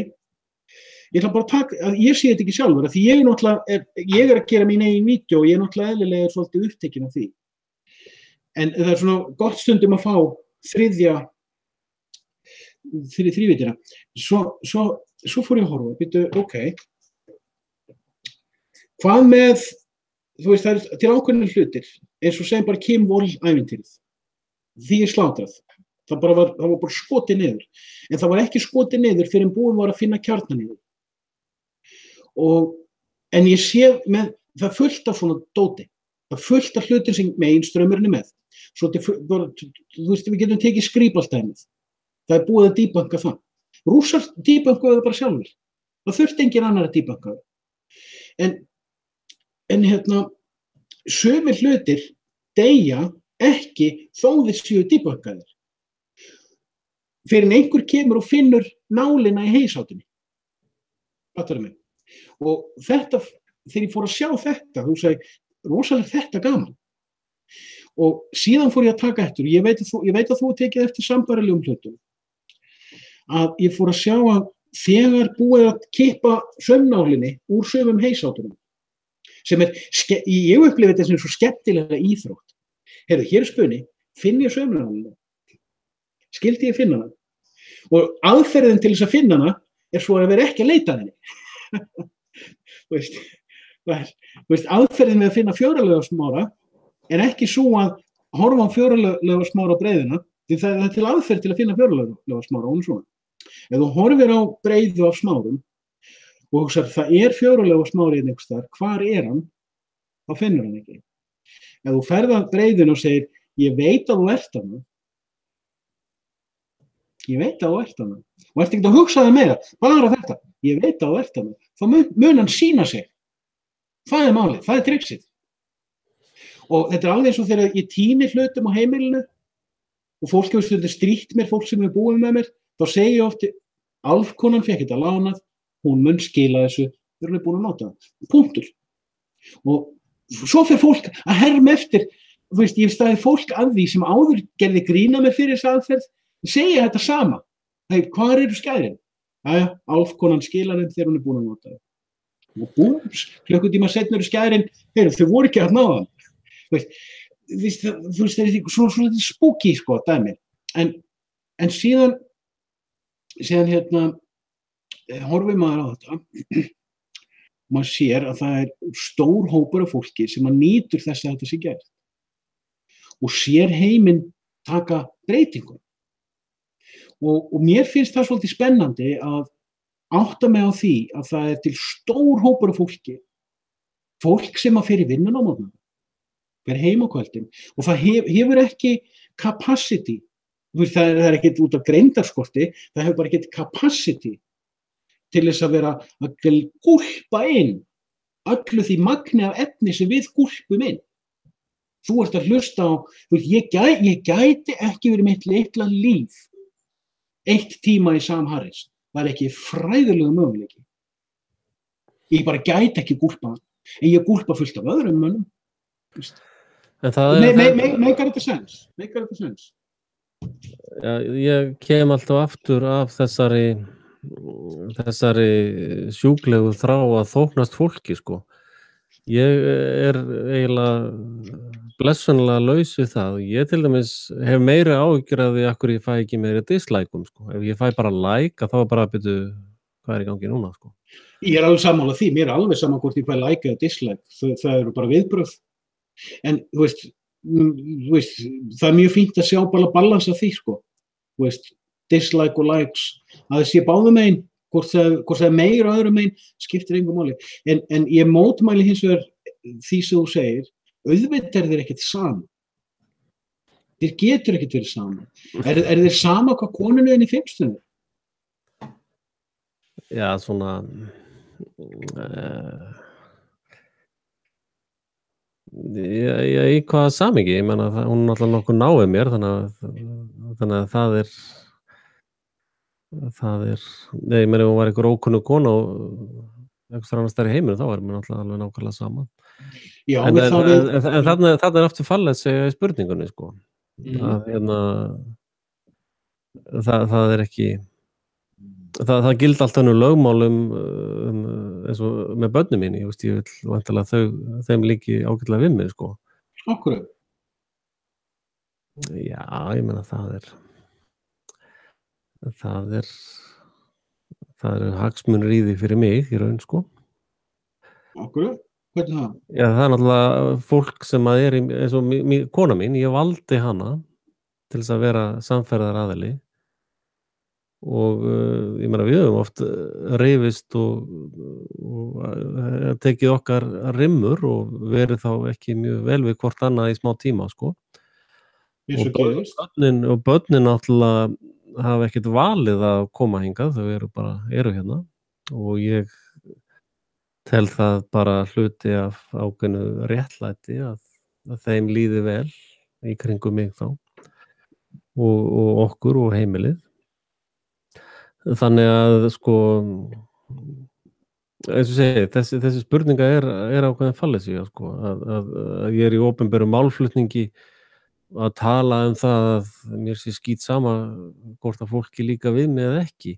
ég ætla bara að taka, ég sé þetta ekki sjálfur, því ég er að gera mín eigin vídeó og ég er náttúrulega eðlilega svolítið upptekinn af því. En það er svona gott stundum að fá þrívítina. Svo fór ég að horfa, býtu, ok, hvað með, þú veist, það er til ákveðnir hlutir, eins og segjum bara Kim Wall-ævintýrið, því er slátrað. Það var bara skotið niður, en það var ekki skotið niður fyrir en búin var að finna kjarnan í því. En ég sé með, það fullt af svona dóti, það fullt af hlutir sem mainströmmurinn með. Svo þú veist, við getum tekið Skripal-dæmið. Það er búið að debunka það. Rússar debunkuðu það bara sjálfur. Það þurfti engin annar að debunka það. En sumir hlutir deyja ekki þó þeir séu debunkaðir. Fyrir en einhver kemur og finnur nálina í heysátunni. Fattarðu mig? Og þetta, þegar ég fór að sjá þetta, þú sagði, rosalega þetta gaman. Og síðan fór ég að taka eftir, ég veit að þú tekið eftir sambærilegum hlutum, að ég fór að sjá að þegar búið að kippa saumnálinni úr sumum heisáturum, sem ég upplifi þetta sem svo skemmtilega íþrótt. Heyrðu, hér er spunni, finn ég saumnálina, skildi ég finna hana, og aðferðin til þess að finna hana er svo að vera ekki að leita henni. Aðferðin við að finna fjóralaugarsmára er ekki svo að horfa á fjóralaugarsmára breiðuna, því það er til aðferð til að finna fjóralaugarsmára, hún er svona. Ef þú horfir á breiðu af smárum og hugsar, það er fjóralaugarsmári einhvers staðar, hvar er hann? Þá finnur hann ekki. Ef þú ferð að breiðuna og segir, ég veit að þú ert hana, ég veit að þú ert hana, og ert ekki að hugsa það meira, bara þetta, ég veit að þú ert hana, þá mun hann sýna sig. Það er málið, það er triksið. Og þetta er alveg eins og þegar ég tíni hlutum á heimilinu og fólk hefur stundum strítt mér, fólk sem er búið með mér, þá segi ég oft, álfkonan fékk þetta lánað, hún mun skila þessu, þegar hún er búin að nota það. Punktur. Og svo fer fólk að herma eftir, ég hef staðið fólk að því sem áður gerði grína mér fyrir þessa aðferð, segja þetta sama. Hvar eru skærin? Jæja, álfkonan skilar þeim þegar hún er búin að nota það. Og búms, klukkutíma seinna eru skærin, þau voru ekki að ná það. Það er svona spooky, sko, dæmi. En síðan horfir maður á þetta, maður sér að það er stór hópur af fólki sem að nýtur þess að þetta sé gert og sér heiminn taka breytingum. Og mér finnst það svolítið spennandi að átta mig á því að það er til stór hópur af fólk sem að fer í vinnan á morgnana, fer heim á kvöldin, og það hefur ekki capacity, það er ekki út af greindarskorti, það hefur bara ekki capacity til þess að vera að gúlpa inn öllu því magni af efni sem við gúlpum inn. Þú ert að hlusta á, ég gæti ekki verið mitt litla líf 1 tíma í Sam Harris. Það er ekki fræðilegu möguleiki. Ég bara gæti ekki gúlpa hann, en ég gúlpa fullt af öðrum mönnum. Meikar þetta sens? Já, ég kem alltaf aftur af þessari sjúklegu þrá að þóknast fólki, sko. Ég er eiginlega blessunlega laus við það. Ég til dæmis hef meiri áhyggjur af því af hverju ég fæ ekki meiri dislikeum, sko. Ef ég fæ bara like, þá er bara að byrja hvað er í gangi núna, sko. Ég er alveg sammála því, mér er alveg saman hvort ég fæ like eða dislike, það eru bara viðbrögð. En þú veist, það er mjög fínt að sjá bara balans af því, sko. Þú veist, dislike og likes, að það sé báðum megin, hvort það er meira öðrum megin, skiptir engu máli. En ég mótmæli hins vegar því sem þú segir, auðvitað er þeir ekkert saman. Þeir getur ekkert verið saman. Er þeir sama hvað konunni þinni finnst henni? Já, svona í hvaða samhengi? Ég meina, hún er alltaf nokkuð náið mér, þannig að það er ég meina, ef hún var einhver ókunnu kona og einhvers annars þar í heiminu, þá er mér alltaf alveg nákvæmlega sama. Já, en þarna er aftur fallið segja í spurningunni, sko. Það er ekki það gildi allt önnur lögmál eins og með börnum mín, ég vil væntanlega þeim líki ágætlega við mig, sko. Akkurat. Já, ég meina það eru hagsmunir í því fyrir mig í raun, sko. Akkurat, hvernig það? Já, það er náttúrulega fólk sem að er eins og kona mín, ég valdi hana til þess að vera samferðaraðili og ég meina við höfum oft rifist og tekið okkar rimmur og verið þá ekki mjög vel við hvort annað í smá tíma, sko. Og börnin náttúrulega hafa ekkert valið að koma hingað, þau eru hérna og ég tel það bara hluti af ákveðnu réttlæti að þeim líði vel í kringum mig þá og okkur og heimilið. Þannig að, sko, eins og segi, þessi spurninga er ákveðin fallið sig, sko, að ég er í opinberum málflutningi að tala það að mér sé skít sama hvort að fólki líka við mig eða ekki.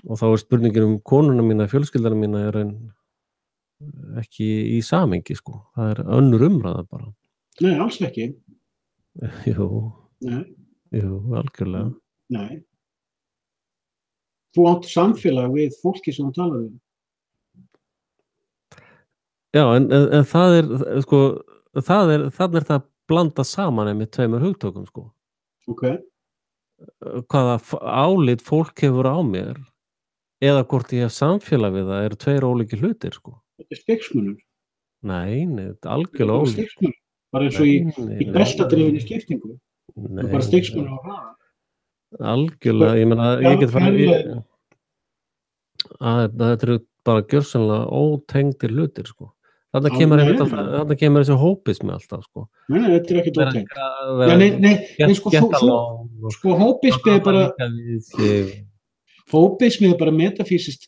og þá spurningin konuna mína, fjölskyldana mína ekki í samhengi, sko. Það önnur umræða bara. Nei, alls ekki. Jú, Nei, algjörlega. nei. Þú átt samfélag við fólki sem þú talar við. Já, en það sko, þannig það blanda saman með tveimur hugtökum, sko. Ok. Hvaða álit fólk hefur á mér eða hvort ég hef samfélag við það eru tveir ólíkir hlutir, sko. Þetta stigsmunur. Nei, þetta algjörlega ólíkt. Stigsmunur. Bara eins og í beltadrifinni skiptingu. Það bara stigsmunur á hraða. Algjörlega, ég meina, ég get farið þetta eru bara gjörsamlega ótengdir hlutir, sko. Þarna kemur þessi hópismi alltaf, sko. Nei, þetta ekkert ótengt. Nei, sko hópismi bara hópismi bara metafísist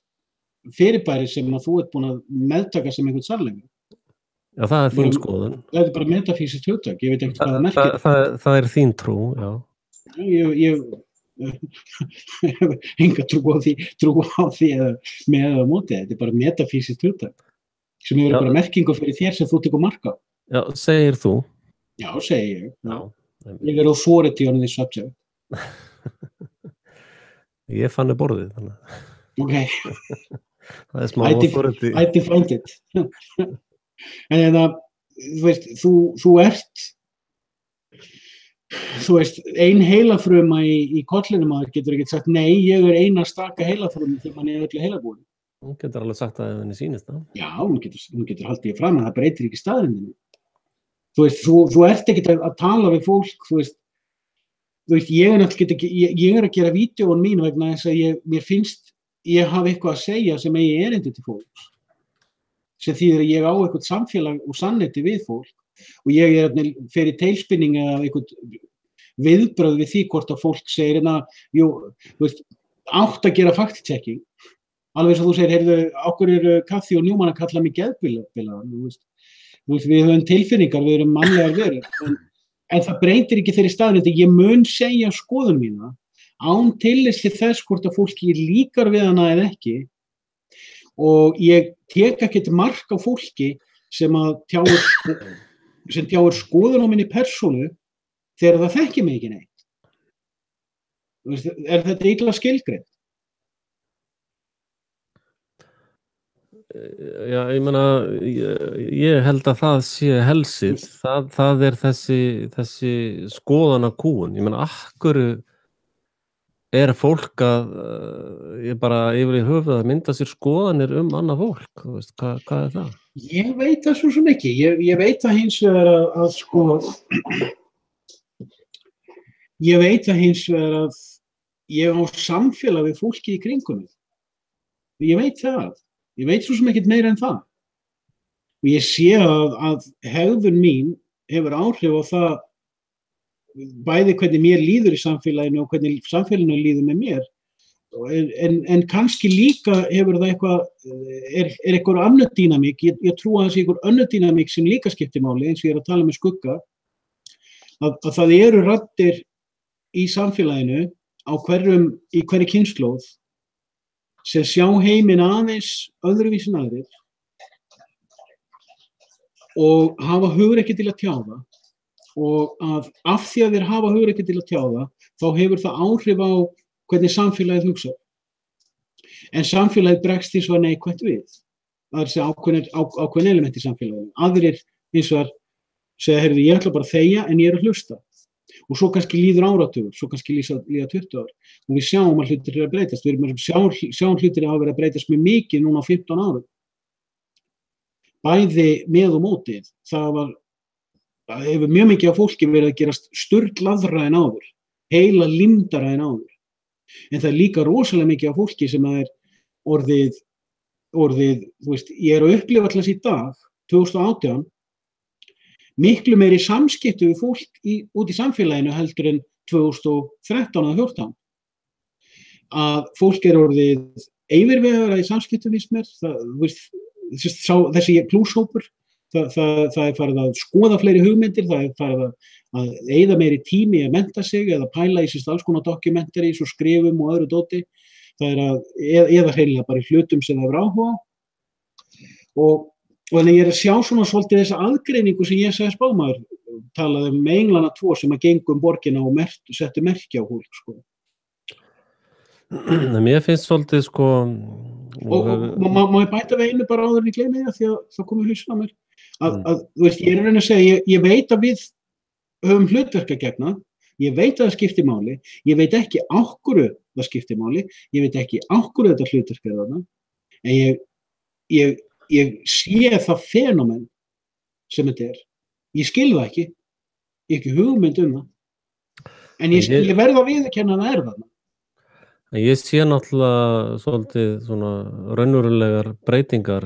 fyrirbæri sem að þú ert búin að meðtaka sem einhvern sannleika. Já, það þín skoðun. Það bara metafísist hugtak, ég veit ekki hvað það merkir. Það þín trú, já. Ég hef enga trú á því með eða móti, þetta bara metafísist hugtak sem hefur bara merkingu fyrir þér sem þú tekur mark á. Já, segir þú? Já, segi ég. Já. Ég authority on this subject. Ég fann borðið, þannig. Ok. Það smá authority. I defined it. En þú ert ein heilafruma í kollinum að getur ekki sagt nei, ég eina staka heilafruma þegar mann öllu heilabúinu. Hún getur alveg sagt að henni sýnist það. Já, hún getur haldið í fram en það breytir ekki staðrindinni. Þú ert ekki að tala við fólk, ég að gera vídeóin mín vegna þess að mér finnst ég hafa eitthvað að segja sem eigi erindi til fólks. Sem þýðir að ég á eitthvað samfélag og sannleiti við fólk og ég fer í teilspinning eða eitthvað viðbrögð við því hvort að fólk segir átt að gera fact-checking. Alveg sem þú segir, okkur Kathy og Newman að kalla mig geðbilaðan. Við höfum tilfinningar, við erum mannlegar verur. En það breytir ekki þeirri staðreynd að ég mun segja skoðun mína án tillits til þess hvort að fólki líkar við hana eða ekki. Og ég tek ekkert mark á fólki sem tjáir skoðun á minni persónu þegar það þekkir mig ekki neitt. Þetta illa skilgreint? Já, ég meina, ég held að það sé helsið, það þessi skoðanakúgun. Ég meina, akkur fólk að ég bara yfir í höfuð að mynda sér skoðanir annað fólk, hvað það? Ég veit það svo sem ekki, ég veit það hins vegar að sko, ég veit það hins vegar að ég á samfélag við fólki í kringum mig. Ég veit það. Ég veit svo sem ekkert meira en það. Og ég sé að hegðun mín hefur áhrif á það bæði hvernig mér líður í samfélaginu og hvernig samfélaginu líður með mér. En kannski líka hefur það eitthvað önnur dýnamík. Ég trú að það sé eitthvað önnur dýnamík sem líka skiptir máli, eins og ég að tala með skugga. Að það eru raddir í samfélaginu í hverri kynslóð sem sjá heiminn aðeins öðruvísi en aðrir og hafa hugrekki til að tjá það og af því að þeir hafa hugrekki til að tjá það, þá hefur það áhrif á hvernig samfélagið hugsa. En samfélagið bregst hins vegar neikvætt við. Það sé ákveðin element í samfélaginu. Aðrir hins vegar segja, ég ætla bara að þegja en ég að hlusta. Og svo kannski líður áratugur, svo kannski líða 20 ár. Og við sjáum að hlutir að breytast. Við sjáum hlutir að hafa verið að breytast mjög mikið núna á 15 árum. Bæði með og móti. Það hefur mjög mikið af fólki verið að gerast sturlaðra en áður. Heila limdara en áður. En það líka rosalega mikið af fólki sem orðið, ég að upplifa alltaf í dag, 2018, miklu meiri samskipti við fólk út í samfélaginu heldur en 2013 og 2014. Að fólk orðið yfirvegara í samskiptum finnst mér, þessi plúshópur, það farið að skoða fleiri hugmyndir, það farið að eyða meiri tími að mennta sig eða pæla í alls konar dokumentari, svo skrifum og öðru dóti. það eða hreinlega bara í hlutum sem það er áhuga á. Og þannig ég að sjá svona svolítið þessa aðgreiningu sem ég sagði spámaður, talaði með englana 2 sem að gengu borgina og settu merki á fólk, sko. Mér finnst svolítið, sko... Og má ég bæta við einu bara áður en ég gleymi því að það komið hlusin á mér. Þú veist, ég að reyna að segja, ég veit að við höfum hlutverk að gegna, ég veit að það skiptir máli, ég veit ekki á hverju það skiptir máli, ég veit ekki á hverju þetta hlutverk þarna, en ég sé það fenómen sem þetta er. Ég skil það ekki hugmynd það. En ég verð að viðurkenna að það þarna. Ég sé náttúrulega svolítið svona raunverulegar breytingar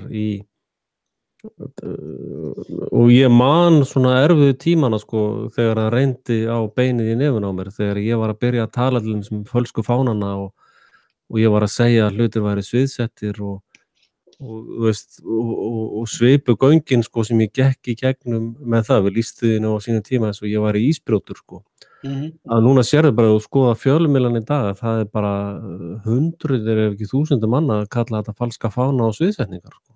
og ég man svona erfiðu tímana, sko, þegar það reyndi á beinið í nefun á mér, þegar ég var að byrja að tala til sem fölsku fánana og ég var að segja að hlutir væri sviðsettir og svipu göngin, sko, sem ég gekk í gegnum með það við lýstuðinu á sínum tíma eins og ég var í ísbrjótur, sko. Að núna sérðu bara og skoða fjölmiðlan í dag, það bara hundruðir ef ekki þúsundir manna að kalla þetta falska fána og sviðsetningar, sko.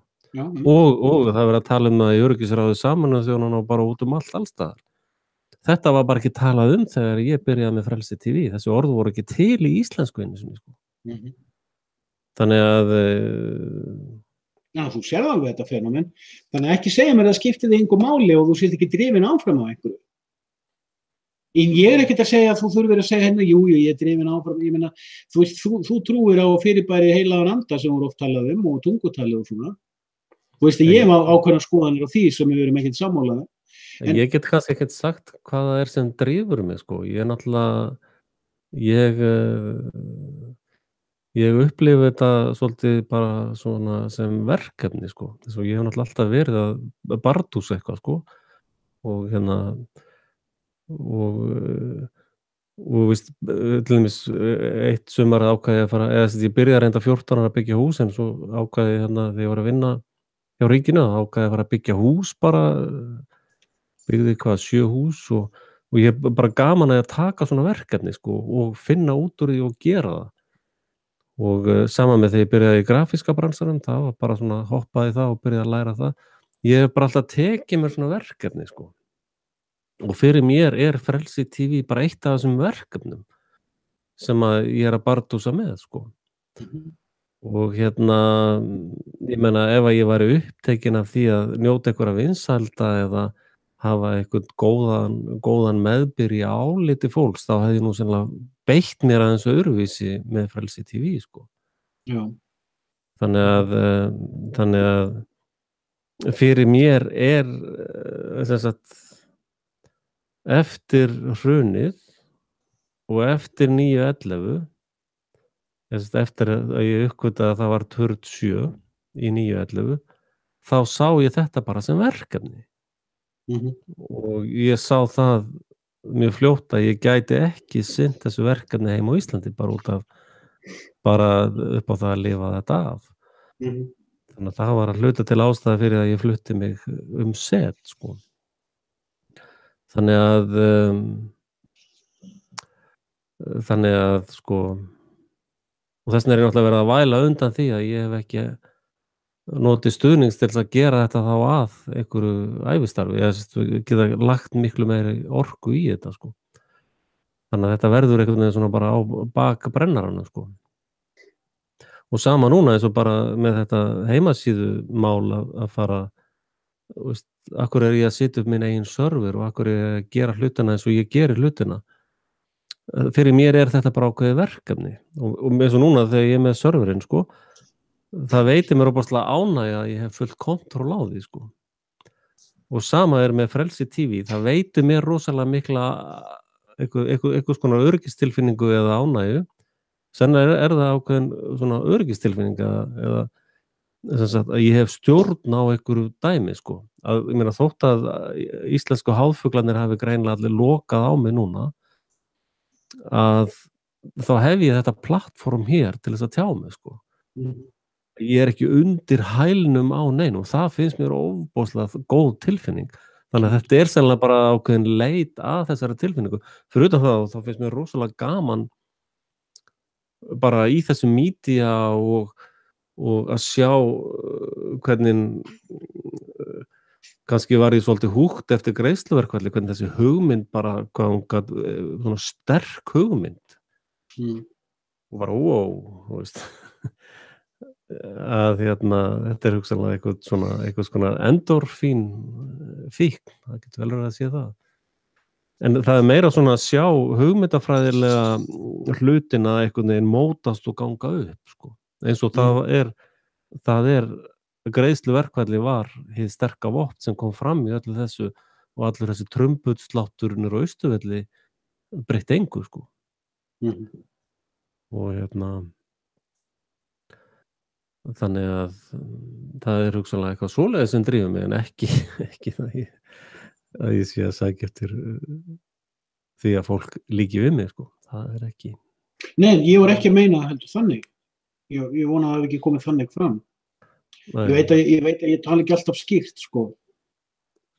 Og það verið að tala um það í öryggisráði Sameinuðu þjóðanna og bara út alls staðar. Þetta var bara ekki talað þegar ég byrjaði með Frelsi TV, þessi orð voru ekki til í íslensku einu sinni, sko. Þannig að Já, þú sérð alveg þetta fenómen, þannig að ekki segja mér að það skipti þig engu máli og þú sért ekki drifin áfram á einhverju. En ég ekkert að segja að þú þurfir að segja hérna, jú, ég er drifin áfram, ég meina, þú trúir á fyrirbæri heilagan anda sem voru oft talað og tungutalið og svona. Þú veist að ég hef ákveðnar skoðanir á því sem við erum ekkert sammálaðir. Ég get kannski ekkert sagt hvað það sem drifur mig, sko. Ég náttúrulega, ég upplifi þetta svolítið bara svona sem verkefni, sko. Þess að ég hef náttúrulega alltaf verið að bardúsa eitthvað, sko. Og og víst, til dæmis eitt sumar ákvaði að fara, ég byrjaði að reynda 14 ára að byggja hús, en svo ákvaði þegar ég var að vinna hjá ríkinu, ákvaði að fara að byggja hús bara, byggði 7 hús og ég bara gaman að taka svona verkefni, sko, og finna út úr því og gera það. Og sama með þegar ég byrjaði í grafíska bransanum, það var bara svona hoppaði það og byrjaði að læra það. Ég hef bara alltaf tekið mér svona verkefni, sko. Og fyrir mér Frelsi TV bara eitt af þessum verkefnum sem að ég að bardúsa með, sko. Og ég meina ef að ég væri upptekinn af því að njóta einhverja vinsælda eða hafa einhvern góðan meðbyr í áliti fólks, þá hefði ég nú sennilega beitt mér aðeins öðruvísi með Frelsi TV, sko. Já. Þannig að fyrir mér sem sagt eftir hrunið og eftir 9/11, eftir að ég uppgötaði að það var turn 7 í 9/11, þá sá ég þetta bara sem verkefni. Og ég sá það mjög fljótt að ég gæti ekki sinnt þessu verkefni heim á Íslandi bara út af upp á það að lifa þetta af. Þannig að það var að hluta til ástæða fyrir að ég flutti mig set, sko. Þannig að sko, og þess vegna ég náttúrulega verið að væla undan því að ég hef ekki notið stuðnings til að gera þetta þá að einhverju ævistarfi. Ég geta lagt miklu meiri orku í þetta, sko. Þannig að þetta verður einhvern veginn svona bara á bak brennarana, sko. Og sama núna eins og bara með þetta heimasíðu mál að fara, akkur ég að setja upp minn eigin server og akkur ég að gera hlutina eins og ég gerir hlutina. Fyrir mér þetta bara ákveðið verkefni og eins og núna þegar ég með serverinn, sko, það veitir mér óbúrslega ánægja að ég hef fullt kontroll á því, sko. Og sama með Frelsi TV, það veitir mér rosalega mikla einhvers konar öryggistilfinningu eða ánægju. Sennilega það ákveðin svona öryggistilfinning eða að ég hef stjórn á einhverju dæmi, sko. Ég meina þótt að íslensku háfuglarnir hafi greinilega allir lokað á mig núna, að þá hef ég þetta plattform hér til þess að tjá mig, sko. Ég ekki undir hælnum á neinum, það finnst mér ofboðslega góð tilfinning. Þannig að þetta sennilega bara ákveðin leit að þessari tilfinningu. Fyrir utan það, þá finnst mér rosalega gaman bara í þessum mídía og að sjá hvernig kannski var ég svolítið húgt eftir greiðsluverkfalli, hvernig þessi hugmynd bara, hvað hún gat, svona sterk hugmynd og bara þú veist að þetta hugsanlega eitthvað svona endorfín fíkn, það getur vel verið að sé það. En það meira svona að sjá hugmyndafræðilega hlutina einhvern veginn mótast og ganga upp, sko. Eins og það er greiðsluverkfalli var hið sterka vopn sem kom fram í öllu þessu og allur þessi trumbuslátturinn á Austurvelli breytti engu, sko. Og þannig að það er hugsanlega eitthvað svoleiðis sem drífur mig en ekki það að ég sé að sækja eftir því að fólk líki við mig, sko. Það er ekki. Nei, ég var ekki að meina heldur þannig. Ég vona að það hafi ekki komið þannig fram. Ég veit að ég tala ekki alltaf skýrt, sko.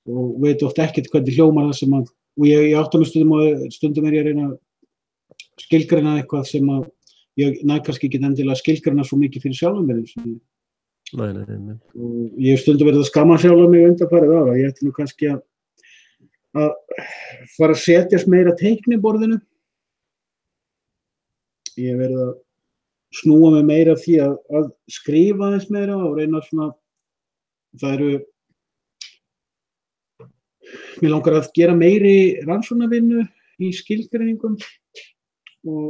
Og veit oft ekkert hvernig hljómar það sem að, og ég átta mig stundum er ég að reyna að skilgreina eitthvað sem að ég næ kannski ekki endilega skilgreina svo mikið fyrir sjálfum mér. Nei. Og ég hef stundum verið að skamma sjálfum mig undanfarið ára. Ég ætti nú kannski að fara að setjast meira teikniborðinu. Ég hef verið að snúa mig meira af því að skrifa þess meira og reyna svona, mér langar að gera meiri rannsóknarvinnu í skilgreiningum og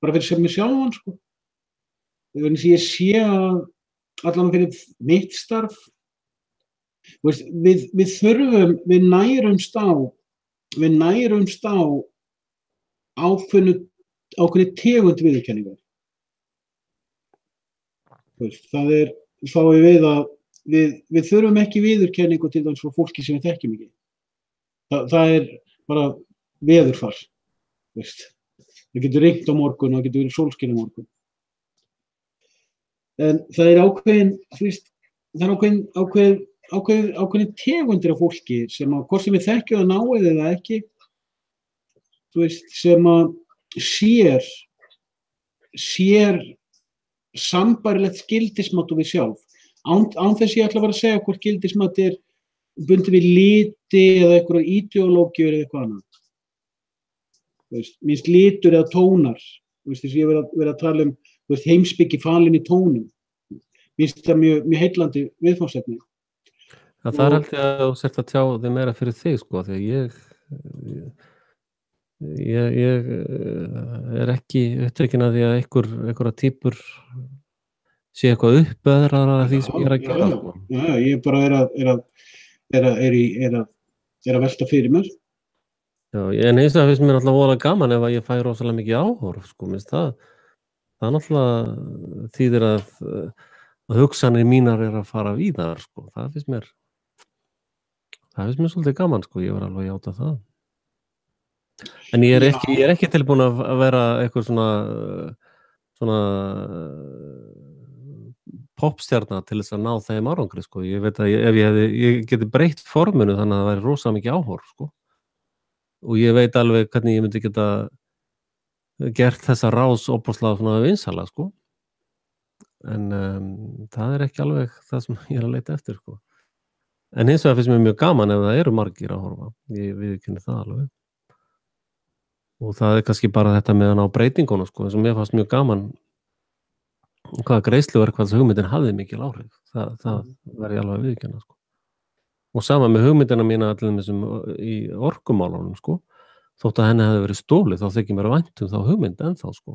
bara fyrir sem mig sjálfan, sko. Þannig að ég sé að allan fyrir mitt starf, við þurfum, við nærumst á ákveðnu tegund viðurkenningar. Það er, fáum við að við þurfum ekki viðurkenningu til dæmis frá fólki sem við þekkjum ekki. Það er bara veðurfar. Það getur rignt á morgun, það getur verið sólskin á morgun. En það er ákveðin tegundir af fólki sem að, hvort sem við þekkjum það náið eða ekki, sem að sér sambærilegt gildismat og við sjálf. Án þess ég ætla að vera að segja hvort gildismat er bundið við liti eða eitthvað ideológíur eða eitthvað annað. Minnst litur eða tónar, þess að ég verið að tala heimspeki falin í tónum. Minnst það mjög heillandi viðfangsefni. Það er held ég að þú sért að tjá þig meira fyrir þig, sko, því að ég er ekki upptekinn af því að einhverja týpur sé eitthvað uppöðrar af því sem ég er að gera, sko. Já, ég bara er að velta fyrir mér. Já, en eins og það finnst mér náttúrulega voðalega gaman ef að ég fæ rosalega mikið áhorf, sko, minnst það náttúrulega þýðir að hugsanir mínar er að fara víðar, sko, það finnst mér svolítið gaman, sko, ég var alveg að játa það. En ég er ekki tilbúin að vera eitthvað svona popstjarna til þess að ná þeim árangri, sko. Ég veit að ef ég geti breytt forminu þannig að það væri rosa mikið áhorf, sko. Og ég veit alveg hvernig ég myndi geta gert þessa rás opaslega svona vinsæla, sko. En það er ekki alveg það sem ég er að leita eftir, sko. En hins vegar finnst mér mjög gaman ef það eru margir að horfa. Ég viðurkenni það alveg. Og það er kannski bara þetta með að ná breytingunum, sko, eins og mér fannst mjög gaman hvaða greiðsluverkfalls hugmyndin hafði mikil áhrif. Það var ég alveg að viðurkenna, sko. Og sama með hugmyndina mína allir í orkumálunum, sko. Þótt að henni hefði verið stólið, þá þykir mér vænt þá hugmynd ennþá, sko.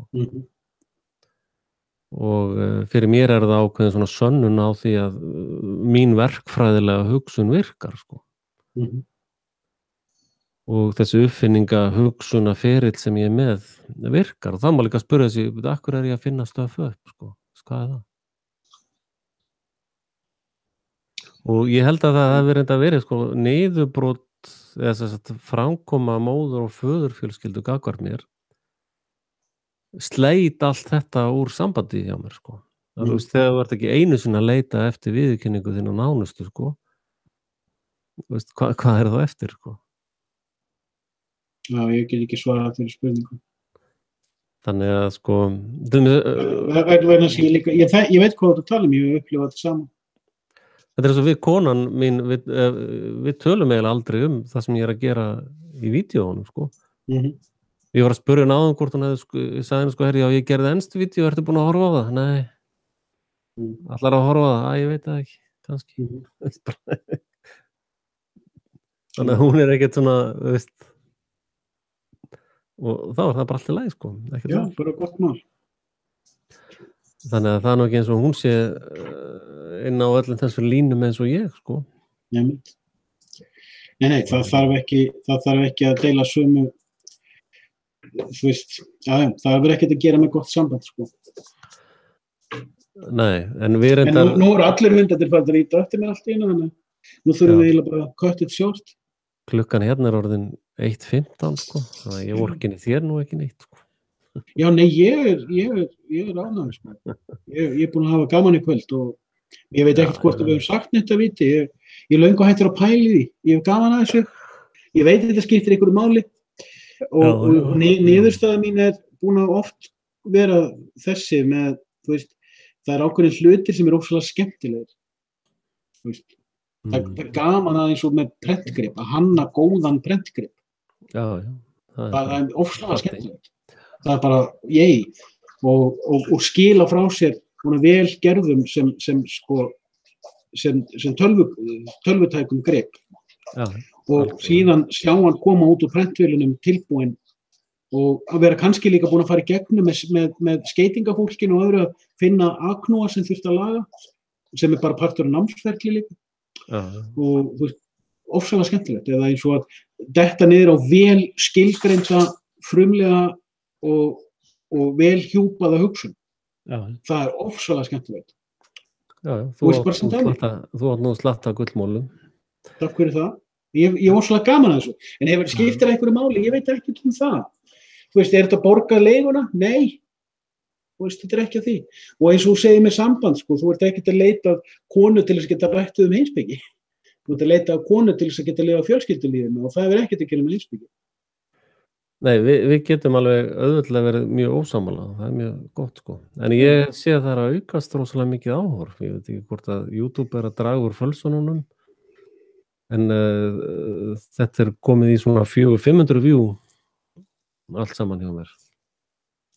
Og fyrir mér er það ákveðin svona sönnun á því að mín verkfræðilega hugsun virkar, sko. Og þessi uppfinninga hugsunar ferill sem ég er með virkar. Og það má líka spyrja sig, akkur er ég að finna stöf upp, sko. Hvað er það? Og ég held að það hefði reynda verið, sko, niðurbrot eða þess að framkoma móður og föðurfjölskyldu gagnvart mér sleit allt þetta úr sambandi hjá mér, sko. Það er þegar þú ert ekki einu sinni að leita eftir viðurkenningu þín á nánustu, sko. Hvað er þá eftir, sko? Já, ég get ekki svarað þeirri spurningu. Þannig að sko Vegna þess að ég veit hvað þú tala ég hef upplifað þetta saman. þetta er svo við konan mín við tölum eiginlega aldrei það sem ég að gera í vídeóunum sko. Ég var að spurja áðan hvort hún hefði ég sagði henni herri, já, ég gerði ennst vídeó, ertu búin að horfa á það? Nei. Allar að horfa á það? Ég veit það ekki, kannski. Þannig að hún ekkert svona, veist, og þá það bara allt í lagi, sko. Já, bara gott mál. Þannig að það nú ekki eins og hún sé inn á öllum þessu línum eins og ég, sko. Nei, það þarf ekki að deila sömu þú veist, það verður ekkert að gera með gott samband, sko. Nei, en við reyndar... Nú eru allir hundarnir farnir að ýta eftir mér allt í einu, þannig nú þurfum við eiginlega bara cut it short. Klukkan hérna er orðin 1:15, sko, þannig að ég vorkinni þér nú ekki neitt, sko. Já, nei, ég er ánægður, sko. Ég er búin að hafa gaman í kvöld og ég veit ekkert hvort við höfum sagt neitt að viti. Ég löngu hættur að pæli því. Ég hef gaman að þessu. Ég veit þetta skiptir einhverju máli. Og niðurstaða mín er búin að oft vera þessi með, þú veist, það er ákveðin hlutir sem er ósvalega skemmtilegir. Þú veist, það er gaman að eins og með prentgrip, að hanna góðan prentgrip. Já. Það er ósvalega skemmtilegt. Það er bara, og skila frá sér vel gerðum sem tölvutækum grip. Já. Og síðan sjá hann koma út úr prentvélunum tilbúin og að vera kannski líka búin að fara í gegnum með skeitingafólkinu og öðru að finna agnúa sem þurft að laga, sem er bara partur af námsferli líka. Og þú veist, ofsalega skemmtilegt, eða eins og að detta niður á vel skilgreinda, frumlega og vel hjúpaða hugsun. Það er ofsalega skemmtilegt. Já, þú átt nú slatta gullmólum. Takk fyrir það. Ég var svolítið gaman að þessu, en skiptir einhverju máli, ég veit ekki það. Þú veist, er þetta borgað leiguna? Nei. Þú veist, þetta er ekki að því. Og eins og þú segir með samband, sko, þú ert ekkert að leita konu til þess að geta rætt heimspeki. Þú ert að leita konu til þess að geta lifa fjölskyldulífinu og það er ekkert að gera með heimspeki. Nei, við getum alveg auðvitað verið mjög ósammála, það er mjög gott, sko. En ég sé að það að aukast rosalega mikið áhorf. Ég veit ekki hvort að YouTube að draga úr fölsununum. En þetta komið í svona 400-500 view allt saman hjá mér.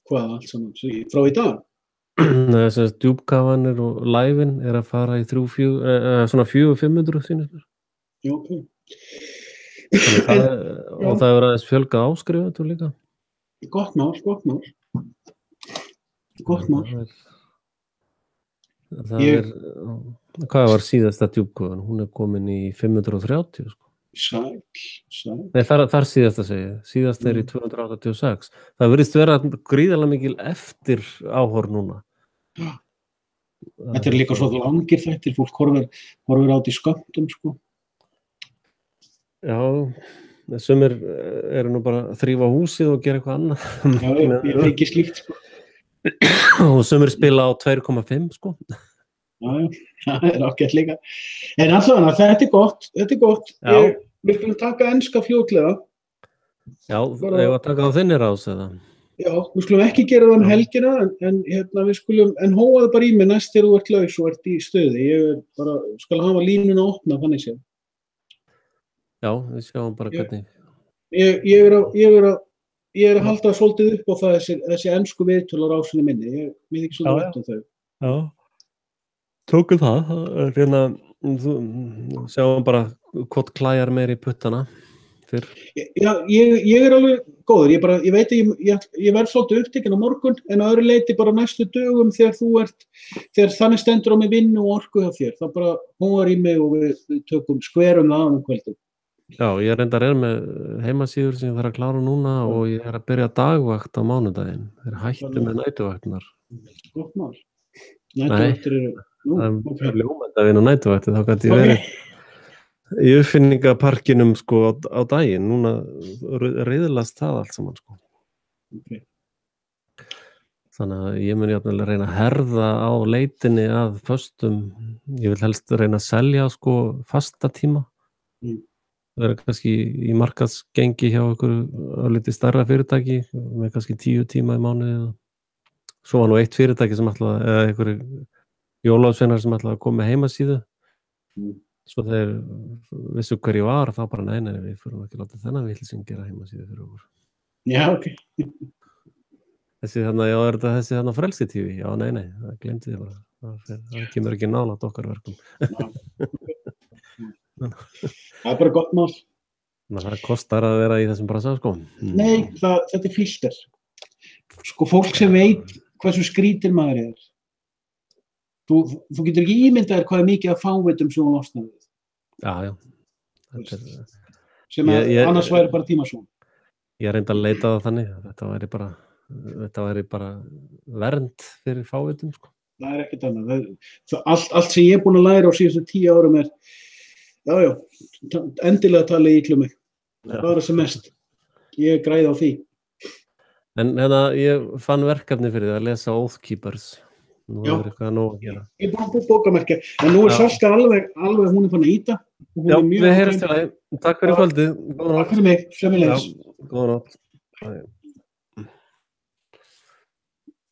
Hvað allt saman? Frá í dag? Þess að djúpkafanir og live-in að fara í 3-4, svona 400-500 sínir mér. Já, ok. Og það aðeins fjölgað áskrifundur líka. Gott mál. Hvað var síðasta djúpkafan? Hún komin í 530, sko. Sæl. Nei, þar síðasta síðasta í 286. Það virðist vera gríðarlega mikil eftir áhorf núna. Þetta líka svo langir þættir, fólk horfir á því skömmtum, sko. Já, sumir nú bara að þrífa húsið og gera eitthvað annað. Já, ég ekki slíkt, sko. Og sumir spila á 2,5, sko. Já, það er ágætt líka. En allavega, þetta er gott. Við skulum taka enska fljótlega. Já, ég var að taka á þinni rás, eða? Já, við skulum ekki gera það helgina, en hóa það bara í mig næst þegar þú ert laus og ert í stöði. Ég skal hafa línuna að opna, þannig séð. Já, við sjáum bara hvernig. Ég að halda svolítið upp á það þessi ensku viðtölu á rásinni minni. Mér þykir svolítið vett um þau. Já, tókum það. Sjáum bara hvort klæjar meir í puttana fyrr. Já, ég alveg góður. Ég veit að ég verð svolítið upptekinn á morgun, en að öðru leyti bara næstu dögum þegar þannig stendur á mig vinnu og orku hjá þér. Það bara hóar í mig og við tökum skverum það á kvöldum. Já, ég reyndar með heimasíður sem ég þarf að klára núna og ég að byrja dagvakt á mánudaginn. Þeir hættu með nætuvaktinar. Gott mál. Nætuvaktir eru... Það er ljómandi að vinna nætuvakti, þá gæti ég verið í uppfinningaparkinum, sko, á daginn. Núna riðlast það allt saman, sko. Okay. Þannig að ég mun jafnvel að reyna að herða á leitinni að föstum. Ég vil helst reyna að selja, sko, fasta tíma. vera kannski í markaðsgengi hjá einhverju örlítið stærra fyrirtæki með kannski 10 tíma í mánuði eða svo var nú eitt fyrirtæki sem ætlaði eða einhverjir jólasveinar sem ætlaði að koma með heimasíðu Mm. svo þeir vissu hver ég var þá bara nei, við förum ekki að láta þennan vitleysingur gera heimasíðu fyrir okkur. Já, ok. Þessi þarna Frelsi TV, já nei, það gleymdi þið bara. Það kemur ekki nálægt okkar verkum. Það bara gott mál. Það kostar að vera í þessum bransa, sko. Nei, þetta filter. Sko, fólk sem veit hversu skrítir maður er. Þú getur ekki ímyndað hvað mikið af fávitum sem þú losnar við. Já. Sem annars væri bara tímasón. Ég reyndi að leita það þannig. Þetta væri bara vernd fyrir fávitum, sko. Það ekkert annað. Allt sem ég er búin að læra á síðustu 10 árum já, endilega tala illa um mig. Bara sem mest. Ég græði á því. En ég fann verkefni fyrir það að lesa Oath Keepers. Nú er eitthvað nóg að gera. Ég er búin að búið bókamerkja. En nú er Salka alveg hún er fann að íta. Já, við heyrjumst til það. Takk fyrir kvöldið. Takk fyrir mig, sömuleiðis. Góða nótt.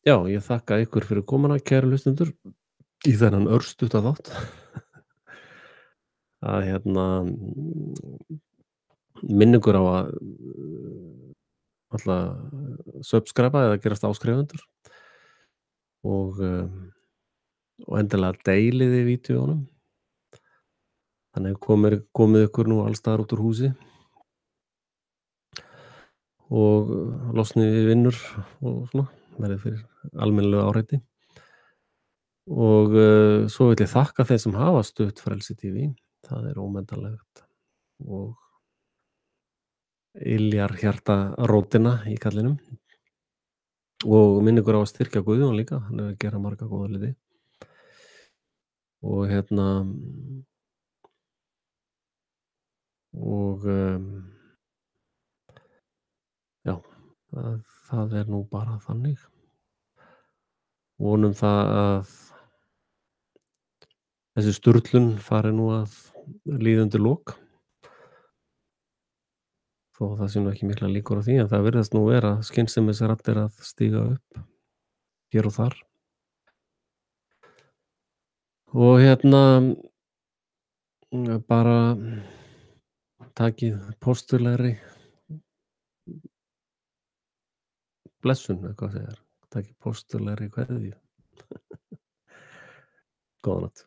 Já, ég þakka ykkur fyrir komuna, kæru hlustendur, í þennan örstutta þátt. Að minningur á að alltaf subscriba eða gerast áskrifundur og endilega deiliði vídeónum. Þannig komið ykkur nú alls staðar út úr húsi og losnið við vinnur og svona, verið fyrir almennilegu áreiti. Og svo vil ég þakka þeir sem hafa stutt Frelsi TV. Það er ómetanlegt og yljar hjartarótina í kallinum. Og minningur á að styrkja Guðjón líka, hann er að gera marga góða hluti. Og já, það er nú bara þannig. Vonum það að þessi sturlun fari nú að líða undir lok. Þó það sé nú ekki mikla líkur á því, en það virðast nú vera skynsemisraddir að stíga upp hér og þar. Og bara takið postulegri blessun, hvað segir. Takið postulegri kveðju. Góða nótt.